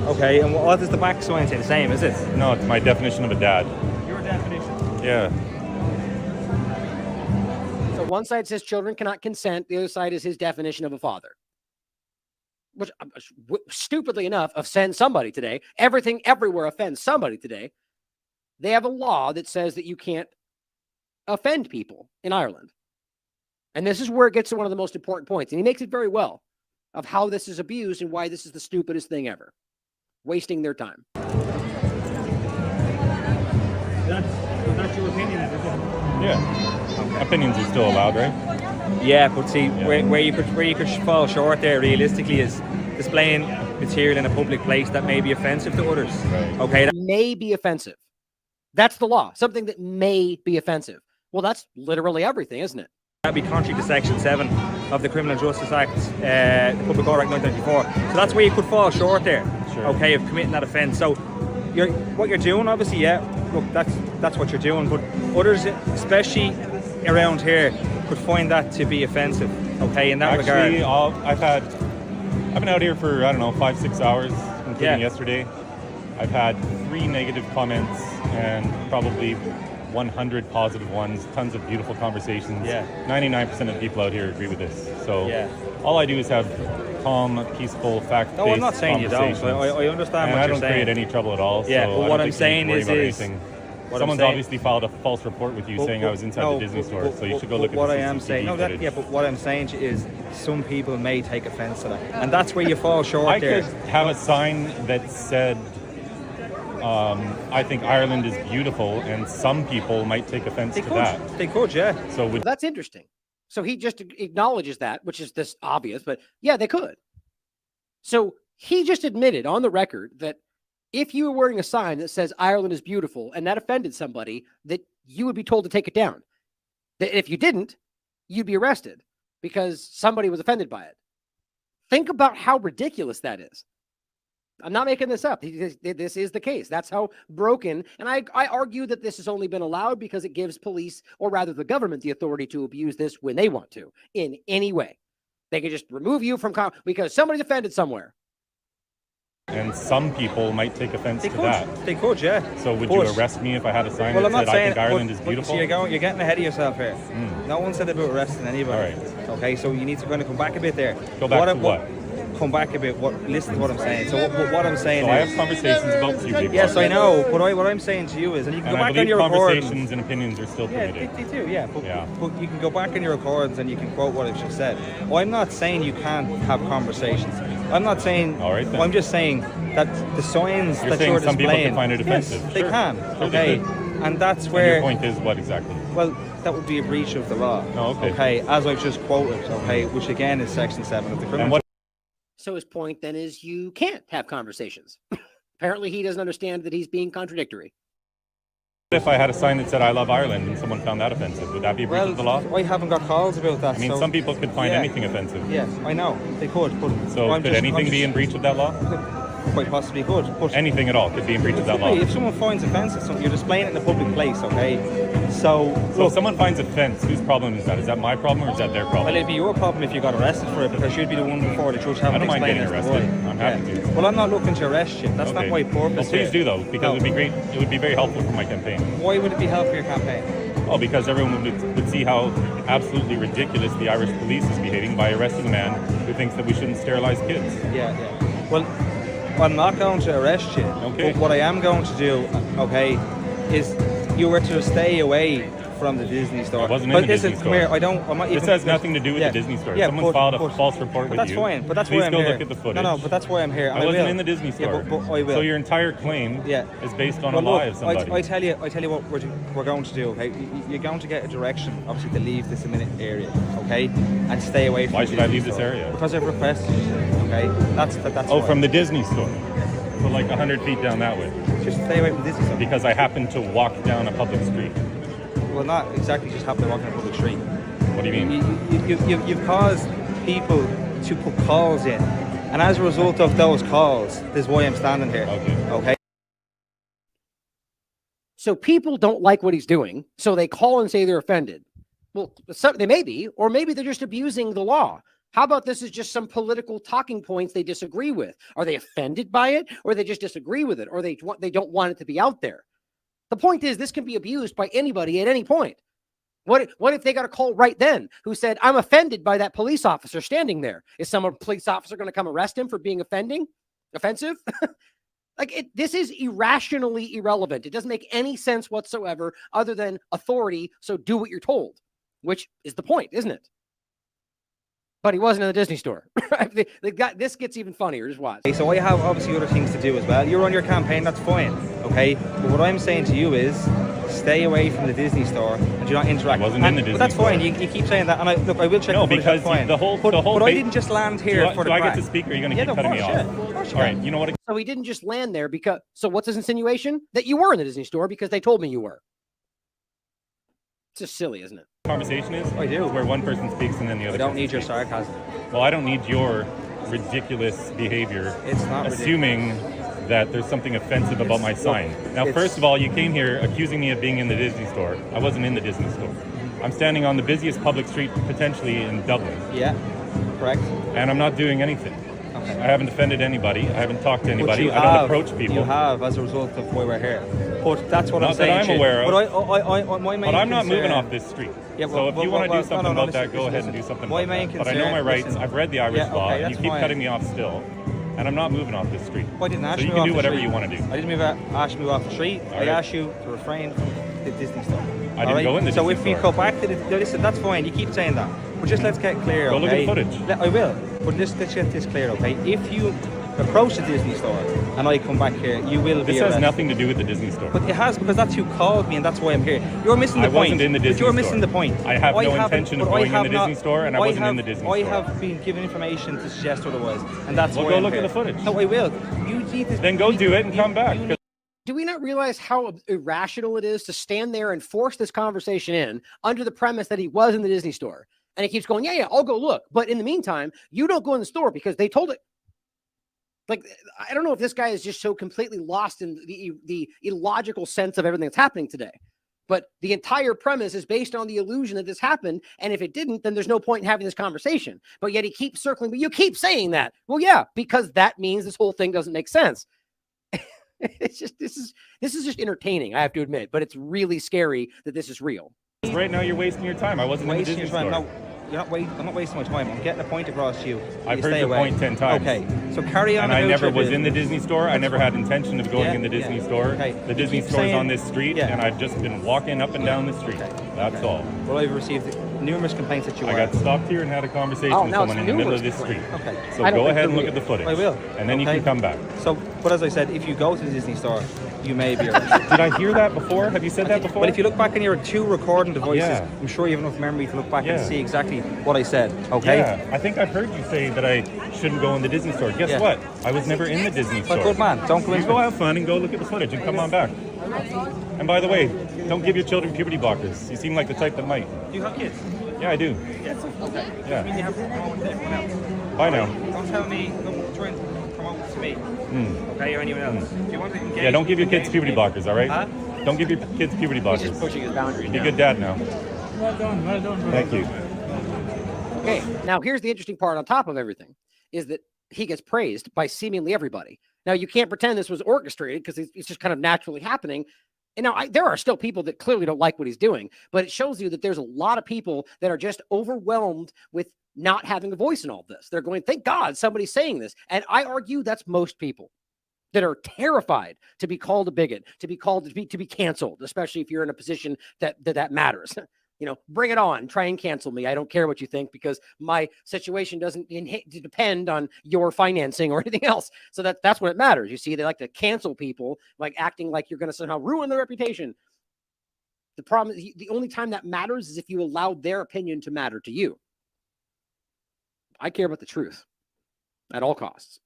Okay, and what does the back sign say? The same, is it? No, it's my definition of a dad. Your definition? Yeah. So one side says children cannot consent. The other side is his definition of a father. Which, stupidly enough, offends somebody today. Everything everywhere offends somebody today. They have a law that says that you can't offend people in Ireland. And this is where it gets to one of the most important points. And he makes it very well of how this is abused and why this is the stupidest thing ever. Wasting their time. That's your opinion, is it? Yeah. Okay. Opinions are still allowed, right? Yeah, but see, where you could fall short there realistically is displaying material in a public place that may be offensive to others. Right. Okay, that may be offensive. That's the law. Something that may be offensive. Well, that's literally everything, isn't it? That'd be contrary to Section 7 of the Criminal Justice Act, the Public Order Act 1994. So that's where you could fall short there. Sure. Okay, of committing that offence. So what you're doing, obviously, yeah, look, that's what you're doing. But others, especially around here, could find that to be offensive. Okay, in that regard. I've been out here for 5-6 hours, including yesterday. I've had 3 negative comments and probably 100 positive ones. Tons of beautiful conversations. Yeah. 99% of people out here agree with this. So all I do is have calm, peaceful, fact-based No, I'm not saying you don't. I understand and what I you're don't saying. create any trouble at all. Yeah, so but what I'm saying is someone's obviously filed a false report with you saying I was inside the Disney store, so you should go look at the CCTV footage. But what I'm saying to you is some people may take offence to that, and that's where you fall short there. I could have a sign that said, I think Ireland is beautiful, and some people might take offence to that. They could, yeah. So that's interesting. So he just acknowledges that, which is this obvious, but yeah, they could. So he just admitted on the record that if you were wearing a sign that says Ireland is beautiful and that offended somebody, that you would be told to take it down. That if you didn't, you'd be arrested because somebody was offended by it. Think about how ridiculous that is. I'm not making this up. This is the case. That's how broken. And I argue that this has only been allowed because it gives police, or rather the government, the authority to abuse this when they want to, in any way. They can just remove you from because somebody's offended somewhere. And some people might take offence to that. They could, yeah. So would you arrest me if I had a sign that said I think Ireland is beautiful? So you're getting ahead of yourself here. No one said about arresting anybody. All right. Okay, so you need to kind of come back a bit there. Go back to what? Come back a bit. Listen to what I'm saying. So what I'm saying is... I have conversations about puberty. Yes, I know. But what I'm saying to you is, and you can go back on your recordings. Conversations and opinions are still permitted. Yeah, they do, yeah. But you can go back on your recordings and you can quote what I've just said. I'm not saying you can't have conversations. I'm not saying... All right, then. I'm just saying that the signs you're that you're displaying... some people can find it offensive. Yes, they can. Sure, okay. And that's where... And your point is what exactly? Well, that would be a breach of the law. Oh, okay. Okay, as I've just quoted, okay, which again is Section 7 of the Criminal... So his point then is you can't have conversations. Apparently he doesn't understand that he's being contradictory. If I had a sign that said "I love Ireland" and someone found that offensive, would that be a breach of the law? I haven't got calls about that. I mean, some people could find anything offensive. Yes, I know they could. But so could anything be in breach of that law? Quite possibly could. But anything at all could be in breach of that law. If someone finds offensive, you're displaying it in a public place, okay? So if someone finds offence, whose problem is that? Is that my problem or is that their problem? Well, it'd be your problem if you got arrested for it, because you'd be the one before the judge having to explain it. I don't mind getting arrested. I'm happy to. Well, I'm not looking to arrest you. That's not my purpose. Well, please do though, because it would be great. It would be very helpful for my campaign. Why would it be helpful for your campaign? Oh, because everyone would see how absolutely ridiculous the Irish police is behaving by arresting a man who thinks that we shouldn't sterilize kids. Yeah. Well, I'm not going to arrest you. Okay. But what I am going to do, okay, is you were to stay away from the Disney store. I wasn't in the Disney store. Come here, I'm not this has nothing to do with the Disney store. Someone filed a false report with that's you. Fine, but that's Please why I'm go here. look at the footage. No, but that's why I'm here. I wasn't in the Disney store. But I will. So your entire claim is based on a lie of somebody. I tell you what we're going to do, okay? You're going to get a direction, obviously, to leave this area, okay? And stay away from Why the should Disney I leave this store. area? Because I've requested you to, okay? That's why. From the Disney store? So like 100 feet down that way? Just stay away from the Disney store. Because I happen to walk down a public street. Well, not exactly just happen to walk in a public street. What do you mean? You've caused people to put calls in, and as a result of those calls, this is why I'm standing here. Okay. So people don't like what he's doing, so they call and say they're offended. Well, they may be, or maybe they're just abusing the law. How about this is just some political talking points they disagree with? Are they offended by it, or they just disagree with it, or they don't want it to be out there? The point is, this can be abused by anybody at any point. What if they got a call right then who said, I'm offended by that police officer standing there? Is some police officer going to come arrest him for being offensive? This is irrationally irrelevant. It doesn't make any sense whatsoever other than authority. So do what you're told, which is the point, isn't it? But he wasn't in the Disney store. This gets even funnier. Just watch. Okay, so I have obviously other things to do as well. You're on your campaign, that's fine. Okay, but what I'm saying to you is stay away from the Disney store and do not interact. I wasn't in the Disney store. That's fine. You keep saying that, and I will check. No, because the whole. But I didn't just land here for the Do I get to speak, or are you going to keep cutting me off? Yeah. All right. You know what? So he didn't just land there because. So what's his insinuation? That you were in the Disney store because they told me you were. It's just silly, isn't it? Conversation is? I do. Where one person speaks and then the other. I don't need your sarcasm. Well, I don't need your ridiculous behavior. It's not assuming that there's something offensive about my sign. Now, first of all, you came here accusing me of being in the Disney store. I wasn't in the Disney store. I'm standing on the busiest public street potentially in Dublin. Yeah, correct. And I'm not doing anything. Okay. I haven't offended anybody. I haven't talked to anybody. I don't approach people. You have, as a result of why we're here. But that's what I'm saying. Not that I'm aware of. But I'm not moving off this street. Yeah, so if you want to do something about that, go ahead and do something about that. But I know my rights. I've read the Irish law, and you keep cutting me off still. And I'm not moving off this street. I didn't ask you you can off do the whatever street. you want to do. I didn't ask you to move off the street. I asked you to refrain from the Disney store. I didn't go in the Disney store. So if we go back to the... Listen, that's fine. You keep saying that. But just let's get clear, Go okay? look at the footage. I will. But let's get this clear, okay? If you approach the Disney store and I come back here, you will be This arrested. has nothing to do with the Disney store. But it has, because that's who called me and that's why I'm here. You're missing the point. I wasn't in the Disney store. But you're missing the point. I have no intention of going in the Disney store, and I wasn't in the Disney store. I have been given information to suggest otherwise, and that's why go I'm look here. at the footage. No, I will. You need to... Then go do it and come back. Do we not realize how irrational it is to stand there and force this conversation in under the premise that he was in the Disney store? And he keeps going, yeah, I'll go look. But in the meantime, you don't go in the store because they told it. Like, I don't know if this guy is just so completely lost in the illogical sense of everything that's happening today. But the entire premise is based on the illusion that this happened. And if it didn't, then there's no point in having this conversation. But yet he keeps circling. But you keep saying that. Well, yeah, because that means this whole thing doesn't make sense. It's just this is just entertaining, I have to admit. But it's really scary that this is real. Right now, you're wasting your time. I wasn't in the Disney store. No, I'm not wasting my time. I'm getting a point across to you. I've heard your point 10 times. Okay, so carry on. And I never was in the Disney store. I never had intention of going in the Disney store. Okay. The Disney store is on this street, and I've just been walking up and down the street. That's all. Well, I've received numerous complaints that you I are. got stopped here and had a conversation Oh, with now it's someone in the middle of this numerous street. Okay. So I don't go think ahead and they're look at the footage. I will. And then you Okay. can come back. So, but as I said, if you go to the Disney store, you may be arrested. Did I hear that before? Have you said that before? But if you look back on your 2 recording devices, Yeah. I'm sure you have enough memory to look back Yeah. and see exactly what I said. Okay. Yeah, I think I've heard you say that I shouldn't go in the Disney store. Guess Yeah. what? I was never in the Disney But store. good man, don't go You in. go have fun and go look at the footage and come on back. And by the way, don't give your children puberty blockers. You seem like the type that might. Do you have kids? Yeah, I do. Yes. Okay. Yeah. I mean, you have to promote to everyone else. Bye now. Don't tell me. Don't try and promote to me. Okay, or anyone else. Do you want to engage? Yeah, don't give your kids engage puberty me? blockers, all right? Huh? Don't give your kids puberty He's just blockers. pushing his boundaries Be a now. good dad now. Well done, well done. Thank you. Okay, now here's the interesting part on top of everything is that he gets praised by seemingly everybody. Now, you can't pretend this was orchestrated because it's just kind of naturally happening. And now there are still people that clearly don't like what he's doing, but it shows you that there's a lot of people that are just overwhelmed with not having a voice in all this. They're going, thank God somebody's saying this. And I argue that's most people that are terrified to be called a bigot, to be called to be canceled, especially if you're in a position that matters. You know, bring it on, try and cancel me. I don't care what you think because my situation doesn't depend on your financing or anything else. So that's what it matters. You see, they like to cancel people, like acting like you're going to somehow ruin their reputation. The problem is the only time that matters is if you allow their opinion to matter to you. I care about the truth at all costs.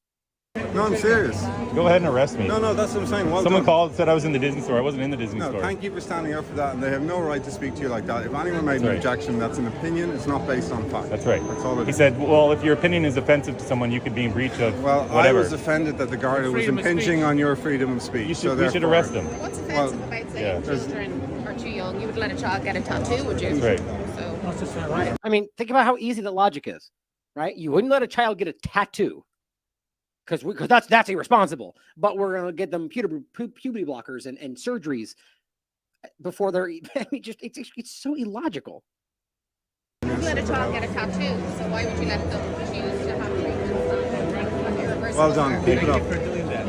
No, I'm serious. Go ahead and arrest me. No, that's what I'm saying. Well Someone done. called, said I was in the Disney store. I wasn't in the Disney No, store. thank you for standing up for that, and they have no right to speak to you like that. If anyone made That's an right. objection, that's an opinion. It's not based on fact. That's right. That's all it He is. said, well, if your opinion is offensive to someone, you could be in breach of Well, whatever. I was offended that the guard was Freedom of impinging speech. on your freedom of speech. we so should therefore- arrest him. What's Well, offensive about saying yeah. children are too young? You would let a child get a tattoo, would you? That's right. So I mean, think about how easy the logic is, right? You wouldn't let a child get a tattoo because that's irresponsible. But we're gonna get them puberty blockers and surgeries before they're. I mean, just it's so illogical. you would let a child get a tattoo, so why would you let them choose to have treatment? Well done. Keep it up.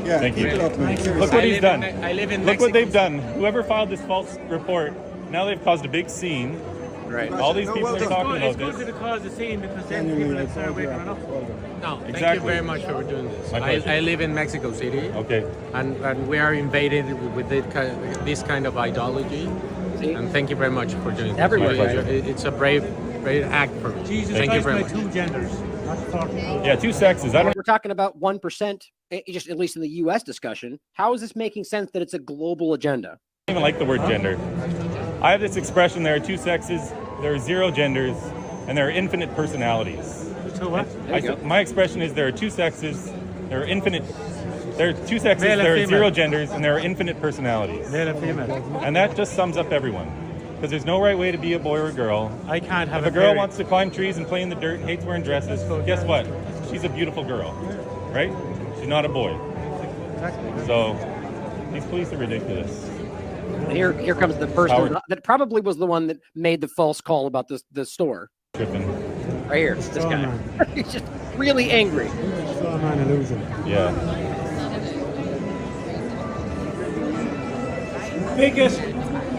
Yeah, Thank keep you. it up, man. Seriously. Look what he's done. I live in Look what Mexico. they've done. Whoever filed this false report, now they've caused a big scene. Right. All these No, people well are done. talking It's about good this. to cause the scene because then Genuinely, people it's start all waking good. up. Well done. No, thank Exactly. you very much for doing this. My pleasure. I live in Mexico City, Okay. and we are invaded with this kind of ideology. See? And thank you very much for doing this. Everybody. My pleasure. It's a brave act for me. Jesus Thank you Christ very by much. two genders. Yeah, 2 sexes. I don't We're talking about 1%, just at least in the U.S. discussion. How is this making sense that it's a global agenda? even like the word gender. I have this expression, there are 2 sexes, there are 0 genders, and there are infinite personalities. So what? My expression is there are 2 sexes, there are 2 sexes, Male and there are female. 0 genders, and there are infinite personalities. Male and female. And that just sums up everyone. Because there's no right way to be a boy or a girl. I can't have If a girl wants to climb trees and play in the dirt, hates wearing dresses, guess what? She's a beautiful girl, right? She's not a boy. So these police are ridiculous. Here comes the person Howard. that probably was the one that made the false call about the store. Tripping. Right here, this guy. He's just really angry. an illusion. Yeah. Biggest.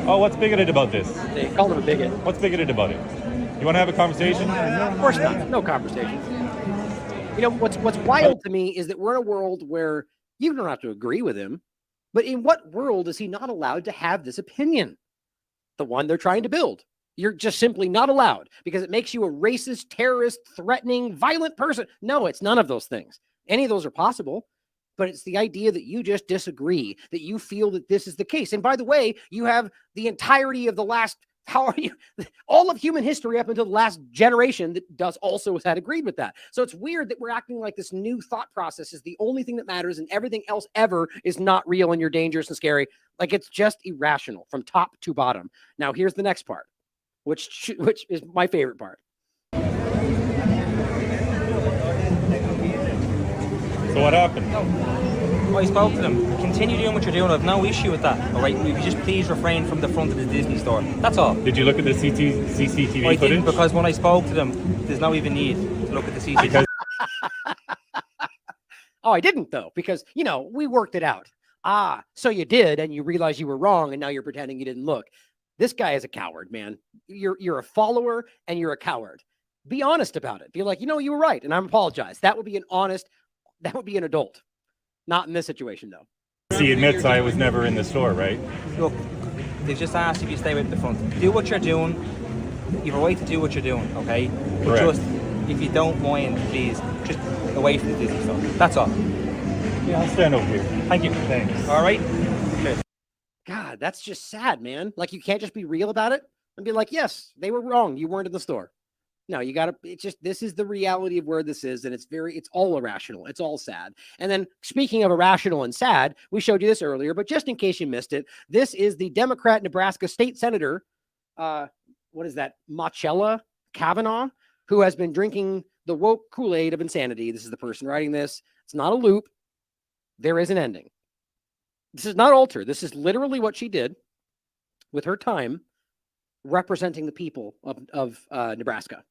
Oh, what's bigoted about this? They called him a bigot. What's bigoted about it? You want to have a conversation? Of course not. No conversation. You know, what's wild to me is that we're in a world where you don't have to agree with him, but in what world is he not allowed to have this opinion? The one they're trying to build. You're just simply not allowed because it makes you a racist, terrorist, threatening, violent person. No, it's none of those things. Any of those are possible, but it's the idea that you just disagree, that you feel that this is the case. And by the way, you have the entirety of the last, all of human history up until the last generation that had agreed with that. So it's weird that we're acting like this new thought process is the only thing that matters and everything else ever is not real and you're dangerous and scary. Like it's just irrational from top to bottom. Now here's the next part, which is my favorite part. So what happened? I spoke to them. Continue doing what you're doing. I have no issue with that. All right, will you just please refrain from the front of the Disney store? That's all. Did you look at the CCTV I footage? didn't because when I spoke to them, there's no even need to look at the CCTV. Oh, I didn't though, because we worked it out. So you did, and you realized you were wrong, and now you're pretending you didn't look. This guy is a coward, man. You're a follower and you're a coward. Be honest about it. Be like, you were right, and I apologize. That would be an adult. Not in this situation, though. He admits I was never in the store, right? Look, they've just asked if you stay with the front. Do what you're doing. You have a right to do what you're doing, okay? But Correct. just, if you don't mind, please, just away from the Disney stuff. That's all. Yeah, I'll stand over here. Thank you. Thanks. All right? Cheers. God, that's just sad, man. Like, you can't just be real about it and be like, yes, they were wrong. You weren't in the store. No, you got to, this is the reality of where this is. And it's all irrational. It's all sad. And then speaking of irrational and sad, we showed you this earlier, but just in case you missed it, this is the Democrat Nebraska state senator. What is that? Machella Kavanaugh, who has been drinking the woke Kool-Aid of insanity. This is the person writing this. It's not a loop. There is an ending. This is not altered. This is literally what she did with her time representing the people of Nebraska.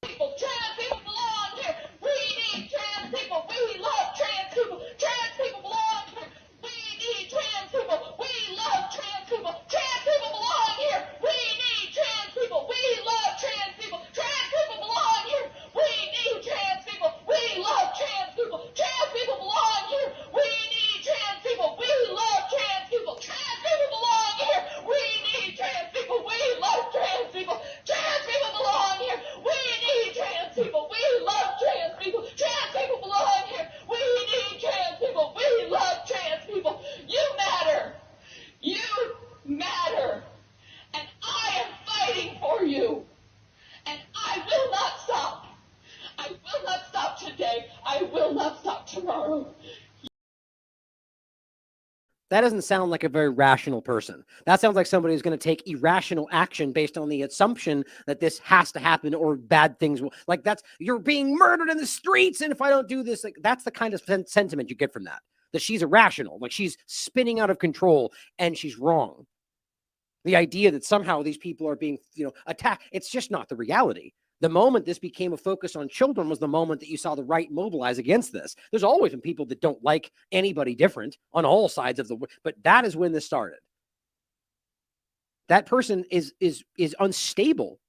People, trans people belong here. We need trans people. We love trans people. Trans people belong here. We need trans people. We love trans people. Trans people belong here. We need trans people. We love trans people. Trans people belong here. We need trans people. We love trans people. Trans people belong here. We need trans people. We love trans people. Trans people belong here. We need trans people. We love trans people. Trans people belong here. We need trans people. We love trans people. Trans people belong here. We need trans people. We love trans people. You matter. You matter. And I am fighting for you. And I will not stop. I will not stop today. I will not stop tomorrow. That doesn't sound like a very rational person. That sounds like somebody who's going to take irrational action based on the assumption that this has to happen or bad things will, like, you're being murdered in the streets. And if I don't do this, like, that's the kind of sentiment you get from that she's irrational, like she's spinning out of control and she's wrong. The idea that somehow these people are being, attacked, it's just not the reality. The moment this became a focus on children was the moment that you saw the right mobilize against this. There's always been people that don't like anybody different on all sides of but that is when this started. That person is unstable.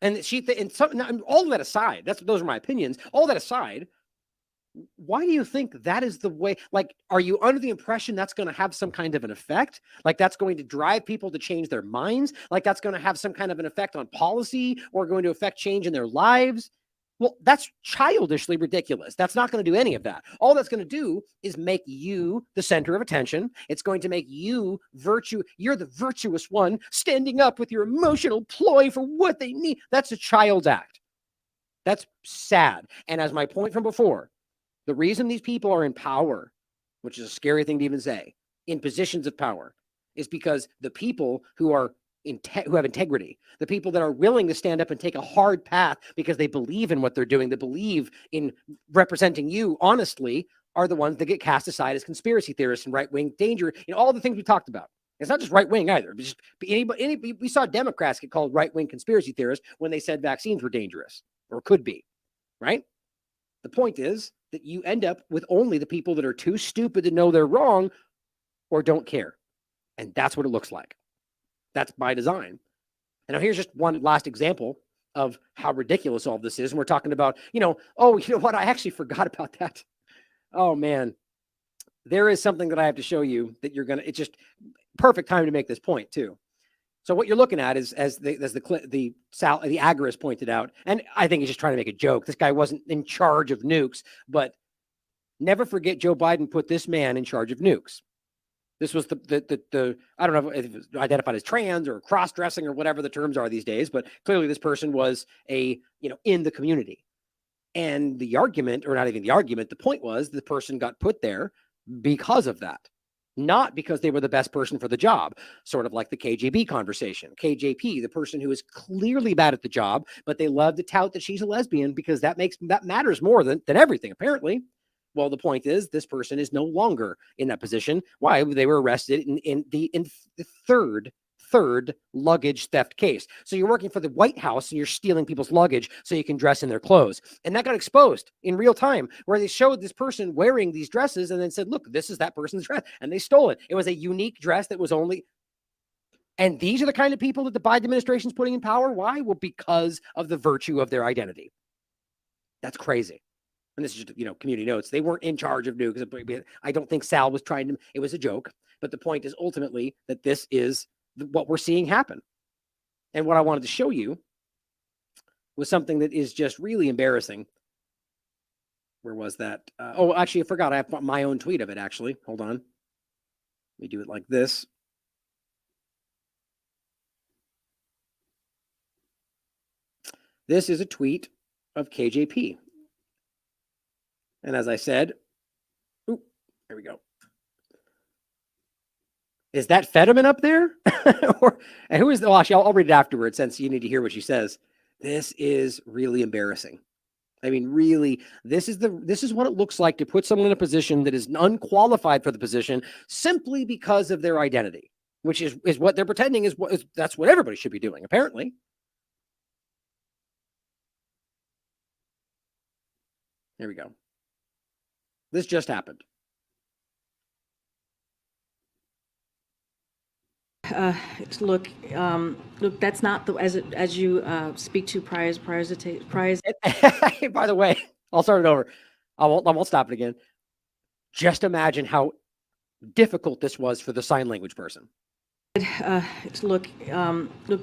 And all that aside, those are my opinions. All that aside, why do you think that is the way? Like, are you under the impression that's going to have some kind of an effect? Like, that's going to drive people to change their minds? Like, that's going to have some kind of an effect on policy or going to affect change in their lives? Well, that's childishly ridiculous. That's not going to do any of that. All that's going to do is make you the center of attention. It's going to make you you're the virtuous one standing up with your emotional ploy for what they need. That's a child's act. That's sad. And as my point from before, the reason these people are in power, which is a scary thing to even say, in positions of power, is because the people who have integrity, the people that are willing to stand up and take a hard path because they believe in what they're doing, they believe in representing you honestly, are the ones that get cast aside as conspiracy theorists and right-wing danger, all the things we talked about. It's not just right-wing either. Just we saw Democrats get called right-wing conspiracy theorists when they said vaccines were dangerous or could be, right? The point is that you end up with only the people that are too stupid to know they're wrong or don't care. And that's what it looks like. That's by design. And now here's just one last example of how ridiculous all this is. And we're talking about, you know what? I actually forgot about that. Oh, man. There is something that I have to show you that it's just perfect time to make this point, too. So what you're looking at is, as the agorist pointed out, and I think he's just trying to make a joke. This guy wasn't in charge of nukes, but never forget Joe Biden put this man in charge of nukes. This was the I don't know if it was identified as trans or cross-dressing or whatever the terms are these days, but clearly this person was in the community. And the argument, or not even the argument, the point was the person got put there because of that. Not because they were the best person for the job, sort of like the KJP conversation. KJP, the person who is clearly bad at the job, but they love to tout that she's a lesbian because that matters more than everything, apparently. Well, the point is this person is no longer in that position. Why? They were arrested in the third third luggage theft case. So you're working for the White House and you're stealing people's luggage so you can dress in their clothes. And that got exposed in real time, where they showed this person wearing these dresses and then said, look, this is that person's dress. And they stole it. It was a unique dress that was only... And these are the kind of people that the Biden administration is putting in power. Why? Well, because of the virtue of their identity. That's crazy. And this is just, community notes. They weren't in charge of nukes. I don't think Sal was trying to, it was a joke. But the point is ultimately that this is what we're seeing happen. And what I wanted to show you was something that is just really embarrassing. Where was that? Actually, I forgot. I have my own tweet of it, actually. Hold on. Let me do it like this. This is a tweet of KJP. And as I said, there we go. Is that Fetterman up there? And who is the, actually, I'll read it afterwards since you need to hear what she says. This is really embarrassing. I mean, really, this is what it looks like to put someone in a position that is unqualified for the position simply because of their identity, which is what they're pretending that's what everybody should be doing, apparently. There we go. This just happened. Look, that's not the as you speak to priors. By the way, I'll start it over. I won't stop it again. Just imagine how difficult this was for the sign language person. Look,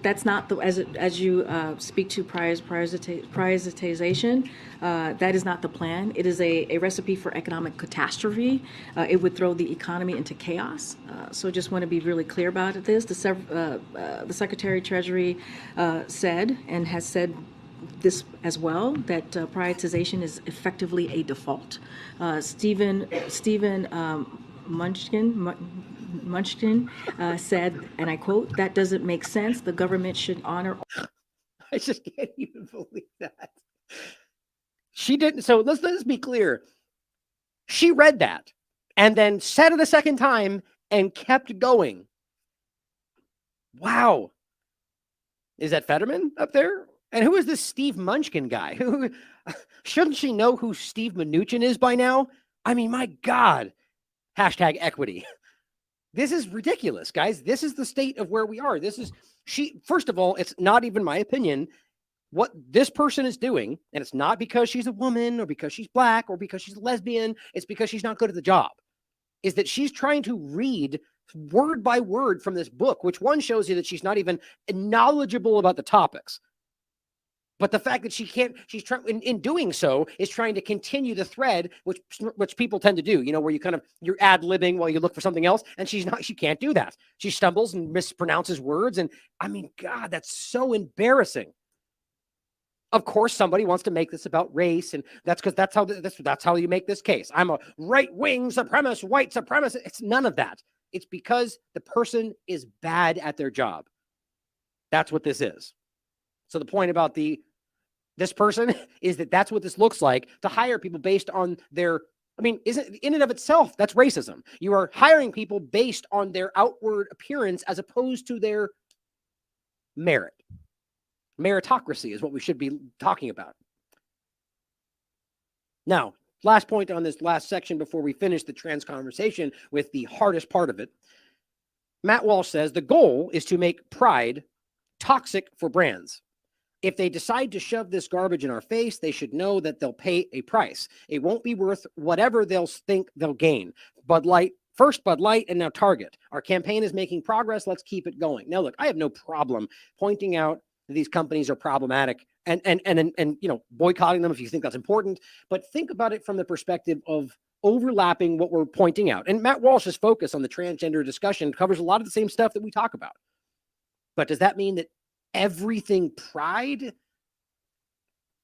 that's not the as you speak to prioritization. That is not the plan. It is a recipe for economic catastrophe. It would throw the economy into chaos. So just want to be really clear about this. The Secretary of Treasury said and has said this as well, that prioritization is effectively a default. Stephen Munchkin said, and I quote, "That doesn't make sense. The government should honor." I just can't even believe that. She didn't. So let's be clear. She read that and then said it a second time and kept going. Wow. Is that Fetterman up there? And who is this Steve Munchkin guy? Who shouldn't she know who Steve Mnuchin is by now? I mean, my God. Hashtag equity. This is ridiculous, guys. This is the state of where we are. First of all, it's not even my opinion what this person is doing. And it's not because she's a woman or because she's black or because she's a lesbian. It's because she's not good at the job. Is that she's trying to read word by word from this book, which one shows you that she's not even knowledgeable about the topics. But the fact that she's trying in doing so is trying to continue the thread, which people tend to do, where you're ad-libbing while you look for something else. And she can't do that. She stumbles and mispronounces words. And I mean, God, that's so embarrassing. Of course, somebody wants to make this about race. And that's because that's how you make this case. I'm a right-wing supremacist, white supremacist. It's none of that. It's because the person is bad at their job. That's what this is. So the point about this person is that's what this looks like, to hire people based on their, isn't in and of itself, that's racism. You are hiring people based on their outward appearance as opposed to their merit. Meritocracy is what we should be talking about. Now, last point on this last section before we finish the trans conversation with the hardest part of it. Matt Walsh says the goal is to make pride toxic for brands. If they decide to shove this garbage in our face, they should know that they'll pay a price. It won't be worth whatever they'll think they'll gain. Bud Light, first Bud Light, and now Target. Our campaign is making progress. Let's keep it going. Now, look, I have no problem pointing out that these companies are problematic and boycotting them if you think that's important. But think about it from the perspective of overlapping what we're pointing out. And Matt Walsh's focus on the transgender discussion covers a lot of the same stuff that we talk about. But does that mean that everything pride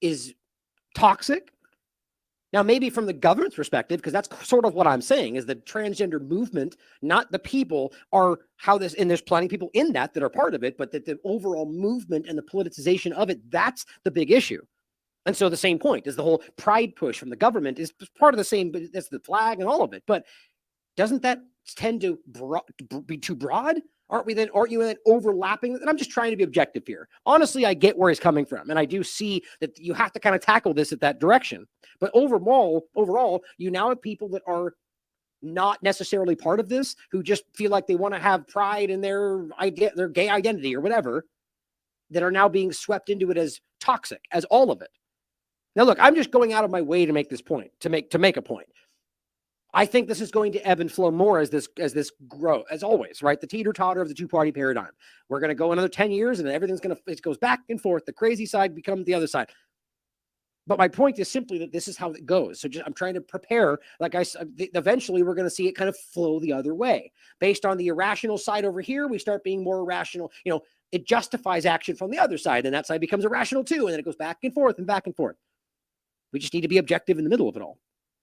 is toxic? Now, maybe from the government's perspective, because that's sort of what I'm saying, is the transgender movement, not the people, are how this, and there's plenty of people in that are part of it, but that the overall movement and the politicization of it, that's the big issue. And so the same point is the whole pride push from the government is part of the same, but that's the flag and all of it. But Doesn't that tend to be too broad? Aren't you then overlapping? And I'm just trying to be objective here. Honestly, I get where he's coming from. And I do see that you have to kind of tackle this at that direction. But overall, you now have people that are not necessarily part of this, who just feel like they want to have pride in their gay identity or whatever, that are now being swept into it as toxic, as all of it. Now, look, I'm just going out of my way to make this point, to make a point. I think this is going to ebb and flow more as this grows, as always, right? The teeter-totter of the two-party paradigm. We're going to go another 10 years and everything's it goes back and forth. The crazy side becomes the other side. But my point is simply that this is how it goes. So I'm trying to prepare, like I said, eventually we're going to see it kind of flow the other way. Based on the irrational side over here, we start being more irrational. It justifies action from the other side, and that side becomes irrational too. And then it goes back and forth and back and forth. We just need to be objective in the middle of it all.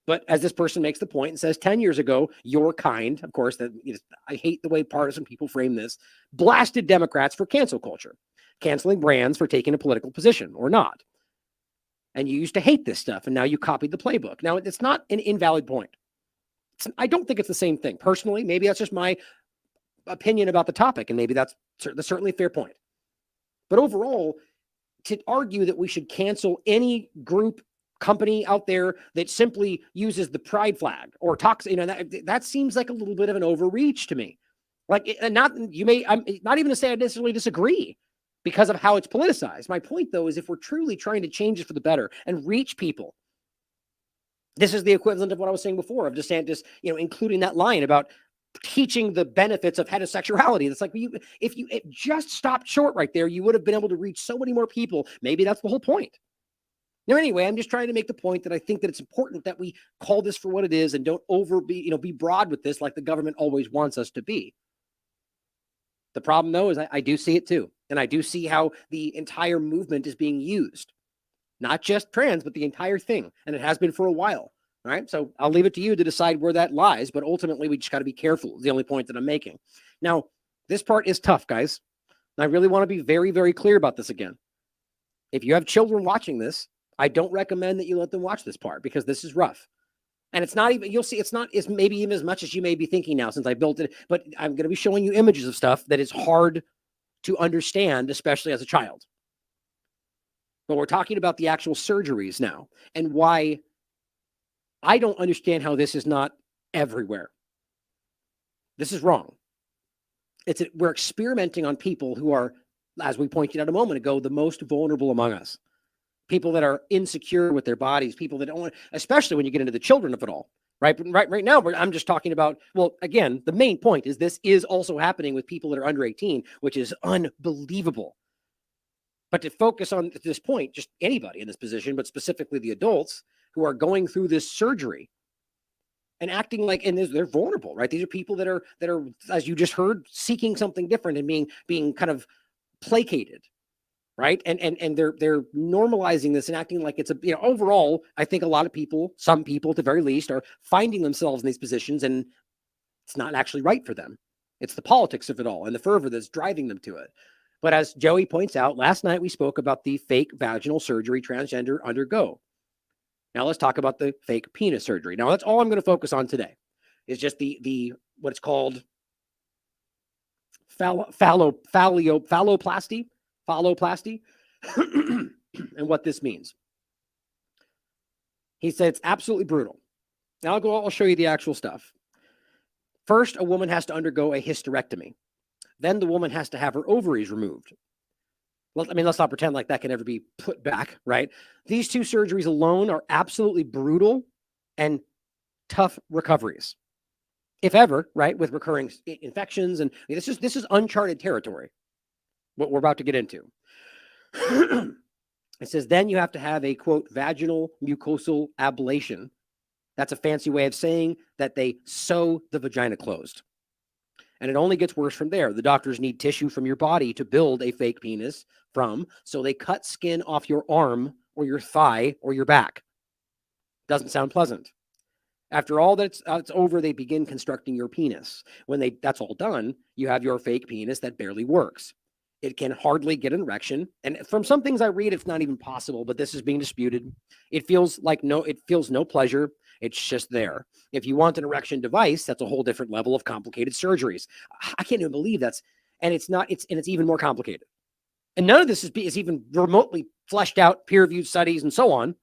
But as this person makes the point and says 10 years ago, your kind, of course, I hate the way partisan people frame this, blasted Democrats for cancel culture, canceling brands for taking a political position or not. And you used to hate this stuff, and now you copied the playbook. Now, it's not an invalid point. I don't think it's the same thing. Personally, maybe that's just my opinion about the topic, and maybe that's certainly a fair point. But overall, to argue that we should cancel any group, company out there that simply uses the pride flag or talks, that seems like a little bit of an overreach to me. I'm not even to say I necessarily disagree because of how it's politicized. My point, though, is if we're truly trying to change it for the better and reach people, this is the equivalent of what I was saying before of DeSantis, including that line about teaching the benefits of heterosexuality. It's like, if you just stopped short right there, you would have been able to reach so many more people. Maybe that's the whole point. Now, anyway, I'm just trying to make the point that I think that it's important that we call this for what it is and don't be broad with this like the government always wants us to be. The problem, though, is I do see it too. And I do see how the entire movement is being used. Not just trans, but the entire thing. And it has been for a while. All right. So I'll leave it to you to decide where that lies. But ultimately, we just got to be careful. Is the only point that I'm making. Now, this part is tough, guys. And I really want to be very, very clear about this again. If you have children watching this, I don't recommend that you let them watch this part because this is rough. And it's not even, you'll see, it's maybe even as much as you may be thinking now since I built it, but I'm going to be showing you images of stuff that is hard to understand, especially as a child. But we're talking about the actual surgeries now and why I don't understand how this is not everywhere. This is wrong. We're experimenting on people who are, as we pointed out a moment ago, the most vulnerable among us. People that are insecure with their bodies, people that don't want, especially when you get into the children of it all, right? Right now, I'm just talking about, well, again, the main point is this is also happening with people that are under 18, which is unbelievable. But to focus on at this point, just anybody in this position, but specifically the adults who are going through this surgery and acting like, and they're vulnerable, right? These are people that are, as you just heard, seeking something different and being kind of placated. Right. And they're normalizing this and acting like it's overall, I think a lot of people, some people at the very least, are finding themselves in these positions and it's not actually right for them. It's the politics of it all and the fervor that's driving them to it. But as Joey points out, last night we spoke about the fake vaginal surgery transgender undergo. Now let's talk about the fake penis surgery. Now that's all I'm going to focus on today is just the what it's called phalloplasty and what this means. He said it's absolutely brutal. Now I'll show you the actual stuff. First, a woman has to undergo a hysterectomy. Then the woman has to have her ovaries removed. Well, let's not pretend like that can ever be put back, right? These two surgeries alone are absolutely brutal and tough recoveries. If ever, right, with recurring infections. And this is uncharted territory, what we're about to get into. It says, then you have to have a, quote, vaginal mucosal ablation. That's a fancy way of saying that they sew the vagina closed. And it only gets worse from there. The doctors need tissue from your body to build a fake penis from, so they cut skin off your arm or your thigh or your back. Doesn't sound pleasant. After all that's over, they begin constructing your penis. When that's all done, you have your fake penis that barely works. It can hardly get an erection. And from some things I read, it's not even possible, but this is being disputed. It feels no pleasure. It's just there. If you want an erection device, that's a whole different level of complicated surgeries. I can't even believe and it's even more complicated. And none of this is even remotely fleshed out, peer-reviewed studies and so on.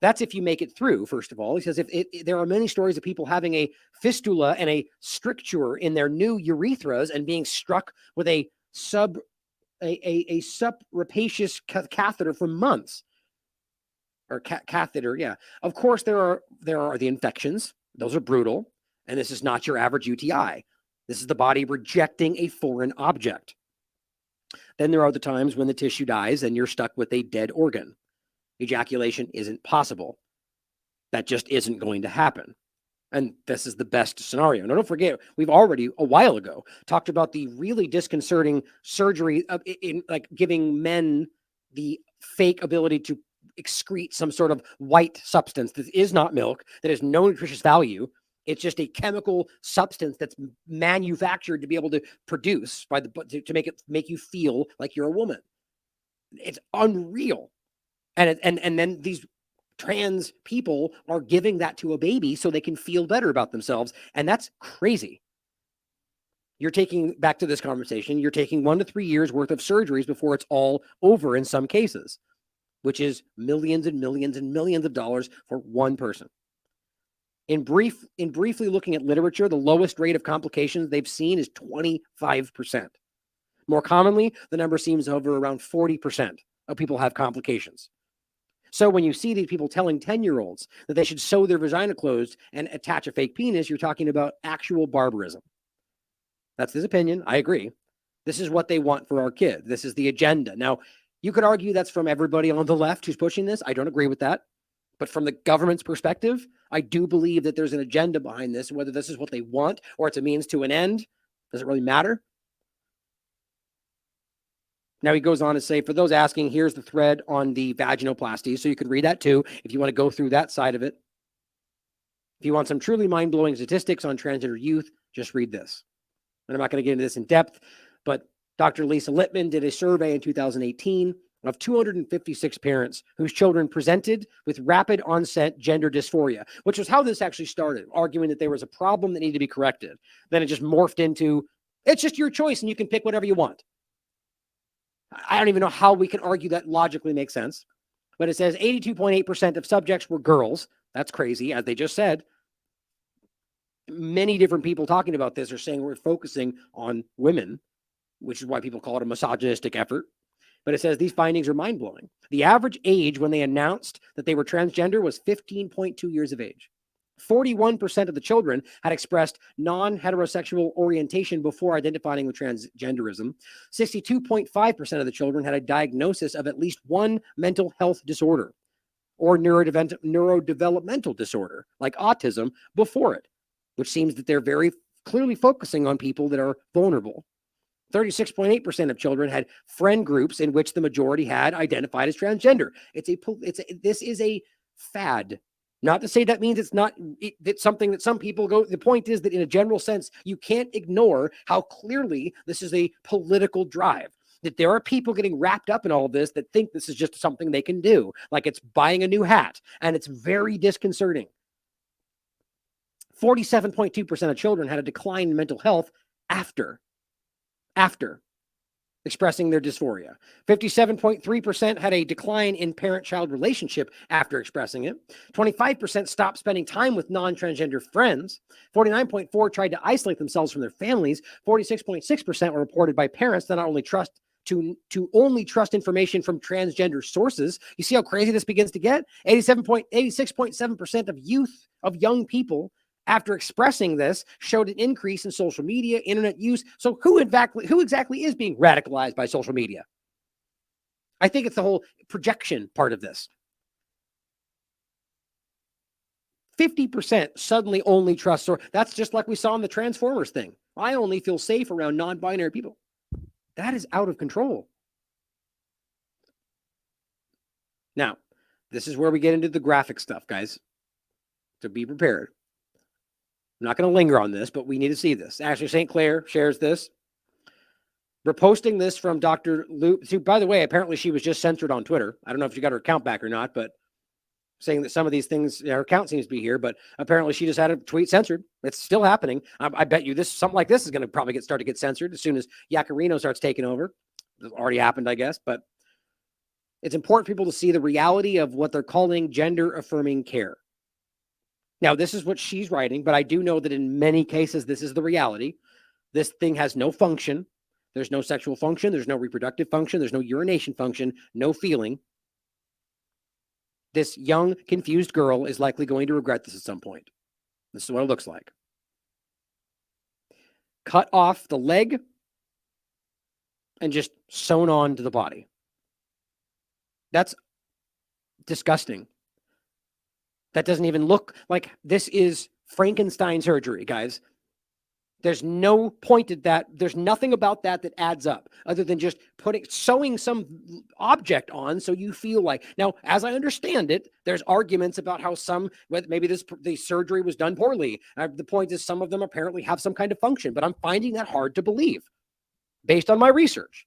That's if you make it through, first of all. He says there are many stories of people having a fistula and a stricture in their new urethras and being struck with a subrapacious catheter for months. Or catheter, yeah. Of course, there are the infections. Those are brutal. And this is not your average UTI. This is the body rejecting a foreign object. Then there are the times when the tissue dies and you're stuck with a dead organ. Ejaculation isn't possible. That just isn't going to happen. And this is the best scenario. Now, don't forget, we've already, a while ago, talked about the really disconcerting surgery in like giving men the fake ability to excrete some sort of white substance that is not milk, that has no nutritious value. It's just a chemical substance that's manufactured to be able to produce to make you feel like you're a woman. It's unreal. And then these trans people are giving that to a baby so they can feel better about themselves. And that's crazy. You're taking, back to this conversation, you're taking 1 to 3 years worth of surgeries before it's all over in some cases, which is millions and millions and millions of dollars for one person. In briefly looking at literature, the lowest rate of complications they've seen is 25%. More commonly, the number seems to hover around 40% of people have complications. So when you see these people telling 10-year-olds that they should sew their vagina closed and attach a fake penis, you're talking about actual barbarism. That's his opinion. I agree. This is what they want for our kid. This is the agenda. Now, you could argue that's from everybody on the left who's pushing this. I don't agree with that. But from the government's perspective, I do believe that there's an agenda behind this. Whether this is what they want or it's a means to an end, doesn't really matter. Now he goes on to say, for those asking, here's the thread on the vaginoplasty. So you could read that too if you want to go through that side of it. If you want some truly mind-blowing statistics on transgender youth, just read this. And I'm not going to get into this in depth, but Dr. Lisa Littman did a survey in 2018 of 256 parents whose children presented with rapid onset gender dysphoria, which was how this actually started, arguing that there was a problem that needed to be corrected. Then it just morphed into, it's just your choice and you can pick whatever you want. I don't even know how we can argue that logically makes sense, but it says 82.8% of subjects were girls. That's crazy. As they just said, many different people talking about this are saying we're focusing on women, which is why people call it a misogynistic effort. But it says these findings are mind-blowing. The average age when they announced that they were transgender was 15.2 years of age. 41% of the children had expressed non-heterosexual orientation before identifying with transgenderism. 62.5% of the children had a diagnosis of at least one mental health disorder or neurodevelopmental disorder, like autism, before it, which seems that they're very clearly focusing on people that are vulnerable. 36.8% of children had friend groups in which the majority had identified as transgender. This is a fad. Not to say that means it's something that some people go. The point is that in a general sense, you can't ignore how clearly this is a political drive. That there are people getting wrapped up in all of this that think this is just something they can do, like it's buying a new hat, and it's very disconcerting. 47.2% of children had a decline in mental health after expressing their dysphoria. 57.3% had a decline in parent-child relationship after expressing it. 25% stopped spending time with non-transgender friends. 49.4% tried to isolate themselves from their families. 46.6% were reported by parents that not only trust to only trust information from transgender sources. You see how crazy this begins to get? 86.7% of young people after expressing this showed an increase in social media, internet use. So who exactly is being radicalized by social media? I think it's the whole projection part of this. 50% suddenly only trust, or that's just like we saw in the Transformers thing. I only feel safe around non-binary people. That is out of control. Now, this is where we get into the graphic stuff, guys. So be prepared. I'm not going to linger on this, but we need to see this. Ashley St. Clair shares this. We're posting this from Dr. Luke, who, by the way, apparently she was just censored on Twitter. I don't know if she got her account back or not, but saying that some of these things, her account seems to be here, but apparently she just had a tweet censored. It's still happening. I bet you something like this is going to probably start to get censored as soon as Yacarino starts taking over. It's already happened, I guess, but it's important for people to see the reality of what they're calling gender affirming care. Now, this is what she's writing, but I do know that in many cases, this is the reality. This thing has no function. There's no sexual function. There's no reproductive function. There's no urination function, no feeling. This young, confused girl is likely going to regret this at some point. This is what it looks like. Cut off the leg and just sewn on to the body. That's disgusting. That doesn't even look like this is Frankenstein surgery, guys. There's no point at that. There's nothing about that that adds up other than just sewing some object on so you feel like. Now, as I understand it, there's arguments about how maybe the surgery was done poorly. The point is some of them apparently have some kind of function, but I'm finding that hard to believe based on my research.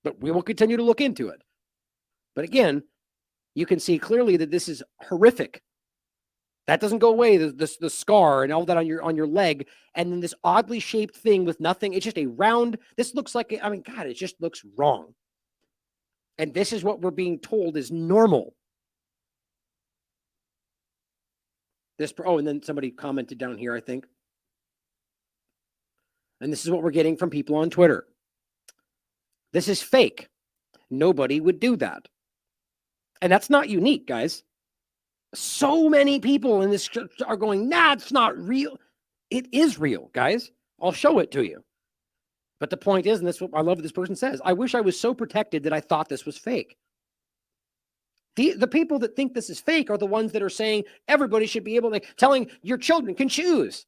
But we will continue to look into it. But again, you can see clearly that this is horrific. That doesn't go away, the scar and all that on your leg, and then this oddly shaped thing with nothing. It's just a round. This looks like, I mean, God, it just looks wrong. And this is what we're being told is normal. And then somebody commented down here, I think. And this is what we're getting from people on Twitter. This is fake. Nobody would do that. And that's not unique, guys. So many people in this church are going, nah, it's not real. It is real, guys. I'll show it to you. But the point is, and that's what I love what this person says, I wish I was so protected that I thought this was fake. The people that think this is fake are the ones that are saying everybody should be able to, telling your children can choose.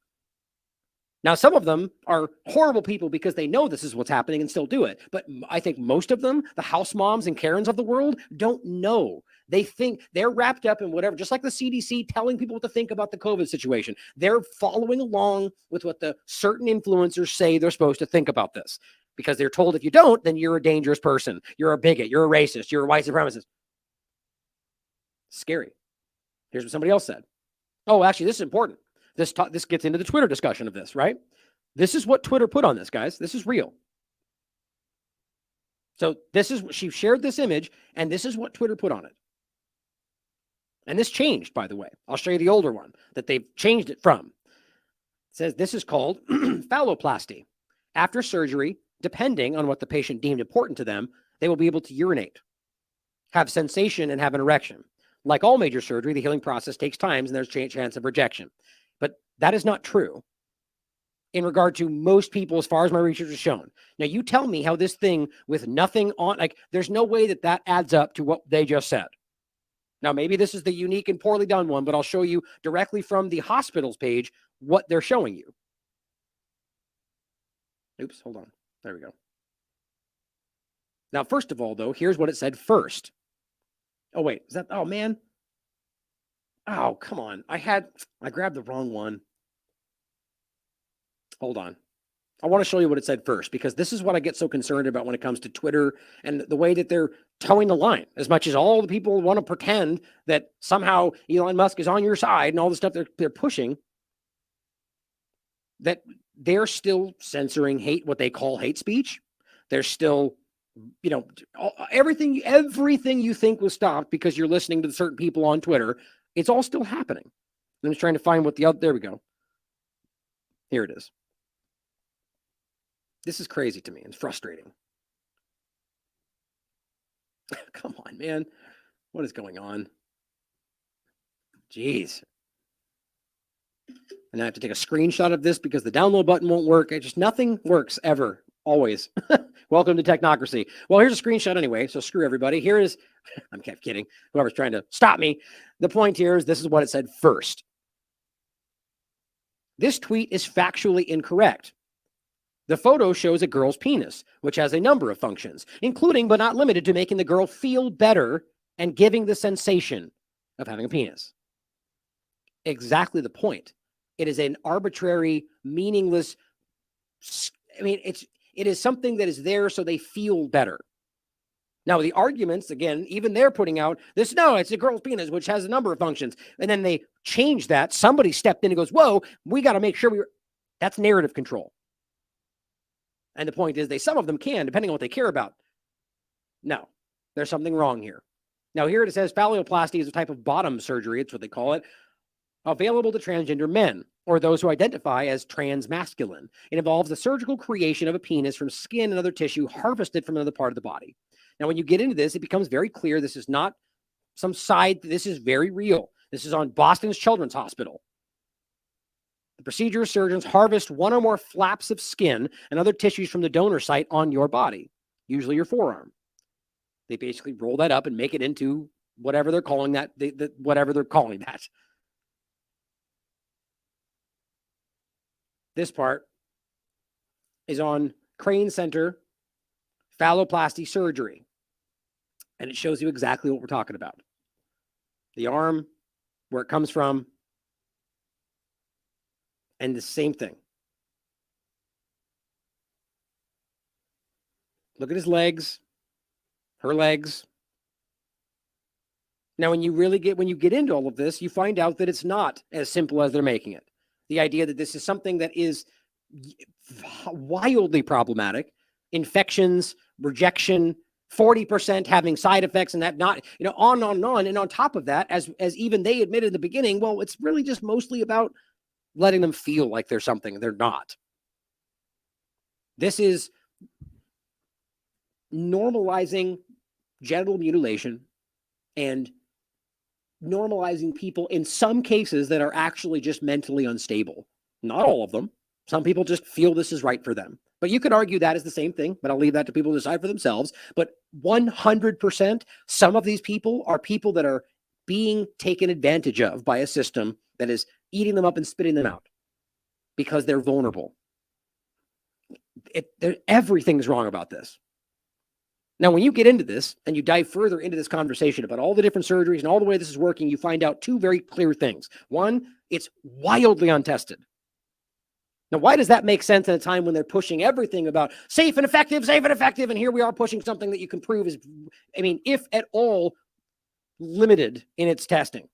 Now, some of them are horrible people because they know this is what's happening and still do it. But I think most of them, the house moms and Karens of the world, don't know. They think they're wrapped up in whatever, just like the CDC telling people what to think about the COVID situation. They're following along with what the certain influencers say they're supposed to think about this because they're told if you don't, then you're a dangerous person. You're a bigot. You're a racist. You're a white supremacist. Scary. Here's what somebody else said. Oh, actually, this is important. This gets into the Twitter discussion of this, right? This is what Twitter put on this, guys. This is real. So she shared this image, and this is what Twitter put on it. And this changed, by the way. I'll show you the older one that they've changed it from. It says this is called phalloplasty. After surgery, depending on what the patient deemed important to them, they will be able to urinate, have sensation, and have an erection. Like all major surgery, the healing process takes time, and there's a chance of rejection. But that is not true in regard to most people, as far as my research has shown. Now, you tell me how this thing with nothing on, there's no way that adds up to what they just said. Now, maybe this is the unique and poorly done one, but I'll show you directly from the hospital's page what they're showing you. Oops, hold on. There we go. Now, first of all, though, here's what it said first. Oh, wait, is that, oh, man. Oh, come on. I grabbed the wrong one. Hold on. I want to show you what it said first, because this is what I get so concerned about when it comes to Twitter and the way that they're towing the line. As much as all the people want to pretend that somehow Elon Musk is on your side and all the stuff they're pushing, that they're still censoring what they call hate speech. They're still, everything you think was stopped because you're listening to certain people on Twitter. It's all still happening. I'm just trying to find there we go. Here it is. This is crazy to me and frustrating. Come on, man. What is going on? Jeez. And I have to take a screenshot of this because the download button won't work. Nothing works ever, always. Welcome to technocracy. Well, here's a screenshot anyway, so screw everybody. Here is, I'm kidding, whoever's trying to stop me. The point here is this is what it said first. This tweet is factually incorrect. The photo shows a girl's penis, which has a number of functions, including but not limited to making the girl feel better and giving the sensation of having a penis. Exactly the point. It is an arbitrary, meaningless, it is something that is there so they feel better. Now, the arguments, again, even they're putting out this, no, it's a girl's penis, which has a number of functions. And then they change that. Somebody stepped in and goes, whoa, we got to make sure that's narrative control. And the point is, some of them can, depending on what they care about. No, there's something wrong here. Now, here it says phalloplasty is a type of bottom surgery. It's what they call it. Available to transgender men or those who identify as transmasculine. It involves the surgical creation of a penis from skin and other tissue harvested from another part of the body. Now, when you get into this, it becomes very clear this is not some side. This is very real. This is on Boston's Children's Hospital. The procedure surgeons harvest one or more flaps of skin and other tissues from the donor site on your body, usually your forearm. They basically roll that up and make it into whatever they're calling that, whatever they're calling that. This part is on Crane Center phalloplasty surgery. And it shows you exactly what we're talking about. The arm, where it comes from, and the same thing. Look at his legs, her legs. Now, when you get into all of this, you find out that it's not as simple as they're making it. The idea that this is something that is wildly problematic, infections, rejection, 40% having side effects, and that not, on and on. And on top of that, as even they admitted in the beginning, well, it's really just mostly about letting them feel like they're something they're not. This is normalizing genital mutilation and normalizing people in some cases that are actually just mentally unstable. Not all of them. Some people just feel this is right for them. But you could argue that is the same thing, but I'll leave that to people to decide for themselves. But 100%, some of these people are people that are being taken advantage of by a system that is eating them up and spitting them out because they're vulnerable. Everything's wrong about this. Now, when you get into this and you dive further into this conversation about all the different surgeries and all the way this is working, you find out two very clear things. One, it's wildly untested. Now, why does that make sense at a time when they're pushing everything about safe and effective, and here we are pushing something that you can prove is, if at all, limited in its testing.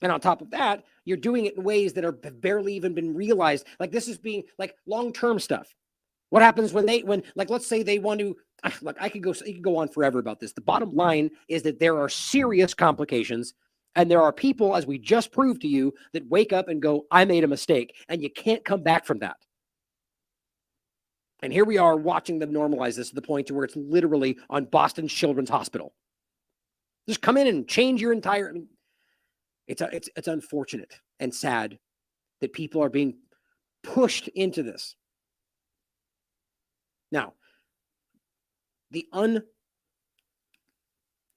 And on top of that, you're doing it in ways that are barely even been realized. Like this is being like long-term stuff. What happens when let's say they want to, like you could go on forever about this. The bottom line is that there are serious complications. And there are people, as we just proved to you, that wake up and go, I made a mistake. And you can't come back from that. And here we are watching them normalize this to the point to where it's literally on Boston Children's Hospital. Just come in and change your entire... It's unfortunate and sad that people are being pushed into this. Now, the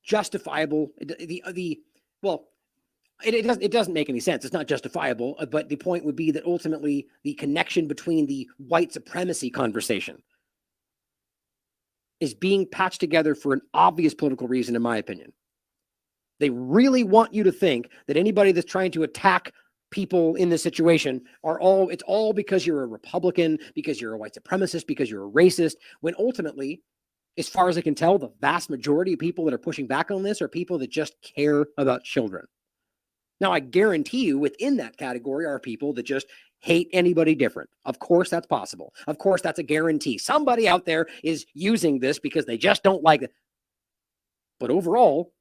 unjustifiable... Well, it doesn't make any sense. It's not justifiable. But the point would be that ultimately the connection between the white supremacy conversation is being patched together for an obvious political reason, in my opinion. They really want you to think that anybody that's trying to attack people in this situation it's all because you're a Republican, because you're a white supremacist, because you're a racist, when ultimately, as far as I can tell, the vast majority of people that are pushing back on this are people that just care about children. Now, I guarantee you within that category are people that just hate anybody different. Of course, that's possible. Of course, that's a guarantee. Somebody out there is using this because they just don't like it. But overall,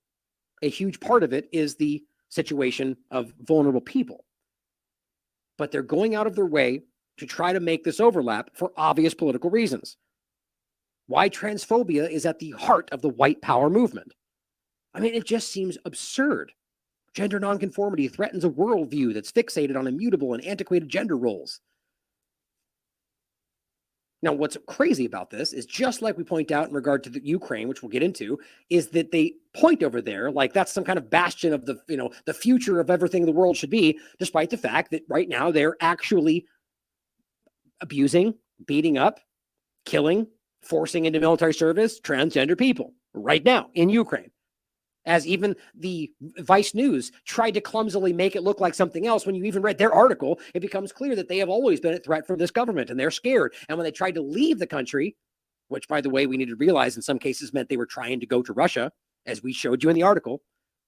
a huge part of it is the situation of vulnerable people. But they're going out of their way to try to make this overlap for obvious political reasons. Why transphobia is at the heart of the white power movement. It just seems absurd. Gender nonconformity threatens a worldview that's fixated on immutable and antiquated gender roles. Now, what's crazy about this is just like we point out in regard to the Ukraine, which we'll get into, is that they point over there like that's some kind of bastion of the future of everything the world should be, despite the fact that right now they're actually abusing, beating up, killing, forcing into military service transgender people right now in Ukraine. As even the Vice News tried to clumsily make it look like something else. When you even read their article, it becomes clear that they have always been a threat from this government and they're scared. And when they tried to leave the country, which, by the way, we need to realize in some cases meant they were trying to go to Russia, as we showed you in the article,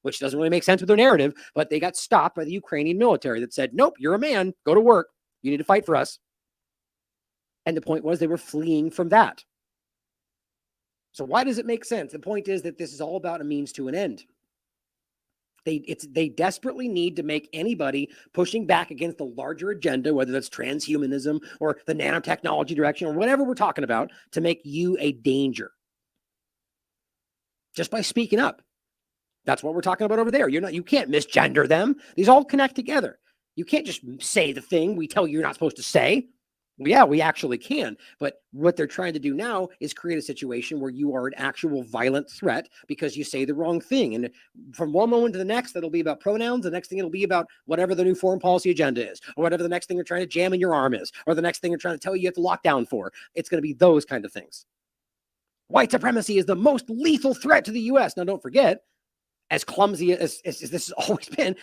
which doesn't really make sense with their narrative, but they got stopped by the Ukrainian military that said, nope, you're a man, go to work, you need to fight for us. And the point was they were fleeing from that. So why does it make sense? The point is that this is all about a means to an end. They desperately need to make anybody pushing back against the larger agenda, whether that's transhumanism or the nanotechnology direction or whatever we're talking about, to make you a danger. Just by speaking up. That's what we're talking about over there. You can't misgender them. These all connect together. You can't just say the thing we tell you you're not supposed to say. Well, yeah, we actually can. But what they're trying to do now is create a situation where you are an actual violent threat because you say the wrong thing. And from one moment to the next, that'll be about pronouns. The next thing it'll be about whatever the new foreign policy agenda is, or whatever the next thing they're trying to jam in your arm is, or the next thing they're trying to tell you have to lock down for. It's going to be those kind of things. White supremacy is the most lethal threat to the U.S. Now, don't forget, as clumsy as this has always been,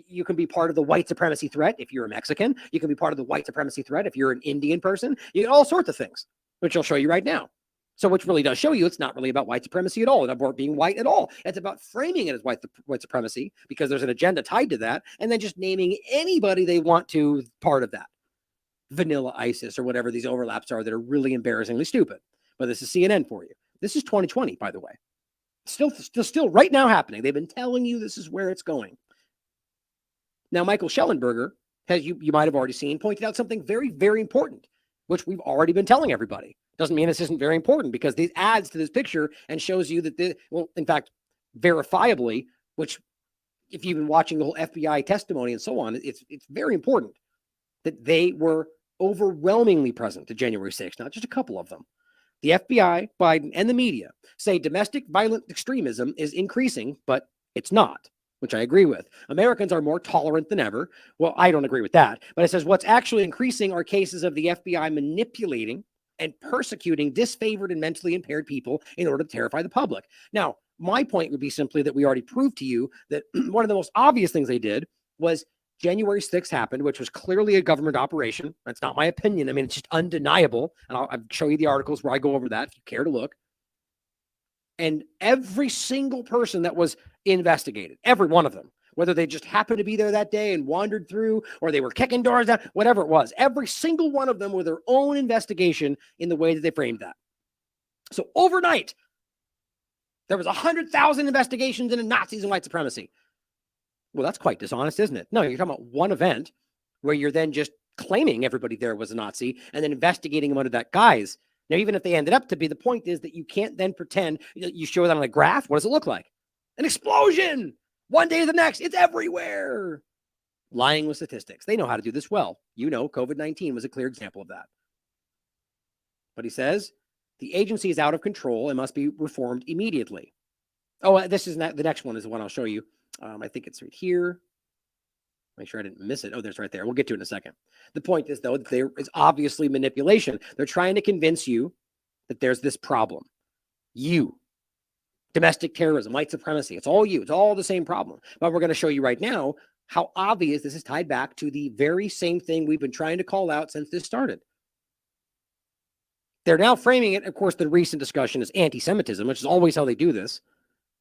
you can be part of the white supremacy threat if you're a Mexican. You can be part of the white supremacy threat if you're an Indian person. You get all sorts of things, which I'll show you right now. So which really does show you it's not really about white supremacy at all, and about being white at all. It's about framing it as white supremacy because there's an agenda tied to that, and then just naming anybody they want to part of that. Vanilla ISIS or whatever these overlaps are that are really embarrassingly stupid. But this is CNN for you. This is 2020, by the way. Still right now happening. They've been telling you this is where it's going. Now, Michael Schellenberger, as you might have already seen, pointed out something very, very important, which we've already been telling everybody. Doesn't mean this isn't very important because this adds to this picture and shows you that, in fact, verifiably, which if you've been watching the whole FBI testimony and so on, it's very important that they were overwhelmingly present to January 6th, not just a couple of them. The FBI, Biden, and the media say domestic violent extremism is increasing, but it's not, which I agree with. Americans are more tolerant than ever. Well, I don't agree with that. But it says what's actually increasing are cases of the FBI manipulating and persecuting disfavored and mentally impaired people in order to terrify the public. Now, my point would be simply that we already proved to you that one of the most obvious things they did was January 6th happened, which was clearly a government operation. That's not my opinion. I mean, it's just undeniable. And I'll show you the articles where I go over that if you care to look. And every single person that was investigated, every one of them, whether they just happened to be there that day and wandered through, or they were kicking doors down, whatever it was, every single one of them with their own investigation in the way that they framed that. So overnight, there was 100,000 investigations into Nazis and white supremacy. Well, that's quite dishonest, isn't it? No, you're talking about one event where you're then just claiming everybody there was a Nazi and then investigating them under that guise. Now, even if they ended up to be, the point is that you can't then pretend you show that on a graph. What does it look like? An explosion. One day to the next, it's everywhere. Lying with statistics. They know how to do this well. You know, COVID-19 was a clear example of that. But he says the agency is out of control and must be reformed immediately. Oh, this is not the next one is the one I'll show you. I think it's right here. Make sure I didn't miss it. Oh, there's right there. We'll get to it in a second. The point is, though, that there is obviously manipulation. They're trying to convince you that there's this problem. You, domestic terrorism, white supremacy. It's all you. It's all the same problem. But we're going to show you right now how obvious this is tied back to the very same thing we've been trying to call out since this started. They're now framing it. Of course, the recent discussion is anti-Semitism, which is always how they do this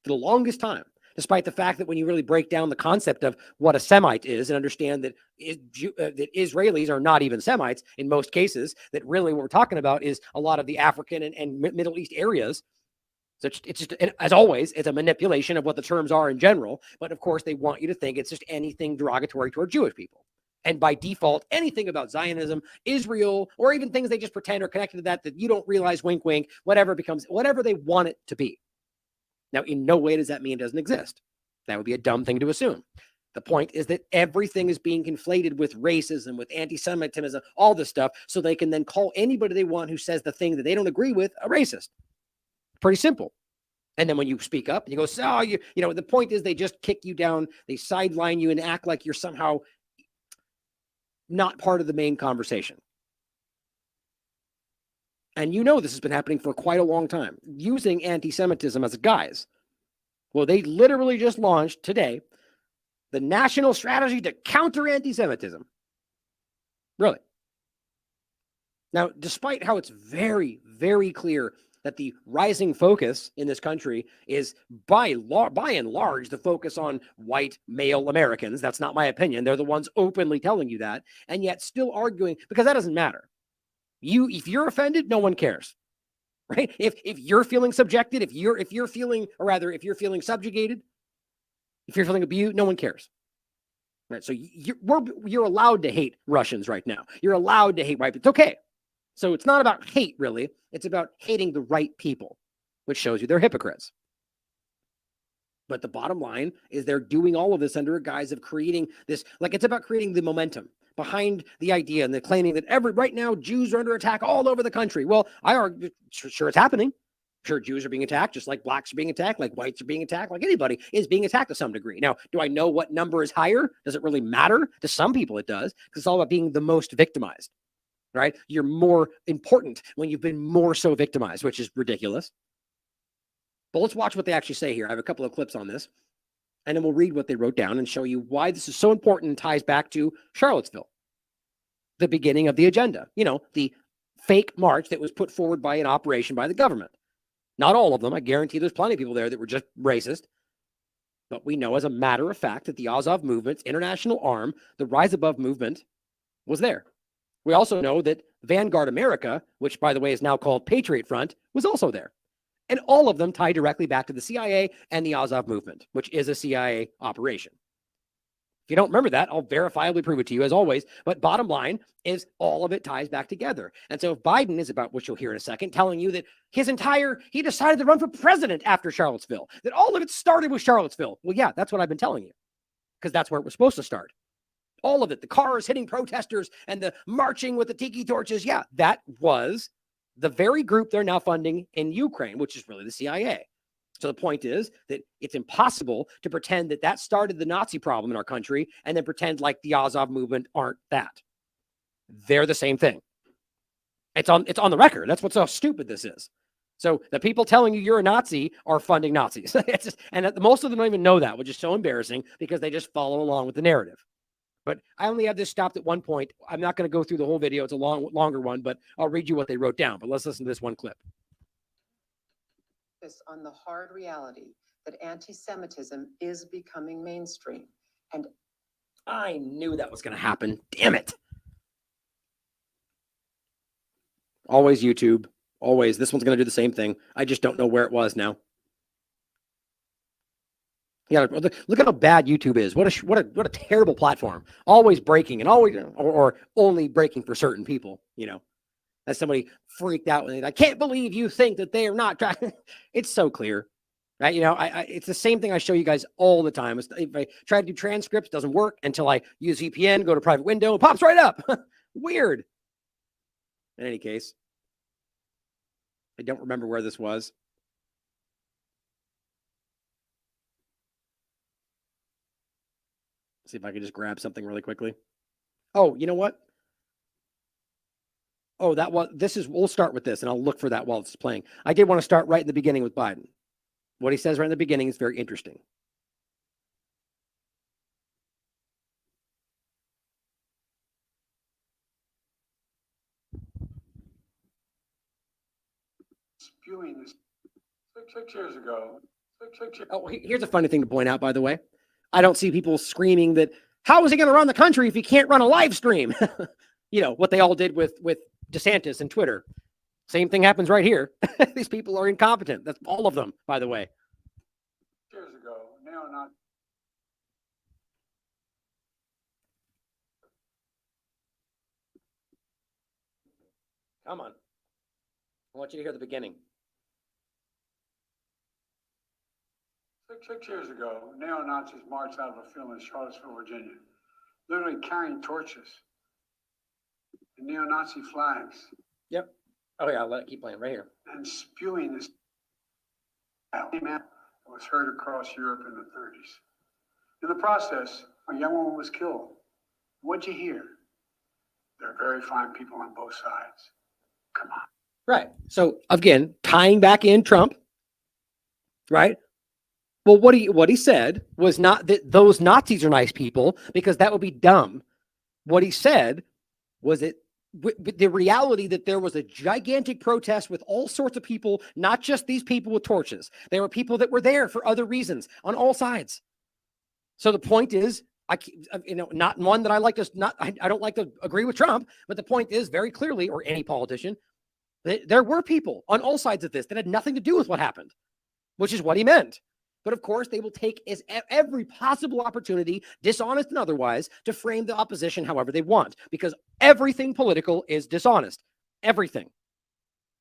for the longest time. Despite the fact that when you really break down the concept of what a Semite is and understand that Israelis are not even Semites in most cases, that really what we're talking about is a lot of the African and Middle East areas. So it's just, as always, it's a manipulation of what the terms are in general. But of course, they want you to think it's just anything derogatory toward Jewish people. And by default, anything about Zionism, Israel, or even things they just pretend are connected to that you don't realize, wink, wink, whatever becomes, whatever they want it to be. Now, in no way does that mean it doesn't exist. That would be a dumb thing to assume. The point is that everything is being conflated with racism, with anti-Semitism, all this stuff, so they can then call anybody they want who says the thing that they don't agree with a racist. Pretty simple. And then when you speak up, you go, so you know, the point is they just kick you down, they sideline you and act like you're somehow not part of the main conversation. And you know this has been happening for quite a long time, using anti-Semitism as a guise. Well, they literally just launched today the National Strategy to Counter Anti-Semitism. Really. Now, despite how it's very, very clear that the rising focus in this country is by and large the focus on white male Americans. That's not my opinion. They're the ones openly telling you that, and yet still arguing, because that doesn't matter. If you're offended, no one cares, right? If you're feeling subjected, if you're feeling, or rather, if you're feeling subjugated, if you're feeling abused, no one cares. Right? So you're allowed to hate Russians right now. You're allowed to hate white people. It's okay. So it's not about hate, really. It's about hating the right people, which shows you they're hypocrites. But the bottom line is they're doing all of this under a guise of creating this, like it's about creating the momentum behind the idea and the claiming that right now Jews are under attack all over the country. Well, I argue, sure it's happening. Sure, Jews are being attacked, just like blacks are being attacked, like whites are being attacked, like anybody is being attacked to some degree. Now, do I know what number is higher? Does it really matter? To some people it does, because it's all about being the most victimized. Right? You're more important when you've been more so victimized, which is ridiculous. But let's watch what they actually say here. I have a couple of clips on this, and then we'll read what they wrote down and show you why this is so important and ties back to Charlottesville, the beginning of the agenda. You know, the fake march that was put forward by an operation by the government. Not all of them. I guarantee there's plenty of people there that were just racist. But we know as a matter of fact that the Azov movement's international arm, the Rise Above movement, was there. We also know that Vanguard America, which, by the way, is now called Patriot Front, was also there. And all of them tie directly back to the CIA and the Azov movement, which is a CIA operation. If you don't remember that, I'll verifiably prove it to you, as always. But bottom line is all of it ties back together. And so if Biden is about, which you'll hear in a second, telling you that he decided to run for president after Charlottesville, that all of it started with Charlottesville. Well, yeah, that's what I've been telling you, because that's where it was supposed to start. All of it, the cars hitting protesters and the marching with the tiki torches. Yeah, that was the very group they're now funding in Ukraine, which is really the CIA. So the point is that it's impossible to pretend that that started the Nazi problem in our country and then pretend like the Azov movement aren't that. They're the same thing. It's on the record. That's what's so stupid this is. So the people telling you you're a Nazi are funding Nazis. And most of them don't even know that, which is so embarrassing because they just follow along with the narrative. But I only have this stopped at one point. I'm not going to go through the whole video. It's a longer one, but I'll read you what they wrote down. But let's listen to this one clip. On the hard reality that anti-Semitism is becoming mainstream. And I knew that was going to happen. Damn it. Always YouTube. Always. This one's going to do the same thing. I just don't know where it was now. Yeah, look at how bad YouTube is. What a terrible platform. Always breaking and always or only breaking for certain people, you know. As somebody freaked out when I can't believe you think that they are not trying. It's so clear, right? You know, it's the same thing I show you guys all the time. If I try to do transcripts, it doesn't work until I use VPN, go to private window, it pops right up. Weird. In any case, I don't remember where this was. See if I can just grab something really quickly. Oh, you know what? Oh, we'll start with this and I'll look for that while it's playing. I did want to start right in the beginning with Biden. What he says right in the beginning is very interesting. Spewing this 6 years ago. Oh, here's a funny thing to point out, by the way. I don't see people screaming that, how is he going to run the country if he can't run a live stream? You know, what they all did with DeSantis and Twitter. Same thing happens right here. These people are incompetent. That's all of them, by the way. Years ago, neo-Nazi. Come on. I want you to hear the beginning. 6 years ago, neo-Nazis marched out of a field in Charlottesville, Virginia, literally carrying torches and neo-Nazi flags. Yep. Oh yeah, I'll let it keep playing right here. And spewing this that was heard across Europe in the 30s. In the process, a young woman was killed. What'd you hear? There are very fine people on both sides. Come on. Right. So again, tying back in Trump, right? Well, what he said was not that those Nazis are nice people, because that would be dumb. What he said was that the reality that there was a gigantic protest with all sorts of people, not just these people with torches. There were people that were there for other reasons on all sides. So the point is, not one that I like to, I don't like to agree with Trump, but the point is very clearly, or any politician, that there were people on all sides of this that had nothing to do with what happened, which is what he meant. But of course, they will take every possible opportunity, dishonest and otherwise, to frame the opposition however they want, because everything political is dishonest. Everything.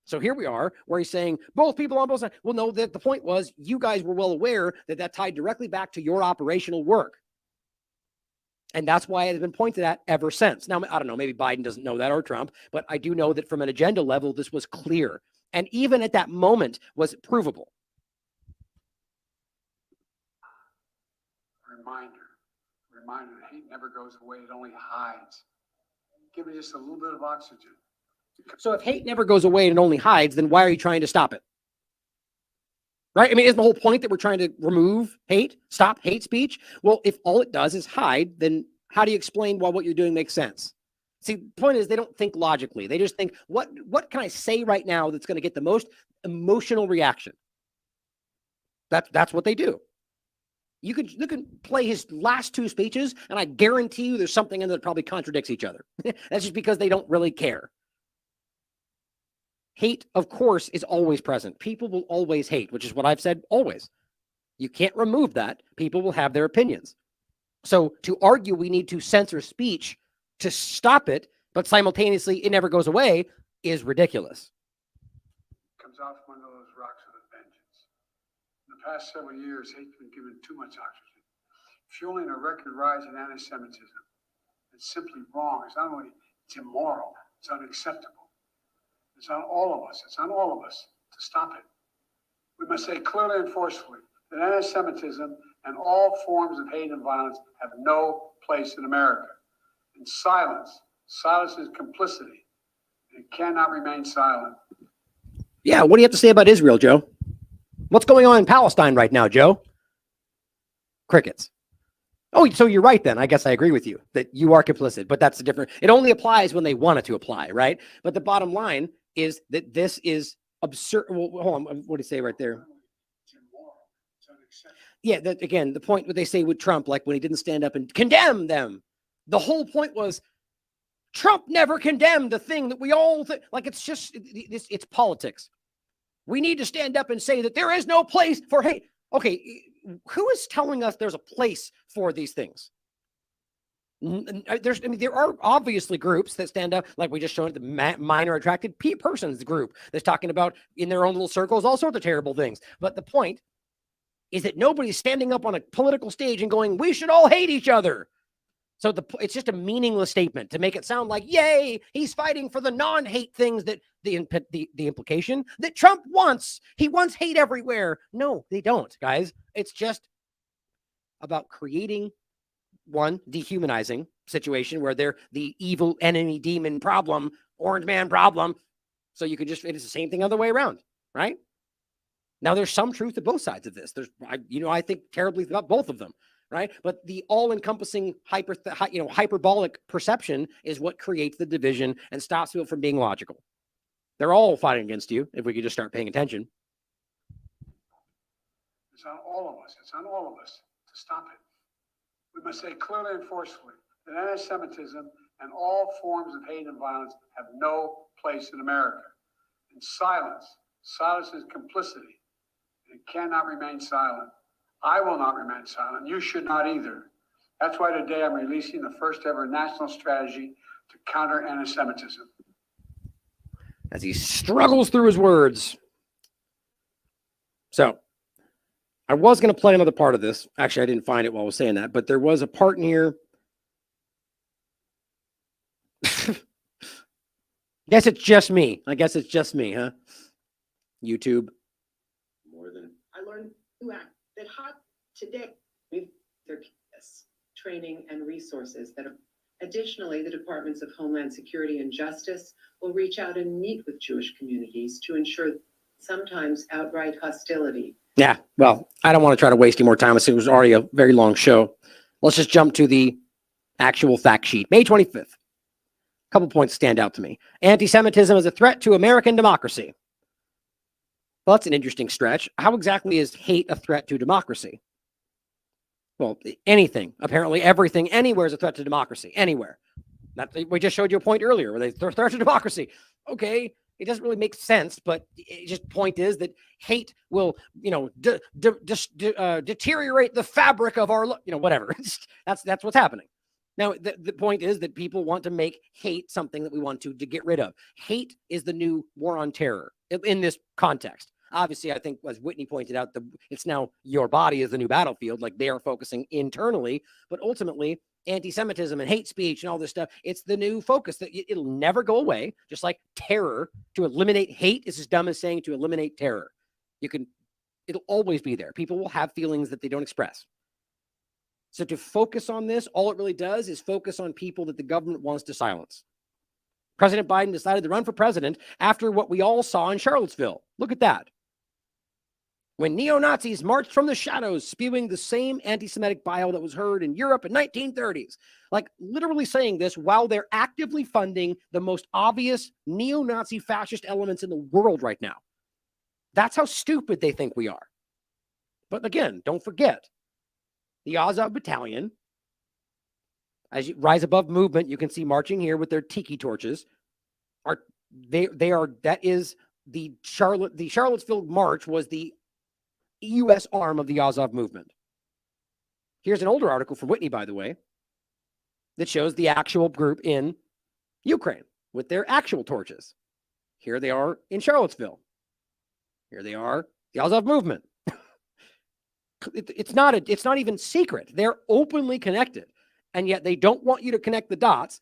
So here we are, where he's saying both people on both sides. Well, no, the point was you guys were well aware that that tied directly back to your operational work. And that's why it has been pointed at ever since. Now, I don't know, maybe Biden doesn't know that or Trump, but I do know that from an agenda level, this was clear. And even at that moment was provable. Reminder that hate never goes away, it only hides. Give me just a little bit of oxygen. So if hate never goes away and it only hides, then why are you trying to stop it? Right? I mean, isn't the whole point that we're trying to remove hate, stop hate speech? Well, if all it does is hide, then how do you explain why what you're doing makes sense? See, the point is they don't think logically. They just think, what can I say right now that's going to get the most emotional reaction? That's what they do. You can play his last two speeches, and I guarantee you there's something in there that probably contradicts each other. That's just because they don't really care. Hate, of course, is always present. People will always hate, which is what I've said always. You can't remove that. People will have their opinions. So to argue we need to censor speech to stop it, but simultaneously it never goes away, is ridiculous. Comes out from under those rocks with a vengeance. In the past several years, hate's been given too much oxygen, fueling a record rise in anti-Semitism. It's simply wrong. It's not only it's immoral, it's unacceptable. It's on all of us. It's on all of us to stop it. We must say clearly and forcefully that anti-Semitism and all forms of hate and violence have no place in America. And silence is complicity. It cannot remain silent. Yeah, what do you have to say about Israel, Joe? What's going on in Palestine right now, Joe? Crickets. Oh, so you're right then. I guess I agree with you that you are complicit, but that's the different. It only applies when they want it to apply, right? But the bottom line is that this is absurd. Well, hold on. What do you say right there? Yeah, that again, the point what they say with Trump, like when he didn't stand up and condemn them. The whole point was Trump never condemned the thing that we all think. Like it's just it's politics. We need to stand up and say that there is no place for hate. Okay, who is telling us there's a place for these things? There are obviously groups that stand up, like we just showed the minor attracted persons group that's talking about in their own little circles all sorts of terrible things. But the point is that nobody's standing up on a political stage and going, we should all hate each other. So it's just a meaningless statement to make it sound like, yay, he's fighting for the non-hate things that the implication that Trump wants. He wants hate everywhere. No, they don't, guys. It's just about creating one dehumanizing situation where they're the evil enemy demon problem, orange man problem. So you could just, it's the same thing other way around, right? Now there's some truth to both sides of this. I think terribly about both of them. Right. But the all-encompassing hyperbolic perception is what creates the division and stops people from being logical. They're all fighting against you if we could just start paying attention. It's on all of us. It's on all of us to stop it. We must say clearly and forcefully that anti-Semitism and all forms of hate and violence have no place in America. And silence is complicity. It cannot remain silent. I will not remain silent. You should not either. That's why today I'm releasing the first ever national strategy to counter anti-Semitism. As he struggles through his words. So I was going to play another part of this. Actually, I didn't find it while I was saying that, but there was a part in here. Guess it's just me. I guess it's just me, huh? YouTube. More than I learned that hot today with their training and resources that are additionally the Departments of Homeland Security and Justice will reach out and meet with Jewish communities to ensure sometimes outright hostility. Yeah, well, I don't want to try to waste any more time. It was already a very long show. Let's just jump to the actual fact sheet. May 25th. couple points stand out to me. Anti-Semitism is a threat to American democracy. Well, that's an interesting stretch. How exactly is hate a threat to democracy? Well, anything, apparently everything, anywhere is a threat to democracy, anywhere. We just showed you a point earlier where they're threat to democracy. Okay, it doesn't really make sense, but just point is that hate will, deteriorate the fabric of our, whatever. That's what's happening. Now, the point is that people want to make hate something that we want to get rid of. Hate is the new war on terror in this context. Obviously, I think, as Whitney pointed out, it's now your body is the new battlefield. Like, they are focusing internally, but ultimately, anti-Semitism and hate speech and all this stuff, it's the new focus that it'll never go away. Just like terror, to eliminate hate is as dumb as saying to eliminate terror. It'll always be there. People will have feelings that they don't express. So to focus on this, all it really does is focus on people that the government wants to silence. President Biden decided to run for president after what we all saw in Charlottesville. Look at that. When neo-Nazis marched from the shadows, spewing the same anti-Semitic bile that was heard in Europe in 1930s. Like, literally saying this while they're actively funding the most obvious neo-Nazi fascist elements in the world right now. That's how stupid they think we are. But again, don't forget, the Azov Battalion, as you rise above movement, you can see marching here with their tiki torches. That is the Charlottesville March was the U.S. arm of the Azov movement. Here's an older article from Whitney, by the way, that shows the actual group in Ukraine with their actual torches. Here they are in Charlottesville. Here they are, the Azov movement. It's not even secret. They're openly connected, and yet they don't want you to connect the dots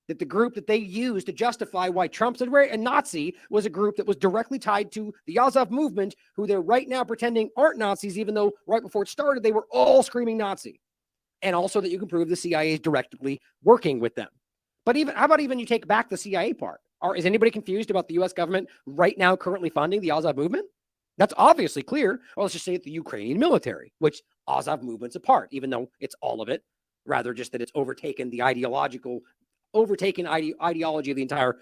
that the group that they used to justify why Trump's a Nazi was a group that was directly tied to the Azov movement, who they're right now pretending aren't Nazis, even though right before it started, they were all screaming Nazi. And also that you can prove the CIA is directly working with them. But how about you take back the CIA part? Is anybody confused about the U.S. government right now currently funding the Azov movement? That's obviously clear. Or let's just say it's the Ukrainian military, which Azov movement's a part, even though it's all of it, rather just that it's overtaken the ideology of the entire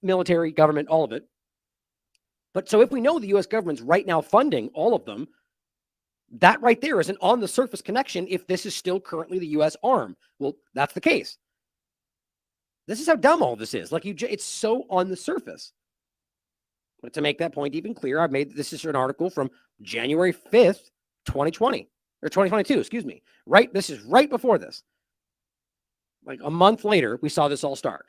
military, government, all of it. But so if we know the U.S. government's right now funding all of them, that right there is an on the surface connection if this is still currently the U.S. arm. Well, that's the case. This is how dumb all this is. It's so on the surface. But to make that point even clearer, this is an article from January 5th, 2020, or 2022, excuse me. This is right before this. Like a month later, we saw this all start.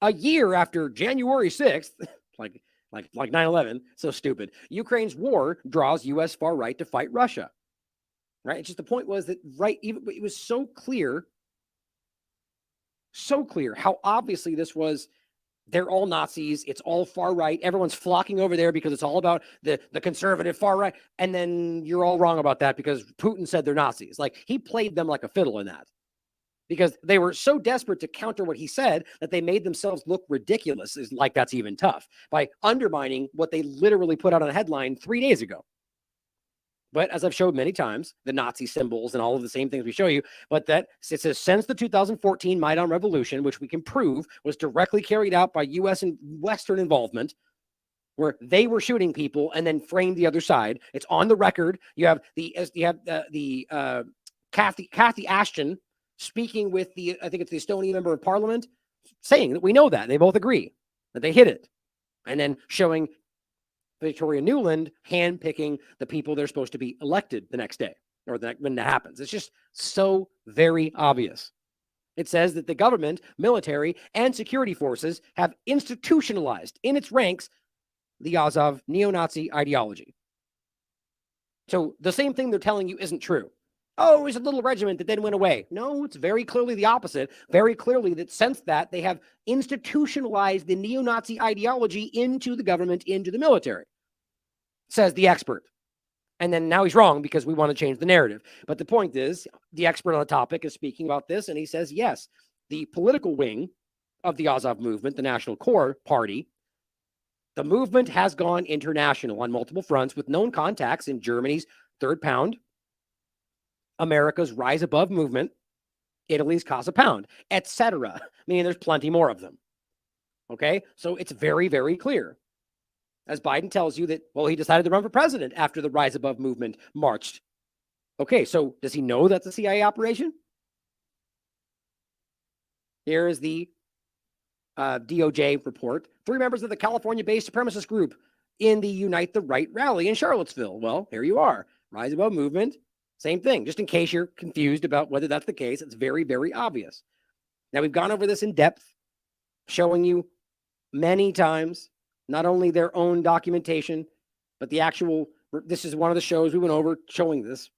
A year after January 6th, like 9/11, so stupid. Ukraine's war draws U.S. far right to fight Russia. Right? It's just the point was that it was so clear how obviously this was. They're all Nazis. It's all far right. Everyone's flocking over there because it's all about the conservative far right. And then you're all wrong about that because Putin said they're Nazis. Like, he played them like a fiddle in that. Because they were so desperate to counter what he said that they made themselves look ridiculous. Is like, that's even tough, by undermining what they literally put out on a headline 3 days ago. But as I've showed many times, the Nazi symbols and all of the same things we show you, but that it says since the 2014 Maidan Revolution, which we can prove was directly carried out by U.S. and Western involvement, where they were shooting people and then framed the other side. It's on the record. You have Kathy Ashton speaking with I think it's the Estonian member of parliament, saying that we know that. They both agree that they hit it. And then showing Victoria Nuland handpicking the people they're supposed to be elected the next day, or when that happens. It's just so very obvious. It says that the government, military, and security forces have institutionalized in its ranks the Azov neo-Nazi ideology. So the same thing they're telling you isn't true. Oh, it was a little regiment that then went away. No, it's very clearly the opposite. Very clearly that since that, they have institutionalized the neo-Nazi ideology into the government, into the military, says the expert. And then now he's wrong because we want to change the narrative. But the point is, the expert on the topic is speaking about this, and he says, yes, the political wing of the Azov movement, the National Core Party, the movement has gone international on multiple fronts with known contacts in Germany's Third Pound, America's Rise Above movement, Italy's Casa Pound, etc. Meaning there's plenty more of them. Okay, so it's very, very clear. As Biden tells you that, well, he decided to run for president after the Rise Above movement marched. Okay, so does he know that's a CIA operation? Here is the DOJ report. 3 members of the California-based supremacist group in the Unite the Right rally in Charlottesville. Well, here you are. Rise Above movement, same thing. Just in case you're confused about whether that's the case, it's very, very obvious. Now, we've gone over this in depth, showing you many times, not only their own documentation, but the actual, this is one of the shows we went over showing this,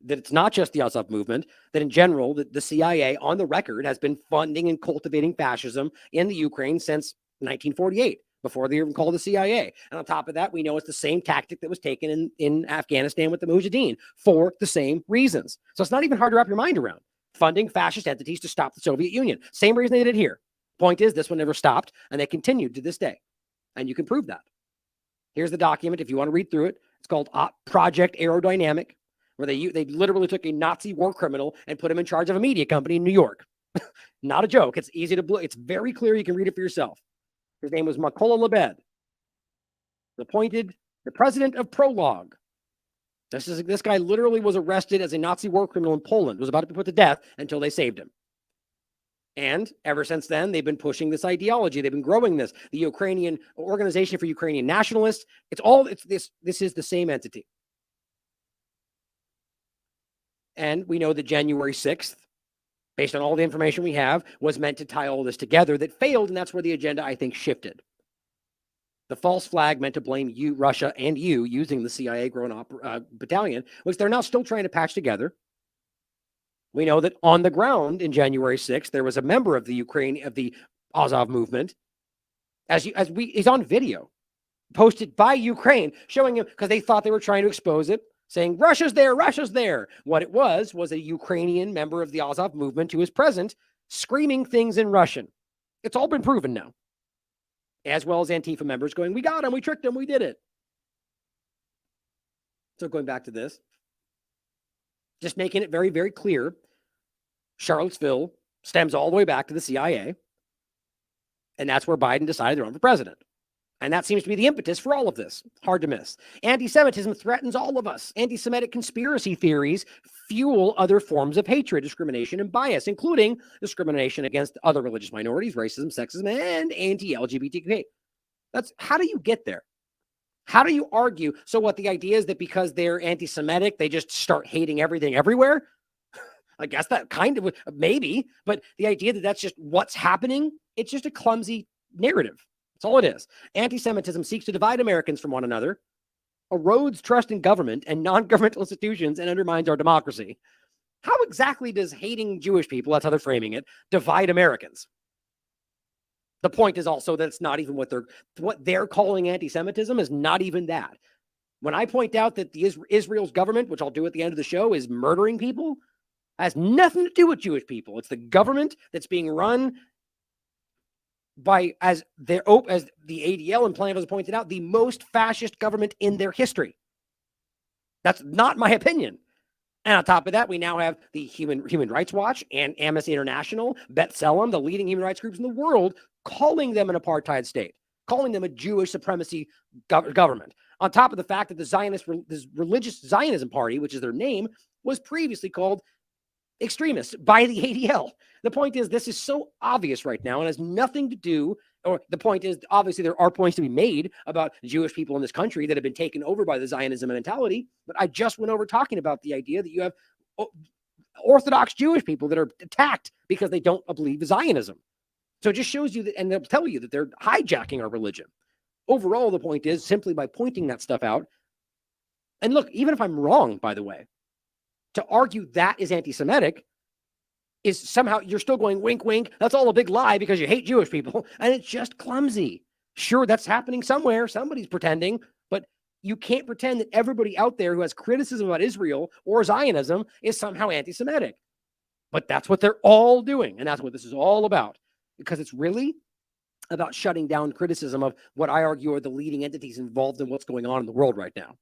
that it's not just the Azov movement, that in general, the CIA on the record has been funding and cultivating fascism in the Ukraine since 1948, before they even called the CIA. And on top of that, we know it's the same tactic that was taken in Afghanistan with the Mujahideen for the same reasons. So it's not even hard to wrap your mind around. Funding fascist entities to stop the Soviet Union. Same reason they did here. Point is, this one never stopped, and they continued to this day. And you can prove that. Here's the document if you want to read through it. It's called Project Aerodynamic, where they literally took a Nazi war criminal and put him in charge of a media company in New York. Not a joke. It's easy to it's very clear. You can read it for yourself. His name was Mykola Lebed, appointed the president of Prologue. This guy literally was arrested as a Nazi war criminal in Poland, was about to be put to death until they saved him. And ever since then, they've been pushing this ideology. They've been growing this. The Ukrainian Organization for Ukrainian Nationalists. This is the same entity. And we know that January 6th, based on all the information we have, was meant to tie all this together. That failed, and that's where the agenda, I think, shifted. The false flag meant to blame you, Russia, and you using the CIA grown battalion, which they're now still trying to patch together. We know that on the ground in January 6th, there was a member of the Azov movement. He's on video, posted by Ukraine, showing him, because they thought they were trying to expose it, saying, Russia's there, Russia's there. What it was a Ukrainian member of the Azov movement who is present, screaming things in Russian. It's all been proven now. As well as Antifa members going, we got him, we tricked him, we did it. So going back to this, just making it very, very clear, Charlottesville stems all the way back to the CIA. And that's where Biden decided to run for president. And that seems to be the impetus for all of this. Hard to miss. Anti-Semitism threatens all of us. Anti-Semitic conspiracy theories fuel other forms of hatred, discrimination, and bias, including discrimination against other religious minorities, racism, sexism, and anti-LGBTQ. How do you get there? How do you argue? So what, the idea is that because they're anti-Semitic, they just start hating everything everywhere? I guess that kind of, maybe, but the idea that that's just what's happening, it's just a clumsy narrative. That's all it is. Anti-Semitism seeks to divide Americans from one another, erodes trust in government and non-governmental institutions, and undermines our democracy. How exactly does hating Jewish people, that's how they're framing it, divide Americans? The point is also that it's not even what they're calling anti-Semitism is not even that. When I point out that Israel's government, which I'll do at the end of the show, is murdering people, has nothing to do with Jewish people. It's the government that's being run by, as the ADL and Plan has pointed out, the most fascist government in their history. That's not my opinion. And on top of that, we now have the Human Rights Watch and Amnesty International, B'Tselem, the leading human rights groups in the world, calling them an apartheid state, calling them a Jewish supremacy government. On top of the fact that this religious Zionism party, which is their name, was previously called extremists by the ADL. The point is, this is so obvious right now and has nothing to do, or the point is, obviously there are points to be made about Jewish people in this country that have been taken over by the Zionism mentality, but I just went over talking about the idea that you have Orthodox Jewish people that are attacked because they don't believe Zionism. So it just shows you that, and they'll tell you that they're hijacking our religion. Overall, the point is, simply by pointing that stuff out, and look, even if I'm wrong, by the way, to argue that is anti-Semitic is somehow, you're still going wink, wink. That's all a big lie because you hate Jewish people. And it's just clumsy. Sure, that's happening somewhere. Somebody's pretending, but you can't pretend that everybody out there who has criticism about Israel or Zionism is somehow anti-Semitic. But that's what they're all doing. And that's what this is all about, because it's really about shutting down criticism of what I argue are the leading entities involved in what's going on in the world right now.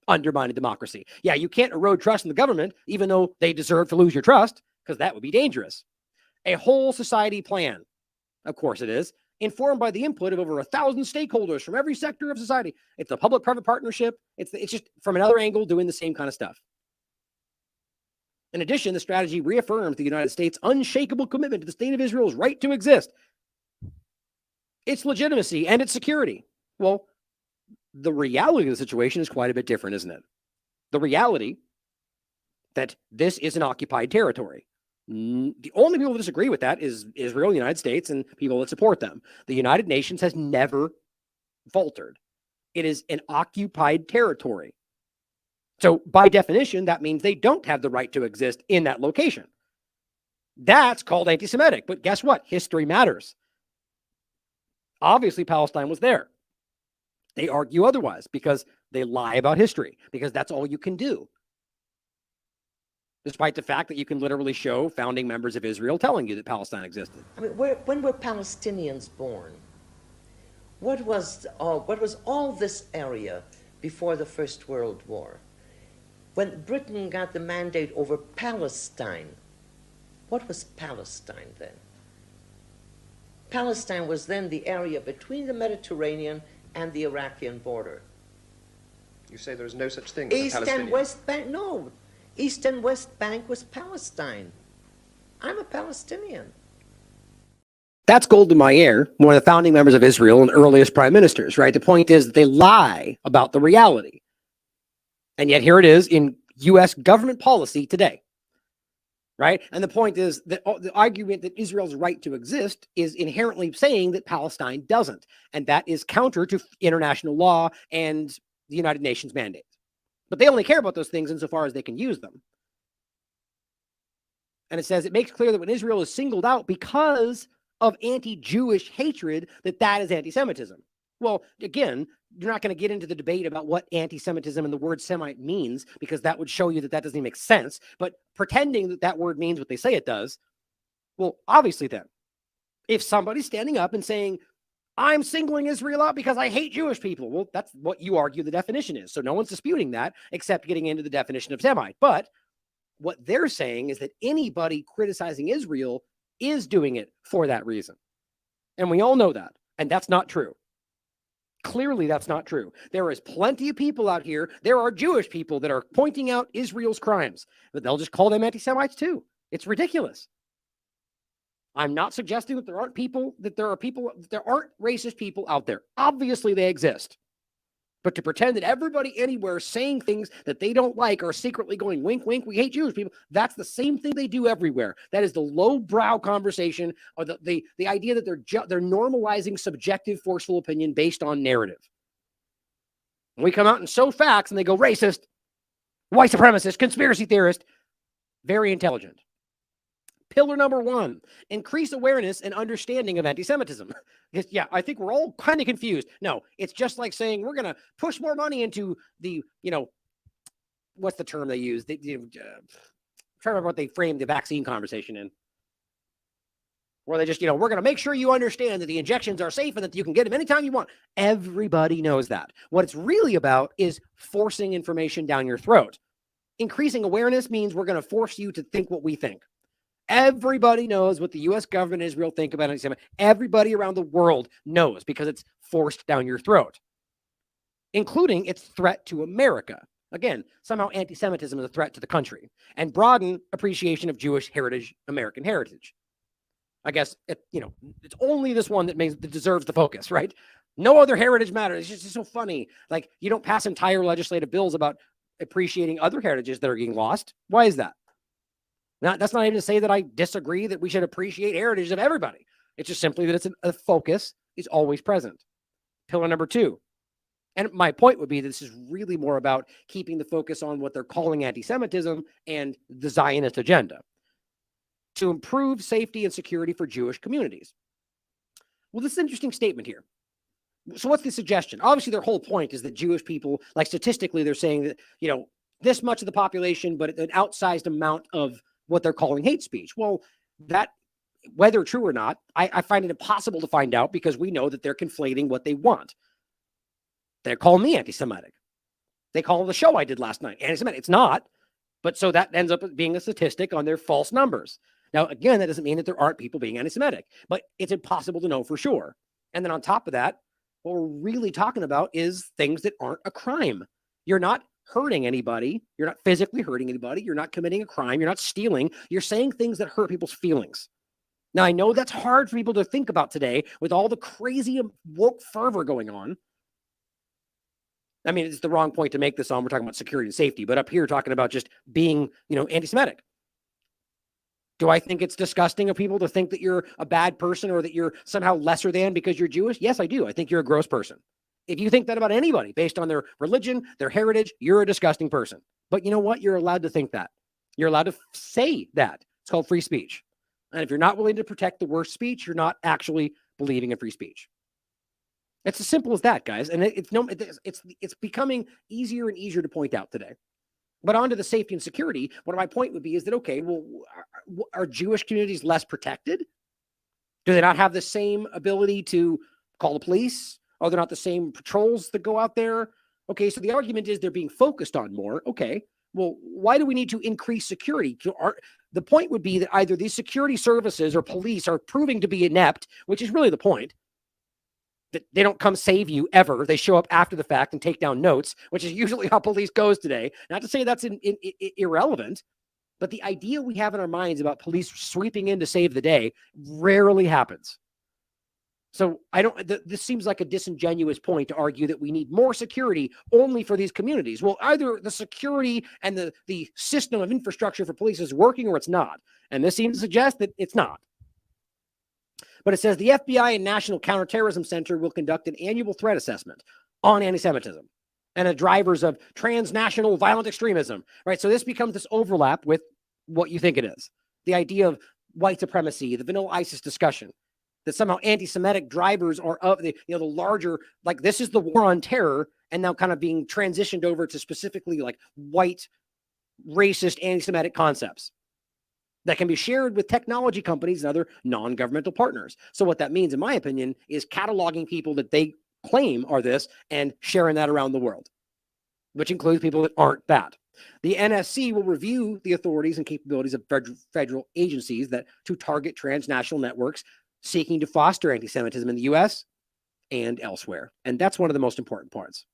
Undermining democracy. Yeah, you can't erode trust in the government, even though they deserve to lose your trust, because that would be dangerous. A whole society plan. Of course it is. Informed by the input of over 1,000 stakeholders from every sector of society. It's a public-private partnership. It's just from another angle doing the same kind of stuff. In addition, the strategy reaffirms the United States' unshakable commitment to the state of Israel's right to exist, its legitimacy, and its security. Well, the reality of the situation is quite a bit different, isn't it? The reality that this is an occupied territory. The only people that disagree with that is Israel, the United States, and people that support them. The United Nations has never faltered. It is an occupied territory. So by definition, that means they don't have the right to exist in that location. That's called anti-Semitic. But guess what? History matters. Obviously, Palestine was there. They argue otherwise because they lie about history, because that's all you can do. Despite the fact that you can literally show founding members of Israel telling you that Palestine existed. I mean, when were Palestinians born? What was all this area before the First World War? When Britain got the mandate over Palestine, what was Palestine then? Palestine was then the area between the Mediterranean and the Iraqi border. You say there's no such thing as a East Palestinian? and West Bank, no. East and West Bank was Palestine. I'm a Palestinian. That's Golda Meir, one of the founding members of Israel and earliest prime ministers, right? The point is that they lie about the reality. And yet here it is in U.S. government policy today, right? And the point is that the argument that Israel's right to exist is inherently saying that Palestine doesn't. And that is counter to international law and the United Nations mandate. But they only care about those things insofar as they can use them. And it says it makes clear that when Israel is singled out because of anti-Jewish hatred, that is anti-Semitism. Well, again, you're not going to get into the debate about what anti-Semitism and the word Semite means, because that would show you that doesn't even make sense. But pretending that that word means what they say it does, well, obviously then, if somebody's standing up and saying, I'm singling Israel out because I hate Jewish people. Well, that's what you argue the definition is. So no one's disputing that except getting into the definition of Semite. But what they're saying is that anybody criticizing Israel is doing it for that reason. And we all know that. And that's not true. Clearly, that's not true. There is plenty of people out here. There are Jewish people that are pointing out Israel's crimes, but they'll just call them anti-Semites too. It's ridiculous. I'm not suggesting that there aren't racist people out there. Obviously, they exist. But to pretend that everybody anywhere saying things that they don't like are secretly going, wink, wink, we hate Jewish people, that's the same thing they do everywhere. That is the lowbrow conversation, or the idea that they're normalizing subjective, forceful opinion based on narrative. And we come out and show facts, and they go racist, white supremacist, conspiracy theorist. Very intelligent. Pillar number 1, increase awareness and understanding of anti-Semitism. Yeah, I think we're all kind of confused. No, it's just like saying we're going to push more money into the, what's the term they use? I'm trying to remember what they framed the vaccine conversation in. Where they just, we're going to make sure you understand that the injections are safe and that you can get them anytime you want. Everybody knows that. What it's really about is forcing information down your throat. Increasing awareness means we're going to force you to think what we think. Everybody knows what the U.S. government and Israel think about anti-Semitism. Everybody around the world knows because it's forced down your throat, including its threat to America. Again, somehow anti-Semitism is a threat to the country, and broaden appreciation of Jewish heritage, American heritage. I guess, it's only this one that deserves the focus, right? No other heritage matters. It's just so funny. Like, you don't pass entire legislative bills about appreciating other heritages that are getting lost. Why is that? That's not even to say that I disagree that we should appreciate heritage of everybody. It's just simply that it's a focus is always present. Pillar number 2. And my point would be that this is really more about keeping the focus on what they're calling anti-Semitism and the Zionist agenda to improve safety and security for Jewish communities. Well, this is an interesting statement here. So what's the suggestion? Obviously, their whole point is that Jewish people, like statistically, they're saying that, this much of the population, but an outsized amount of what they're calling hate speech. Well, that, whether true or not, I find it impossible to find out because we know that they're conflating what they want. They're calling me anti-Semitic. They call the show I did last night anti-Semitic. It's not, But so that ends up being a statistic on their false numbers. Now, again, that doesn't mean that there aren't people being anti-Semitic, but it's impossible to know for sure. And then on top of that, what we're really talking about is things that aren't a crime. You're not hurting anybody. You're not physically hurting anybody. You're not committing a crime. You're not stealing. You're saying things that hurt people's feelings. Now, I know that's hard for people to think about today with all the crazy woke fervor going on. I mean, it's the wrong point to make this on. We're talking about security and safety, but up here talking about just being, anti-Semitic. Do I think it's disgusting of people to think that you're a bad person or that you're somehow lesser than because you're Jewish? Yes, I do. I think you're a gross person. If you think that about anybody based on their religion, their heritage, you're a disgusting person. But you know what? You're allowed to think that. You're allowed to say that. It's called free speech. And if you're not willing to protect the worst speech, you're not actually believing in free speech. It's as simple as that, guys. And it's becoming easier and easier to point out today. But on to the safety and security, what my point would be is that, okay, well, are Jewish communities less protected? Do they not have the same ability to call the police? Are there not the same patrols that go out there? Okay, so the argument is they're being focused on more. Okay, well, why do we need to increase security? The point would be that either these security services or police are proving to be inept, which is really the point, that they don't come save you ever. They show up after the fact and take down notes, which is usually how police goes today. Not to say that's irrelevant, but the idea we have in our minds about police sweeping in to save the day rarely happens. So this seems like a disingenuous point to argue that we need more security only for these communities. Well, either the security and the system of infrastructure for police is working or it's not. And this seems to suggest that it's not. But it says the FBI and National Counterterrorism Center will conduct an annual threat assessment on anti-Semitism and the drivers of transnational violent extremism, right? So this becomes this overlap with what you think it is. The idea of white supremacy, the vanilla ISIS discussion, that somehow anti-Semitic drivers are of the larger, like this is the war on terror and now kind of being transitioned over to specifically like white, racist, anti-Semitic concepts that can be shared with technology companies and other non-governmental partners. So what that means, in my opinion, is cataloging people that they claim are this and sharing that around the world, which includes people that aren't that. The NSC will review the authorities and capabilities of federal agencies to target transnational networks seeking to foster anti-Semitism in the U.S. and elsewhere. And that's one of the most important parts.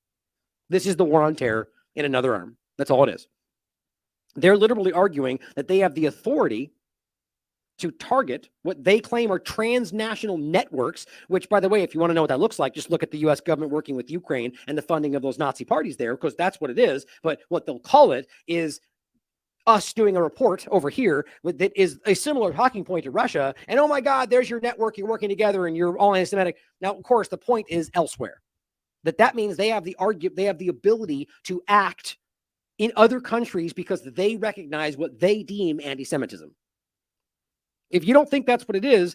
This is the war on terror in another arm. That's all it is. They're literally arguing that they have the authority to target what they claim are transnational networks, which, by the way, if you want to know what that looks like, just look at the U.S. government working with Ukraine and the funding of those Nazi parties there, because that's what it is. But what they'll call it is us doing a report over here that is a similar talking point to Russia. And oh my God, there's your network. You're working together and you're all anti-Semitic. Now, of course, the point is elsewhere. That means they have the ability to act in other countries because they recognize what they deem anti-Semitism. If you don't think that's what it is,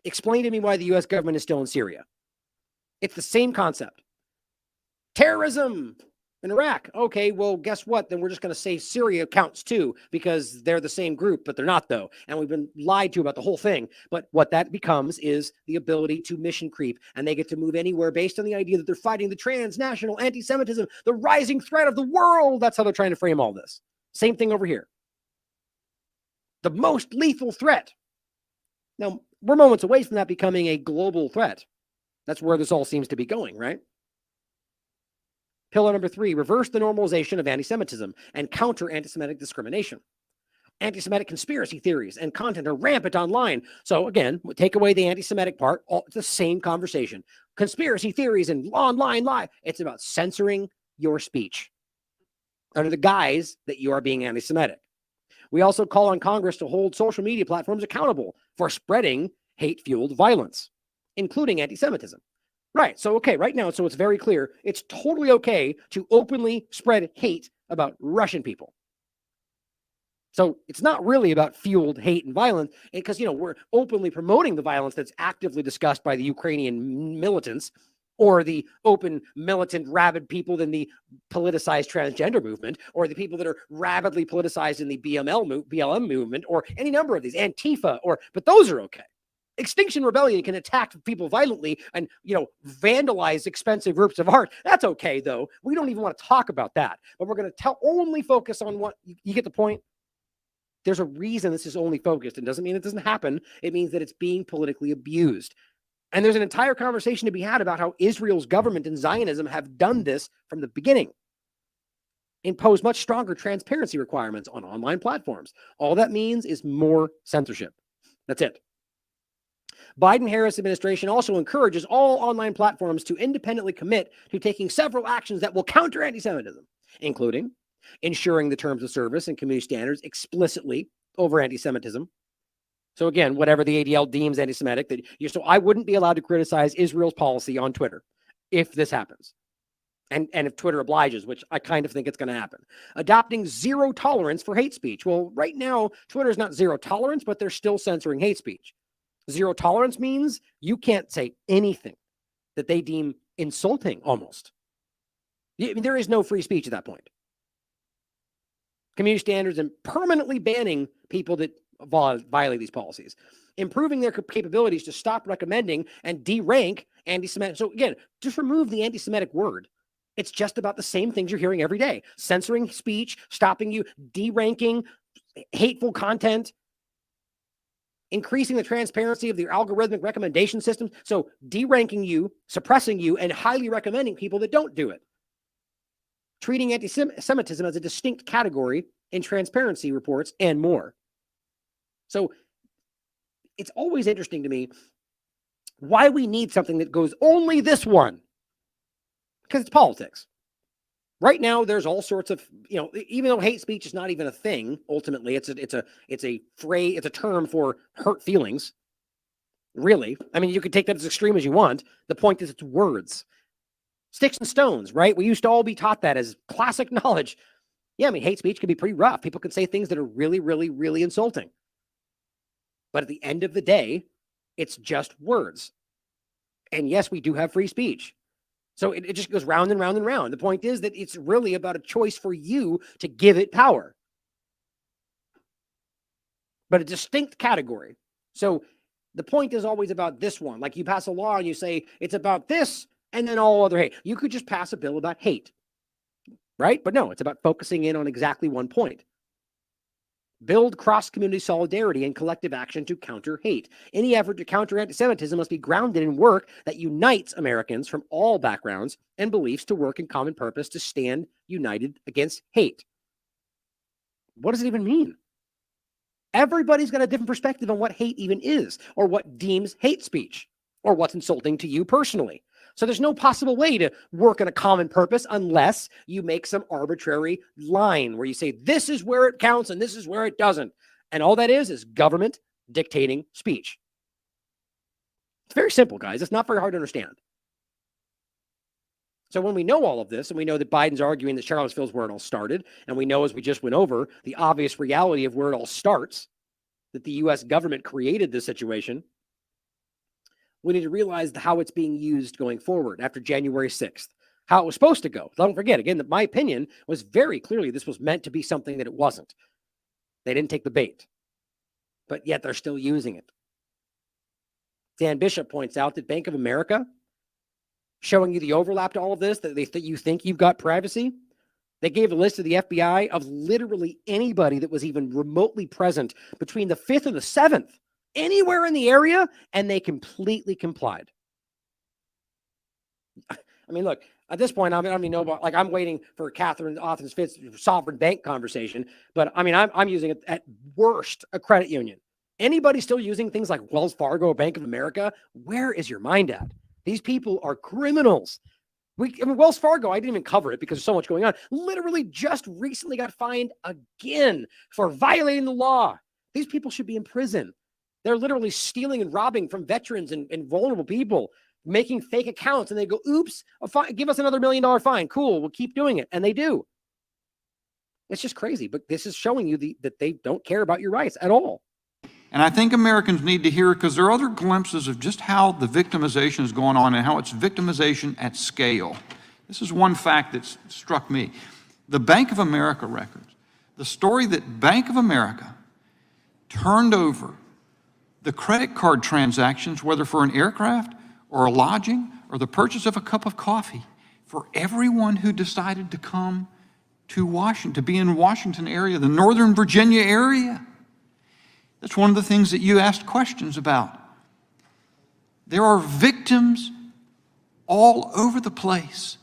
explain to me why the U.S. government is still in Syria. It's the same concept. Terrorism in Iraq. Okay, well, guess what? Then we're just going to say Syria counts too because they're the same group, but they're not though. And we've been lied to about the whole thing. But what that becomes is the ability to mission creep, and they get to move anywhere based on the idea that they're fighting the transnational anti-Semitism, the rising threat of the world. That's how they're trying to frame all this. Same thing over here. The most lethal threat. Now, we're moments away from that becoming a global threat. That's where this all seems to be going, right? Pillar number 3, reverse the normalization of anti-Semitism and counter anti-Semitic discrimination. Anti-Semitic conspiracy theories and content are rampant online. So again, take away the anti-Semitic part, it's the same conversation. Conspiracy theories and online lie. It's about censoring your speech under the guise that you are being anti-Semitic. We also call on Congress to hold social media platforms accountable for spreading hate-fueled violence, including anti-Semitism. Right. So, okay, right now, so it's very clear. It's totally okay to openly spread hate about Russian people. So it's not really about fueled hate and violence because, we're openly promoting the violence that's actively discussed by the Ukrainian militants or the open militant rabid people in the politicized transgender movement or the people that are rabidly politicized in the BLM movement or any number of these, Antifa, but those are okay. Extinction Rebellion can attack people violently and, vandalize expensive works of art. That's okay, though. We don't even want to talk about that. But we're going to only focus on what you get the point. There's a reason this is only focused. It doesn't mean it doesn't happen. It means that it's being politically abused. And there's an entire conversation to be had about how Israel's government and Zionism have done this from the beginning. Impose much stronger transparency requirements on online platforms. All that means is more censorship. That's it. Biden-Harris administration also encourages all online platforms to independently commit to taking several actions that will counter anti-Semitism, including ensuring the terms of service and community standards explicitly over anti-Semitism. So again, whatever the ADL deems anti-Semitic, so I wouldn't be allowed to criticize Israel's policy on Twitter if this happens. And if Twitter obliges, which I kind of think it's going to happen. Adopting zero tolerance for hate speech. Well, right now, Twitter is not zero tolerance, but they're still censoring hate speech. Zero tolerance means you can't say anything that they deem insulting almost. I mean, there is no free speech at that point. Community standards and permanently banning people that violate these policies. Improving their capabilities to stop recommending and derank anti-Semitic. So again, just remove the anti-Semitic word. It's just about the same things you're hearing every day. Censoring speech, stopping you, deranking hateful content, increasing the transparency of the algorithmic recommendation system. So deranking you, suppressing you, and highly recommending people that don't do it. Treating anti-Semitism as a distinct category in transparency reports and more. So it's always interesting to me why we need something that goes only this one. Because it's politics. Right now, there's all sorts of, even though hate speech is not even a thing, ultimately, it's a phrase, it's a term for hurt feelings. Really. I mean, you could take that as extreme as you want. The point is it's words. Sticks and stones, right? We used to all be taught that as classic knowledge. Yeah, I mean, hate speech can be pretty rough. People can say things that are really, really, really insulting. But at the end of the day, it's just words. And yes, we do have free speech. So it just goes round and round and round. The point is that it's really about a choice for you to give it power. But a distinct category. So the point is always about this one. Like you pass a law and you say, it's about this and then all other hate. You could just pass a bill about hate. Right? But no, it's about focusing in on exactly one point. Build cross-community solidarity and collective action to counter hate. Any effort to counter anti-Semitism must be grounded in work that unites Americans from all backgrounds and beliefs to work in common purpose to stand united against hate. What does it even mean? Everybody's got a different perspective on what hate even is, or what deems hate speech, or what's insulting to you personally. So there's no possible way to work on a common purpose unless you make some arbitrary line where you say, this is where it counts and this is where it doesn't. And all that is government dictating speech. It's very simple, guys. It's not very hard to understand. So when we know all of this, and we know that Biden's arguing that Charlottesville is where it all started, and we know, as we just went over, the obvious reality of where it all starts, that the U.S. government created this situation, we need to realize how it's being used going forward after January 6th, how it was supposed to go. Don't forget, again, that my opinion was very clearly this was meant to be something that it wasn't. They didn't take the bait, but yet they're still using it. Dan Bishop points out that Bank of America, showing you the overlap to all of this, that you think you've got privacy. They gave a list to the FBI of literally anybody that was even remotely present between the 5th and the 7th. Anywhere in the area, and they completely complied. I mean, look, at this point, I don't even know about, like, I'm waiting for Catherine Austin Fitz sovereign bank conversation, but I mean, I'm using it at worst a credit union. Anybody still using things like Wells Fargo or Bank of America? Where is your mind at? These people are criminals. Wells Fargo, I didn't even cover it because there's so much going on, literally just recently got fined again for violating the law. These people should be in prison. They're literally stealing and robbing from veterans and vulnerable people, making fake accounts, and they go, oops, give us another $1 million fine. Cool, we'll keep doing it. And they do. It's just crazy, but this is showing you that they don't care about your rights at all. And I think Americans need to hear it because there are other glimpses of just how the victimization is going on and how it's victimization at scale. This is one fact that struck me. The Bank of America records, the story that Bank of America turned over the credit card transactions, whether for an aircraft or a lodging or the purchase of a cup of coffee, for everyone who decided to come to Washington, to be in Washington area, the Northern Virginia area. That's one of the things that you asked questions about. There are victims all over the place.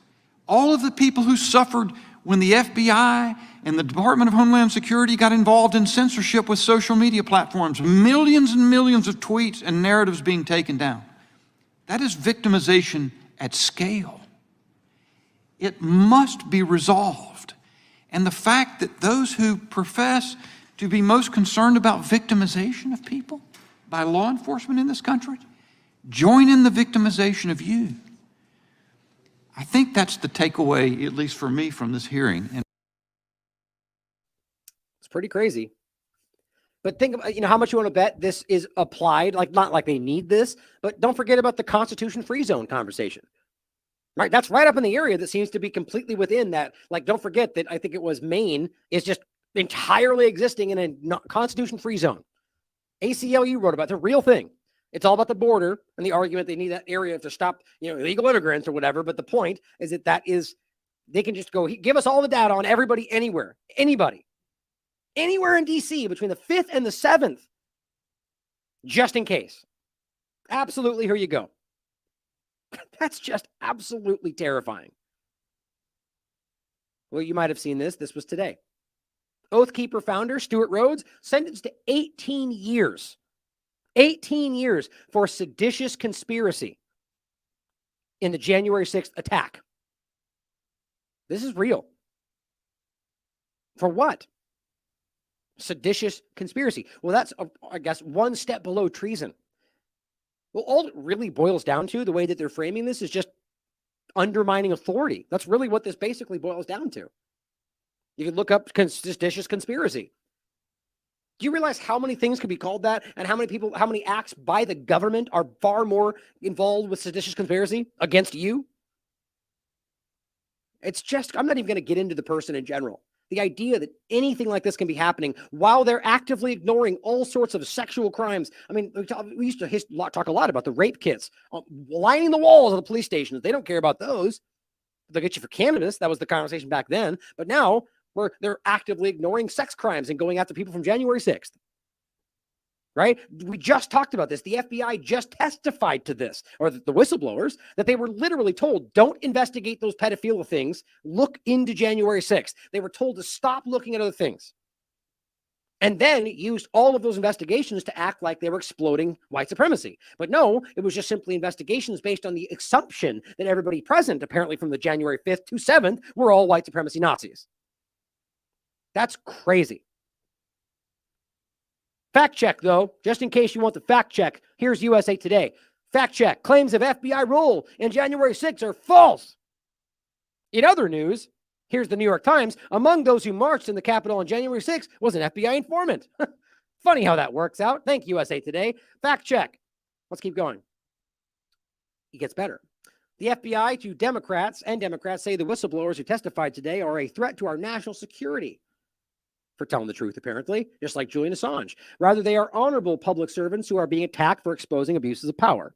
All of the people who suffered when the FBI and the Department of Homeland Security got involved in censorship with social media platforms, millions and millions of tweets and narratives being taken down. That is victimization at scale. It must be resolved. And the fact that those who profess to be most concerned about victimization of people by law enforcement in this country join in the victimization of you. I think that's the takeaway, at least for me, from this hearing. And it's pretty crazy. But think about, how much you want to bet this is applied, like not like they need this, but don't forget about the Constitution-free zone conversation. Right, that's right up in the area that seems to be completely within that. Like, don't forget that I think it was Maine is just entirely existing in a Constitution-free zone. ACLU wrote about it. It's a real thing. It's all about the border and the argument they need that area to stop, illegal immigrants or whatever. But the point is that they can just go give us all the data on everybody, anywhere, anybody, anywhere in DC between the 5th and the 7th, just in case. Absolutely, here you go. That's just absolutely terrifying. Well, you might have seen this. This was today. Oath Keeper founder Stuart Rhodes sentenced to 18 years. 18 years for seditious conspiracy in the January 6th attack. This is real. For what? Seditious conspiracy. Well, that's, I guess, one step below treason. Well, all it really boils down to, the way that they're framing this, is just undermining authority. That's really what this basically boils down to. You can look up seditious conspiracy. Do you realize how many things could be called that, and how many acts by the government are far more involved with seditious conspiracy against you? It's just, I'm not even going to get into the person in general. The idea that anything like this can be happening while they're actively ignoring all sorts of sexual crimes. I mean, we used to talk a lot about the rape kits lining the walls of the police stations. They don't care about those. They'll get you for cannabis. That was the conversation back then. But now they're actively ignoring sex crimes and going after people from January 6th. Right? We just talked about this. The FBI just testified to this, or the whistleblowers, that they were literally told, don't investigate those pedophilia things. Look into January 6th. They were told to stop looking at other things. And then used all of those investigations to act like they were exploding white supremacy. But no, it was just simply investigations based on the assumption that everybody present, apparently from the January 5th to 7th, were all white supremacy Nazis. That's crazy. Fact check, though, just in case you want the fact check, here's USA Today. Fact check, claims of FBI role in January 6th are false. In other news, here's the New York Times. Among those who marched in the Capitol on January 6th was an FBI informant. Funny how that works out. Thank you, USA Today. Fact check. Let's keep going. It gets better. The FBI to Democrats say the whistleblowers who testified today are a threat to our national security. For telling the truth, apparently, just like Julian Assange. Rather, they are honorable public servants who are being attacked for exposing abuses of power.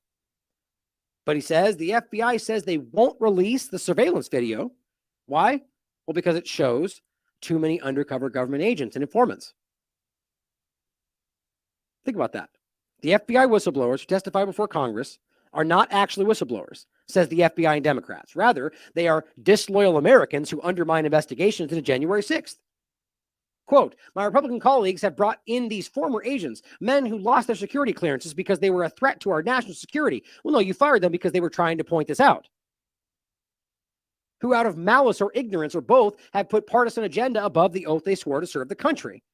But he says the FBI says they won't release the surveillance video. Why? Well, because it shows too many undercover government agents and informants. Think about that. The FBI whistleblowers who testify before Congress are not actually whistleblowers, says the FBI and Democrats. Rather, they are disloyal Americans who undermine investigations into January 6th. Quote, my Republican colleagues have brought in these former agents, men who lost their security clearances because they were a threat to our national security. Well, no, you fired them because they were trying to point this out. Who out of malice or ignorance or both have put partisan agenda above the oath they swore to serve the country.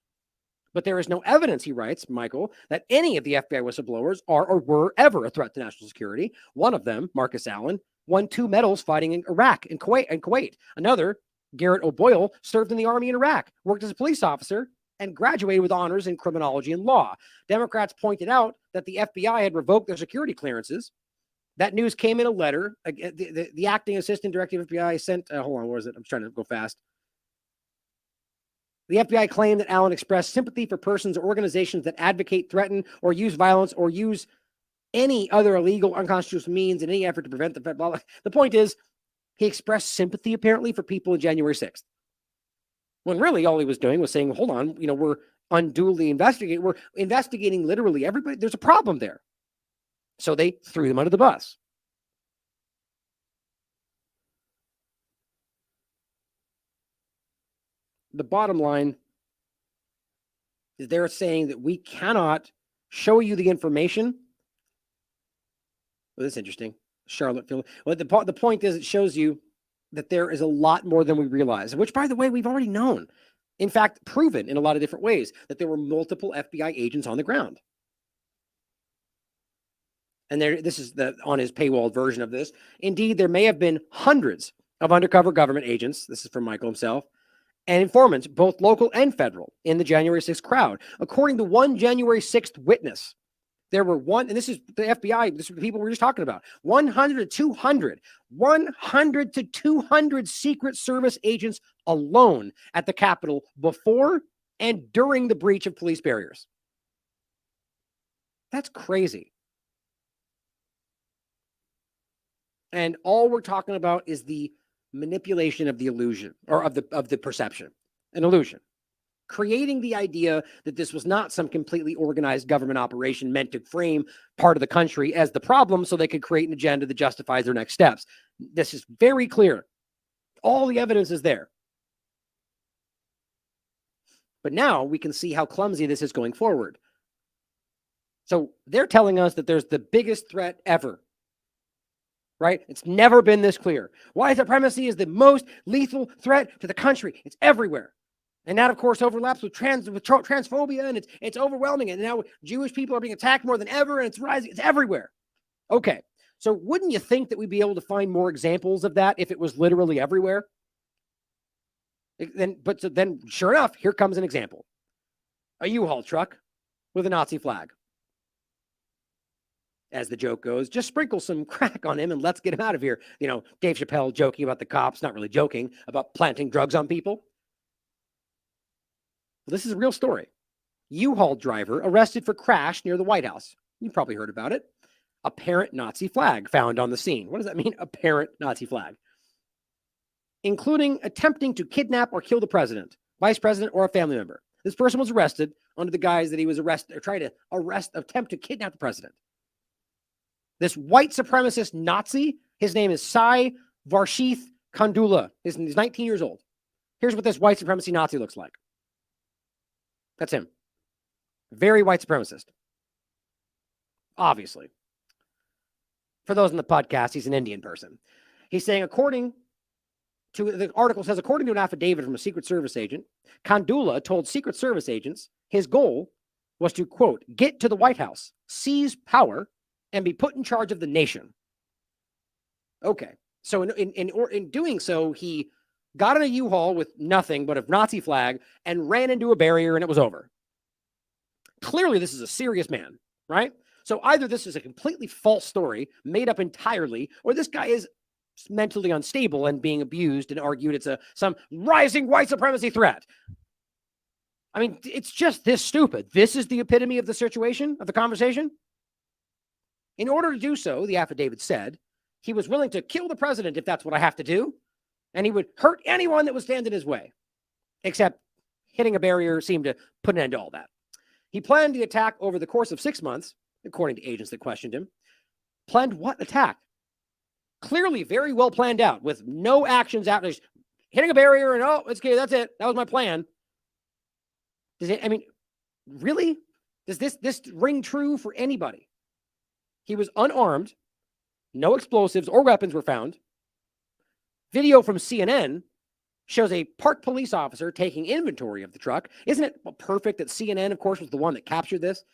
But there is no evidence, he writes, Michael, that any of the FBI whistleblowers are or were ever a threat to national security. One of them, Marcus Allen, won 2 medals fighting in Iraq and Kuwait. Another, Garrett O'Boyle, served in the Army in Iraq, worked as a police officer, and graduated with honors in criminology and law. Democrats pointed out that the FBI had revoked their security clearances. That news came in a letter. The acting assistant director of FBI sent, hold on, where is it? I'm trying to go fast. The FBI claimed that Allen expressed sympathy for persons or organizations that advocate, threaten, or use violence or use any other illegal, unconstitutional means in any effort to prevent the blah, blah. The point is, he expressed sympathy apparently for people on January 6th. When really all he was doing was saying, hold on, we're unduly investigating. We're investigating literally everybody. There's a problem there. So they threw them under the bus. The bottom line is they're saying that we cannot show you the information. Well, that's interesting. Charlottesville. Well, the point is, it shows you that there is a lot more than we realize, which, by the way, we've already known. In fact, proven in a lot of different ways that there were multiple FBI agents on the ground. And this is on his paywalled version of this. Indeed, there may have been hundreds of undercover government agents. This is from Michael himself. And informants, both local and federal, in the January 6th crowd. According to one January 6th witness, there were and this is the FBI, this is the people we were just talking about, 100 to 200 Secret Service agents alone at the Capitol before and during the breach of police barriers. That's crazy. And all we're talking about is the manipulation of the illusion, or of the perception, an illusion. Creating the idea that this was not some completely organized government operation meant to frame part of the country as the problem so they could create an agenda that justifies their next steps. This is very clear. All the evidence is there. But now we can see how clumsy this is going forward. So they're telling us that there's the biggest threat ever. Right? It's never been this clear. White supremacy is the most lethal threat to the country. It's everywhere. And that, of course, overlaps with transphobia, and it's overwhelming. And now Jewish people are being attacked more than ever, and it's rising. It's everywhere. Okay. So wouldn't you think that we'd be able to find more examples of that if it was literally everywhere? Then, sure enough, here comes an example. A U-Haul truck with a Nazi flag. As the joke goes, just sprinkle some crack on him and let's get him out of here. Dave Chappelle joking about the cops, not really joking, about planting drugs on people. Well, this is a real story. U-Haul driver arrested for crash near the White House. You've probably heard about it. Apparent Nazi flag found on the scene. What does that mean? Apparent Nazi flag. Including attempting to kidnap or kill the president, vice president, or a family member. This person was arrested under the guise that he was arrested or trying to attempt to kidnap the president. This white supremacist Nazi, his name is C.A.U.S.E. Kandula. He's 19 years old. Here's what this white supremacy Nazi looks like. That's him. Very white supremacist. Obviously. For those in the podcast, he's an Indian person. He's saying, the article says, according to an affidavit from a Secret Service agent, Kandula told Secret Service agents his goal was to, quote, get to the White House, seize power, and be put in charge of the nation. Okay. So in doing so, he got in a U-Haul with nothing but a Nazi flag and ran into a barrier and it was over. Clearly, this is a serious man, right? So either this is a completely false story, made up entirely, or this guy is mentally unstable and being abused and argued it's some rising white supremacy threat. I mean, it's just this stupid. This is the epitome of the situation, of the conversation. In order to do so, the affidavit said, he was willing to kill the president if that's what I have to do, and he would hurt anyone that would stand in his way. Except hitting a barrier seemed to put an end to all that. He planned the attack over the course of 6 months, according to agents that questioned him. Planned what attack? Clearly very well planned out, with no actions after hitting a barrier and, it's okay, that's it. That was my plan. Really? Does this ring true for anybody? He was unarmed. No explosives or weapons were found. Video from CNN shows a parked police officer taking inventory of the truck. Isn't it perfect that CNN, of course, was the one that captured this?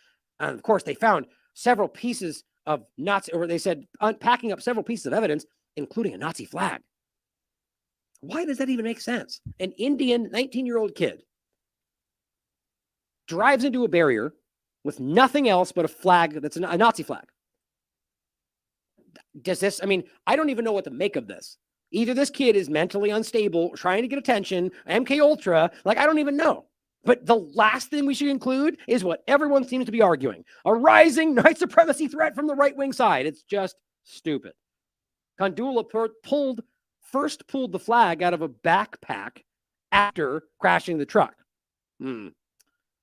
And of course, they found several pieces of Nazi, or they said unpacking up several pieces of evidence, including a Nazi flag. Why does that even make sense? An Indian 19-year-old kid drives into a barrier with nothing else but a flag that's a Nazi flag. Does this, I don't even know what to make of this. Either this kid is mentally unstable, trying to get attention, MK Ultra, like I don't even know. But the last thing we should include is what everyone seems to be arguing: a rising white supremacy threat from the right-wing side. It's just stupid. Kandula first pulled the flag out of a backpack after crashing the truck.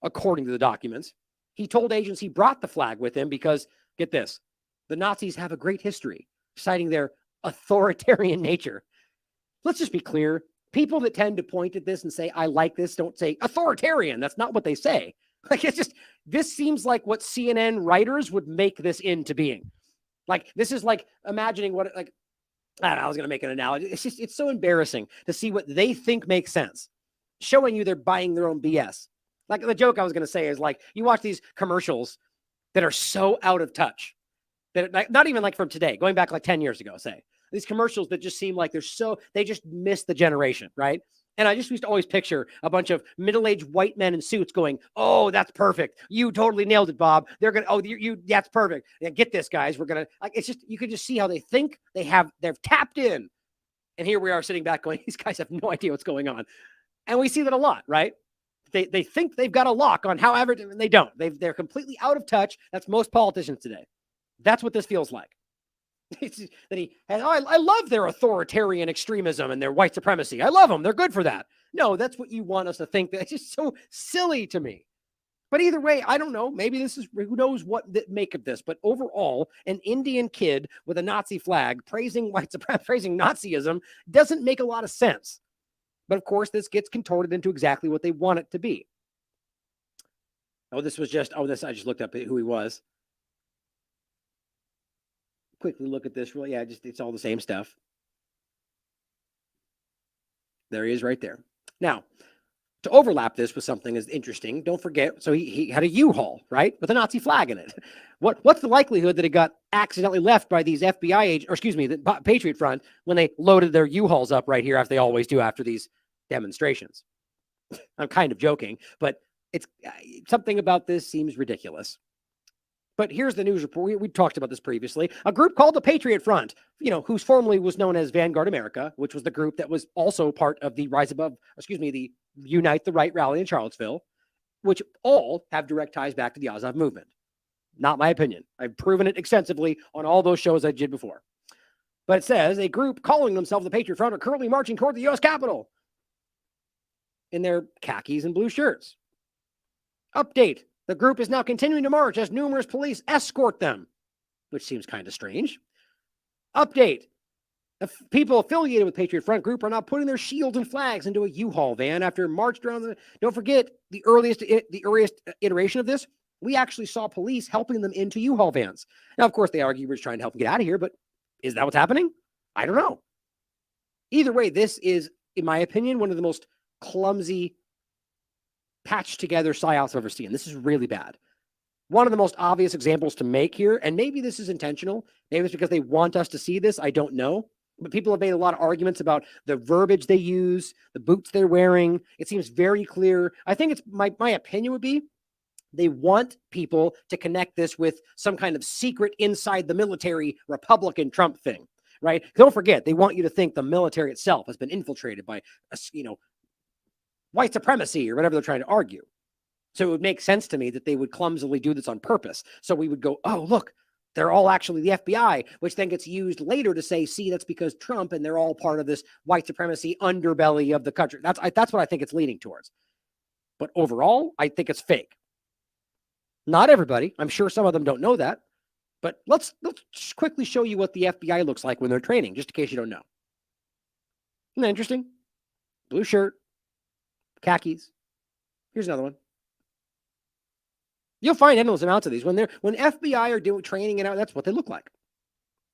According to the documents, he told agents he brought the flag with him because, get this, the Nazis have a great history, citing their authoritarian nature. Let's just be clear. People that tend to point at this and say, I like this, don't say authoritarian. That's not what they say. Like, it's just, this seems like what CNN writers would make this into being. Like, this is like imagining what, like, I don't know, I was going to make an analogy. It's just, it's so embarrassing to see what they think makes sense, showing you they're buying their own BS. Like, the joke I was going to say is, like, you watch these commercials that are so out of touch, that not even like from today, going back like 10 years ago, say, these commercials that just seem like they just miss the generation, right? And I just used to always picture a bunch of middle-aged white men in suits going, oh, that's perfect. You totally nailed it, Bob. They're going to, oh, that's perfect. Yeah, get this, guys. We're going to, like, it's just, you can just see how they think they've tapped in. And here we are sitting back going, these guys have no idea what's going on. And we see that a lot, right? They think they've got a lock on however, and they don't. They're completely out of touch. That's most politicians today. That's what this feels like. That he has, I love their authoritarian extremism and their white supremacy. I love them. They're good for that. No, that's what you want us to think. That's just so silly to me. But either way, I don't know. Maybe this is, who knows what to make of this. But overall, an Indian kid with a Nazi flag praising white supremacy, praising Nazism doesn't make a lot of sense. But of course, this gets contorted into exactly what they want it to be. I just looked up who he was. Quickly look at this. Really, it's all the same stuff. There he is right there. Now, to overlap this with something is interesting. Don't forget, so he had a U-Haul, right, with a Nazi flag in it. What's the likelihood that it got accidentally left by these FBI agents, or excuse me, the Patriot Front, when they loaded their U-Hauls up right here, as they always do after these demonstrations? I'm kind of joking, but it's something about this seems ridiculous. But here's the news report. We talked about this previously. A group called the Patriot Front, whose formerly was known as Vanguard America, which was the group that was also part of the the Unite the Right rally in Charlottesville, which all have direct ties back to the Azov movement. Not my opinion. I've proven it extensively on all those shows I did before. But it says a group calling themselves the Patriot Front are currently marching toward the U.S. Capitol in their khakis and blue shirts. Update. The group is now continuing to march as numerous police escort them, which seems kind of strange. Update. People affiliated with Patriot Front Group are now putting their shields and flags into a U-Haul van after marched around the... Don't forget, the earliest iteration of this, we actually saw police helping them into U-Haul vans. Now, of course, they argue we're just trying to help them get out of here, but is that what's happening? I don't know. Either way, this is, in my opinion, one of the most clumsy, patched together psyops I've ever seen. This is really bad. One of the most obvious examples to make here, and maybe this is intentional, maybe it's because they want us to see this, I don't know, but people have made a lot of arguments about the verbiage they use, the boots they're wearing. It seems very clear. I think it's my opinion would be they want people to connect this with some kind of secret inside the military Republican Trump thing, right? Don't forget, they want you to think the military itself has been infiltrated by, white supremacy or whatever they're trying to argue. So it would make sense to me that they would clumsily do this on purpose. So we would go, oh, look, they're all actually the FBI, which then gets used later to say, see, that's because Trump, and they're all part of this white supremacy underbelly of the country. That's what I think it's leaning towards. But overall, I think it's fake. Not everybody. I'm sure some of them don't know that. But let's just quickly show you what the FBI looks like when they're training, just in case you don't know. Isn't that interesting? Blue shirt. Khakis. Here's another one. You'll find endless amounts of these. When FBI are doing training and out, that's what they look like.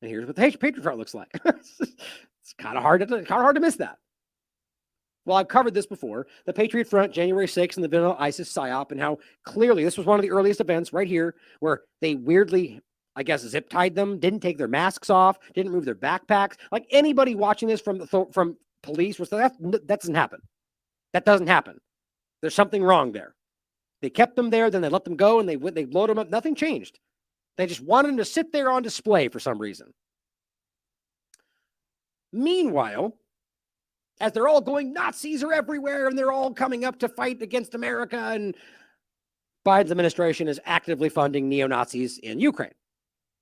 And here's what the Patriot Front looks like. It's kind of hard to miss that. Well, I've covered this before. The Patriot Front, January 6th, and the vanilla ISIS PSYOP, and how clearly this was one of the earliest events right here where they weirdly, I guess, zip tied them, didn't take their masks off, didn't move their backpacks. Like anybody watching this from police was that doesn't happen. That doesn't happen. There's something wrong there. They kept them there, then they let them go, and they load them up. Nothing changed. They just wanted them to sit there on display for some reason. Meanwhile, as they're all going, Nazis are everywhere and they're all coming up to fight against America, and Biden's administration is actively funding neo-Nazis in Ukraine.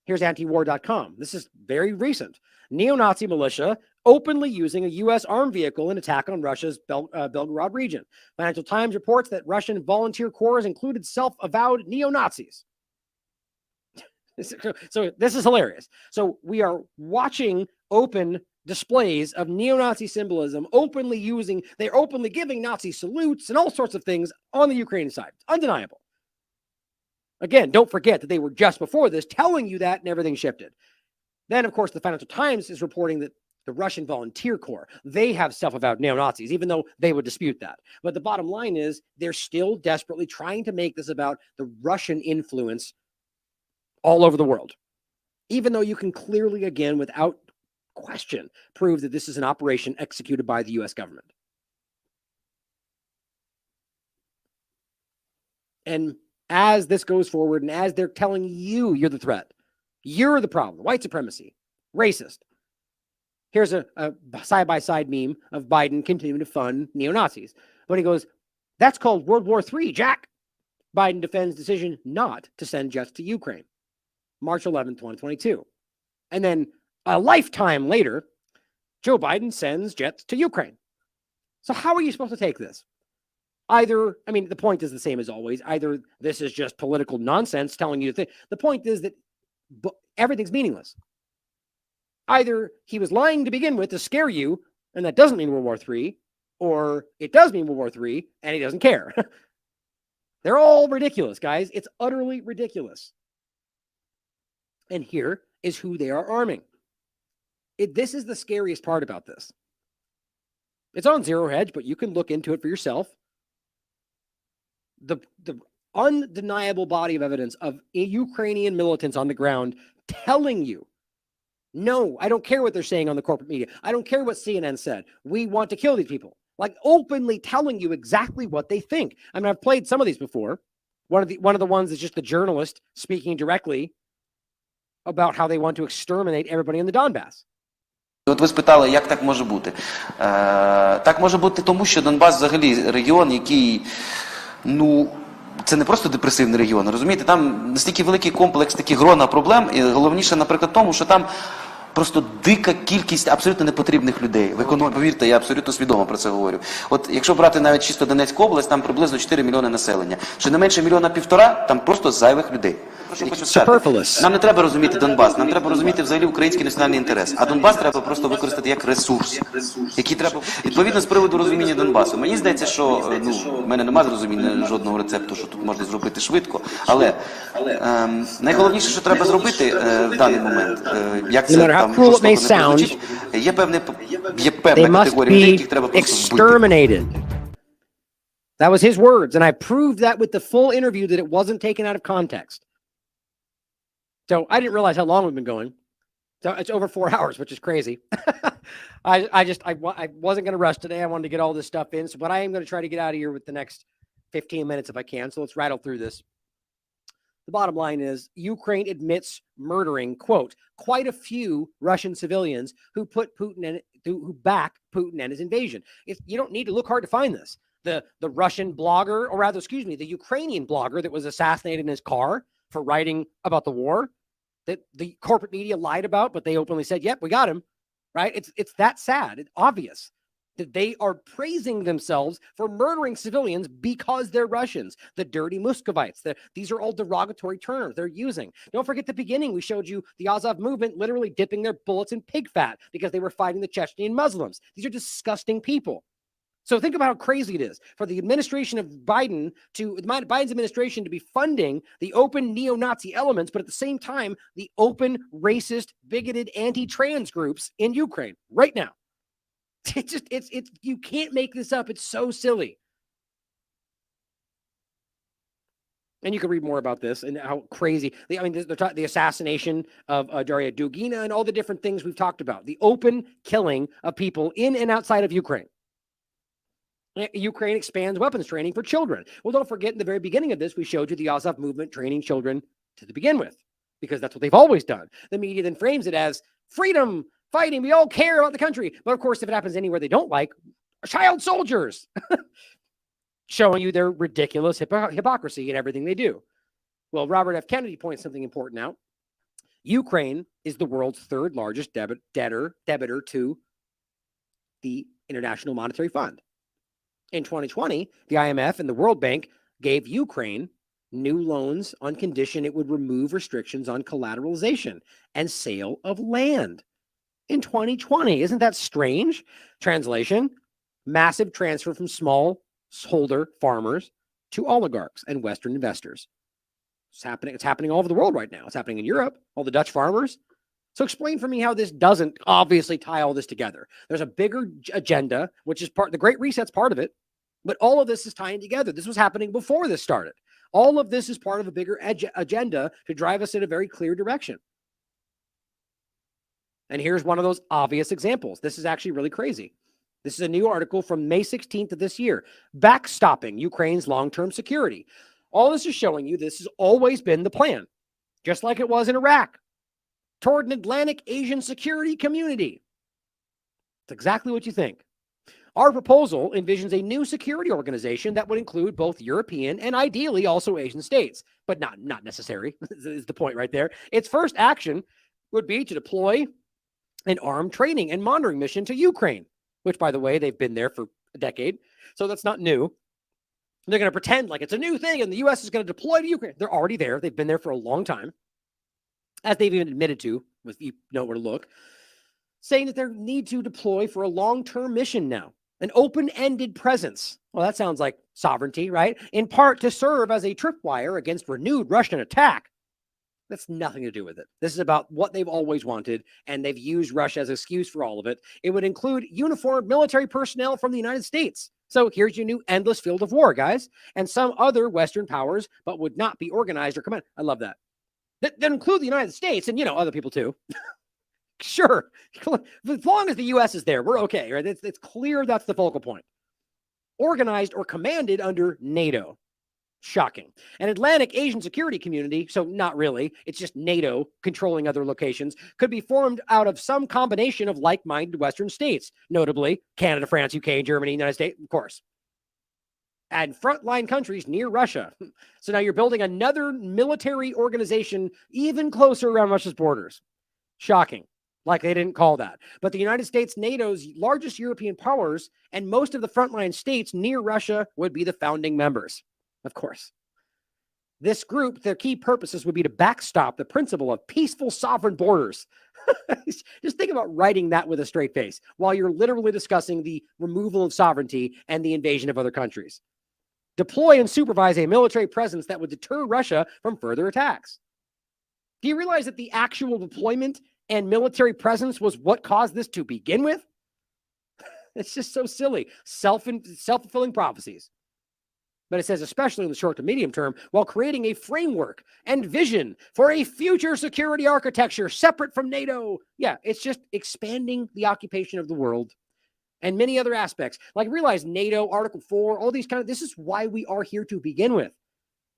Here's antiwar.com. This is very recent. Neo-Nazi militia openly using a U.S. armed vehicle in attack on Russia's Belgorod region. Financial Times reports that Russian volunteer corps included self-avowed neo-Nazis. So this is hilarious. So we are watching open displays of neo-Nazi symbolism, they're openly giving Nazi salutes and all sorts of things on the Ukrainian side. It's undeniable. Again, don't forget that they were just before this telling you that, and everything shifted. Then, of course, the Financial Times is reporting that the Russian Volunteer Corps, they have self-avowed neo-Nazis, even though they would dispute that. But the bottom line is they're still desperately trying to make this about the Russian influence all over the world, even though you can clearly, again, without question, prove that this is an operation executed by the U.S. government. And as this goes forward, and as they're telling you you're the threat, you're the problem, white supremacy, racist. Here's a side-by-side meme of Biden continuing to fund neo-Nazis. But he goes, that's called World War III, Jack. Biden defends decision not to send jets to Ukraine. March 11, 2022. And then a lifetime later, Joe Biden sends jets to Ukraine. So how are you supposed to take this? Either, I mean, the point is the same as always. Either this is just political nonsense telling you to think. The point is that everything's meaningless. Either he was lying to begin with to scare you, and that doesn't mean World War III, or it does mean World War III, and he doesn't care. They're all ridiculous, guys. It's utterly ridiculous. And here is who they are arming. This is the scariest part about this. It's on Zero Hedge, but you can look into it for yourself. The undeniable body of evidence of Ukrainian militants on the ground telling you, no, I don't care what they're saying on the corporate media. I don't care what CNN said. We want to kill these people. Like openly telling you exactly what they think. I mean, I've played some of these before. One of the ones is just the journalist speaking directly about how they want to exterminate everybody in the Donbass. От ви спитали, як так може бути? Так може бути тому, що Донбас взагалі регіон, який, це не просто депресивний регіон, розумієте? Там настільки великий комплекс, такі грона проблем, і головніше, наприклад, тому, що там просто дика кількість абсолютно непотрібних людей. В економіці, повірте, я абсолютно свідомо про це говорю. От якщо брати навіть чисто Донецьку область, там приблизно 4 мільйони населення. Ще не менше 1,5 мільйона, там просто зайвих людей. Нам не треба розуміти Донбас, нам треба розуміти взагалі український національний інтерес. А Донбас треба просто використати як ресурс, який треба, відповідно, з приводу розуміння Донбасу. Мені здається, що, в мене немає зрозуміння жодного рецепту, що тут можна зробити швидко, але найголовніше, що треба зробити в даний момент, як це там жорстоко не прозвучить, є певна категорія людей, яких треба просто вбити. That was his words, and I proved that with the full interview that it wasn't taken out of context. So I didn't realize how long we've been going. So it's over 4 hours, which is crazy. I wasn't going to rush today. I wanted to get all this stuff in. But I am going to try to get out of here with the next 15 minutes if I can. So let's rattle through this. The bottom line is Ukraine admits murdering, quote, quite a few Russian civilians who back Putin and his invasion. You don't need to look hard to find this. The Russian blogger, or rather, the Ukrainian blogger that was assassinated in his car for writing about the war that the corporate media lied about, but they openly said, yep, we got him, right? It's that sad. It's obvious that they are praising themselves for murdering civilians because they're Russians. The dirty Muscovites. These are all derogatory terms they're using. Don't forget the beginning. We showed you the Azov movement literally dipping their bullets in pig fat because they were fighting the Chechnyan Muslims. These are disgusting people. So think about how crazy it is for the administration of Biden's administration to be funding the open neo-Nazi elements, but at the same time, the open, racist, bigoted, anti-trans groups in Ukraine right now. You can't make this up. It's so silly. And you can read more about this and how crazy, the assassination of Daria Dugina and all the different things we've talked about. The open killing of people in and outside of Ukraine. Ukraine expands weapons training for children. Well, don't forget, in the very beginning of this, we showed you the Azov movement training children to begin with, because that's what they've always done. The media then frames it as freedom, fighting. We all care about the country. But of course, if it happens anywhere they don't like, child soldiers, showing you their ridiculous hypocrisy in everything they do. Well, Robert F. Kennedy points something important out. Ukraine is the world's third largest debitor to the International Monetary Fund. In 2020, the IMF and the World Bank gave Ukraine new loans on condition it would remove restrictions on collateralization and sale of land. In 2020, isn't that strange? Translation, massive transfer from smallholder farmers to oligarchs and Western investors. It's happening all over the world right now. It's happening in Europe, all the Dutch farmers. So explain for me how this doesn't obviously tie all this together. There's a bigger agenda, which is the Great Reset's part of it, but all of this is tying together. This was happening before this started. All of this is part of a bigger agenda to drive us in a very clear direction. And here's one of those obvious examples. This is actually really crazy. This is a new article from May 16th of this year, backstopping Ukraine's long-term security. All this is showing you this has always been the plan, just like it was in Iraq, toward an Atlantic Asian security community. It's exactly what you think. Our proposal envisions a new security organization that would include both European and ideally also Asian states, but not necessary, is the point right there. Its first action would be to deploy an armed training and monitoring mission to Ukraine, which, by the way, they've been there for a decade, so that's not new. They're going to pretend like it's a new thing and the U.S. is going to deploy to Ukraine. They're already there. They've been there for a long time, as they've even admitted to, if you know where to look, saying that they need to deploy for a long-term mission now, an open-ended presence. Well, that sounds like sovereignty, right? In part to serve as a tripwire against renewed Russian attack. That's nothing to do with it. This is about what they've always wanted, and they've used Russia as an excuse for all of it. It would include uniformed military personnel from the United States. So here's your new endless field of war, guys, and some other Western powers, but would not be organized or commanded. I love that. That include the United States and, other people too. Sure. As long as the U.S. is there, we're okay, right? It's clear that's the focal point. Organized or commanded under NATO. Shocking. An Atlantic Asian security community, so not really, it's just NATO controlling other locations, could be formed out of some combination of like-minded Western states, notably Canada, France, UK, Germany, United States, of course, and frontline countries near Russia. So now you're building another military organization even closer around Russia's borders. Shocking. Like they didn't call that. But the United States, NATO's largest European powers, and most of the frontline states near Russia would be the founding members. Of course. This group, their key purposes would be to backstop the principle of peaceful sovereign borders. Just think about writing that with a straight face while you're literally discussing the removal of sovereignty and the invasion of other countries. Deploy and supervise a military presence that would deter Russia from further attacks. Do you realize that the actual deployment and military presence was what caused this to begin with? It's just so silly. Self-fulfilling prophecies. But it says, especially in the short to medium term, while creating a framework and vision for a future security architecture separate from NATO. Yeah, it's just expanding the occupation of the world and many other aspects. Like realize NATO, Article 4, all these this is why we are here to begin with.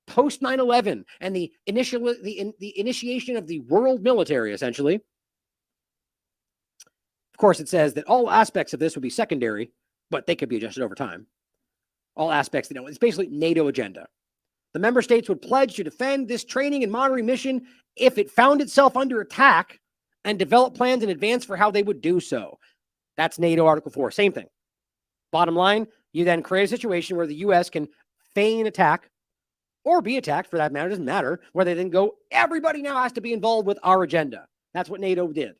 Post 9/11 and the initiation of the world military, essentially. Of course, it says that all aspects of this would be secondary, but they could be adjusted over time. All aspects, it's basically NATO agenda. The member states would pledge to defend this training and monitoring mission if it found itself under attack and develop plans in advance for how they would do so. That's NATO Article 4. Same thing. Bottom line, you then create a situation where the U.S. can feign attack or be attacked, for that matter, doesn't matter, where they then go, everybody now has to be involved with our agenda. That's what NATO did.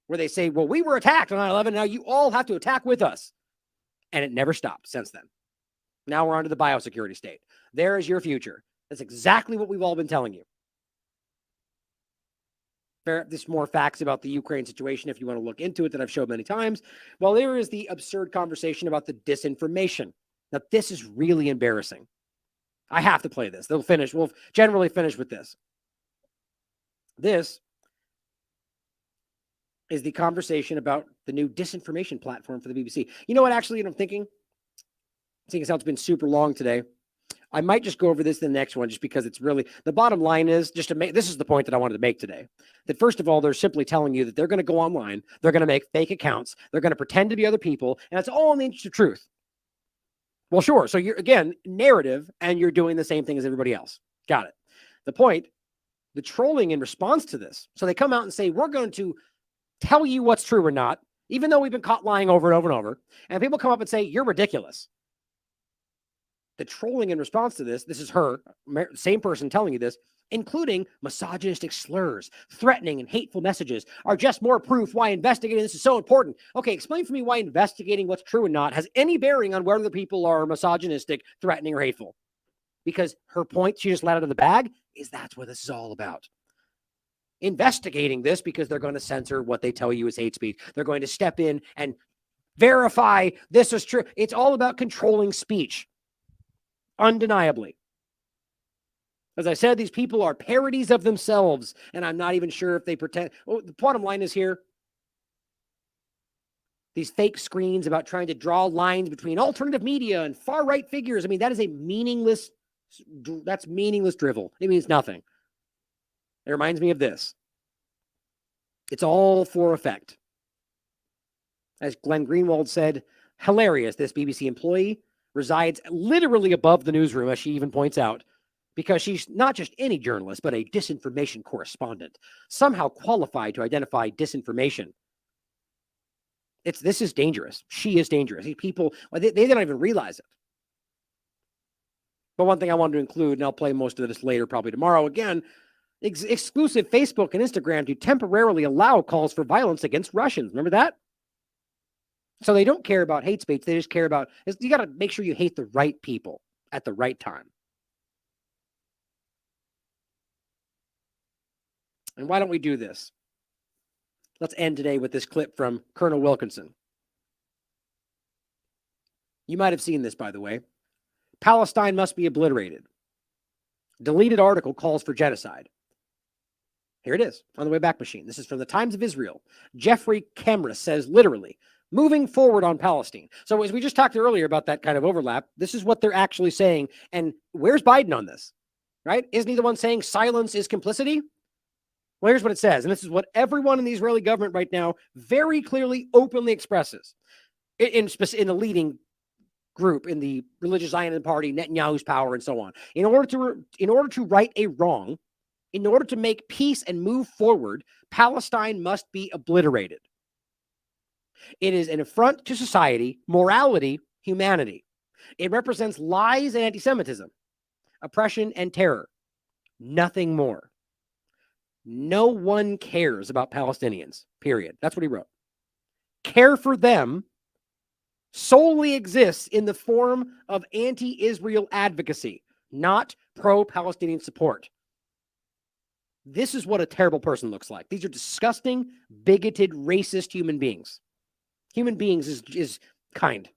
Where they say, well, we were attacked on 9/11, now you all have to attack with us. And it never stopped since then. Now we're on to the biosecurity state. There is your future. That's exactly what we've all been telling you. There's more facts about the Ukraine situation if you want to look into it that I've showed many times. Well, there is the absurd conversation about the disinformation. Now, this is really embarrassing. I have to play this. We'll generally finish with this. This is the conversation about the new disinformation platform for the BBC. You know what, actually, I'm thinking, seeing as how it's been super long today, I might just go over this in the next one just because it's really the bottom line is just to make this is the point that I wanted to make today. That first of all, they're simply telling you that they're going to go online, they're going to make fake accounts, they're going to pretend to be other people, and it's all in the interest of truth. Well, sure. So you're again narrative and you're doing the same thing as everybody else. Got it. The point, the trolling in response to this. So they come out and say, we're going to tell you what's true or not, even though we've been caught lying over and over and over. And people come up and say, you're ridiculous. The trolling in response to this is her, same person telling you this, including misogynistic slurs, threatening and hateful messages are just more proof why investigating this is so important. Okay, explain for me why investigating what's true and not has any bearing on whether the people are misogynistic, threatening, or hateful. Because her point she just let out of the bag is that's what this is all about. Investigating this because they're going to censor what they tell you is hate speech. They're going to step in and verify this is true. It's all about controlling speech. Undeniably. As I said, these people are parodies of themselves, and I'm not even sure if they pretend. Oh, the bottom line is here. These fake screens about trying to draw lines between alternative media and far-right figures. I mean, that is a meaningless, that's meaningless drivel. It means nothing. It reminds me of this. It's all for effect. As Glenn Greenwald said, hilarious, this BBC employee resides literally above the newsroom, as she even points out, because she's not just any journalist, but a disinformation correspondent, somehow qualified to identify disinformation. This is dangerous. She is dangerous. These people, they don't even realize it. But one thing I wanted to include, and I'll play most of this later, probably tomorrow again, exclusive Facebook and Instagram to temporarily allow calls for violence against Russians. Remember that? So they don't care about hate speech. They just care about, you got to make sure you hate the right people at the right time. And why don't we do this? Let's end today with this clip from Colonel Wilkinson. You might have seen this, by the way. Palestine must be obliterated. Deleted article calls for genocide. Here it is on the Wayback Machine. This is from the Times of Israel. Jeffrey Kemra says literally, moving forward on Palestine. So as we just talked earlier about that kind of overlap, this is what they're actually saying. And where's Biden on this? Right? Isn't he the one saying silence is complicity? Well, here's what it says. And this is what everyone in the Israeli government right now very clearly, openly expresses in the leading group, in the religious Zionist party, Netanyahu's power, and so on. In order to right a wrong, in order to make peace and move forward, Palestine must be obliterated. It is an affront to society, morality, humanity. It represents lies and anti-Semitism, oppression and terror. Nothing more. No one cares about Palestinians, period. That's what he wrote. Care for them solely exists in the form of anti-Israel advocacy, not pro-Palestinian support. This is what a terrible person looks like. These are disgusting, bigoted, racist human beings. Human beings is kind.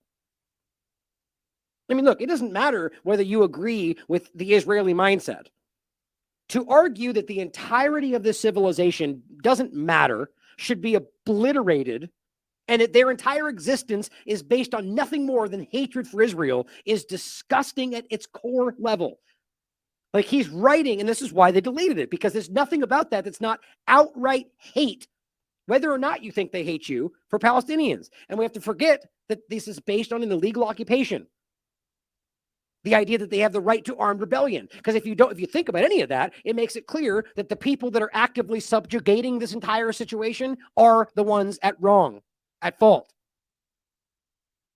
I mean, look, it doesn't matter whether you agree with the Israeli mindset. To argue that the entirety of this civilization doesn't matter, should be obliterated, and that their entire existence is based on nothing more than hatred for Israel is disgusting at its core level. Like he's writing, and this is why they deleted it, because there's nothing about that that's not outright hate, whether or not you think they hate you, for Palestinians. And we have to forget that this is based on an illegal occupation. The idea that they have the right to armed rebellion. Because if you think about any of that, it makes it clear that the people that are actively subjugating this entire situation are the ones at fault.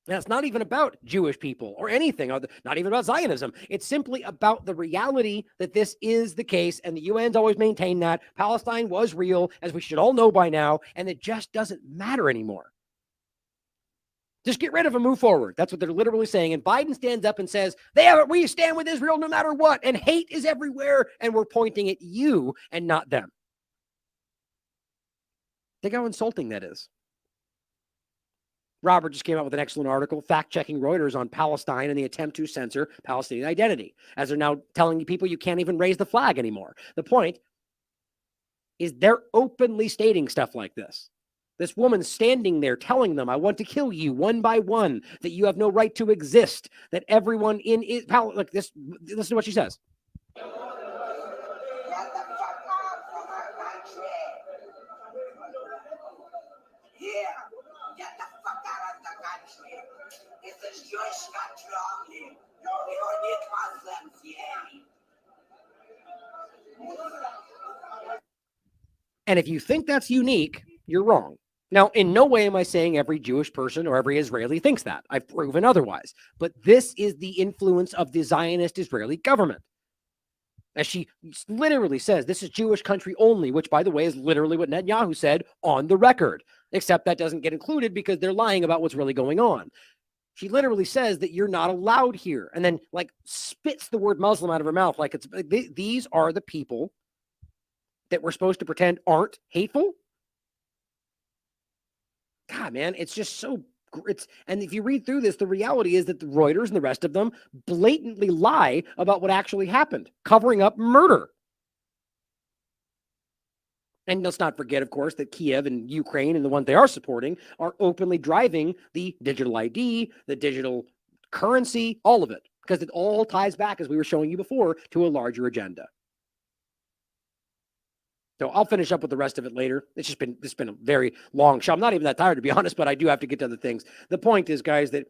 And it's not even about Jewish people or anything, not even about Zionism. It's simply about the reality that this is the case, and the UN's always maintained that Palestine was real, as we should all know by now, and it just doesn't matter anymore. Just get rid of and move forward. That's what they're literally saying. And Biden stands up and says, we stand with Israel no matter what, and hate is everywhere, and we're pointing at you and not them. Think how insulting that is. Robert just came out with an excellent article, fact-checking Reuters on Palestine and the attempt to censor Palestinian identity, as they're now telling people you can't even raise the flag anymore. The point is they're openly stating stuff like this. This woman standing there telling them, I want to kill you one by one, that you have no right to exist, that everyone in is power. Like this, listen to what she says. Here, get the fuck out of the country. This is Jewish country only. We don't need Muslims here. And if you think that's unique, you're wrong. Now, in no way am I saying every Jewish person or every Israeli thinks that. I've proven otherwise. But this is the influence of the Zionist Israeli government. As she literally says, this is Jewish country only, which, by the way, is literally what Netanyahu said on the record, except that doesn't get included because they're lying about what's really going on. She literally says that you're not allowed here, and then like spits the word Muslim out of her mouth. Like it's these are the people that we're supposed to pretend aren't hateful. God, man, it's just so and if you read through this, the reality is that the Reuters and the rest of them blatantly lie about what actually happened, covering up murder. And let's not forget, of course, that Kiev and Ukraine and the ones they are supporting are openly driving the digital ID, the digital currency, all of it, because it all ties back, as we were showing you before, to a larger agenda. So I'll finish up with the rest of it later. It's been a very long show. I'm not even that tired, to be honest, but I do have to get to other things. The point is, guys, that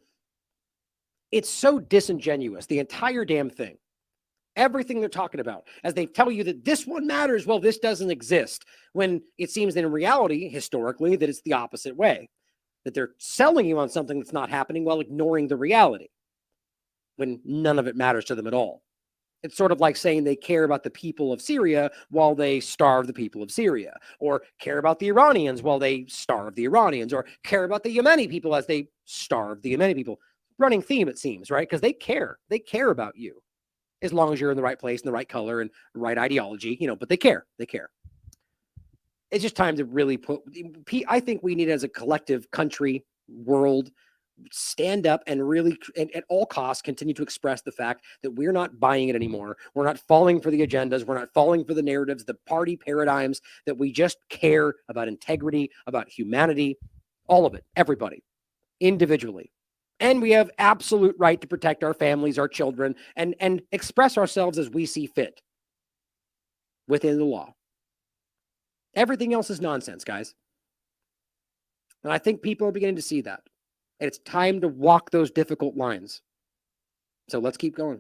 it's so disingenuous, the entire damn thing. Everything they're talking about, as they tell you that this one matters, well, this doesn't exist, when it seems that in reality, historically, that it's the opposite way, that they're selling you on something that's not happening while ignoring the reality, when none of it matters to them at all. It's sort of like saying they care about the people of Syria while they starve the people of Syria, or care about the Iranians while they starve the Iranians, or care about the Yemeni people as they starve the Yemeni people. Running theme, it seems, right? Because they care. They care about you, as long as you're in the right place and the right color and right ideology, but they care. They care. It's just time to really I think we need, as a collective country, world, stand up and really, and at all costs, continue to express the fact that we're not buying it anymore. We're not falling for the agendas. We're not falling for the narratives, the party paradigms, that we just care about integrity, about humanity, all of it, everybody, individually. And we have absolute right to protect our families, our children, and express ourselves as we see fit within the law. Everything else is nonsense, guys. And I think people are beginning to see that. And it's time to walk those difficult lines. So let's keep going.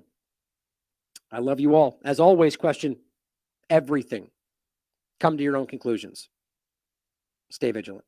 I love you all. As always, question everything. Come to your own conclusions. Stay vigilant.